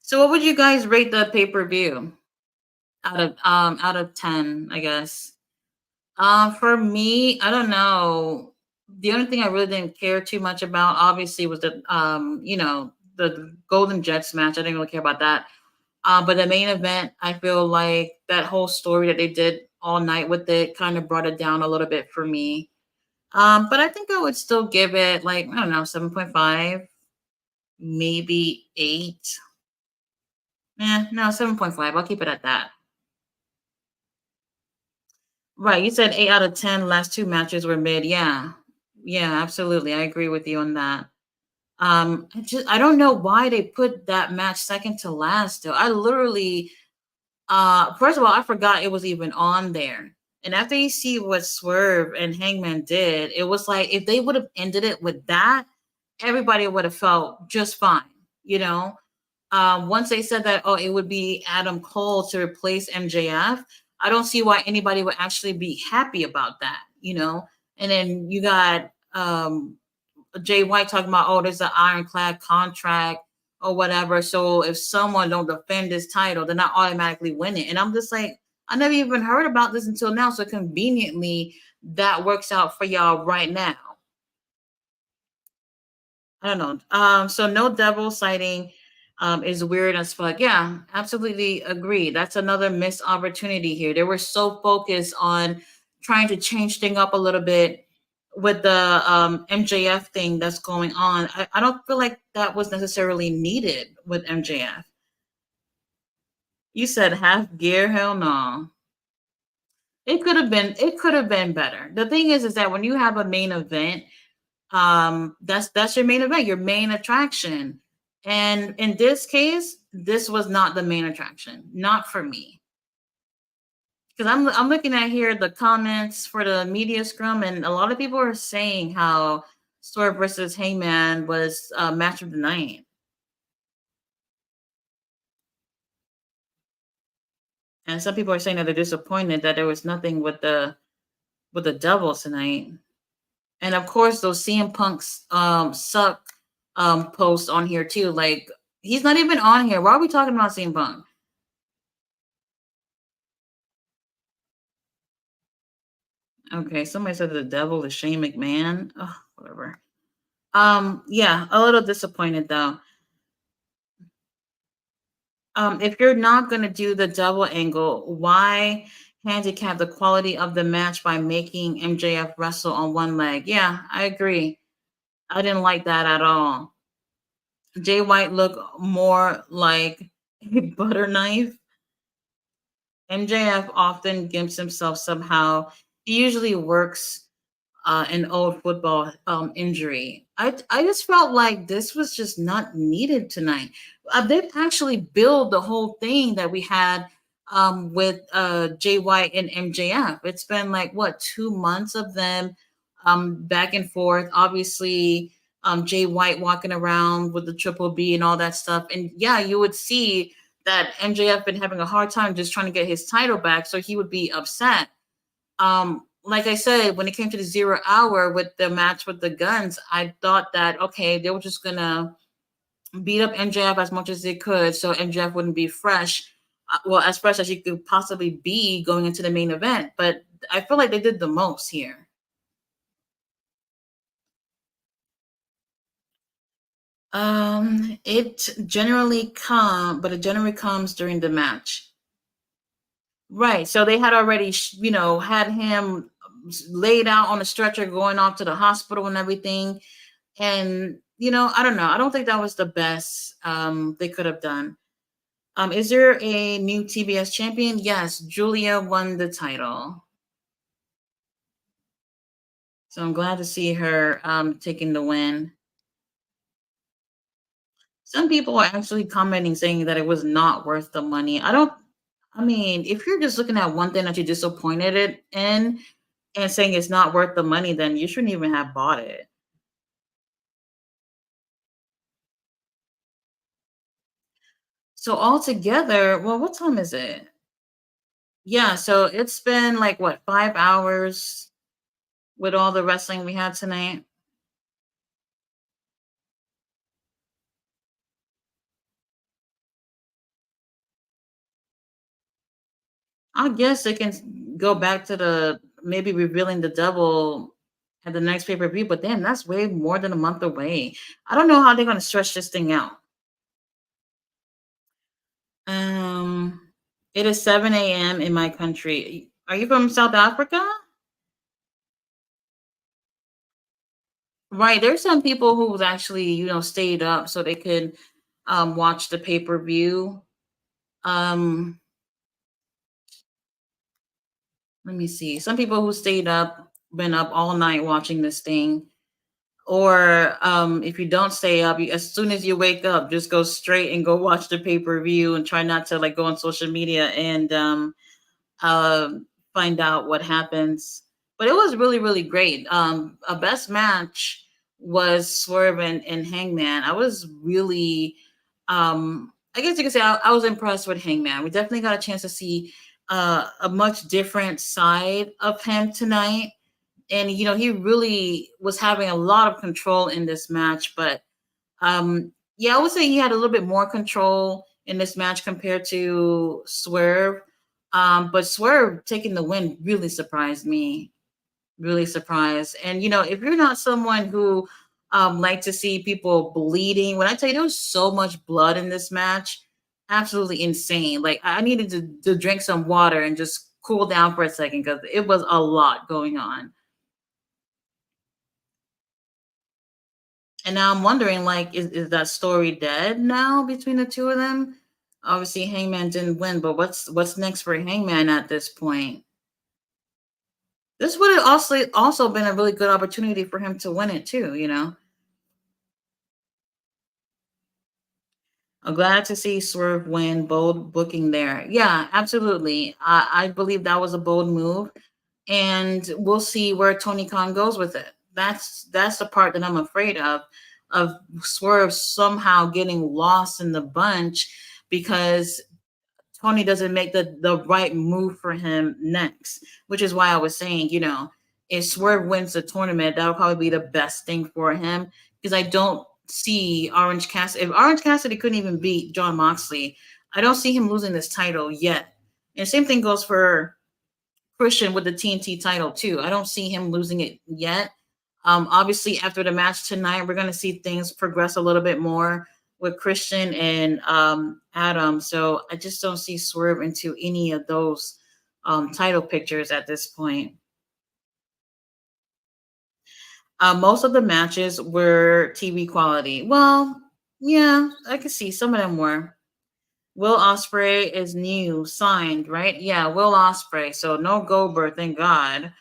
So what would you guys rate the pay-per-view out of 10, I guess? For me, I don't know. The only thing I really didn't care too much about obviously was the Golden Jets match. I didn't really care about that. But the main event, I feel like that whole story that they did all night with it kind of brought it down a little bit for me. But I think I would still give it like, I don't know, 7.5, maybe 8. No, 7.5. I'll keep it at that. Right. You said 8 out of 10. Last two matches were mid. Yeah. Yeah, absolutely. I agree with you on that. I don't know why they put that match second to last though. I literally first of all, I forgot it was even on there. And after you see what Swerve and Hangman did, it was like if they would have ended it with that, everybody would have felt just fine, you know? Once they said that, oh, it would be Adam Cole to replace MJF, I don't see why anybody would actually be happy about that, you know? And then you got Jay White talking about, oh, there's an ironclad contract or whatever. So if someone don't defend this title, they're not automatically winning. And I'm just like, I never even heard about this until now. So conveniently, that works out for y'all right now. I don't know. So no devil sighting is weird as fuck. Yeah, absolutely agree. That's another missed opportunity here. They were so focused on trying to change thing up a little bit with the MJF thing that's going on. I don't feel like that was necessarily needed with MJF. You said half gear, hell no. It could have been better. The thing is that when you have a main event, that's your main event, your main attraction. And in this case, this was not the main attraction, not for me. Because I'm looking at here the comments for the media scrum, and a lot of people are saying how Swerve versus Heyman was match of the night, and some people are saying that they're disappointed that there was nothing with the Devils tonight. And of course, those CM Punk's suck posts on here too. Like he's not even on here. Why are we talking about CM Punk? Okay, somebody said the devil is Shane McMahon. Oh, whatever. Yeah, a little disappointed though. If you're not gonna do the double angle, why handicap the quality of the match by making MJF wrestle on one leg? Yeah, I agree. I didn't like that at all. Jay White looked more like a butter knife. MJF often gimps himself somehow. He usually works an old football injury. I just felt like this was just not needed tonight. They've actually built the whole thing that we had with Jay White and MJF. It's been like what 2 months of them back and forth. Obviously, Jay White walking around with the triple B and all that stuff. And yeah, you would see that MJF been having a hard time just trying to get his title back, so he would be upset. Like I said, when it came to the 0 hour with the match with the guns, I thought that okay, they were just gonna beat up MJF as much as they could, so MJF wouldn't be fresh, well, as fresh as he could possibly be going into the main event. But I feel like they did the most here. It generally but it generally comes during the match. Right. So they had already, had him laid out on a stretcher going off to the hospital and everything. And, I don't know. I don't think that was the best they could have done. Is there a new TBS champion? Yes, Julia won the title. So I'm glad to see her taking the win. Some people are actually commenting saying that it was not worth the money. I mean, if you're just looking at one thing that you're disappointed in and saying it's not worth the money, then you shouldn't even have bought it. So altogether, well, what time is it? Yeah, so it's been like what, 5 hours with all the wrestling we had tonight. I guess they can go back to the maybe revealing the devil at the next pay per view, but damn, that's way more than a month away. I don't know how they're gonna stretch this thing out. Um, it is 7 a.m. in my country. Are you from South Africa? Right. There's some people who's actually, stayed up so they could watch the pay per view. Um, Let me see. Some people who stayed up, been up all night watching this thing. Or if you don't stay up, as soon as you wake up, just go straight and go watch the pay-per-view and try not to like go on social media and uh, find out what happens. But it was really, really great. A best match was Swerve and Hangman. I was really, I guess you could say I was impressed with Hangman. We definitely got a chance to see a much different side of him tonight. And, he really was having a lot of control in this match. But yeah, I would say he had a little bit more control in this match compared to Swerve. But Swerve taking the win really surprised me. Really surprised. And if you're not someone who like to see people bleeding, when I tell you there was so much blood in this match, absolutely insane. Like I needed to drink some water and just cool down for a second because it was a lot going on. And now I'm wondering, like, is that story dead now between the two of them? Obviously, Hangman didn't win, but what's next for Hangman at this point? This would have also been a really good opportunity for him to win it too. I'm glad to see Swerve win. Bold booking there. Yeah, absolutely. I believe that was a bold move, and we'll see where Tony Khan goes with it. That's the part that I'm afraid of Swerve somehow getting lost in the bunch because Tony doesn't make the right move for him next, which is why I was saying, if Swerve wins the tournament, that would probably be the best thing for him because I don't see Orange Cassidy. If Orange Cassidy couldn't even beat John Moxley, I don't see him losing this title yet. And same thing goes for Christian with the TNT title too. I don't see him losing it yet. Obviously, after the match tonight, we're going to see things progress a little bit more with Christian and Adam. So I just don't see Swerve into any of those title pictures at this point. Most of the matches were TV quality. Well, yeah, I can see some of them were. Will Osprey is new, signed, right? Yeah, Will Osprey. So no Goldberg, thank God.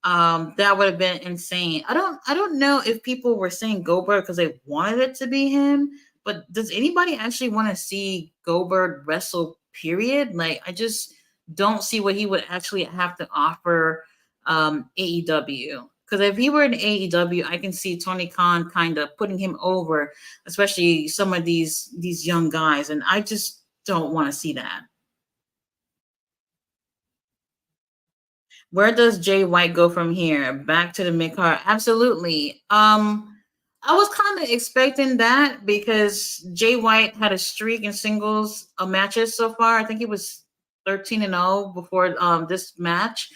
That would have been insane. I don't know if people were saying Goldberg because they wanted it to be him, but does anybody actually want to see Goldberg wrestle, period? Like I just don't see what he would actually have to offer AEW. Because if he were in AEW, I can see Tony Khan kind of putting him over, especially some of these young guys, and I just don't want to see that. Where does Jay White go from here? Back to the mid card? Absolutely. I was kind of expecting that because Jay White had a streak in singles matches so far. I think he was 13-0 before this match.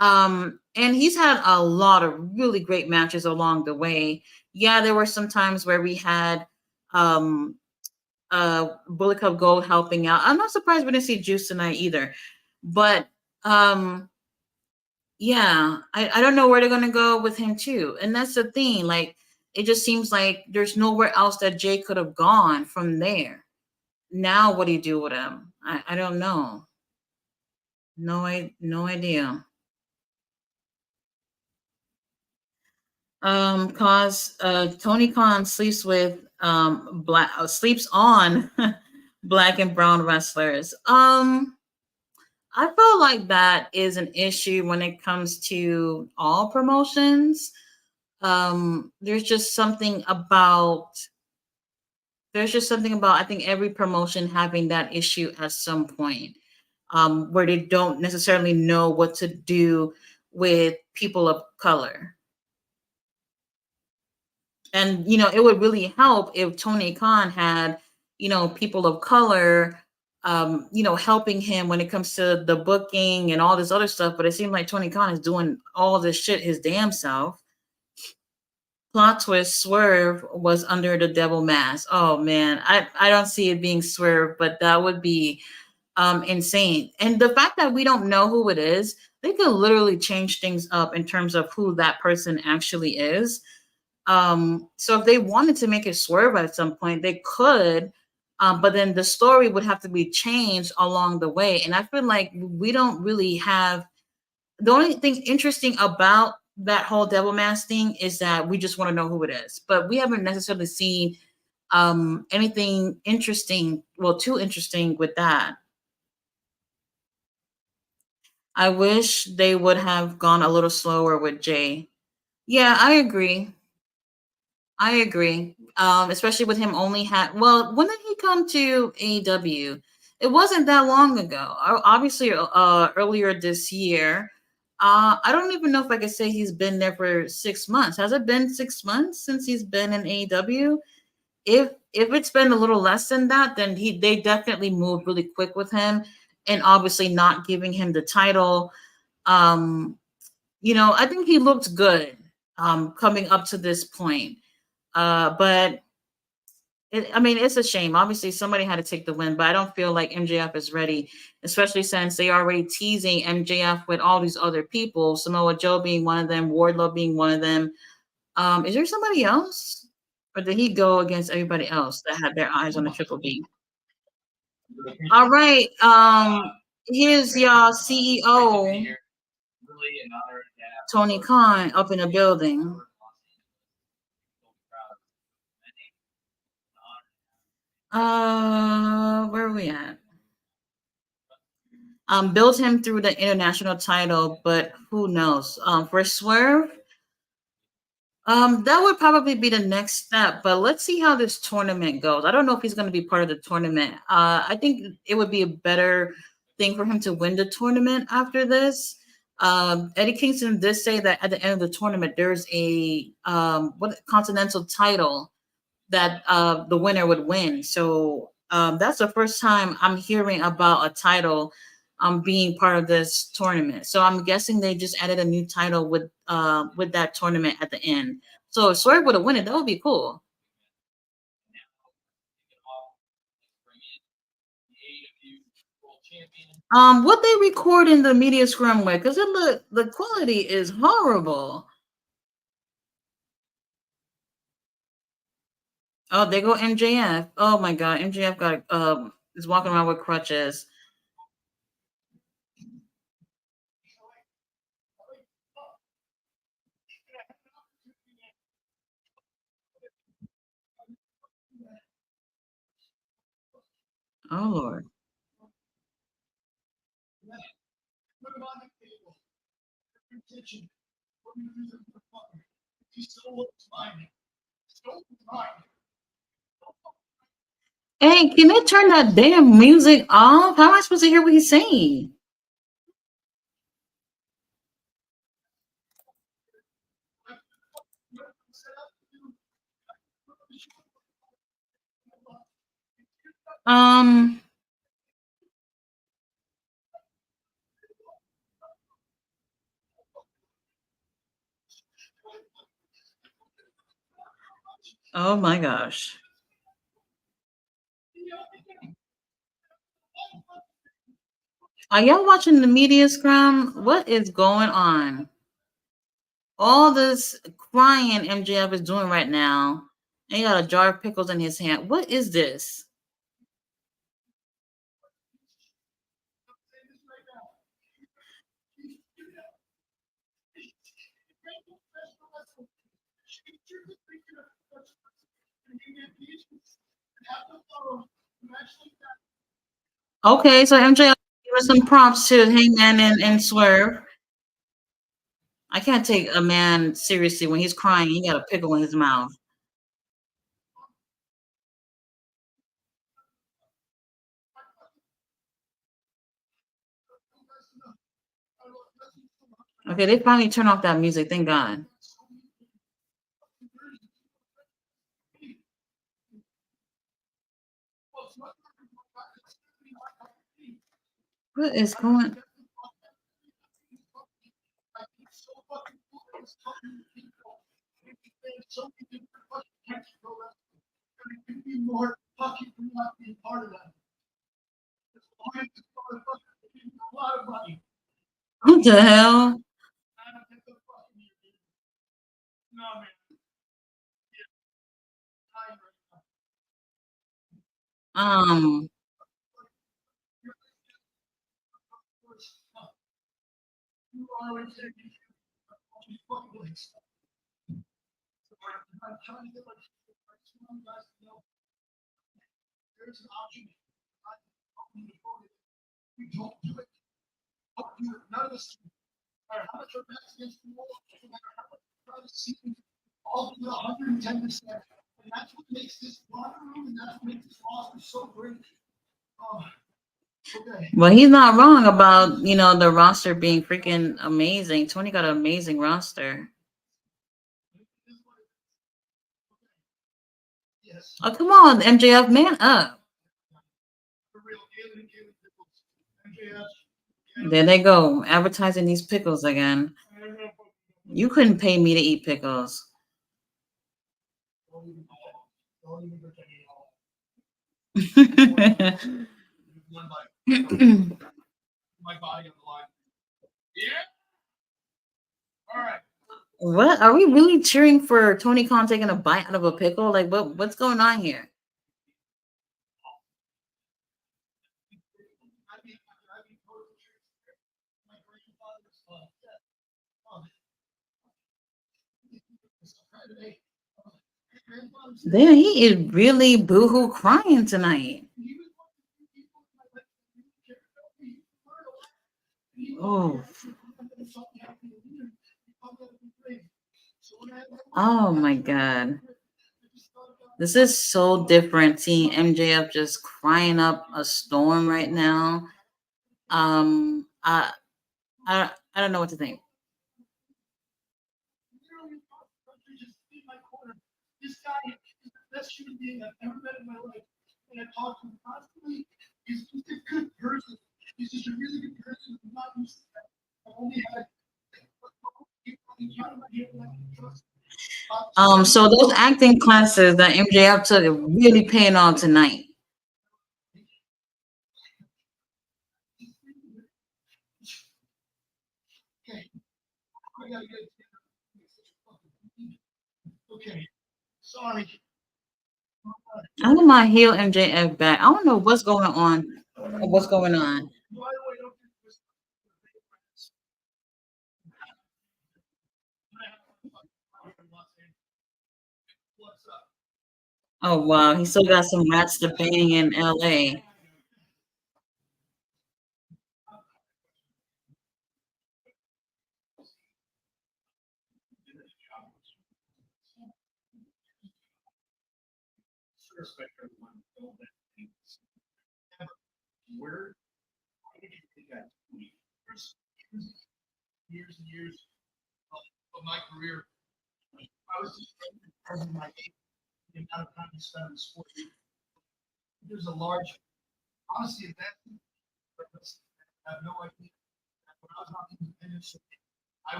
And he's had a lot of really great matches along the way. Yeah, there were some times where we had um Bullet Club Gold helping out. I'm not surprised we didn't see Juice tonight either. But yeah, I don't know where they're gonna go with him too. And that's the thing. Like it just seems like there's nowhere else that Jay could have gone from there. Now what do you do with him? I don't know. No idea. Cause Tony Khan sleeps with black sleeps on black and brown wrestlers. I feel like that is an issue when it comes to all promotions. There's just something about I think every promotion having that issue at some point, where they don't necessarily know what to do with people of color. And it would really help if Tony Khan had people of color helping him when it comes to the booking and all this other stuff. But it seems like Tony Khan is doing all this shit his damn self. Plot twist: Swerve was under the devil mask. Oh man, I don't see it being Swerve, but that would be insane. And the fact that we don't know who it is, they could literally change things up in terms of who that person actually is. So if they wanted to make it Swerve at some point, they could. But then the story would have to be changed along the way. And I feel like we don't really have the only thing interesting about that whole devil mask thing is that we just want to know who it is, but we haven't necessarily seen anything interesting, well, too interesting with that. I wish they would have gone a little slower with Jay. Yeah, I agree. I agree. Especially with him only had, well, when did he come to AEW? It wasn't that long ago. Obviously, earlier this year. I don't even know if I could say he's been there for 6 months. Has it been 6 months since he's been in AEW? If it's been a little less than that, then they definitely moved really quick with him, and obviously not giving him the title. Um, I think he looked good coming up to this point. But I mean, it's a shame. Obviously, somebody had to take the win, but I don't feel like MJF is ready, especially since they are already teasing MJF with all these other people, Samoa Joe being one of them, Wardlow being one of them. Is there somebody else? Or did he go against everybody else that had their eyes on the Triple B? All right. Here's your CEO, Tony Khan, up in the building. Where are we at? Built him through the international title, but who knows? For Swerve, that would probably be the next step. But let's see how this tournament goes. I don't know if he's going to be part of the tournament. I think it would be a better thing for him to win the tournament after this. Eddie Kingston did say that at the end of the tournament, there's a what continental title that the winner would win. So that's the first time I'm hearing about a title being part of this tournament. So I'm guessing they just added a new title with that tournament at the end. So if Swerve would have won it, that would be cool. What they record in the media scrum with, because the quality is horrible. Oh, they go MJF. Oh my god, MJF got is walking around with crutches. Oh Lord. Hey, can they turn that damn music off? How am I supposed to hear what he's saying? Um. Oh my gosh. Are y'all watching the media scrum? What is going on? All this crying MJF is doing right now. And he got a jar of pickles in his hand. What is this? Okay, so MJF give us some prompts to Hangman and Swerve. I can't take a man seriously when he's crying. He got a pickle in his mouth. Okay, they finally turn off that music. Thank God. What is going? What the hell? Um. Well, he's not wrong about the roster being freaking amazing. Tony got an amazing roster. Oh, come on, MJF, man up. There they go, advertising these pickles again. You couldn't pay me to eat pickles. What are we really cheering for? Tony Khan taking a bite out of a pickle? Like what's going on here? There he is really boohoo crying tonight. Oh. Oh my God. This is so different seeing MJF just crying up a storm right now. I don't know what to think. So those acting classes that MJF took are really paying on tonight. I want my heel MJF back. I don't know what's going on. What's going on? Oh wow, he still got some rats to bang in LA.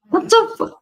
What the fuck?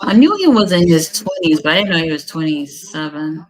I knew he was in his 20s, but I didn't know he was 27.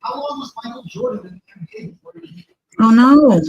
How long was Michael Jordan in the NBA before he? Oh no.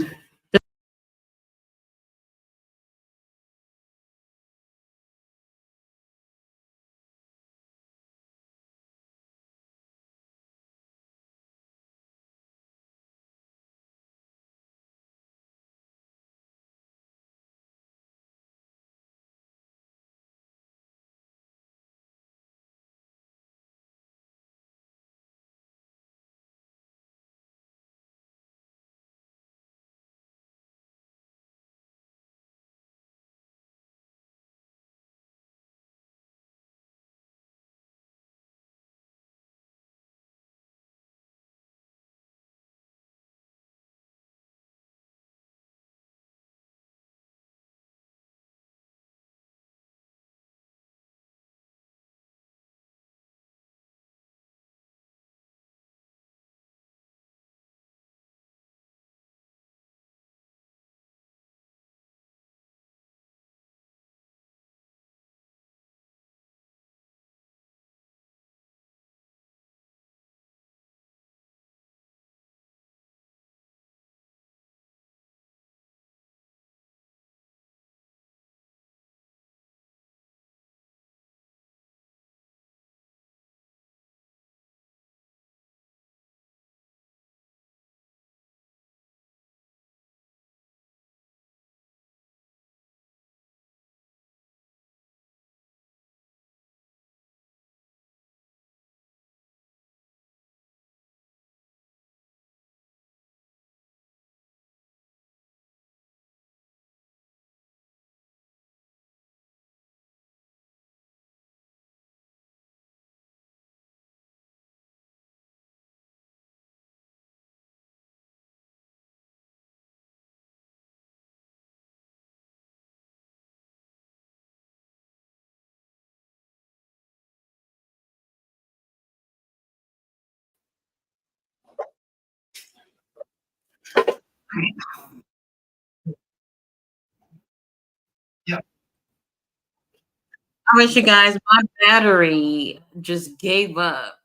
I wish you guys, my battery just gave up.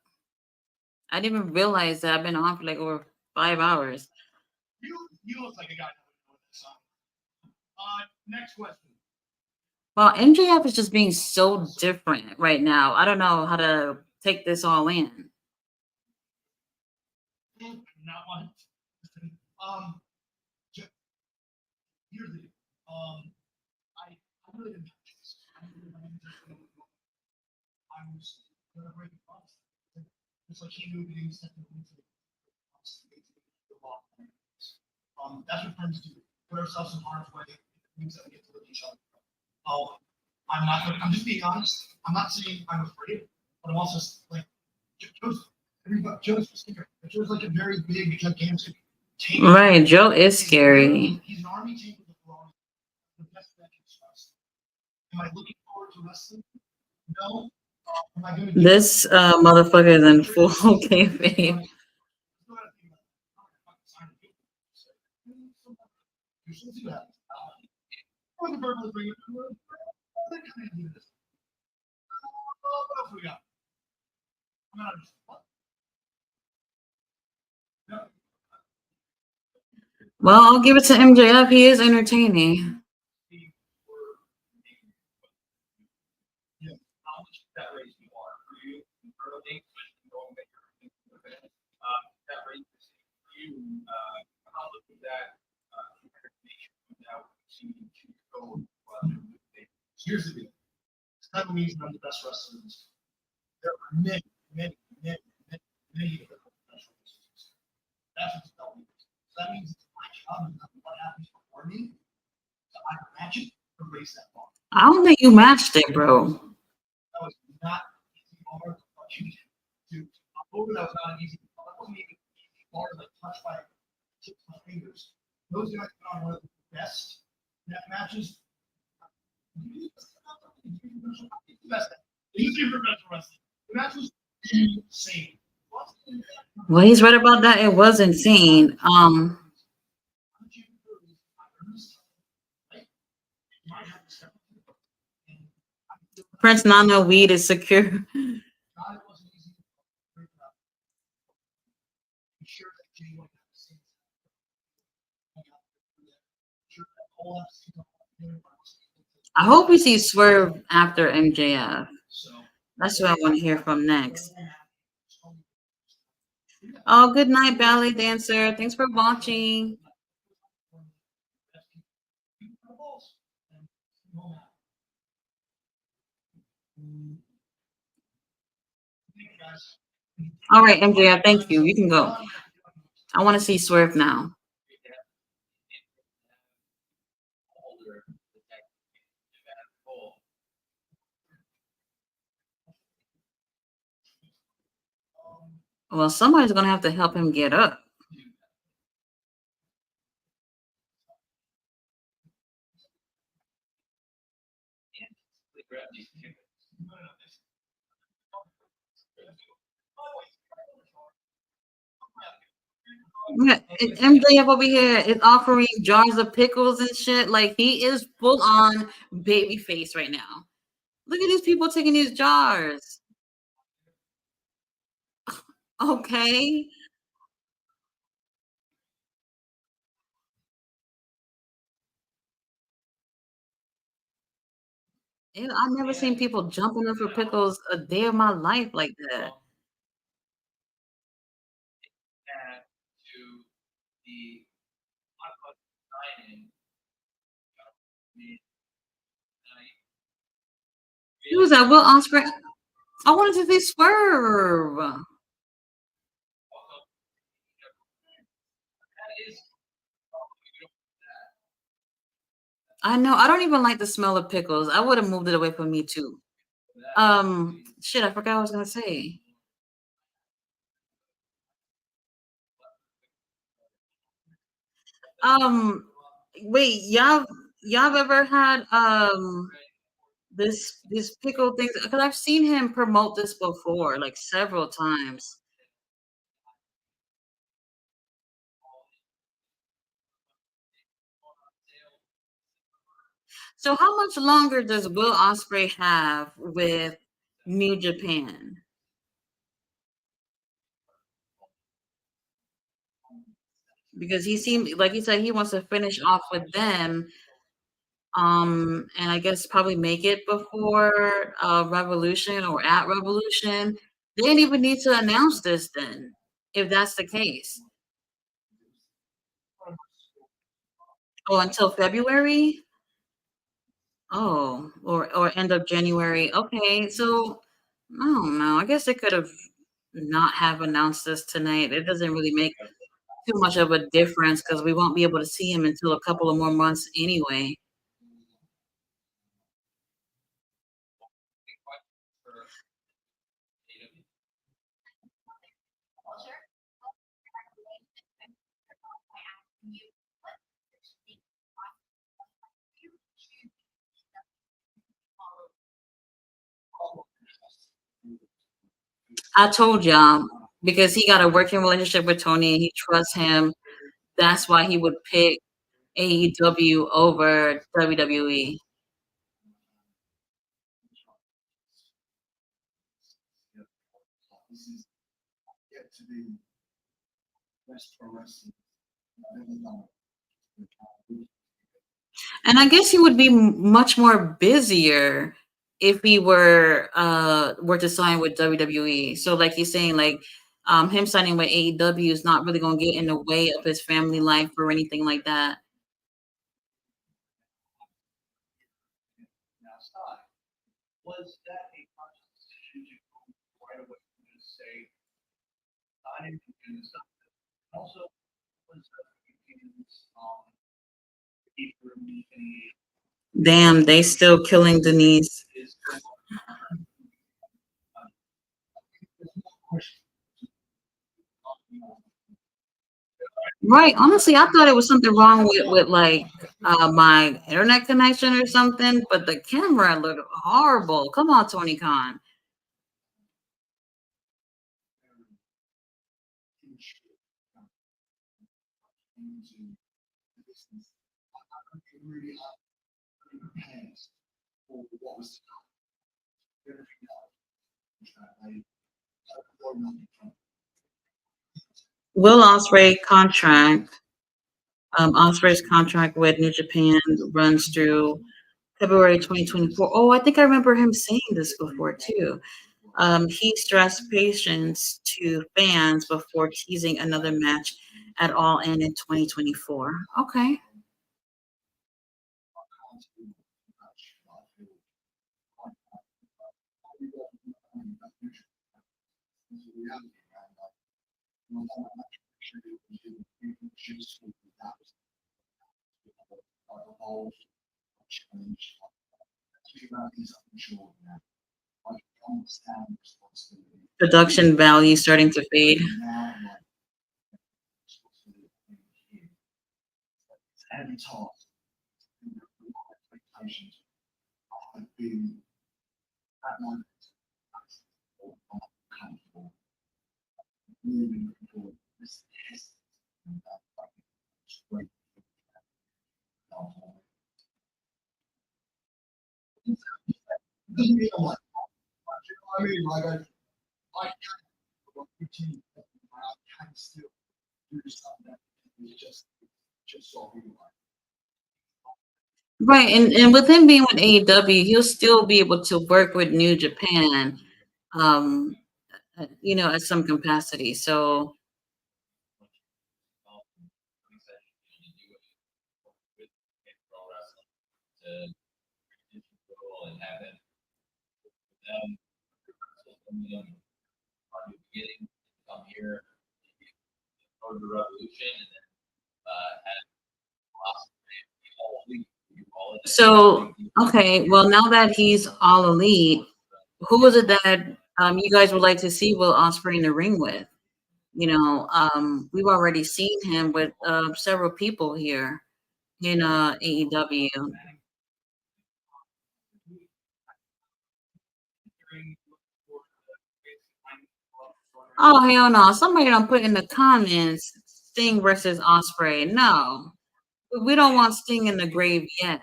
I didn't even realize that I've been on for like over 5 hours. You look like a guy that would know this song. Next question. Well, MJF is just being so different right now. I don't know how to take this all in. Not much. Um, here's the deal. I really didn't. I was gonna break it off. It's like he knew he was stepping into the law. That's what friends do. Put ourselves in harm's way. It means that we get to live each other. Oh, I'm not gonna, I'm just being honest. I'm not saying I'm afraid, but I'm also like Joe's everybody Joe's scary. Joe's like a very big, gigantic tank. Right, Joe is scary. He's an army tank with a throne. The best that can trust. Am I looking forward to wrestling? No. This motherfucker is in full kayfabe. Well, I'll give it to MJF. He is entertaining. Here's the deal. That means I'm the best wrestler in this. There are many, many, many, many, many different professional wrestlers. That's what's telling me. So that means it's my job and what happens before me to either match it or raise that bar. I don't think you matched it, bro. That was not easy bar to over. That was not an easy bar. That wasn't even an easy bar like touch by tips of my fingers. Those guys are one of the best net matches. Well, he's right about that. It was insane. Prince Nana weed is secure. I hope we see Swerve after MJF. That's what I want to hear from next. Oh, good night, ballet dancer. Thanks for watching. All right, MJF, thank you. You can go. I want to see Swerve now. Well, somebody's gonna have to help him get up. Yeah, MJF over here is offering jars of pickles and shit. Like he is full on baby face right now. Look at these people taking these jars. Okay. Ew, I've never seen people jumping up for pickles a day of my life like that. Who was that? Will Ospreay? I wanted to see Swerve. I know. I don't even like the smell of pickles. I would have moved it away from me too. Shit, I forgot what I was gonna say. Um, wait, y'all ever had this pickle things? Because I've seen him promote this before, like several times. So how much longer does Will Ospreay have with New Japan? Because he seemed like he said he wants to finish off with them, and I guess probably make it before Revolution or at Revolution. They didn't even need to announce this then, if that's the case. Oh, until February? Oh, or end of January. Okay, so I don't know. I guess they could have not have announced this tonight. It doesn't really make too much of a difference because we won't be able to see him until a couple of more months anyway. I told y'all because he got a working relationship with Tony and he trusts him. That's why he would pick AEW over WWE. And I guess he would be much more busier if he were to sign with WWE. So like he's saying, like him signing with AEW is not really gonna get in the way of his family life or anything like that. Damn, they still killing Denise. Right. Honestly, I thought it was something wrong with like my internet connection or something, but the camera looked horrible. Come on, Tony Khan. Will Ospreay contract. Ospreay's contract with New Japan runs through February 2024. Oh, I think I remember him saying this before too. He stressed patience to fans before teasing another match at All In 2024. Okay. Production value starting to fade. Right, and with him being with AEW, he'll still be able to work with New Japan, um, at some capacity. So So, okay, well, now that he's all elite, who is it that you guys would like to see Will Ospreay in the ring with? We've already seen him with several people here in AEW. Oh hell no! Somebody don't put in the comments Sting versus Ospreay. No, we don't want Sting in the grave yet.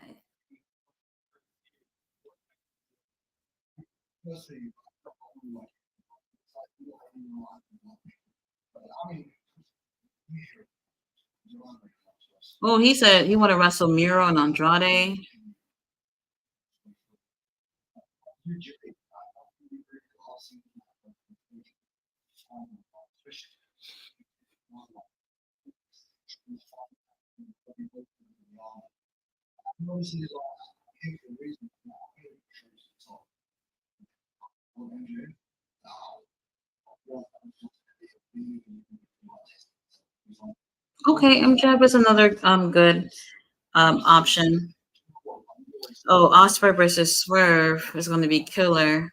Oh, he said he want to wrestle Miro and Andrade. Okay, MJF is another good option. Oh, Osprey versus Swerve is going to be killer.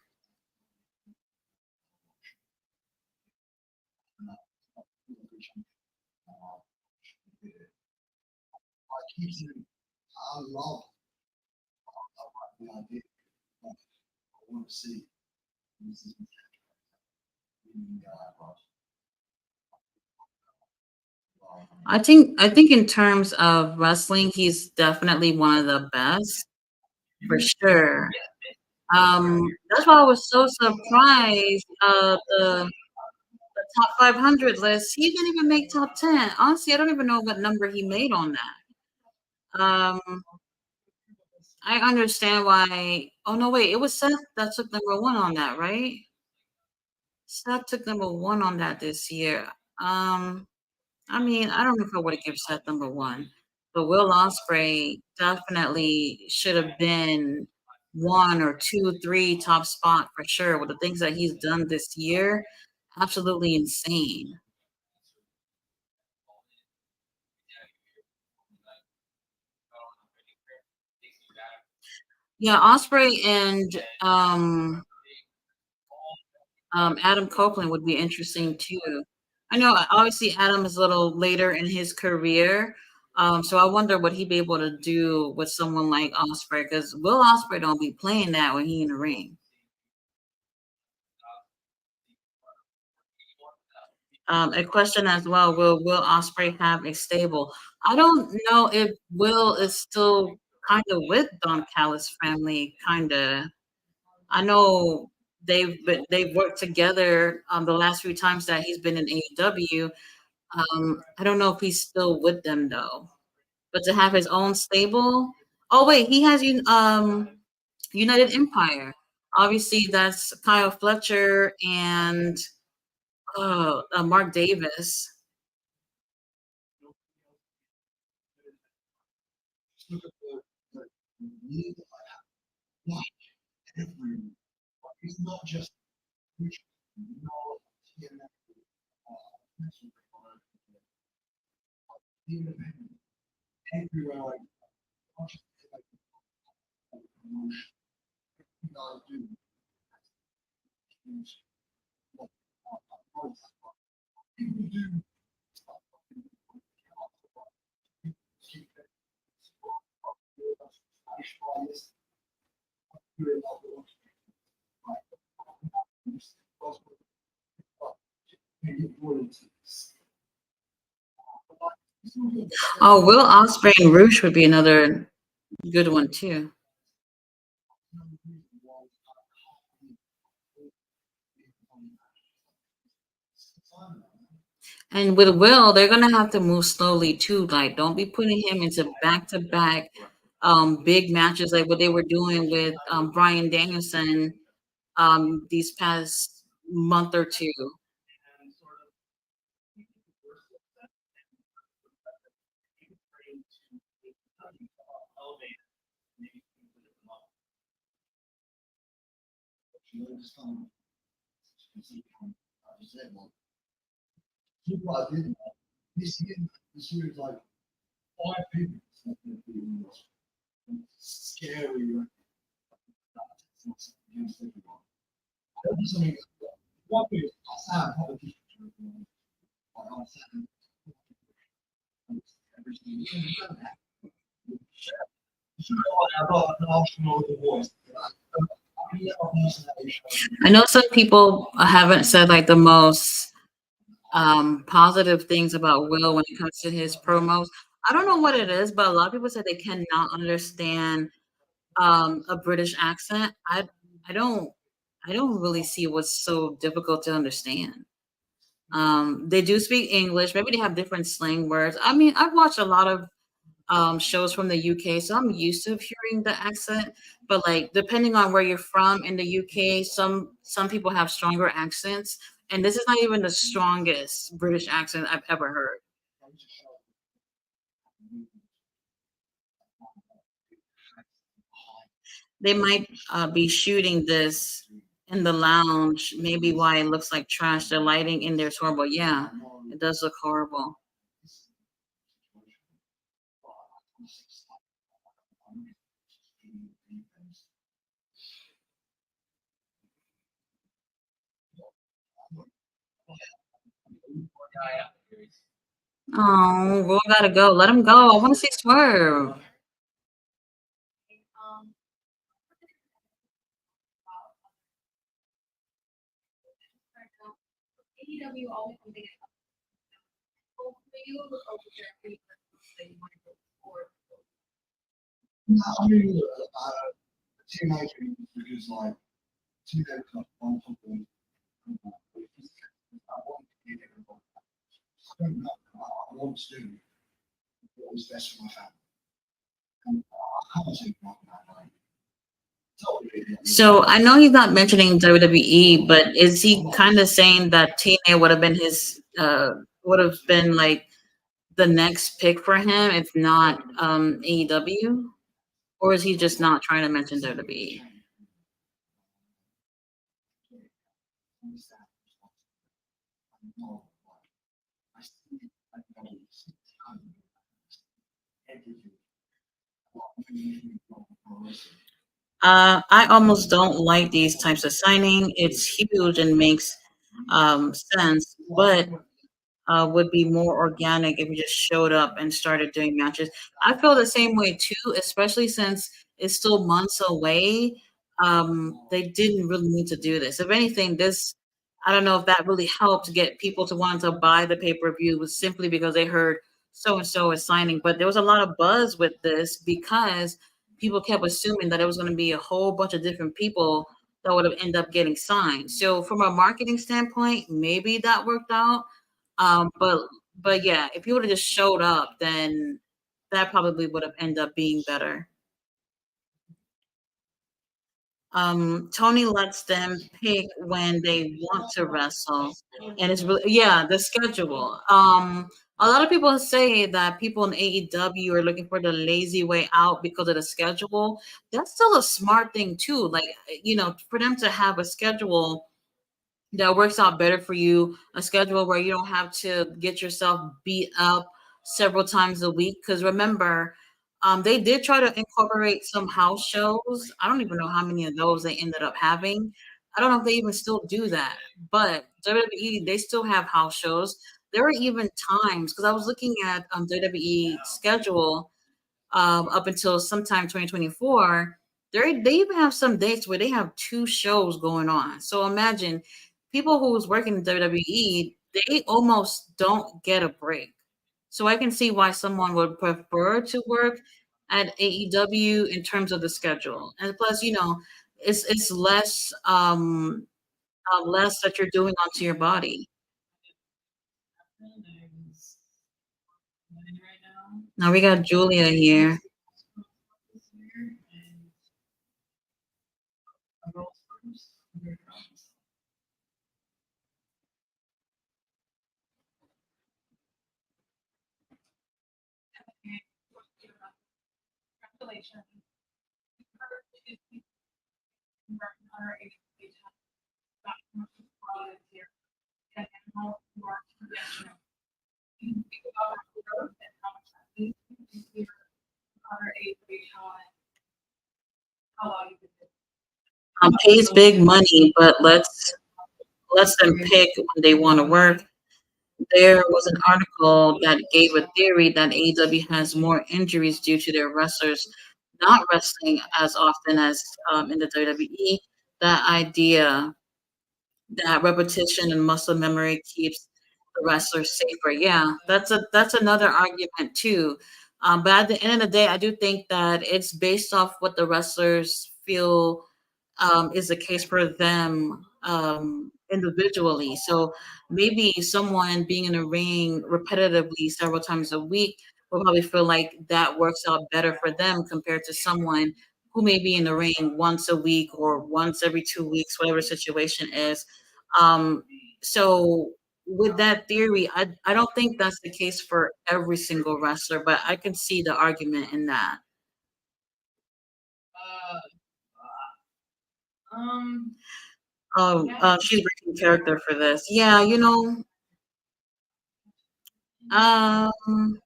I think in terms of wrestling, he's definitely one of the best for sure. That's why I was so surprised. The top 500 list, he didn't even make top 10. Honestly, I don't even know what number he made on that. I understand why. Oh no, wait, it was Seth that took number one on that, right? Seth took number one on that this year. Um, I mean, I don't know if I would have given Seth number one, but Will Ospreay definitely should have been one or two, three top spot for sure. With the things that he's done this year, absolutely insane. Yeah, Osprey and Adam Copeland would be interesting too. I know obviously Adam is a little later in his career, so I wonder what he'd be able to do with someone like Osprey because Will Osprey don't be playing that when he in the ring. A question as well: Will Osprey have a stable? I don't know if Will is still kind of with Don Callis family, kind of. I know they've worked together the last few times that he's been in AEW. I don't know if he's still with them though. But to have his own stable. Oh wait, he has United Empire. Obviously, that's Kyle Fletcher and Mark Davis. Oh, Will Ospreay and Roosh would be another good one too. And with Will, they're gonna have to move slowly too. Like, don't be putting him into back to back big matches like what they were doing with Brian Danielson these past month or two. I know some people haven't said like the most positive things about Will when it comes to his promos. I don't know what it is, but a lot of people said they cannot understand a British accent. I don't I don't really see what's so difficult to understand. They do speak English. Maybe they have different slang words. I mean, I've watched a lot of shows from the UK, so I'm used to hearing the accent. But like, depending on where you're from in the UK, some people have stronger accents, and this is not even the strongest British accent I've ever heard. They might be shooting this in the lounge, maybe why it looks like trash. The lighting in there is horrible. Yeah, it does look horrible. Oh, Will gotta go. Let him go. I want to see Swerve. So I know he's not mentioning WWE, but is he kind of saying that TNA would have been his would have been like the next pick for him if not AEW? Or is he just not trying to mention WWE? I almost don't like these types of signing. It's huge and makes sense, but would be more organic if you just showed up and started doing matches. I feel the same way too, especially since it's still months away. They didn't really need to do this. If anything, this I don't know if that really helped get people to want to buy the pay per view was simply because they heard so and so is signing. But there was a lot of buzz with this because people kept assuming that it was going to be a whole bunch of different people that would have ended up getting signed. So from a marketing standpoint, maybe that worked out, but But yeah, if you would have just showed up, then that probably would have ended up being better. Tony lets them pick when they want to wrestle, and it's really, yeah, the schedule. A lot of people say that people in AEW are looking for the lazy way out because of the schedule. That's still a smart thing too. Like, for them to have a schedule that works out better for you, a schedule where you don't have to get yourself beat up several times a week. Because remember, they did try to incorporate some house shows. I don't even know how many of those they ended up having. I don't know if they even still do that, but WWE, they still have house shows. There are even times, because I was looking at WWE schedule up until sometime 2024, they even have some dates where they have two shows going on. So imagine people who's working in WWE, they almost don't get a break. So I can see why someone would prefer to work at AEW in terms of the schedule. And plus, it's less that you're doing onto your body. Now we got Julia here. Pays big money, but lets them pick when they want to work. There was an article that gave a theory that AEW has more injuries due to their wrestlers not wrestling as often as in the WWE. That idea that repetition and muscle memory keeps the wrestler safer. Yeah, that's another argument too. But at the end of the day, I do think that it's based off what the wrestlers feel is the case for them individually. So maybe someone being in a ring repetitively several times a week will probably feel like that works out better for them compared to someone who may be in the ring once a week or once every 2 weeks, whatever the situation is. Um, so with that theory, I don't think that's the case for every single wrestler, but I can see the argument in that. Oh, she's breaking character for this. Yeah, um,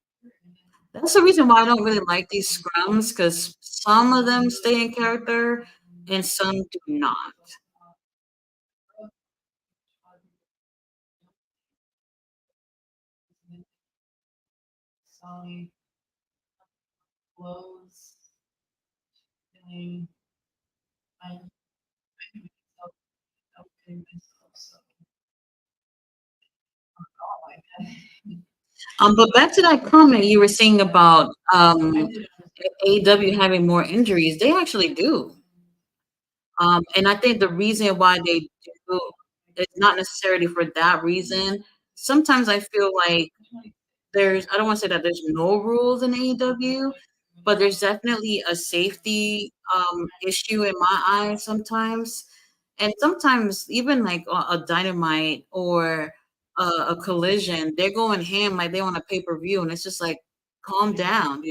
that's the reason why I don't really like these scrums because some of them stay in character and some do not. But back to that comment you were saying about AEW having more injuries, they actually do. And I think the reason why they do is not necessarily for that reason. Sometimes I feel like I don't want to say that there's no rules in AEW, but there's definitely a safety issue in my eyes sometimes. And sometimes even like a dynamite or a collision, they're going ham like they want a pay-per-view, and it's just like calm down.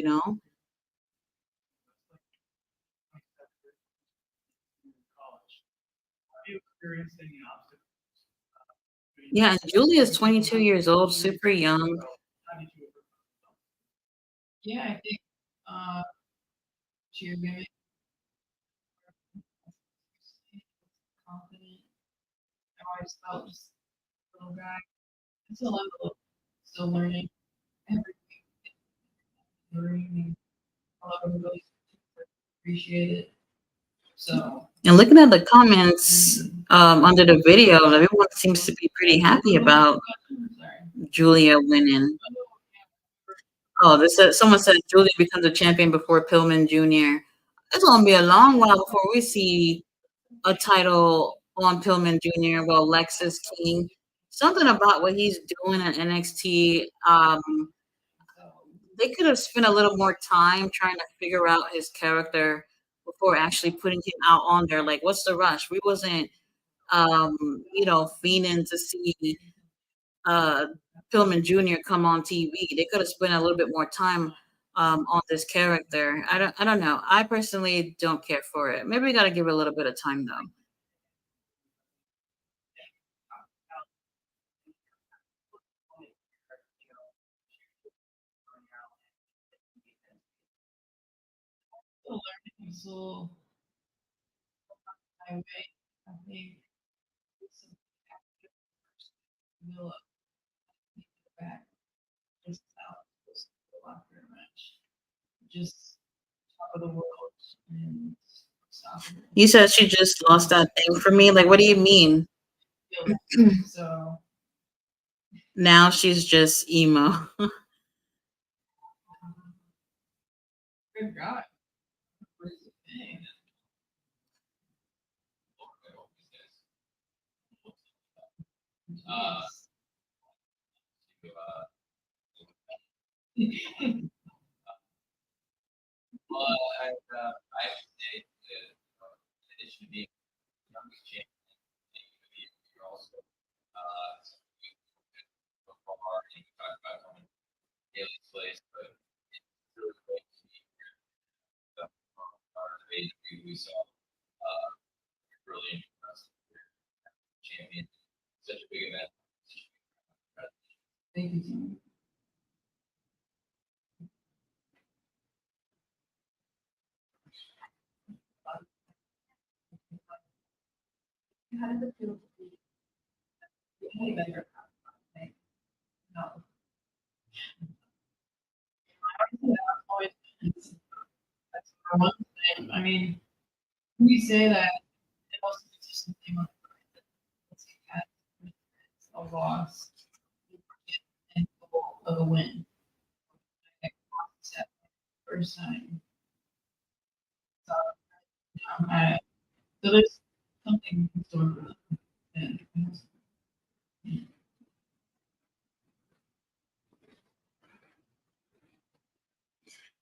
Yeah, and Julia's 22 years old, super young. And looking at the comments under the video, everyone seems to be pretty happy about Julia winning. Oh, someone said Julia becomes a champion before Pillman Jr. It's gonna be a long while before we see a title on Pillman Jr. Well, Lexus King. something about what he's doing at NXT. They could have spent a little more time trying to figure out his character before actually putting him out on there. Like, what's the rush? We wasn't, fiending to see uh, Pillman Jr. come on TV. They could have spent a little bit more time on this character. I don't know. I personally don't care for it. Maybe we got to give it a little bit of time though. You said she just lost that thing for me. Like, what do you mean? Now she's just emo.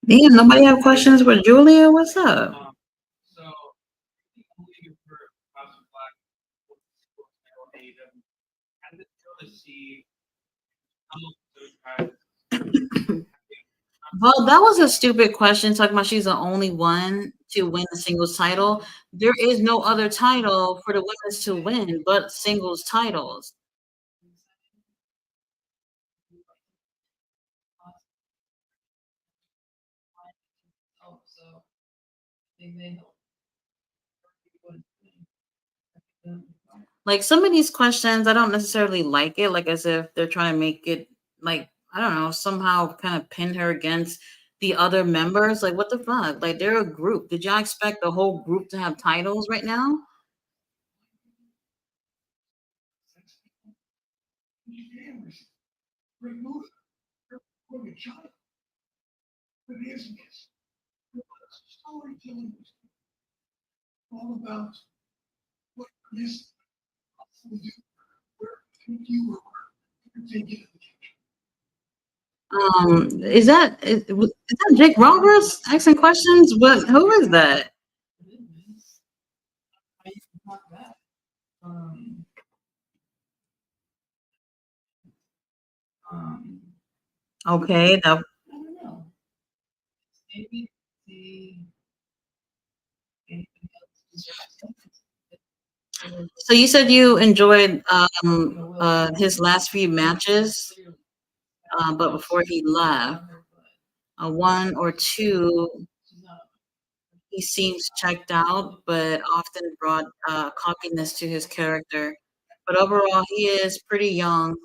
Damn, nobody have questions for Julia? What's up? Well, that was a stupid question. Talking about she's the only one to win the singles title. There is no other title for the women's to win but singles titles. Like some of these questions, I don't necessarily like it. Like as if they're trying to make it like I don't know somehow kind of pin her against the other members. Like what the fuck? Like they're a group. Did y'all expect the whole group to have titles right now? Is that Jake Roberts asking questions? What? Who is that? Okay. So you said you enjoyed his last few matches, but before he left, one or two, he seems checked out, but often brought cockiness to his character. But overall, he is pretty young.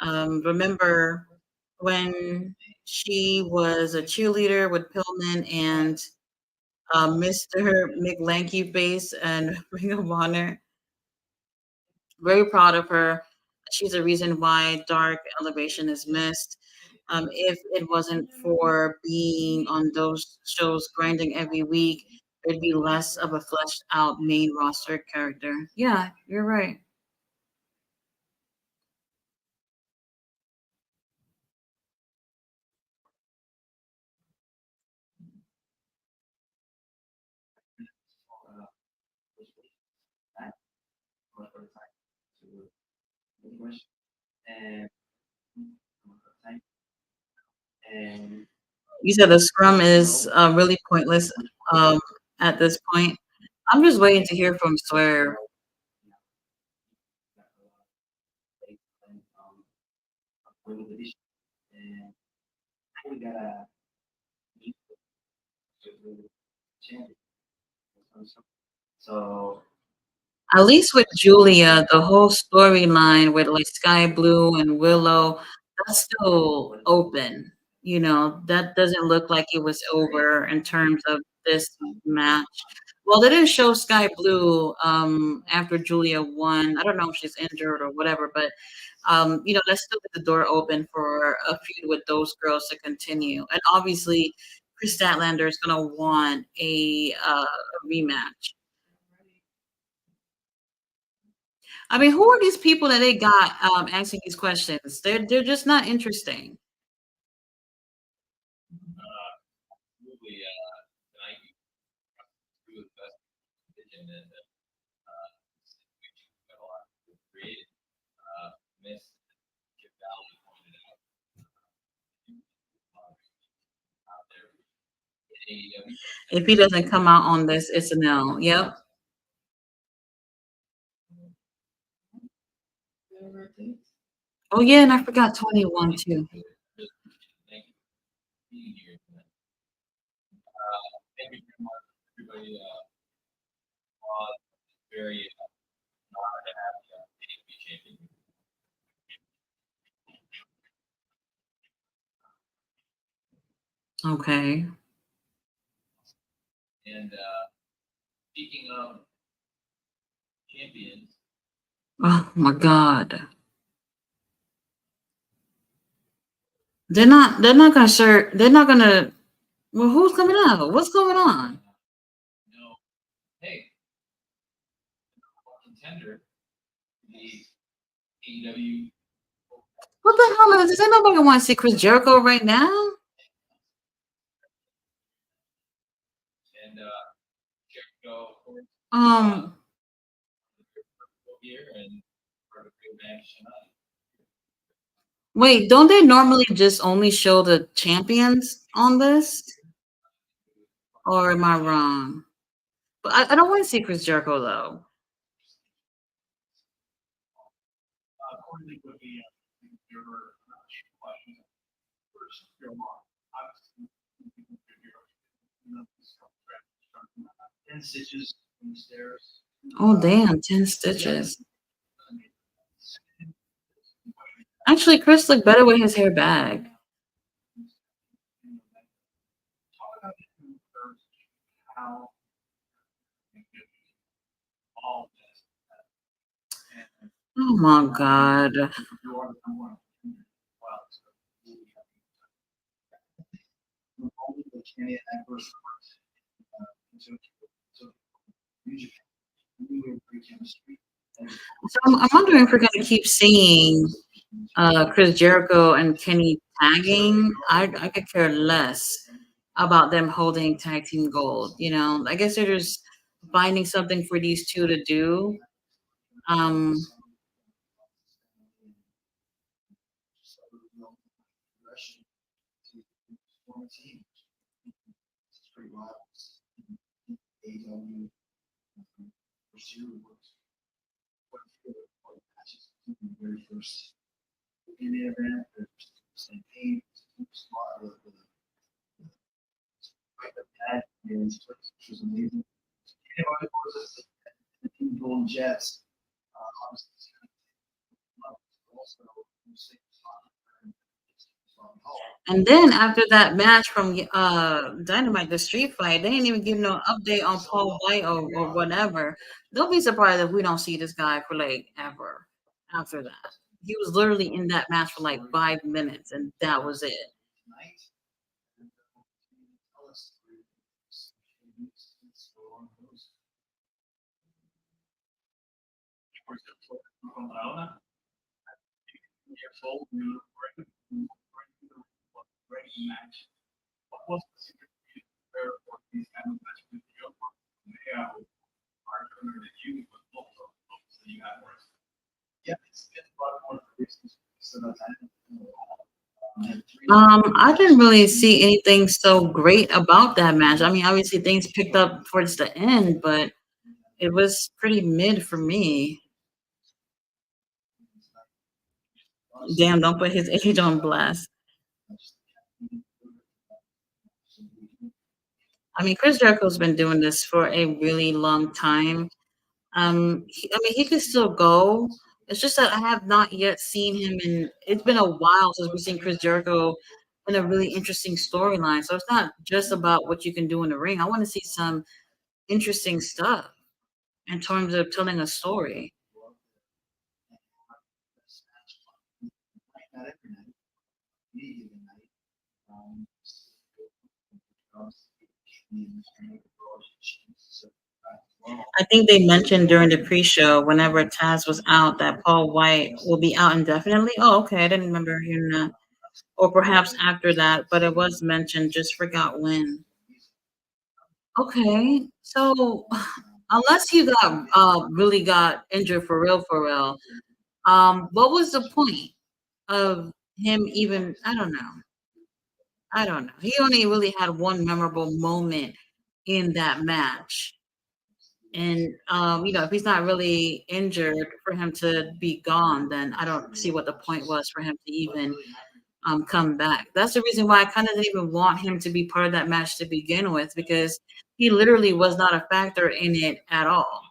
Remember when she was a cheerleader with Pillman and Mr. McLanky Face and Ring of Honor? Very proud of her. She's a reason why Dark Elevation is missed. If it wasn't for being on those shows grinding every week, it'd be less of a fleshed out main roster character. Yeah, you're right. You said the scrum is really pointless um, at this point. I'm just waiting to hear from Swear. At least with Julia, the whole storyline with like Sky Blue and Willow, that's still open. You know, that doesn't look like it was over in terms of this match. Well, they didn't show Sky Blue after Julia won. I don't know if she's injured or whatever, but you know, let's still get the door open for a feud with those girls to continue. And obviously, Chris Statlander is gonna want a rematch. I mean, who are these people that they got asking these questions? They're just not interesting. If he doesn't come out on this, it's a no. Yep. Oh yeah, and I forgot 21 too. Okay. Oh my God. They're not gonna share they're not gonna well who's coming out? What's going on? What the hell is this? Ain't nobody want to see Chris Jericho right now. Um Wait, don't they normally just only show the champions on this? Or am I wrong? But I don't want to see Chris Jericho though. Oh damn, 10 stitches. Actually, Chris looked better with his hair back. Oh my god. So I'm wondering if we're gonna keep seeing Chris Jericho and Kenny tagging. I could care less about them holding tag team gold. You know, I guess they're just finding something for these two to do. Um, and then after that match from Dynamite, the street fight, they didn't even give no update on Paul White or whatever. Don't be surprised if we don't see this guy for like ever after that. He was literally in that match for like 5 minutes, and that was it. I didn't really see anything so great about that match. I mean, obviously things picked up towards the end, but it was pretty mid for me. Damn, don't put his age on blast. I mean, Chris Jericho's been doing this for a really long time. I mean, he could still go. It's just that I have not yet seen him in. It's been a while since we've seen Chris Jericho in a really interesting storyline. So it's not just about what you can do in the ring. I want to see some interesting stuff in terms of telling a story. I think they mentioned during the pre-show, whenever Taz was out, that Paul White will be out indefinitely. Oh, okay, I didn't remember hearing that. Or perhaps after that, but it was mentioned. Just forgot when. Okay, so unless you got really got injured for real, what was the point of him even? I don't know. I don't know. He only really had one memorable moment in that match. And if he's not really injured for him to be gone, then I don't see what the point was for him to even come back. That's the reason why I kind of didn't even want him to be part of that match to begin with, because he literally was not a factor in it at all.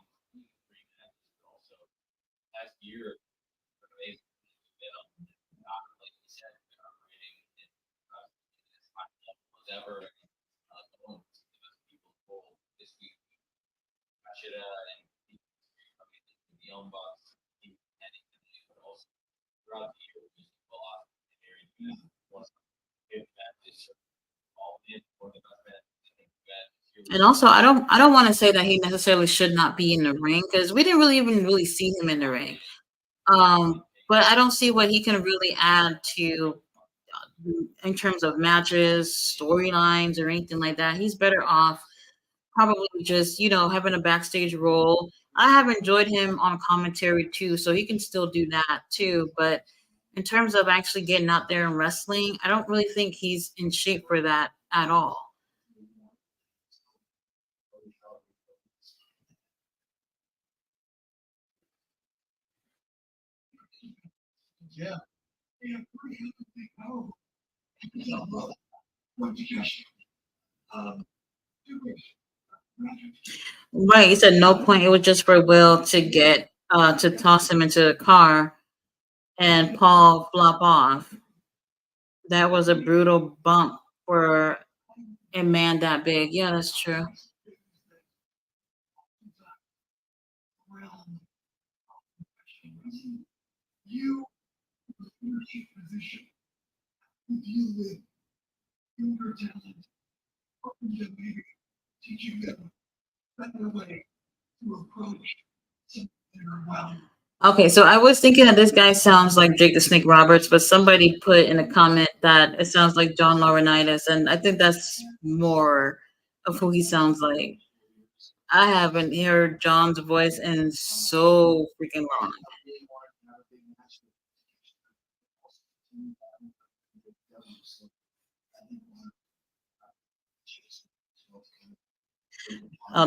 And also, I don't want to say that he necessarily should not be in the ring, because we didn't really even really see him in the ring. But I don't see what he can really add to in terms of matches, storylines, or anything like that. He's better off probably just having a backstage role. I have enjoyed him on commentary too, so he can still do that too. But in terms of actually getting out there and wrestling, I don't really think he's in shape for that at all. Right, he said no point. It was just for Will to get to toss him into the car and Paul flop off. That was a brutal bump for a man that big. Yeah, that's true. Okay, so I was thinking that this guy sounds like Jake the Snake Roberts, but somebody put in a comment that it sounds like John Laurinaitis, and I think that's more of who he sounds like. I haven't heard John's voice in so freaking long.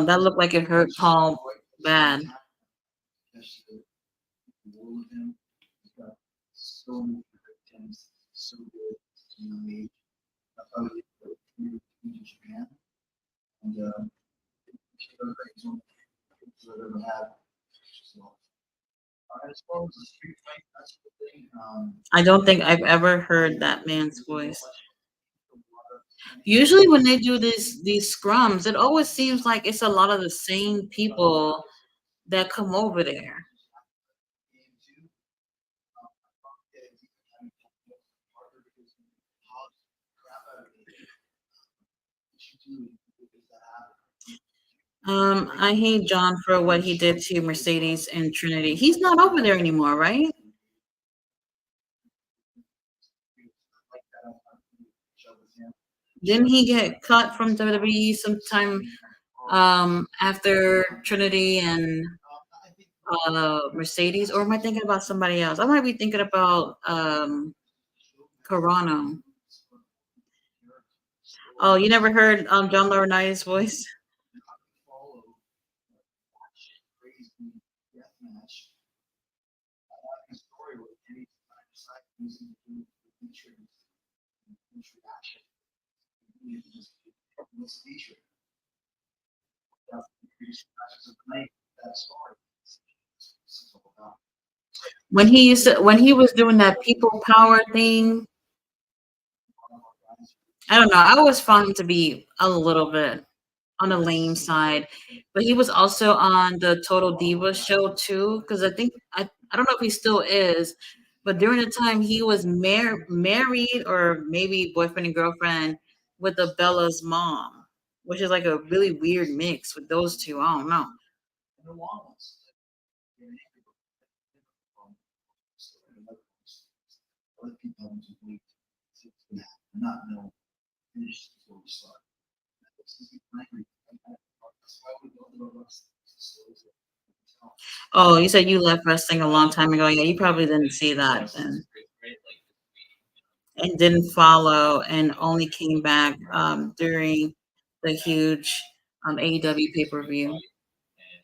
That looked like it hurt Paul bad. I don't think I've ever heard that man's voice. Usually, when they do these scrums, it always seems like it's a lot of the same people that come over there. I hate John for what he did to Mercedes and Trinity. He's not over there anymore, right? Didn't he get cut from WWE sometime after Trinity and Mercedes, or am I thinking about somebody else? I might be thinking about Carano. Oh, you never heard John Laurinaitis' voice? When he was doing that people power thing, I don't know. I always found him to be a little bit on the lame side, but he was also on the Total Divas show too. Because I don't know if he still is, but during the time he was married or maybe boyfriend and girlfriend with the Bella's mom, which is like a really weird mix with those two. I don't know. Oh, you said you left wrestling a long time ago. Yeah, you probably didn't see that then, and didn't follow, and only came back during the huge AEW pay per view.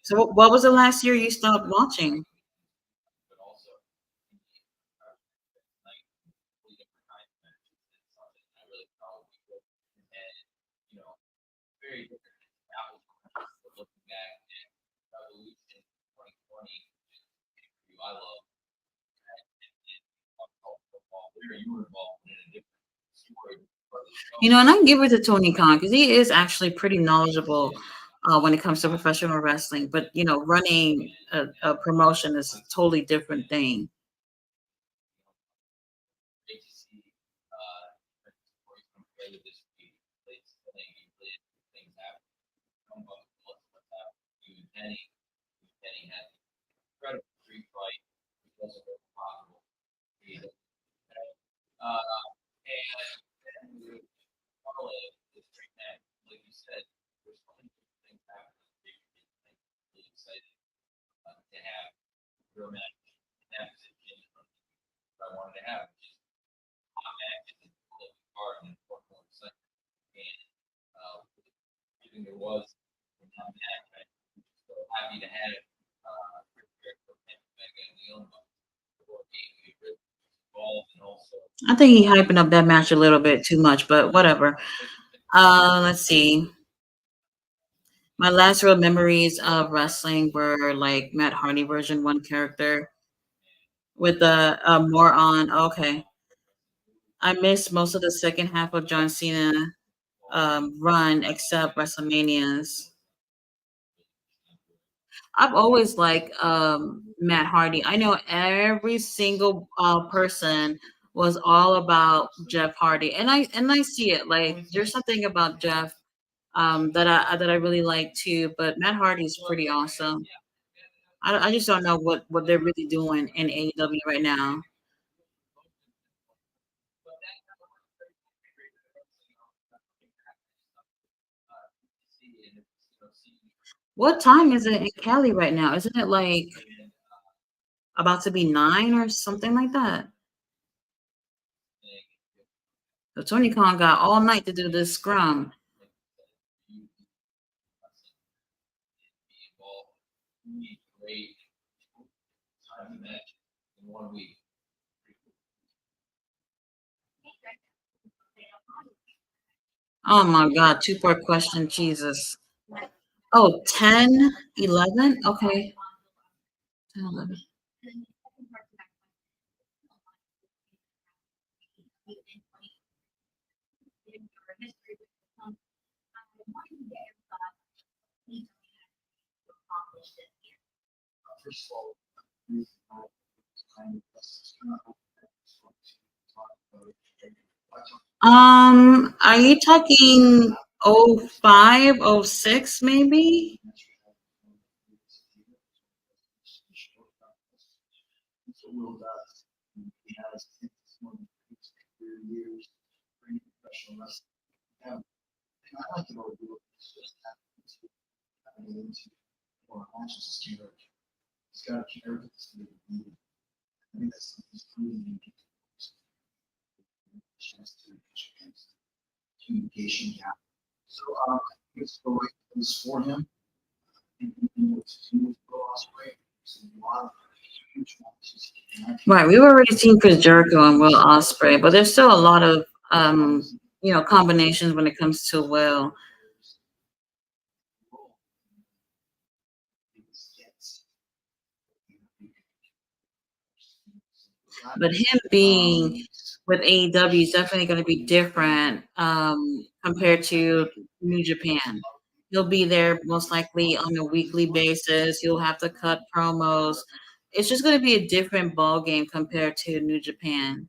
So, what was the last year you stopped watching? And I give it to Tony Khan because he is actually pretty knowledgeable when it comes to professional wrestling. But running a promotion is a totally different thing. I think he hyping up that match a little bit too much, but whatever. Let's see. My last real memories of wrestling were like Matt Hardy version one character with the more on. Okay, I missed most of the second half of John Cena run except WrestleManias. I've always liked Matt Hardy. I know every single person was all about Jeff Hardy, and I see it. Like there's something about Jeff that I really like too. But Matt Hardy's pretty awesome. I just don't know what they're really doing in AEW right now. What time is it in Cali right now? Isn't it like about to be 9 or something like that? So Tony Khan got all night to do this scrum. Oh my God, two-part question, Jesus. Oh, 10, 11. Okay. 10, 11. Are you talking 05, 06, maybe? Right, we've already seen Chris Jericho and Will Ospreay, but there's still a lot of combinations when it comes to Will. But him being with AEW is definitely going to be different compared to New Japan. He'll be there most likely on a weekly basis. You'll have to cut promos. It's just going to be a different ball game compared to New Japan.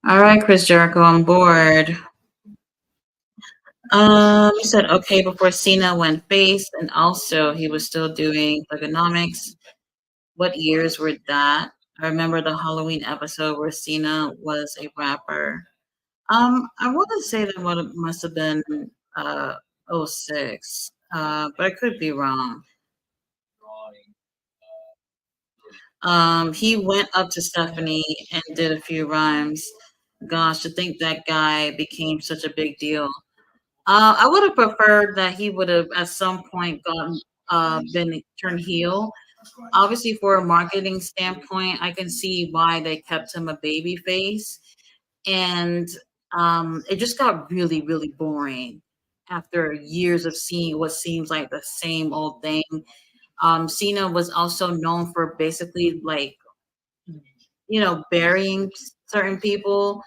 All right, Chris Jericho on board. You said okay before Cena went face, and also he was still doing ergonomics. What years were that? I remember the Halloween episode where Cena was a rapper. I want to say that must have been uh '06, but I could be wrong. He went up to Stephanie and did a few rhymes. Gosh, to think that guy became such a big deal. I would have preferred that he would have at some point gotten been turned heel. Obviously, for a marketing standpoint, I can see why they kept him a baby face, and it just got really, really boring after years of seeing what seems like the same old thing. Cena was also known for basically like burying certain people.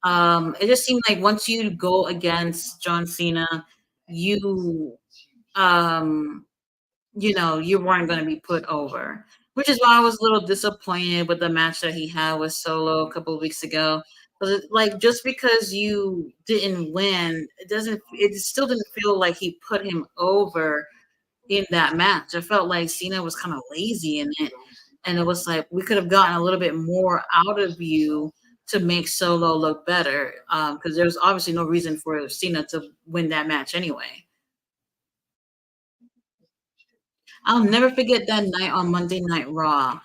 It just seemed like once you go against John Cena, you um you weren't going to be put over, which is why I was a little disappointed with the match that he had with Solo a couple of weeks ago. But like, just because you didn't win, it still didn't feel like he put him over in that match. I felt like Cena was kind of lazy in it, and it was like we could have gotten a little bit more out of you to make Solo look better. Because there's obviously no reason for Cena to win that match anyway. I'll never forget that night on Monday Night Raw.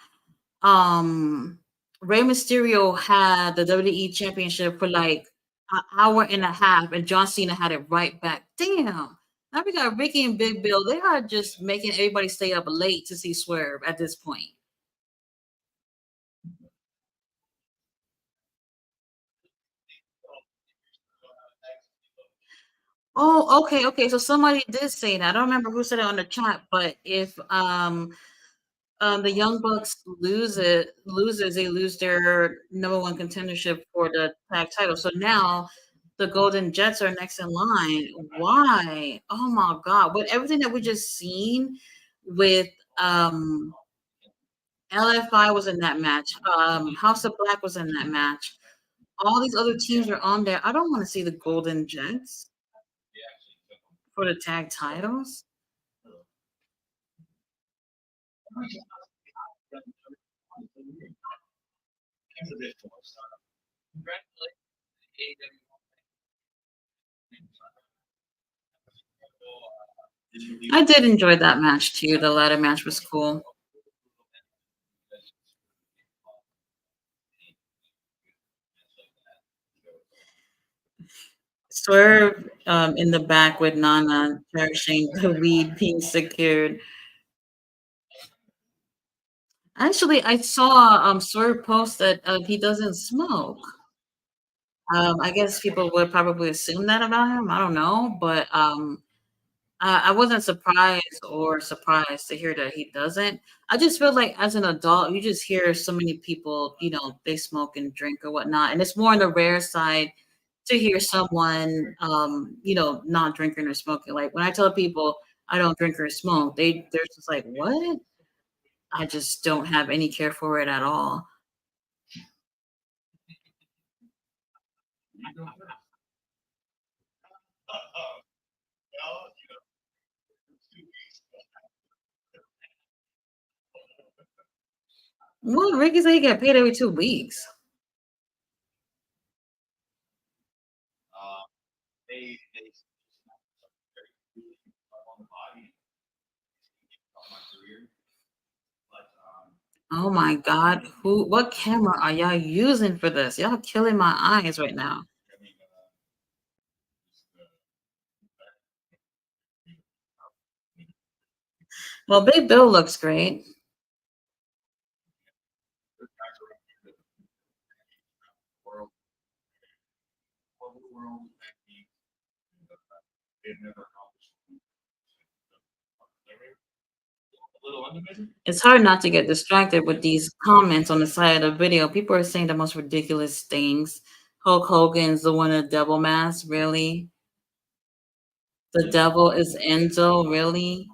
Um, Rey Mysterio had the WWE Championship for like an hour and a half, and John Cena had it right back. Damn. Now we got Ricky and Big Bill. They are just making everybody stay up late to see Swerve at this point. Oh, okay, okay. So somebody did say that. I don't remember who said it on the chat, but if the Young Bucks loses, they lose their number one contendership for the tag title. So now the Golden Jets are next in line. Why? Oh my God! With everything that we just seen with LFI was in that match. House of Black was in that match. All these other teams are on there. I don't want to see the Golden Jets for the tag titles. I did enjoy that match too. The ladder match was cool. Swerve in the back with Nana cherishing the weed being secured. Actually, I saw Swerve post that he doesn't smoke. I guess people would probably assume that about him. I don't know, but I wasn't surprised to hear that he doesn't. I just feel like as an adult, you just hear so many people, they smoke and drink or whatnot, and it's more on the rare side to hear someone, not drinking or smoking. Like when I tell people I don't drink or smoke, they're just like, "What?" I just don't have any care for it at all. Well, Ricky said he get paid every 2 weeks. Oh my God, what camera are y'all using for this? Y'all killing my eyes right now. Well, Big Bill looks great. It's hard not to get distracted with these comments on the side of the video. People are saying the most ridiculous things. Hulk Hogan's the one in a devil mask, really? The devil is Enzo, really?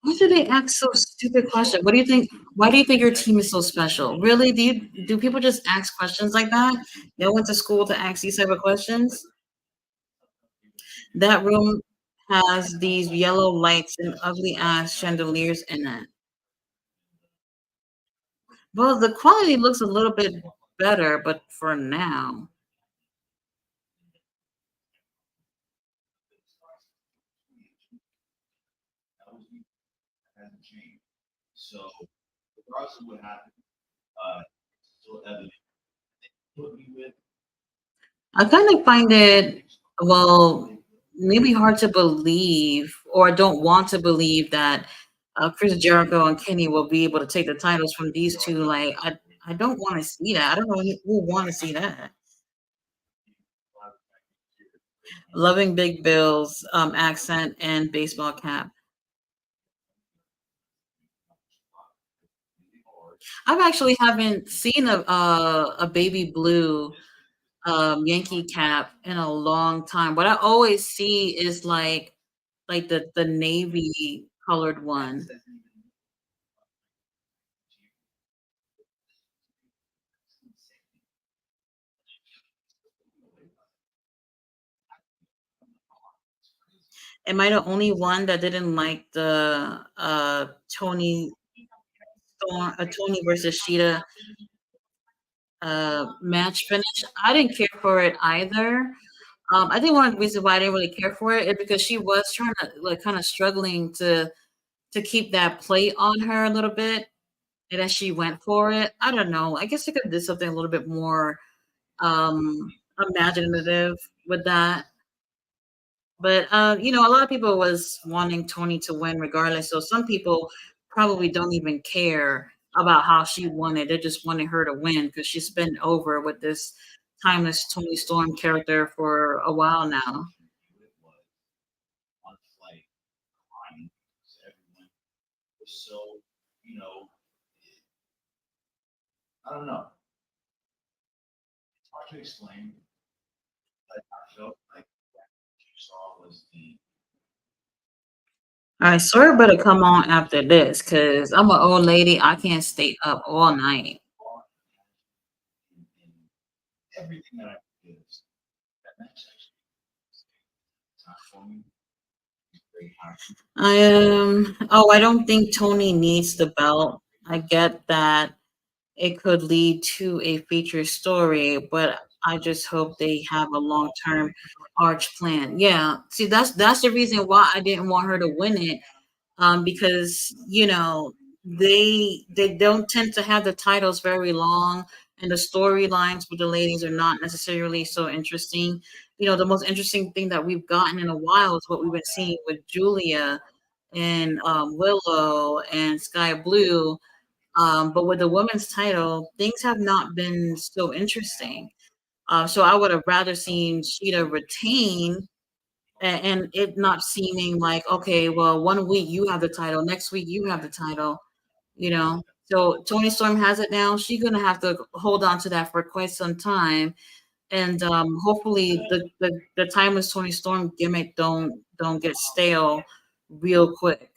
Why do they ask so stupid questions? What do you think? Why do you think your team is so special? Really? Do people just ask questions like that? Y'all went to school to ask these type of questions? That room has these yellow lights and ugly ass chandeliers in it. Well, the quality looks a little bit better, but for now. I kind of find it, well, maybe hard to believe, or I don't want to believe that Chris Jericho and Kenny will be able to take the titles from these two. Like, I don't want to see that. I don't know who want to see that. Loving Big Bill's accent and baseball cap. I've actually haven't seen a baby blue Yankee cap in a long time. What I always see is like the navy colored one. Am I the only one that didn't like the Tony versus Sheeta match finish? I didn't care for it either. I think one of the reasons why I didn't really care for it is because she was trying to like kind of struggling to keep that plate on her a little bit, and then she went for it. I don't know. I guess I could have did something a little bit more imaginative with that. But a lot of people was wanting Tony to win regardless. So some people probably don't even care about how she won it. They just wanted her to win because she's been over with this timeless Tony Storm character for a while now. All right, sorry, better come on after this because I'm an old lady. I can't stay up all night. I don't think Tony needs the belt. I get that it could lead to a feature story, but I just hope they have a long term arch plan. Yeah, see, that's the reason why I didn't want her to win it, because they don't tend to have the titles very long, and the storylines with the ladies are not necessarily so interesting. The most interesting thing that we've gotten in a while is what we've been seeing with Julia and Willow and Sky Blue. But with the women's title, things have not been so interesting. So I would have rather seen Sheeta retain and it not seeming like, okay, well, one week you have the title, next week you have the title, you know. So Tony Storm has it now. She's gonna have to hold on to that for quite some time, and hopefully the timeless Tony Storm gimmick don't get stale real quick.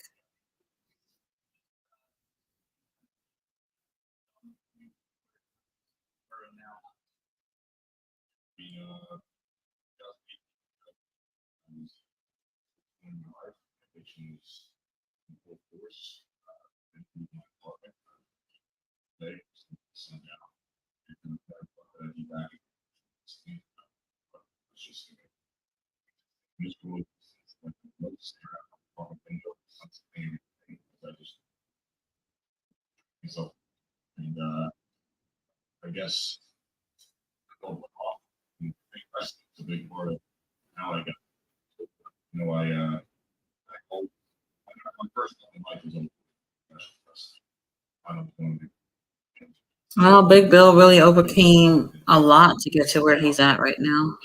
Well, Big Bill really overcame a lot to get to where he's at right now.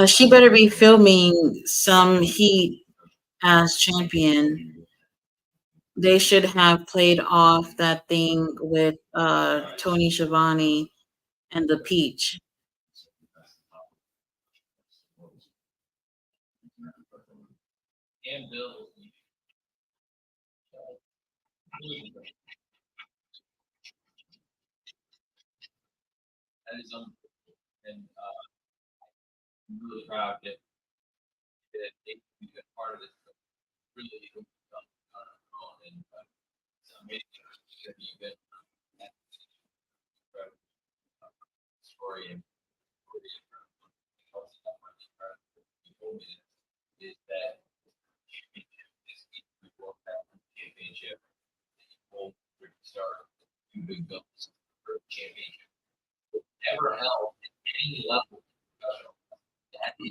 She better be filming some heat as champion. They should have played off that thing with Tony Schiavone and the Peach.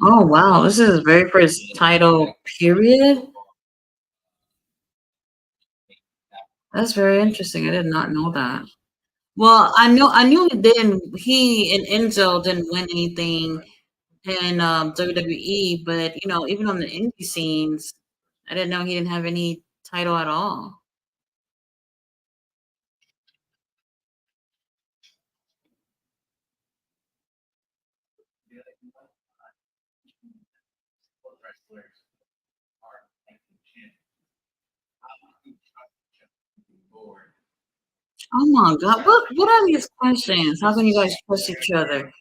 Oh wow, this is his very first title period. That's very interesting. I did not know that. Well, I knew he and Enzo didn't win anything in WWE, but even on the indie scenes, I didn't know he didn't have any title at all. Oh my god, what are these questions? How can you guys trust each other?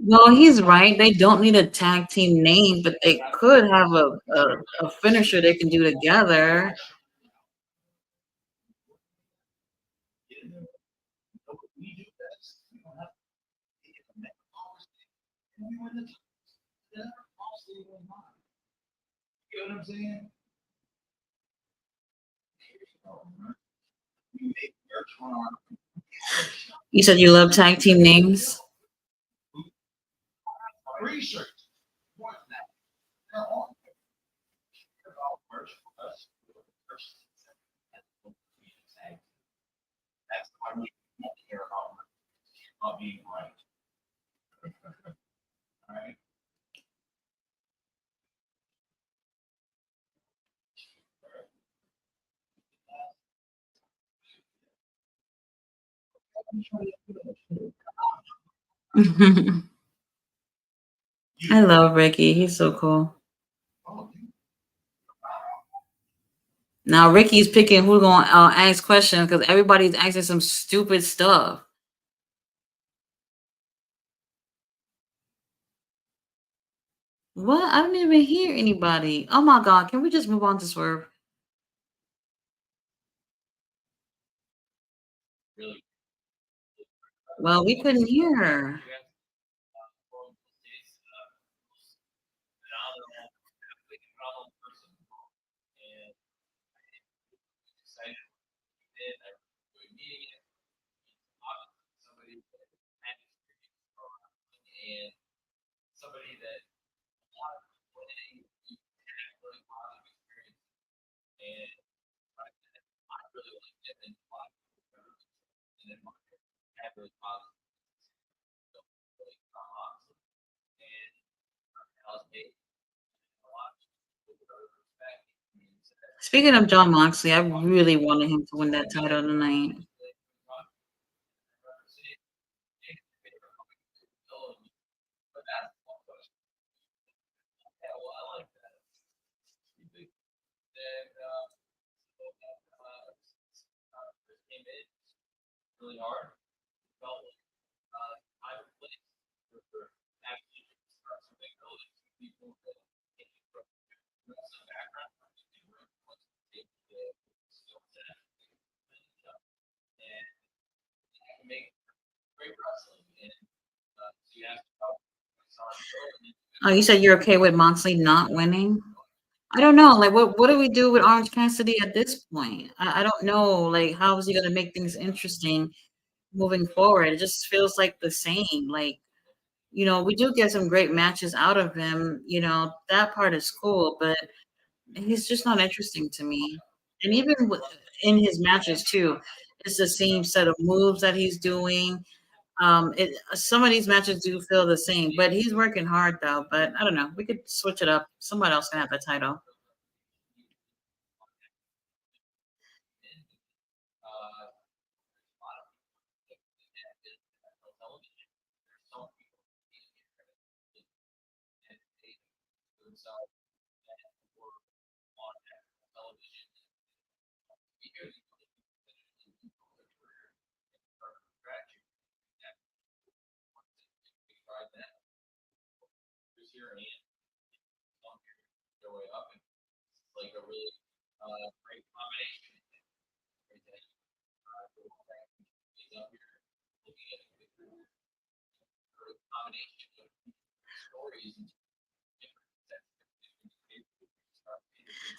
Well, he's right. They don't need a tag team name, but they could have a finisher they can do together. You said you love tag team names. I love Ricky. He's so cool. Now Ricky's picking who's going to ask questions because everybody's asking some stupid stuff. What? I don't even hear anybody. Oh my god! Can we just move on to Swerve? Well, we couldn't hear her. Speaking of John Moxley, I really wanted him to win that title tonight. Oh, you said you're okay with Moxley not winning? I don't know. Like, what do we do with Orange Cassidy at this point? I don't know. Like, how is he gonna make things interesting moving forward? It just feels like the same. Like, we do get some great matches out of him. That part is cool, but he's just not interesting to me. And even in his matches too, it's the same set of moves that he's doing. Some of these matches do feel the same, but he's working hard though. But I don't know. We could switch it up. Somebody else can have the title.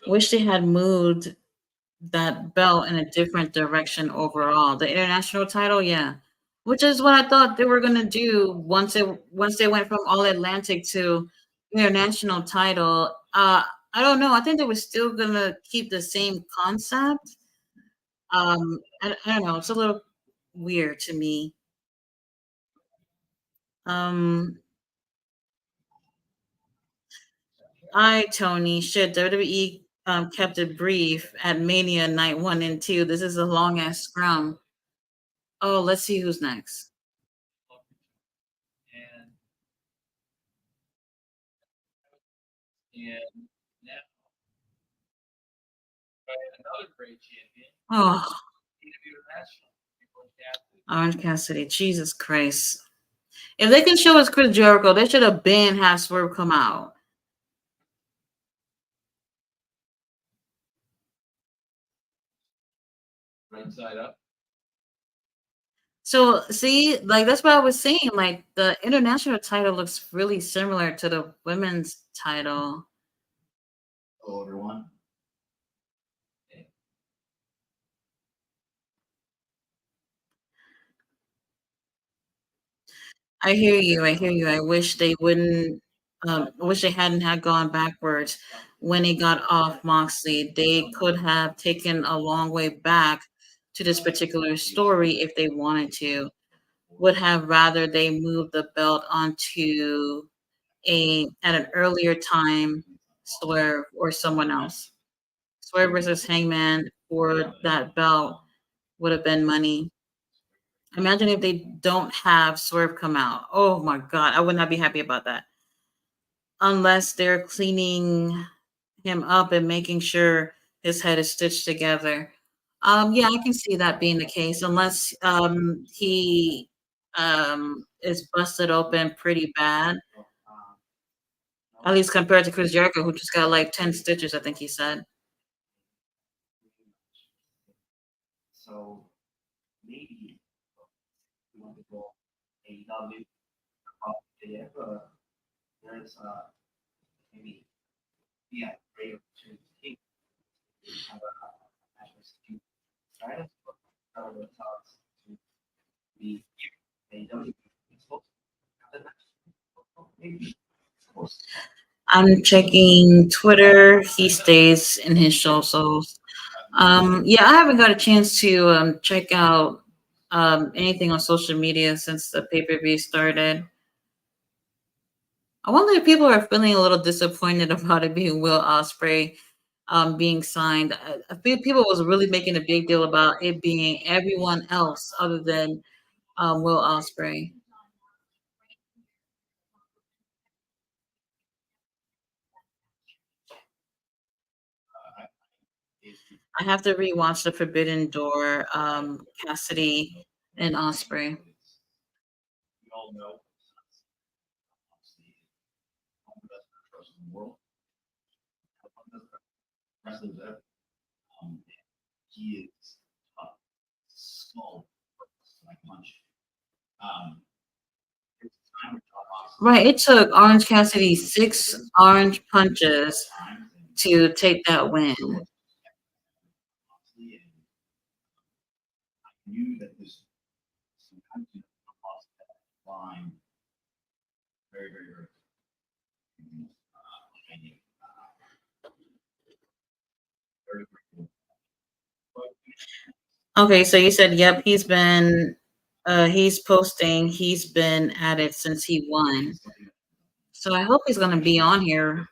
Wish they had moved that belt in a different direction overall. The international title, yeah. Which is what I thought they were gonna do once they went from all Atlantic to international title. I don't know. I think they were still gonna keep the same concept. I don't know. It's a little weird to me. Um, Tony, shit, WWE kept it brief at Mania night 1 and 2. This is a long ass scrum. Oh, let's see who's next. Oh, Orange Cassidy. Jesus Christ. If they can show us Chris Jericho, they should have been have Swerve come out. So see, like that's what I was saying. Like the international title looks really similar to the women's title. I hear you. I hear you. I wish they wouldn't. I wish they hadn't had gone backwards when they got off Moxley. They could have taken a long way back to this particular story if they wanted to. Would have rather they move the belt onto a at an earlier time, Swerve or someone else. Swerve versus Hangman for that belt would have been money. Imagine if they don't have Swerve come out. Oh my god, I would not be happy about that. Unless they're cleaning him up and making sure his head is stitched together. Yeah, I can see that being the case, unless he is busted open pretty bad, at least compared to Chris Jericho, who just got like 10 stitches, I think he said. I'm checking Twitter. He stays in his show, so yeah, I haven't got a chance to check out anything on social media since the pay per view started. I wonder if people are feeling a little disappointed about it being Will Ospreay being signed. I feel people was really making a big deal about it being everyone else other than Will Ospreay. I have to rewatch the Forbidden Door, Cassidy and Osprey. Right, it took Orange Cassidy 6 orange punches to take that win. Okay, so you said, yep, he's posting, he's been at it since he won. So I hope he's gonna be on here.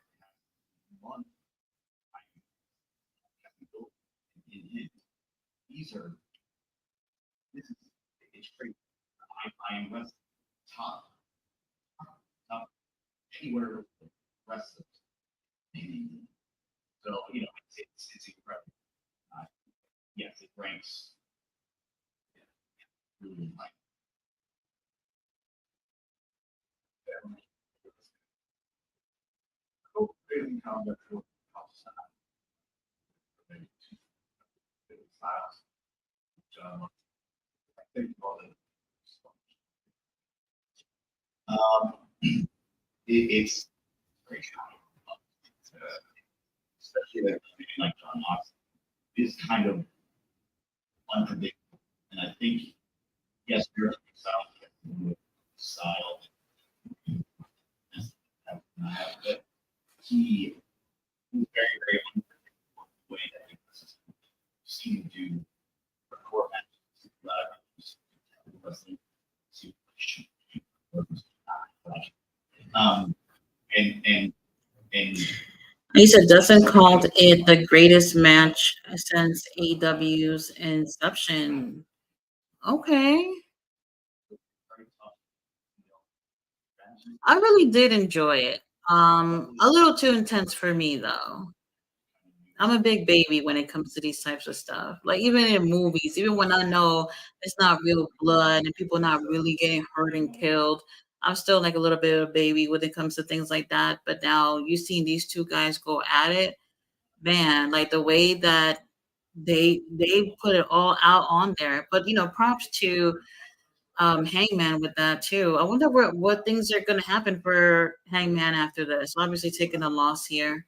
He said Dustin called it the greatest match since AEW's inception. Okay. I really did enjoy it. A little too intense for me though. I'm a big baby when it comes to these types of stuff. Like even in movies, even when I know it's not real blood and people not really getting hurt and killed, I'm still like a little bit of a baby when it comes to things like that. But now you've seen these two guys go at it, man, like the way that they put it all out on there. But props to Hangman with that too. I wonder what things are gonna happen for Hangman after this. Obviously taking a loss here.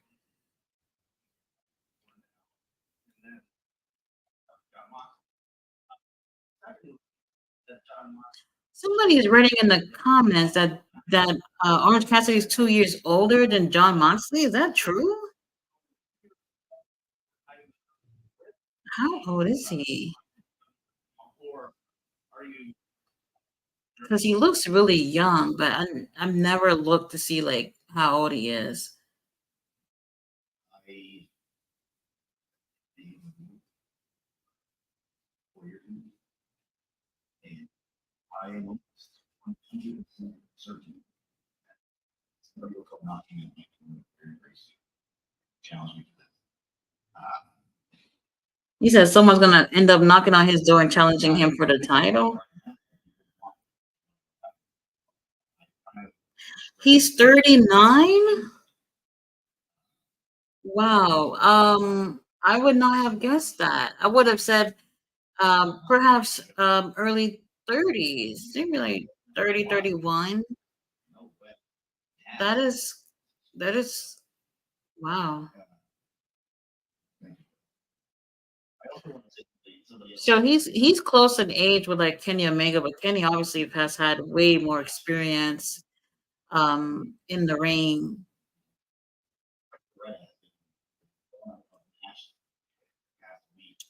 Somebody is writing in the comments that Orange Cassidy is 2 years older than John Moxley. Is that true? How old is he? Because he looks really young, but I've never looked to see like how old he is. He said someone's gonna end up knocking on his door and challenging him for the title. He's 39. Wow. I would not have guessed that. I would have said perhaps early 30s, maybe like 30, 31. That is that is wow. So he's close in age with like Kenny Omega, but Kenny obviously has had way more experience in the ring.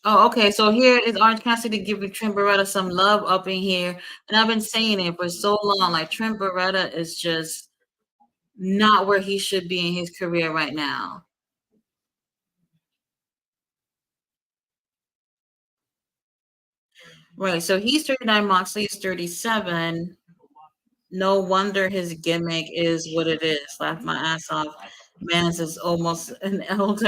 Oh, okay. So here is Orange Cassidy giving Trent Beretta some love up in here. And I've been saying it for so long. Like Trent Beretta is just not where he should be in his career right now. Right. So he's 39, Moxley is 37. No wonder his gimmick is what it is. Laugh my ass off. Mans is almost an elder.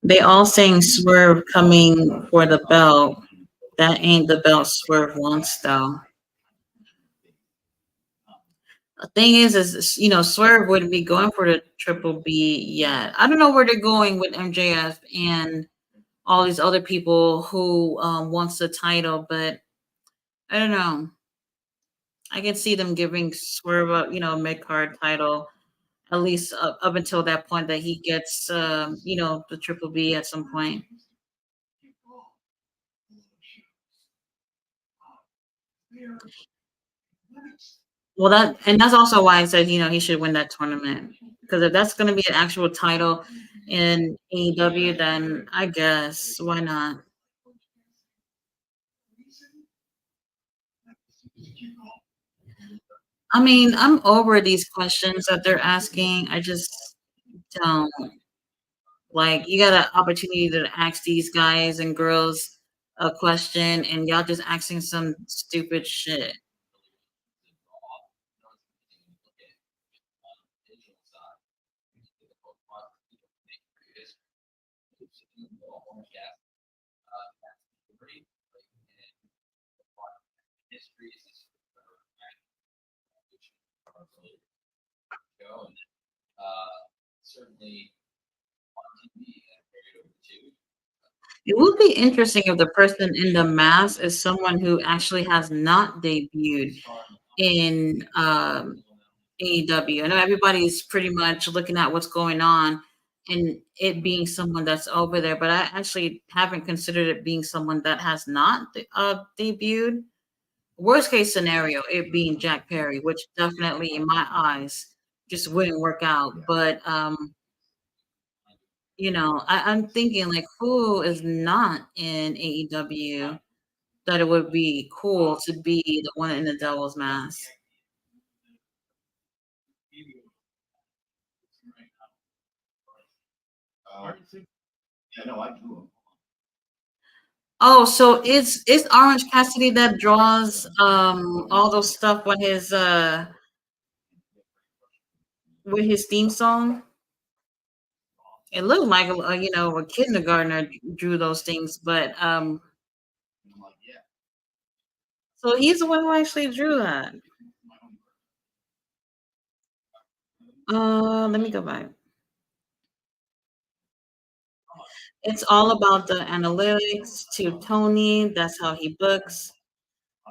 They all saying Swerve coming for the belt. That ain't the belt Swerve wants, though. The thing is Swerve wouldn't be going for the Triple B yet. I don't know where they're going with MJF and all these other people who wants the title, but I don't know. I can see them giving Swerve a mid card title at least up until that point that he gets the Triple B at some point. Well, that's also why I said he should win that tournament, because if that's going to be an actual title in AEW, then I guess why not? I mean, I'm over these questions that they're asking. I just don't like. You got an opportunity to ask these guys and girls a question, and y'all just asking some stupid shit. It would be interesting if the person in the mask is someone who actually has not debuted in AEW. I know everybody's pretty much looking at what's going on and it being someone that's over there, but I actually haven't considered it being someone that has not debuted. Worst case scenario, it being Jack Perry, which definitely in my eyes just wouldn't work out. But I'm thinking like who is not in AEW that it would be cool to be the one in the devil's mask. Oh, so it's Orange Cassidy that draws all those stuff on his with his theme song. It looked like a kindergartner drew those things, but so he's the one who actually drew that. Let me go back. It's all about the analytics to Tony. That's how he books.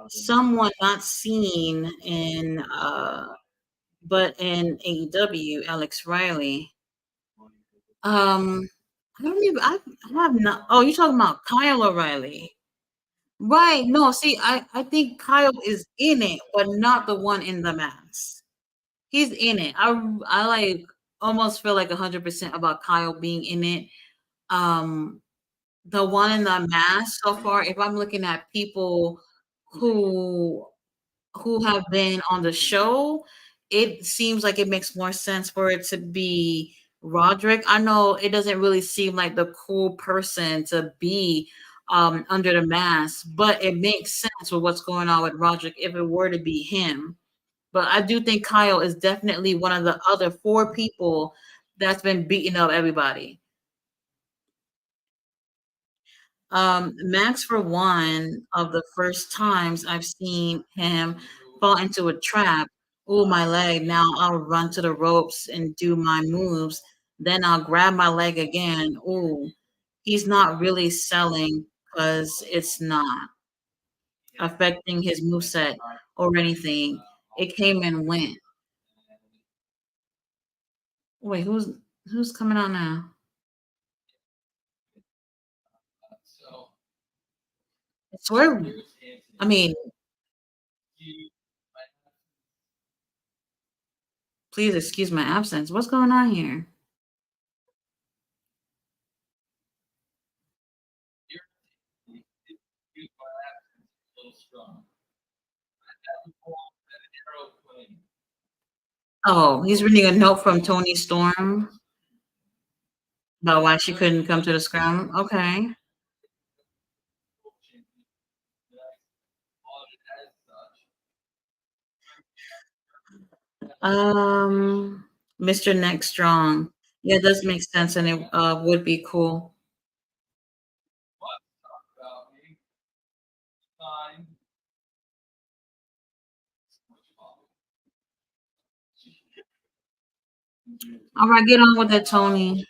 Someone not seen in but in AEW, Alex Riley. Um, I don't even. I have not. Oh, you talking about Kyle O'Reilly? Right. No, see, I think Kyle is in it, but not the one in the mask. He's in it. I like almost feel like 100% about Kyle being in it. Um, the one in the mask so far, if I'm looking at people who have been on the show, it seems like it makes more sense for it to be Roderick. I know it doesn't really seem like the cool person to be under the mask, but it makes sense with what's going on with Roderick if it were to be him. But I do think Kyle is definitely one of the other four people that's been beating up everybody. Max, for one of the first times I've seen him fall into a trap. Oh, my leg. Now I'll run to the ropes and do my moves. Then I'll grab my leg again. Oh, he's not really selling because it's not affecting his moveset or anything. It came and went. Wait, who's coming on now? I swear. I mean, please excuse my absence. What's going on here? Oh, he's reading a note from Tony Storm about why she couldn't come to the scrum. Okay. Um, Mr. Next Strong. Yeah, it does make sense, and it would be cool. All right, get on with it, Tony.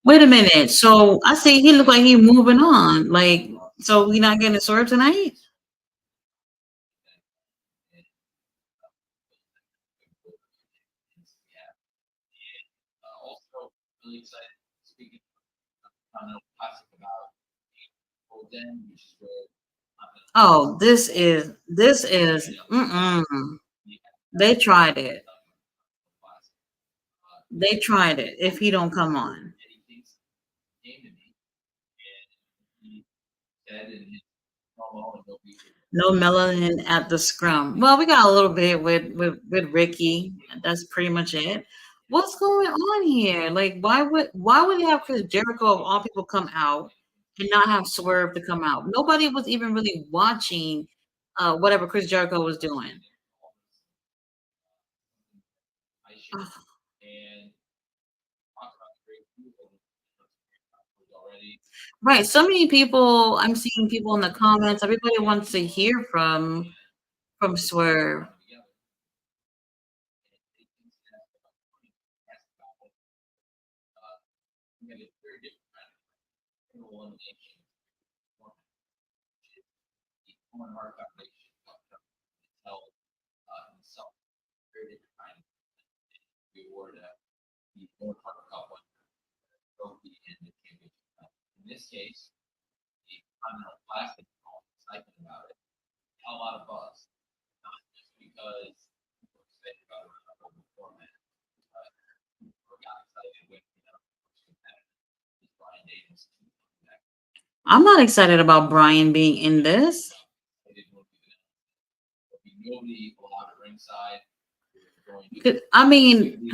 Wait a minute. So I see he look like he moving on. Like, so we not getting a sword tonight? Oh, this is. Mm-mm. They tried it. They tried it. If he don't come on. No melanin at the scrum. Well, we got a little bit with Ricky. That's pretty much it. What's going on here? Like, why would they have Chris Jericho of all people come out and not have Swerve to come out? Nobody was even really watching whatever Chris Jericho was doing. Ugh. Right. So many people. I'm seeing people in the comments. Everybody wants to hear from Swerve. I'm not excited about Brian being in this. I mean,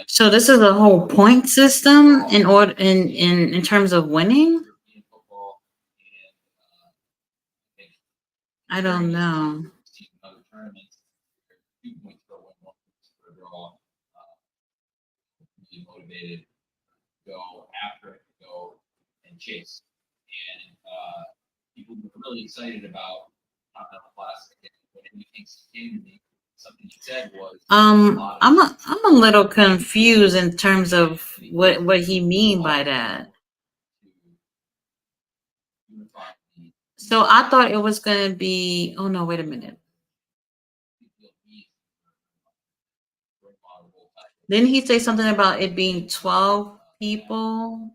so this is a whole point system in order in terms of winning. I don't know. I'm a little confused in terms of what he mean by that. So I thought it was gonna be. Oh no! Wait a minute. Didn't he say something about it being 12 people,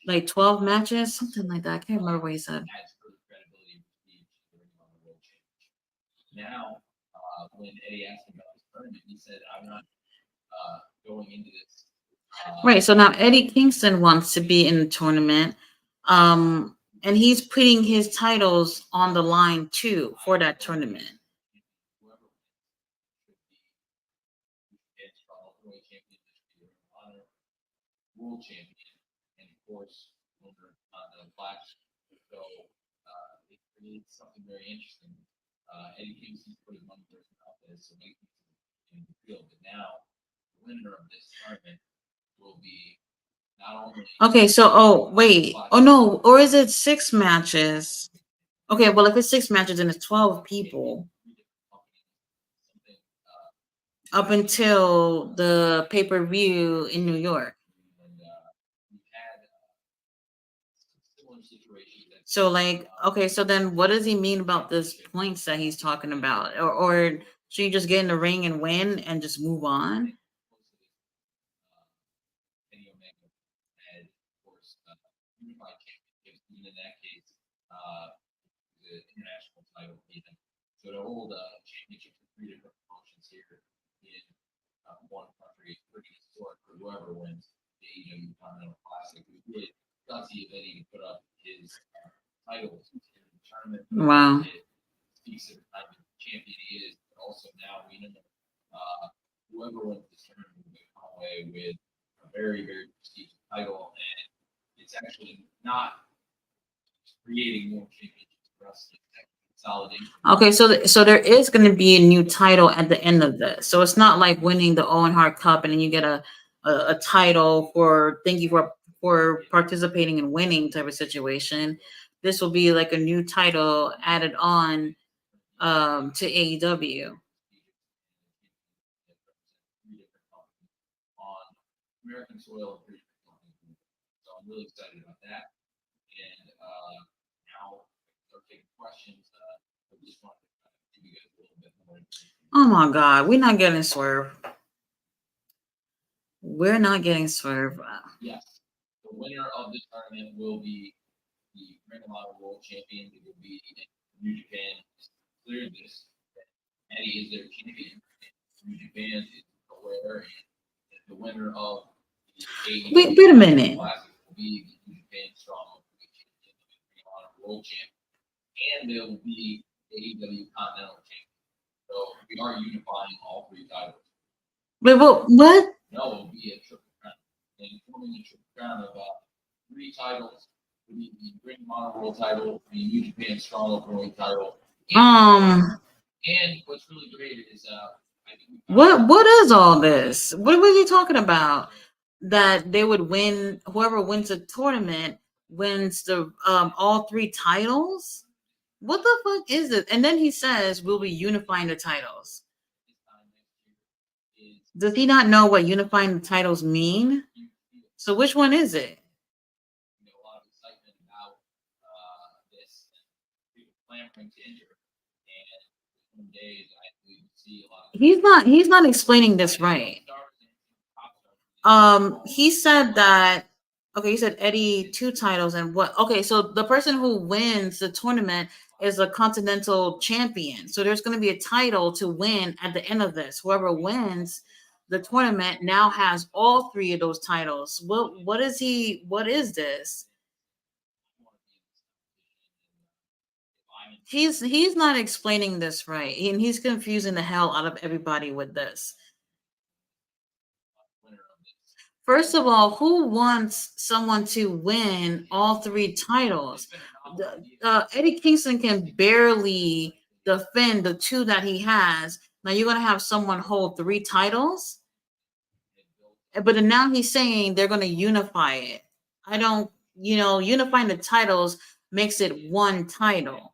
like 12 matches, something like that? I can't remember what he said. Right. So now Eddie Kingston wants to be in the tournament, and he's putting his titles on the line too for that tournament. Okay, so oh wait, oh no, or is it 6 matches? Okay, well if it's 6 matches and it's 12 people up until the pay-per-view in New York. So like, okay, so then what does he mean about this points that he's talking about? Or should you just get in the ring and win and just move on? Wow. Okay, so so there is going to be a new title at the end of this. So it's not like winning the Owen Hart Cup and then you get a title for thank you for participating and winning type of situation. This will be like a new title added on to AEW. Oh my God, we're not getting Swerve. We're not getting Swerve. Wait a minute. Wait, what? Um, what is all this? What was he talking about? That they would win, whoever wins a tournament wins the all 3 titles? What the fuck is it? And then he says we'll be unifying the titles. Does he not know what unifying the titles mean? So which one is it? He's not explaining this right. He said that okay, he said Eddie two titles and what okay, so the person who wins the tournament is a continental champion. So there's gonna be a title to win at the end of this. Whoever wins the tournament now has all three of those titles. What is this? He's not explaining this right. And he's confusing the hell out of everybody with this. First of all, who wants someone to win all three titles? Eddie Kingston can barely defend the two that he has. Now you're going to have someone hold three titles, but then now he's saying they're going to unify it. I don't, unifying the titles makes it one title.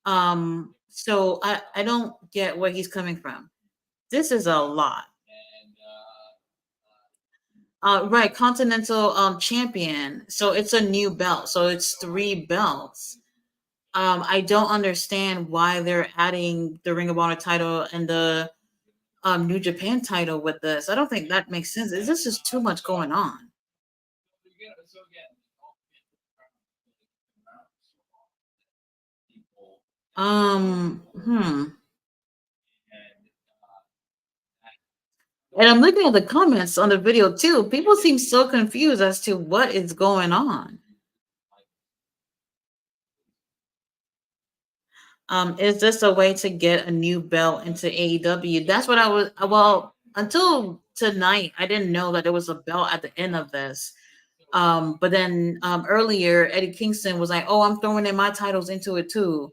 So I don't get where he's coming from. This is a lot. Right, Continental champion. So it's a new belt. So it's three belts. I don't understand why they're adding the Ring of Honor title and the New Japan title with this. I don't think that makes sense. This is too much going on. Hmm. And I'm looking at the comments on the video too. People seem so confused as to what is going on. Is this a way to get a new belt into AEW? That's what I was. Well, until tonight, I didn't know that there was a belt at the end of this. But then earlier, Eddie Kingston was like, "Oh, I'm throwing in my titles into it too,"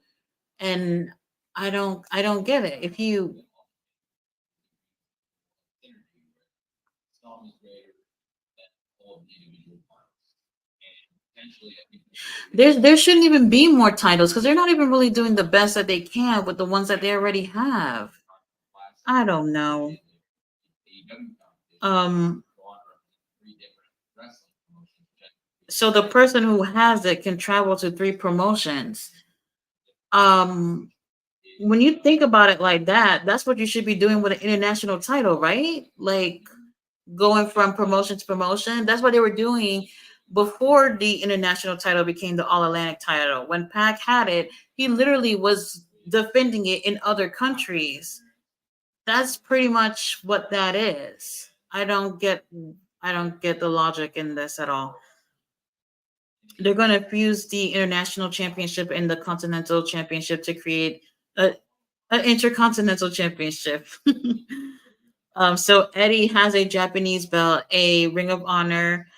and I don't get it. If you there shouldn't even be more titles because they're not even really doing the best that they can with the ones that they already have. I don't know. Um, so the person who has it can travel to three promotions. Um, when you think about it like that, that's what you should be doing with an international title, right? Like going from promotion to promotion. That's what they were doing before the international title became the All Atlantic title. When Pac had it, he literally was defending it in other countries. That's pretty much what that is. I don't get the logic in this at all. They're going to fuse the international championship and the continental championship to create a, an intercontinental championship. So Eddie has a Japanese belt, a Ring of Honor.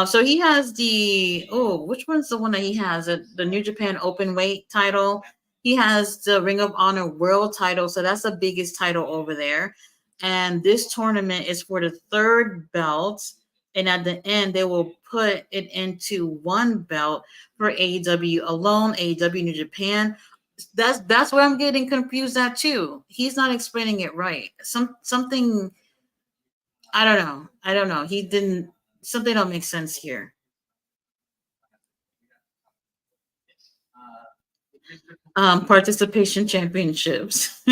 So he has which one's the one that he has? The New Japan Open Weight title. He has the Ring of Honor World title. So that's the biggest title over there. And this tournament is for the third belt. And at the end, they will put it into one belt for AEW alone, AEW New Japan. That's where I'm getting confused at too. He's not explaining it right. Something I don't know. I don't know. He didn't something don't make sense here. Participation championships.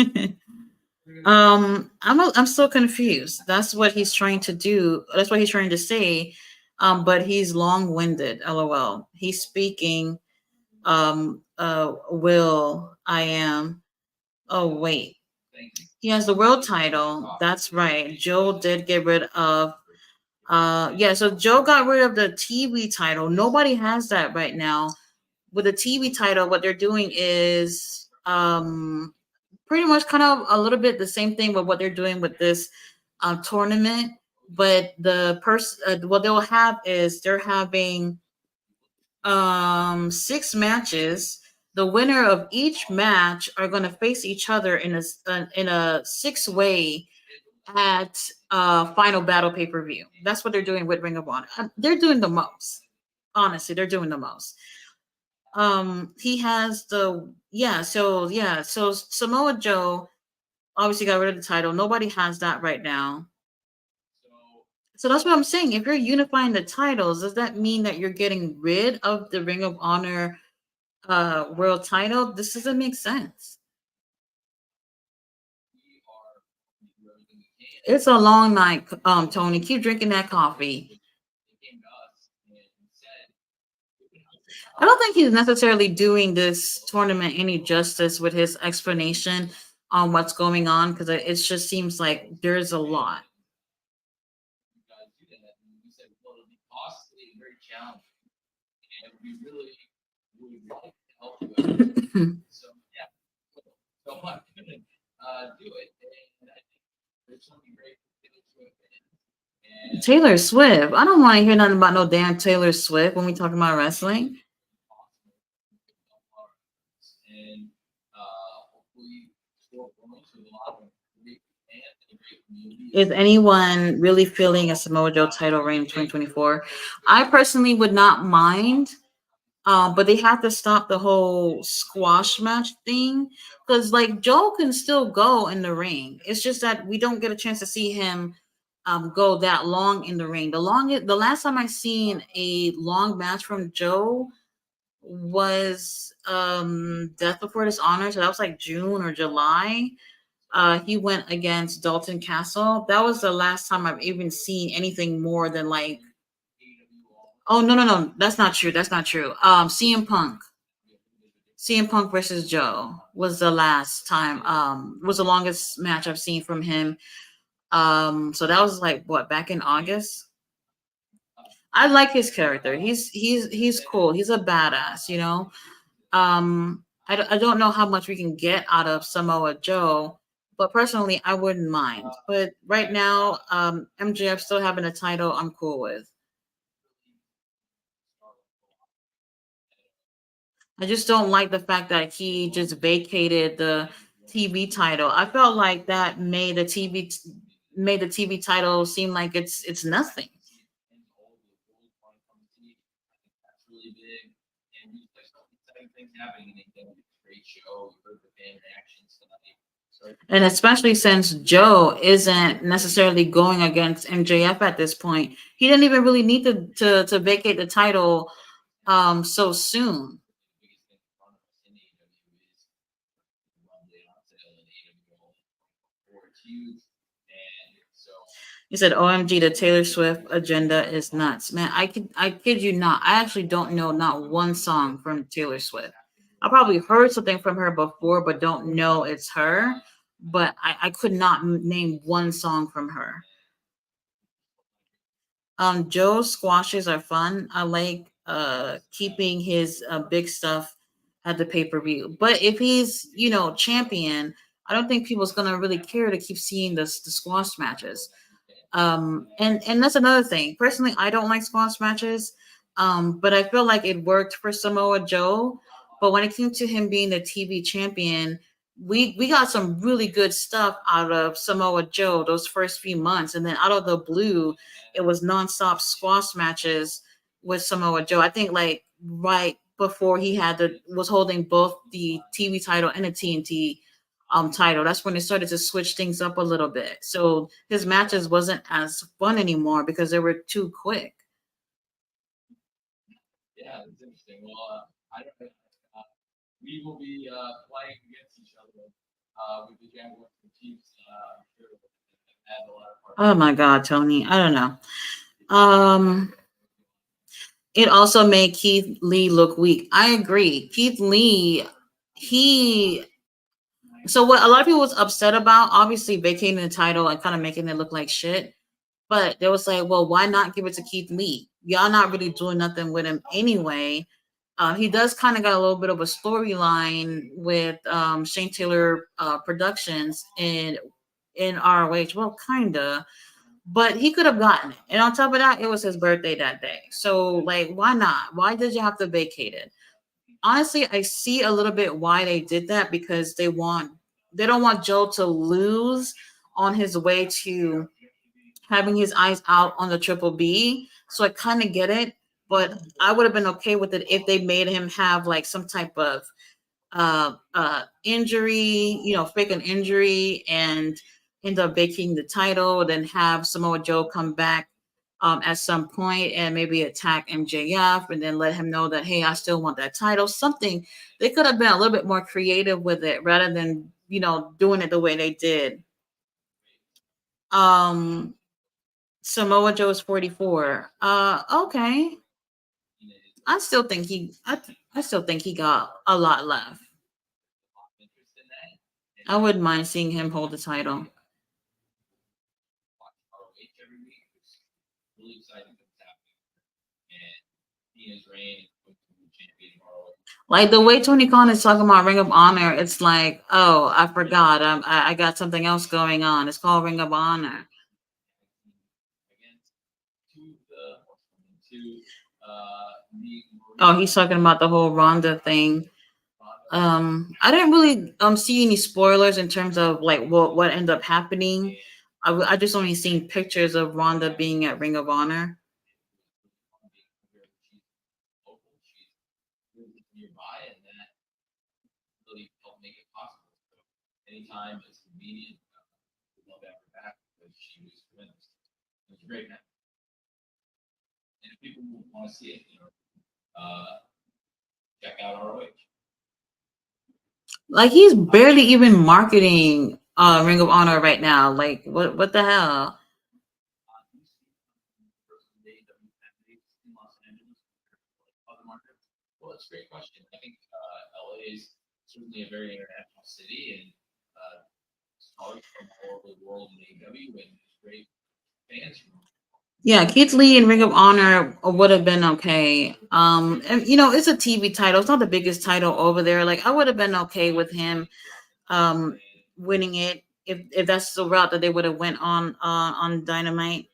I'm so confused. That's what he's trying to do. That's what he's trying to say. But he's long-winded. LOL. He's speaking. Will I am. Oh wait. He has the world title. That's right. Joe did get rid of. Yeah. So Joe got rid of the TV title. Nobody has that right now. With the TV title, what they're doing is pretty much kind of a little bit the same thing with what they're doing with this tournament. But the person, what they'll have is they're having six matches. The winner of each match are going to face each other in a six-way at Final Battle pay per view. That's what they're doing with Ring of Honor. They're doing the most. Honestly, they're doing the most. He has the so Samoa Joe obviously got rid of the title. Nobody has that right now. So that's what I'm saying. If you're unifying the titles, does that mean that you're getting rid of the Ring of Honor world title. This doesn't make sense. It's a long night, Tony. Keep drinking that coffee. I don't think he's necessarily doing this tournament any justice with his explanation on what's going on because it just seems like there's a lot. Taylor Swift. I don't want to hear nothing about no damn Taylor Swift when we talk about wrestling. Is anyone really feeling a Samoa Joe title reign in 2024? I personally would not mind, but they have to stop the whole squash match thing because, like, Joe can still go in the ring. It's just that we don't get a chance to see him go that long in the ring. The last time I seen a long match from Joe was Death Before Dishonor, so that was like June or July. He went against Dalton Castle. That was the last time I've even seen anything more than like. Oh no, that's not true. That's not true. CM Punk versus Joe was the last time. Was the longest match I've seen from him. So that was like what, back in August. I like his character. He's cool. He's a badass. You know. I don't know how much we can get out of Samoa Joe, but personally, I wouldn't mind. But right now, MJF still having a title, I'm cool with. I just don't like the fact that he just vacated the TV title. I felt like that made the TV title seem like it's nothing. And especially since Joe isn't necessarily going against MJF at this point, he didn't even really need to vacate the title so soon. He said, "OMG, the Taylor Swift agenda is nuts, man." I kid you not. I actually don't know not one song from Taylor Swift. I probably heard something from her before, but don't know it's her. But I could not name one song from her. Joe's squashes are fun. I like keeping his big stuff at the pay per view. But if he's champion, I don't think people's gonna really care to keep seeing the squash matches. And that's another thing. Personally, I don't like squash matches, but I feel like it worked for Samoa Joe. But when it came to him being the TV champion, we got some really good stuff out of Samoa Joe those first few months, and then out of the blue, it was nonstop squash matches with Samoa Joe. I think like right before he had the was holding both the TV title and the TNT title. That's when they started to switch things up a little bit. So his matches wasn't as fun anymore because they were too quick. Oh my god, Tony. I don't know. Um it also made Keith Lee look weak. I agree. Keith Lee, he so what a lot of people was upset about, obviously vacating the title and kind of making it look like shit. But they was like, well, why not give it to Keith Lee? Y'all not really doing nothing with him anyway. He does kind of got a little bit of a storyline with Shane Taylor Productions in ROH. Well, kinda, but he could have gotten it. And on top of that, it was his birthday that day. So, like, why not? Why did you have to vacate it? Honestly, I see a little bit why they did that because they don't want Joe to lose on his way to having his eyes out on the triple B. So I kind of get it, but I would have been okay with it if they made him have like some type of injury, fake an injury and end up vacating the title, then have Samoa Joe come back at some point and maybe attack MJF and then let him know that, hey, I still want that title. Something they could have been a little bit more creative with it rather than, doing it the way they did. Um, Samoa Joe is 44. Okay. I still think he got a lot left. I wouldn't mind seeing him hold the title. Like the way Tony Khan is talking about Ring of Honor, it's like, oh, I forgot. I got something else going on. It's called Ring of Honor. Oh, he's talking about the whole Ronda thing. I didn't really see any spoilers in terms of like what ended up happening. I just only seen pictures of Ronda being at Ring of Honor. Like he's barely even marketing Ring of Honor right now. Like what the hell? Yeah, Keith Lee and Ring of Honor would have been okay. And it's a TV title. It's not the biggest title over there. Like I would have been okay with him um winning it if that's the route that they would have went on Dynamite.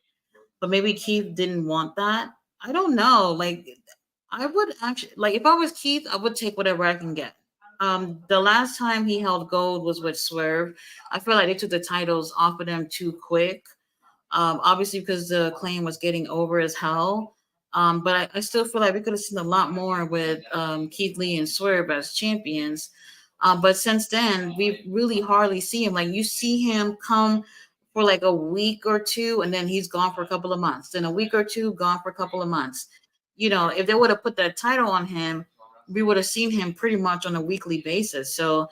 But maybe Keith didn't want that. I don't know. Like I would actually like if I was Keith, I would take whatever I can get. The last time he held gold was with Swerve. I feel like they took the titles off of them too quick. Obviously because the claim was getting over as hell. But I still feel like we could have seen a lot more with Keith Lee and Swerve as champions. But since then, we really hardly see him. Like you see him come for like a week or two, and then he's gone for a couple of months. Then a week or two, gone for a couple of months. If they would have put that title on him, we would have seen him pretty much on a weekly basis. So,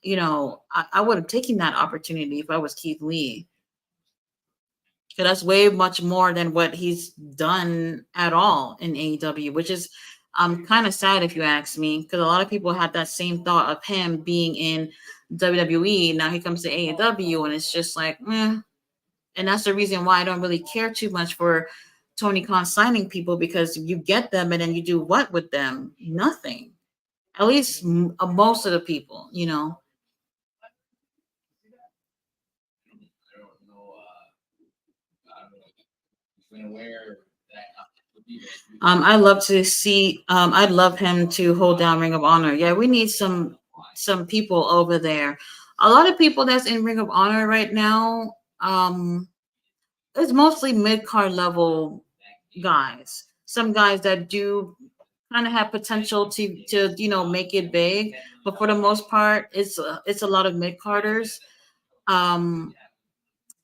I would have taken that opportunity if I was Keith Lee. Because that's way much more than what he's done at all in AEW, which is kind of sad if you ask me, because a lot of people had that same thought of him being in WWE. Now he comes to AEW, and it's just like, meh. And that's the reason why I don't really care too much for Tony Khan signing people because you get them and then you do what with them? Nothing. At least most of the people. I love to see. I'd love him to hold down Ring of Honor. Yeah, we need some people over there. A lot of people that's in Ring of Honor right now. It's mostly mid card level guys. Some guys that do kind of have potential to make it big, but for the most part, it's a lot of mid carders. Um,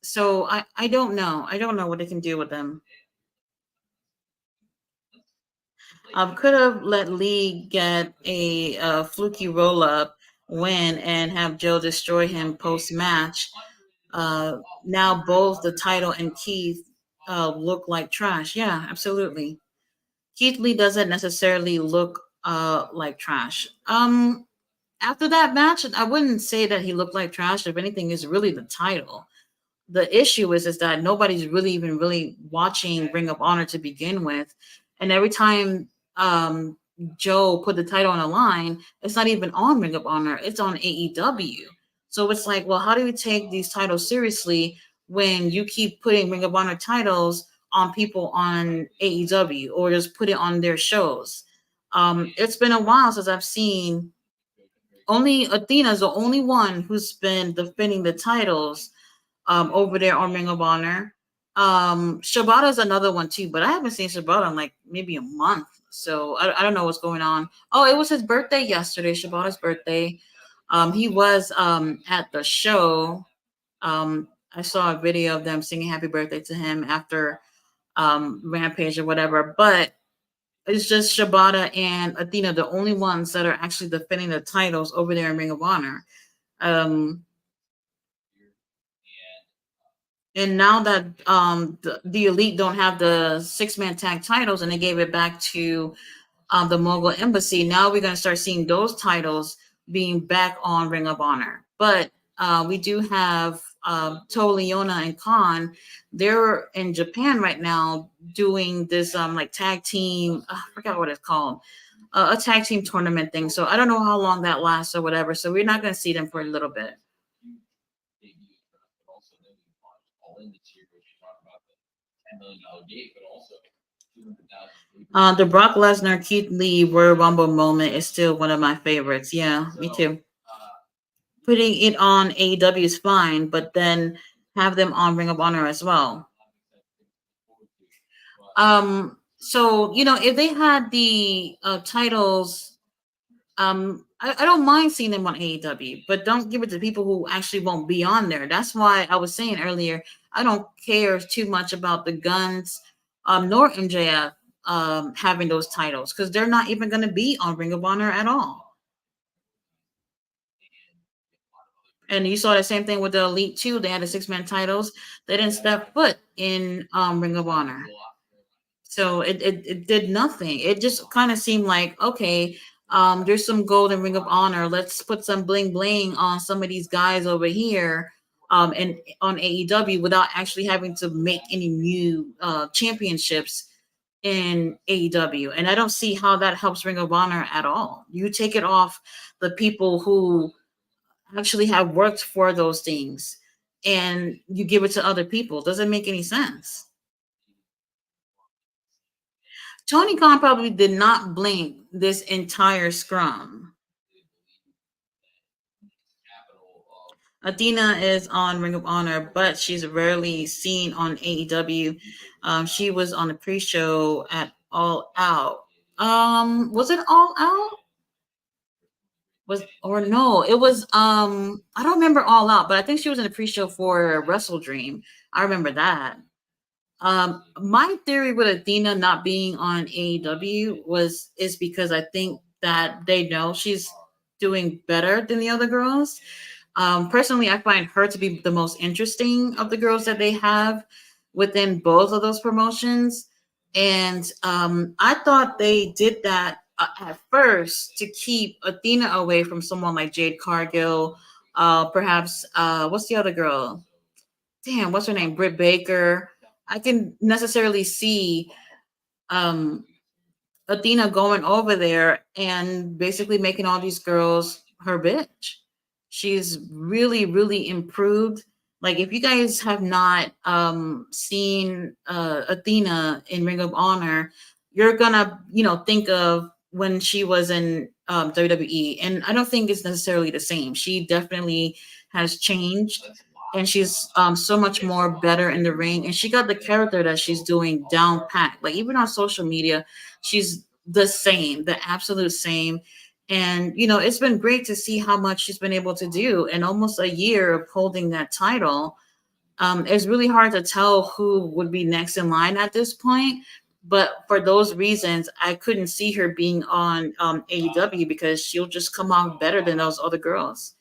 so I don't know. I don't know what they can do with them. Could have let Lee get a fluky roll up win and have Joe destroy him post match. Now both the title and Keith look like trash. Yeah, absolutely. Keith Lee doesn't necessarily look like trash. After that match, I wouldn't say that he looked like trash. If anything, is really the title. The issue is that nobody's really even really watching Ring of Honor to begin with, and every time Joe put the title on the line, it's not even on Ring of Honor; it's on AEW. So it's like, well, how do we take these titles seriously when you keep putting Ring of Honor titles on people on AEW or just put it on their shows? It's been a while since I've seen only Athena's the only one who's been defending the titles over there on Ring of Honor. Shibata's another one too, but I haven't seen Shibata in like maybe a month. So I don't know what's going on. Oh, it was his birthday yesterday, Shibata's birthday. He was at the show. I saw a video of them singing happy birthday to him after Rampage or whatever. But it's just Shibata and Athena, the only ones that are actually defending the titles over there in Ring of Honor. Um, and now that the Elite don't have the 6-man tag titles and they gave it back to the Mogul Embassy, now we're going to start seeing those titles being back on Ring of Honor. But we do have Leona and Khan. They're in Japan right now doing this like tag team. I forgot what it's called. A tag team tournament thing. So I don't know how long that lasts or whatever. So we're not going to see them for a little bit. The Brock Lesnar Keith Lee Royal Rumble moment is still one of my favorites. Yeah, me too. Putting it on AEW is fine, but then have them on Ring of Honor as well. So if they had the titles, I don't mind seeing them on AEW, but don't give it to people who actually won't be on there. That's why I was saying earlier, I don't care too much about the Guns, nor MJF having those titles because they're not even going to be on Ring of Honor at all. And you saw the same thing with the Elite too. They had the 6-man titles. They didn't step foot in Ring of Honor. So it did nothing. It just kind of seemed like, okay, there's some gold in Ring of Honor. Let's put some bling bling on some of these guys over here and on AEW without actually having to make any new championships in AEW. And I don't see how that helps Ring of Honor at all. You take it off the people who actually have worked for those things and you give it to other people. Doesn't make any sense. Tony Khan probably did not blink this entire scrum. Athena is on Ring of Honor, but she's rarely seen on AEW. She was on the pre-show at All Out. Was it All Out? Was or no? It was. I don't remember All Out, but I think she was in the pre-show for Wrestle Dream. I remember that. My theory with Athena not being on AEW is because I think that they know she's doing better than the other girls. Personally, I find her to be the most interesting of the girls that they have within both of those promotions. And I thought they did that at first to keep Athena away from someone like Jade Cargill. Perhaps, what's the other girl? Damn, what's her name? Britt Baker. I can necessarily see um, Athena going over there and basically making all these girls her bitch. She's really, really improved. Like if you guys have not seen Athena in Ring of Honor, you're gonna, think of when she was in WWE, and I don't think it's necessarily the same. She definitely has changed, and she's so much more better in the ring, and she got the character that she's doing down pat. Like even on social media, she's the same, the absolute same. And it's been great to see how much she's been able to do in almost a year of holding that title. It's really hard to tell who would be next in line at this point, but for those reasons I couldn't see her being on AEW because she'll just come off better than those other girls.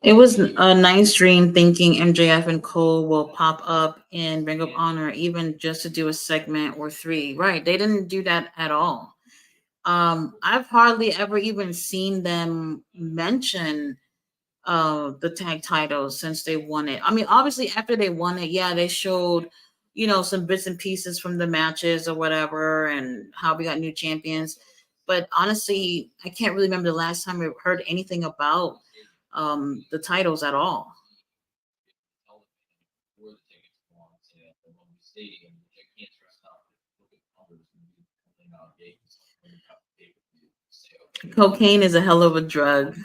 It was a nice dream thinking MJF and Cole will pop up in Ring of Honor, even just to do a segment or three. Right. They didn't do that at all. I've hardly ever even seen them mention the tag titles since they won it. I mean, obviously after they won it, yeah, they showed some bits and pieces from the matches or whatever, and how we got new champions. But honestly, I can't really remember the last time we heard anything about the titles at all. Cocaine is a hell of a drug.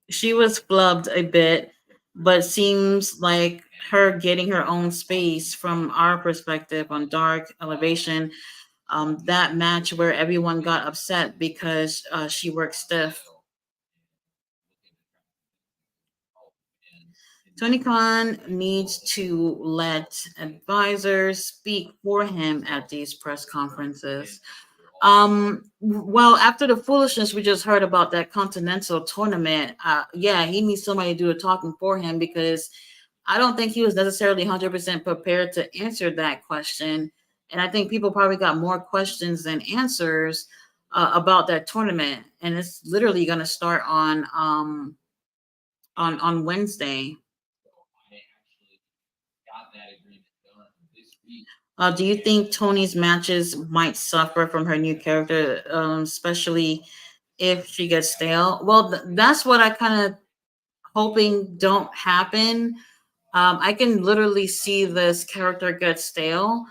She was flubbed a bit, but seems like her getting her own space from our perspective on Dark Elevation. That match where everyone got upset because she worked stiff. Tony Khan needs to let advisors speak for him at these press conferences. Well, after the foolishness we just heard about that Continental tournament, yeah, he needs somebody to do the talking for him, because I don't think he was necessarily 100% prepared to answer that question. And I think people probably got more questions than answers about that tournament. And it's literally going to start on Wednesday. Do you think Tony's matches might suffer from her new character, especially if she gets stale? Well, that's what I kind of hoping don't happen. I can literally see this character get stale.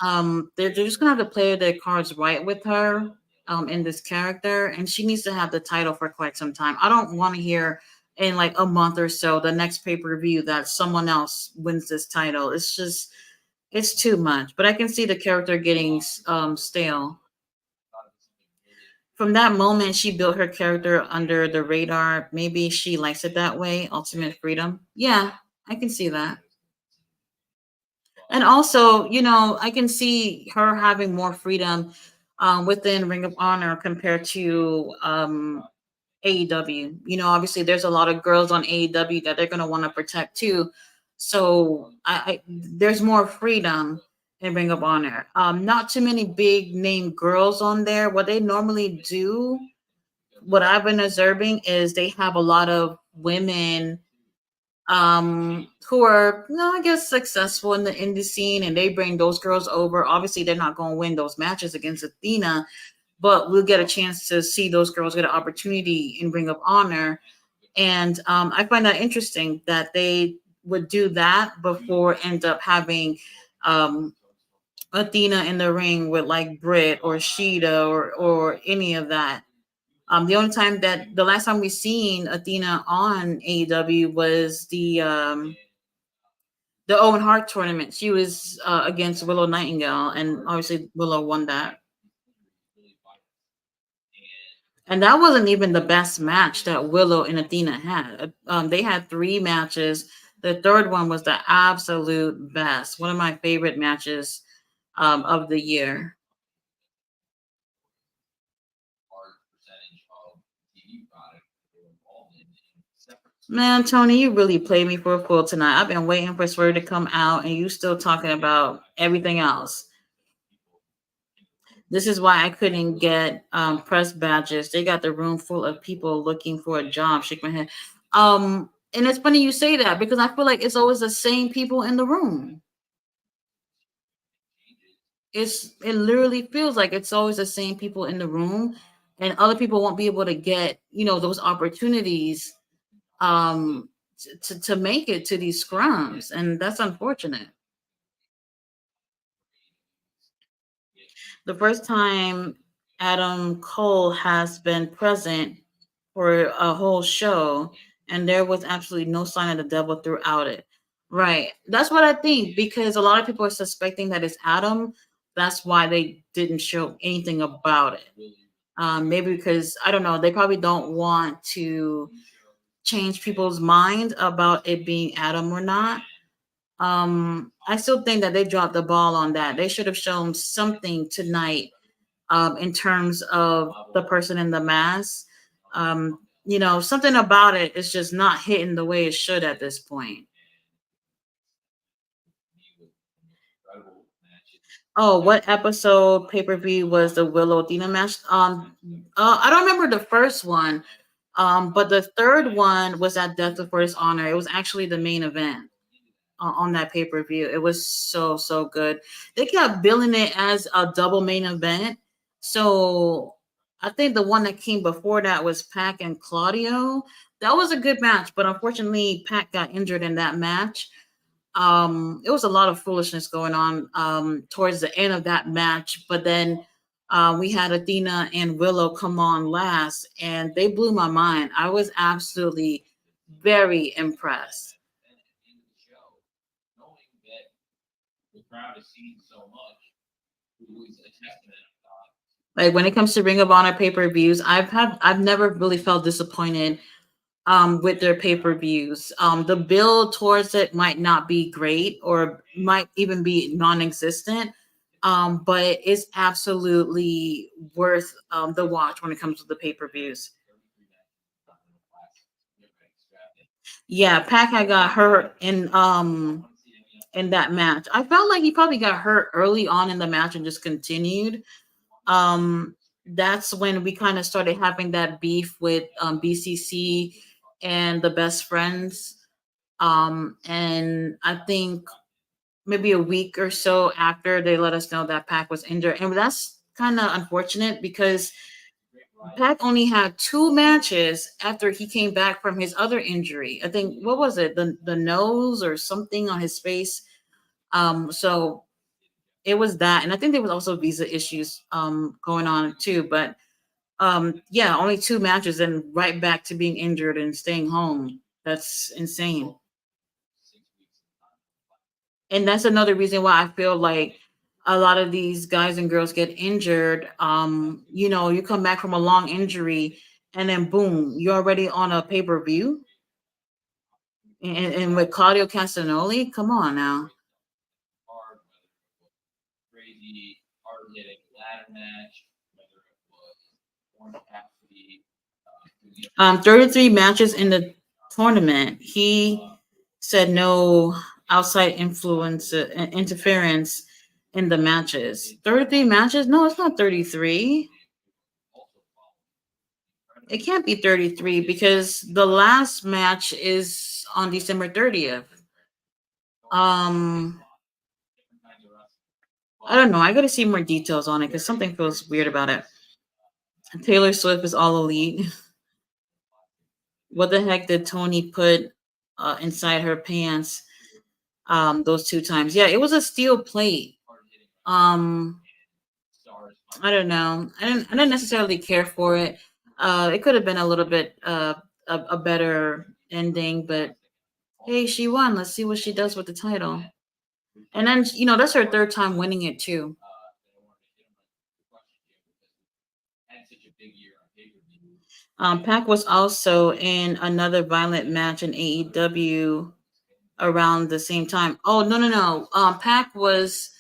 They're just gonna have to play their cards right with her in this character, and she needs to have the title for quite some time. I don't want to hear in like a month or so, the next pay-per-view, that someone else wins this title. It's too much. But I can see the character getting stale. From that moment, she built her character under the radar. Maybe she likes it that way. Ultimate freedom. Yeah, I can see that. And also, I can see her having more freedom within Ring of Honor compared to AEW. Obviously, there's a lot of girls on AEW that they're going to want to protect too. So there's more freedom in Ring of Honor. Not too many big name girls on there. What they normally do, what I've been observing, is they have a lot of women who are, I guess, successful in the indie scene, and they bring those girls over. Obviously, they're not going to win those matches against Athena, but we'll get a chance to see those girls get an opportunity in Ring of Honor. And I find that interesting that they would do that before end up having um, Athena in the ring with like Britt or Sheeta or any of that. The last time we seen Athena on AEW was the Owen Hart tournament. She was against Willow Nightingale, and obviously Willow won that. And that wasn't even the best match that Willow and Athena had. They had three matches. The third one was the absolute best. One of my favorite matches of the year. Man, Tony, you really played me for a fool tonight. I've been waiting for Swerve to come out, and you still talking about everything else. This is why I couldn't get press badges. They got the room full of people looking for a job. Shake my head. And it's funny you say that, because I feel like it's always the same people in the room. It literally feels like it's always the same people in the room, and other people won't be able to get those opportunities to make it to these scrums, and that's unfortunate. The first time Adam Cole has been present for a whole show, and there was absolutely no sign of the devil throughout it. Right. That's what I think, because a lot of people are suspecting that it's Adam. That's why they didn't show anything about it. Maybe because, I don't know, they probably don't want to change people's mind about it being Adam or not. I still think that they dropped the ball on that. They should have shown something tonight in terms of the person in the mask. Something about it is just not hitting the way it should at this point. Oh, what episode pay-per-view was the Willow Athena match? I don't remember the first one. But the third one was at Death Before Dishonor. It was actually the main event on that pay per view. It was so good. They kept billing it as a double main event. So I think the one that came before that was Pac and Claudio. That was a good match, but unfortunately, Pac got injured in that match. It was a lot of foolishness going on towards the end of that match, but then we had Athena and Willow come on last, and they blew my mind. I was absolutely very impressed. Like when it comes to Ring of Honor pay per views, I've never really felt disappointed with their pay per views. The build towards it might not be great or might even be non existent, but it's absolutely worth the watch when it comes to the pay per views. Yeah, Pac had got hurt in that match. I felt like he probably got hurt early on in the match and just continued. um that's when we kind of started having that beef with BCC and the best friends. And I think maybe a week or so after they let us know that Pac was injured, and that's kind of unfortunate because Pac only had two matches after he came back from his other injury. I think what was it, the nose or something on his face. So it was that, and I think there was also visa issues going on too. But yeah, only two matches and right back to being injured and staying home. That's insane. And that's another reason why I feel like a lot of these guys and girls get injured. You come back from a long injury and then boom, you're already on a pay-per-view. And with Claudio Castagnoli, come on now. 33 matches in the tournament. He said no outside influence interference in the matches. 33 matches? No, it's not 33. It can't be 33 because the last match is on December 30th. Um I don't know. I got to see more details on it cuz something feels weird about it. Taylor Swift is all elite. What the heck did Tony put inside her pants those two times? Yeah, it was a steel plate. Um I don't know. I didn't necessarily care for it. It could have been a little bit a better ending, but hey, she won. Let's see what she does with the title. And then that's her third time winning it too. Pac was also in another violent match in AEW around the same time. Oh no no no. Pac was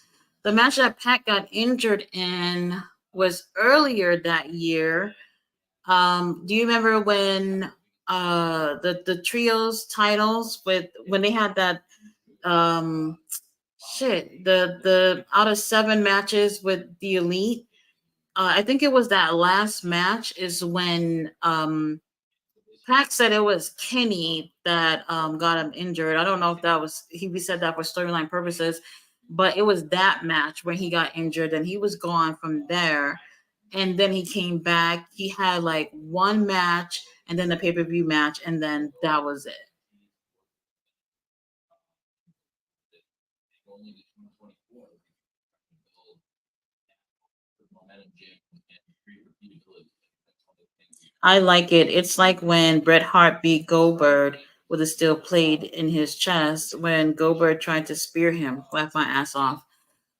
the match that Pac got injured in was earlier that year. Do you remember when the trios titles with when they had that um the out of seven matches with the elite? I think it was that last match is when Pac said it was Kenny that got him injured. I don't know if that was he said that for storyline purposes, but it was that match when he got injured and he was gone from there. And then he came back. He had like one match and then the pay per view match, and then that was it. I like it. It's like when Bret Hart beat Goldberg with a steel plate in his chest when Goldberg tried to spear him, laugh my ass off.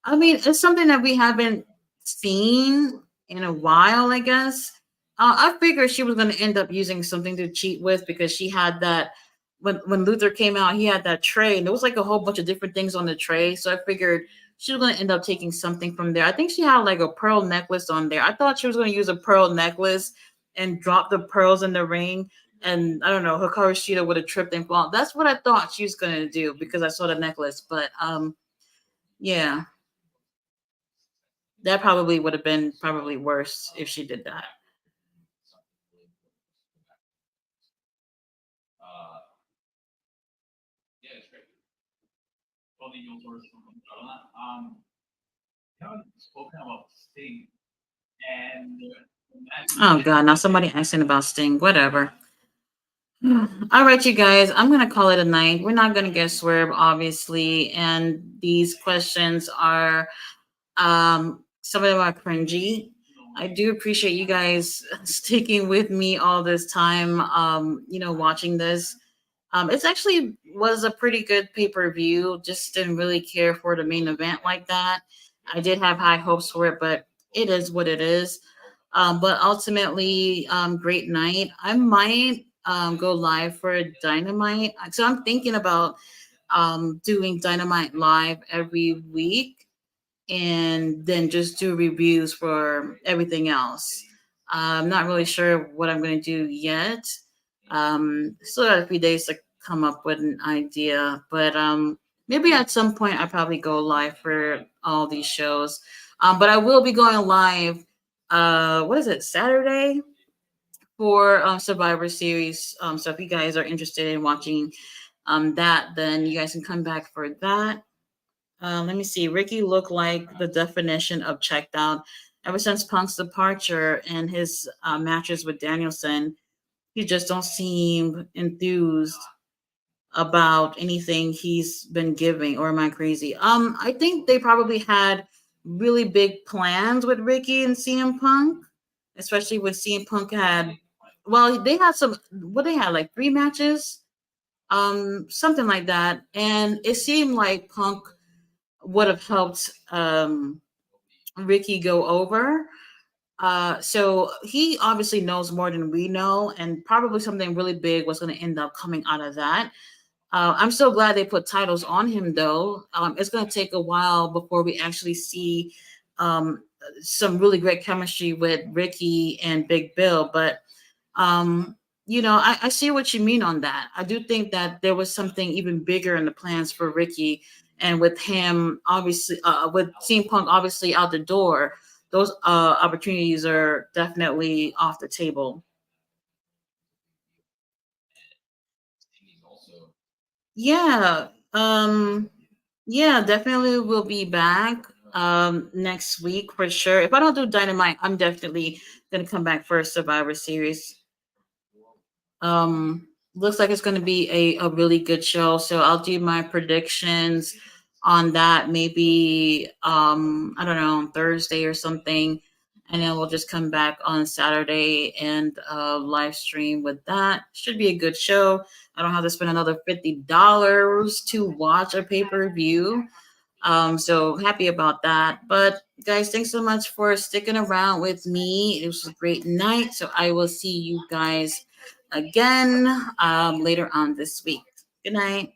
I mean, it's something that we haven't seen in a while, I guess. I figured she was going to end up using something to cheat with because she had that when Luther came out, he had that tray and there was like a whole bunch of different things on the tray. So I figured she was going to end up taking something from there. I think she had like a pearl necklace on there. I thought she was going to use a pearl necklace and drop the pearls in the ring. And I don't know, Hikaru Shida would have tripped and fallen. That's what I thought she was going to do because I saw the necklace. But yeah. That probably would have been probably worse if she did that. Oh God, now somebody asking about Sting. Whatever. All right, you guys. I'm gonna call it a night. We're not gonna get swerved, obviously, and these questions are some of them are cringy. I do appreciate you guys sticking with me all this time. Watching this. It's actually was a pretty good pay per view. Just didn't really care for the main event like that. I did have high hopes for it, but it is what it is. But ultimately, great night. I might go live for Dynamite. So I'm thinking about doing Dynamite live every week and then just do reviews for everything else. I'm not really sure what I'm going to do yet. Still got a few days to come up with an idea, but maybe at some point I probably go live for all these shows. But I will be going live. What is it? Saturday for Survivor Series. So if you guys are interested in watching that, then you guys can come back for that. Let me see. Ricky looked like the definition of checked out. Ever since Punk's departure and his matches with Danielson, he just don't seem enthused about anything he's been giving. Or am I crazy? I think they probably had really big plans with Ricky and CM Punk, especially when CM Punk had. Well, they had some. What they had like 3 matches, something like that, and it seemed like Punk would have helped Ricky go over. So he obviously knows more than we know, and probably something really big was going to end up coming out of that. I'm so glad they put titles on him, though. It's going to take a while before we actually see um, some really great chemistry with Ricky and Big Bill, but um, I see what you mean on that. I do think that there was something even bigger in the plans for Ricky, and with him, obviously, with CM Punk obviously out the door, those opportunities are definitely off the table. Yeah, yeah, definitely will be back next week for sure. If I don't do Dynamite, I'm definitely gonna come back for a Survivor Series. Um, Looks like it's going to be a really good show. So I'll do my predictions on that maybe I don't know on Thursday or something, and then we'll just come back on Saturday and live stream with that. Should be a good show. I don't have to spend another $50 to watch a pay per view. So happy about that. But guys, thanks so much for sticking around with me. It was a great night. So I will see you guys again later on this week. Good night.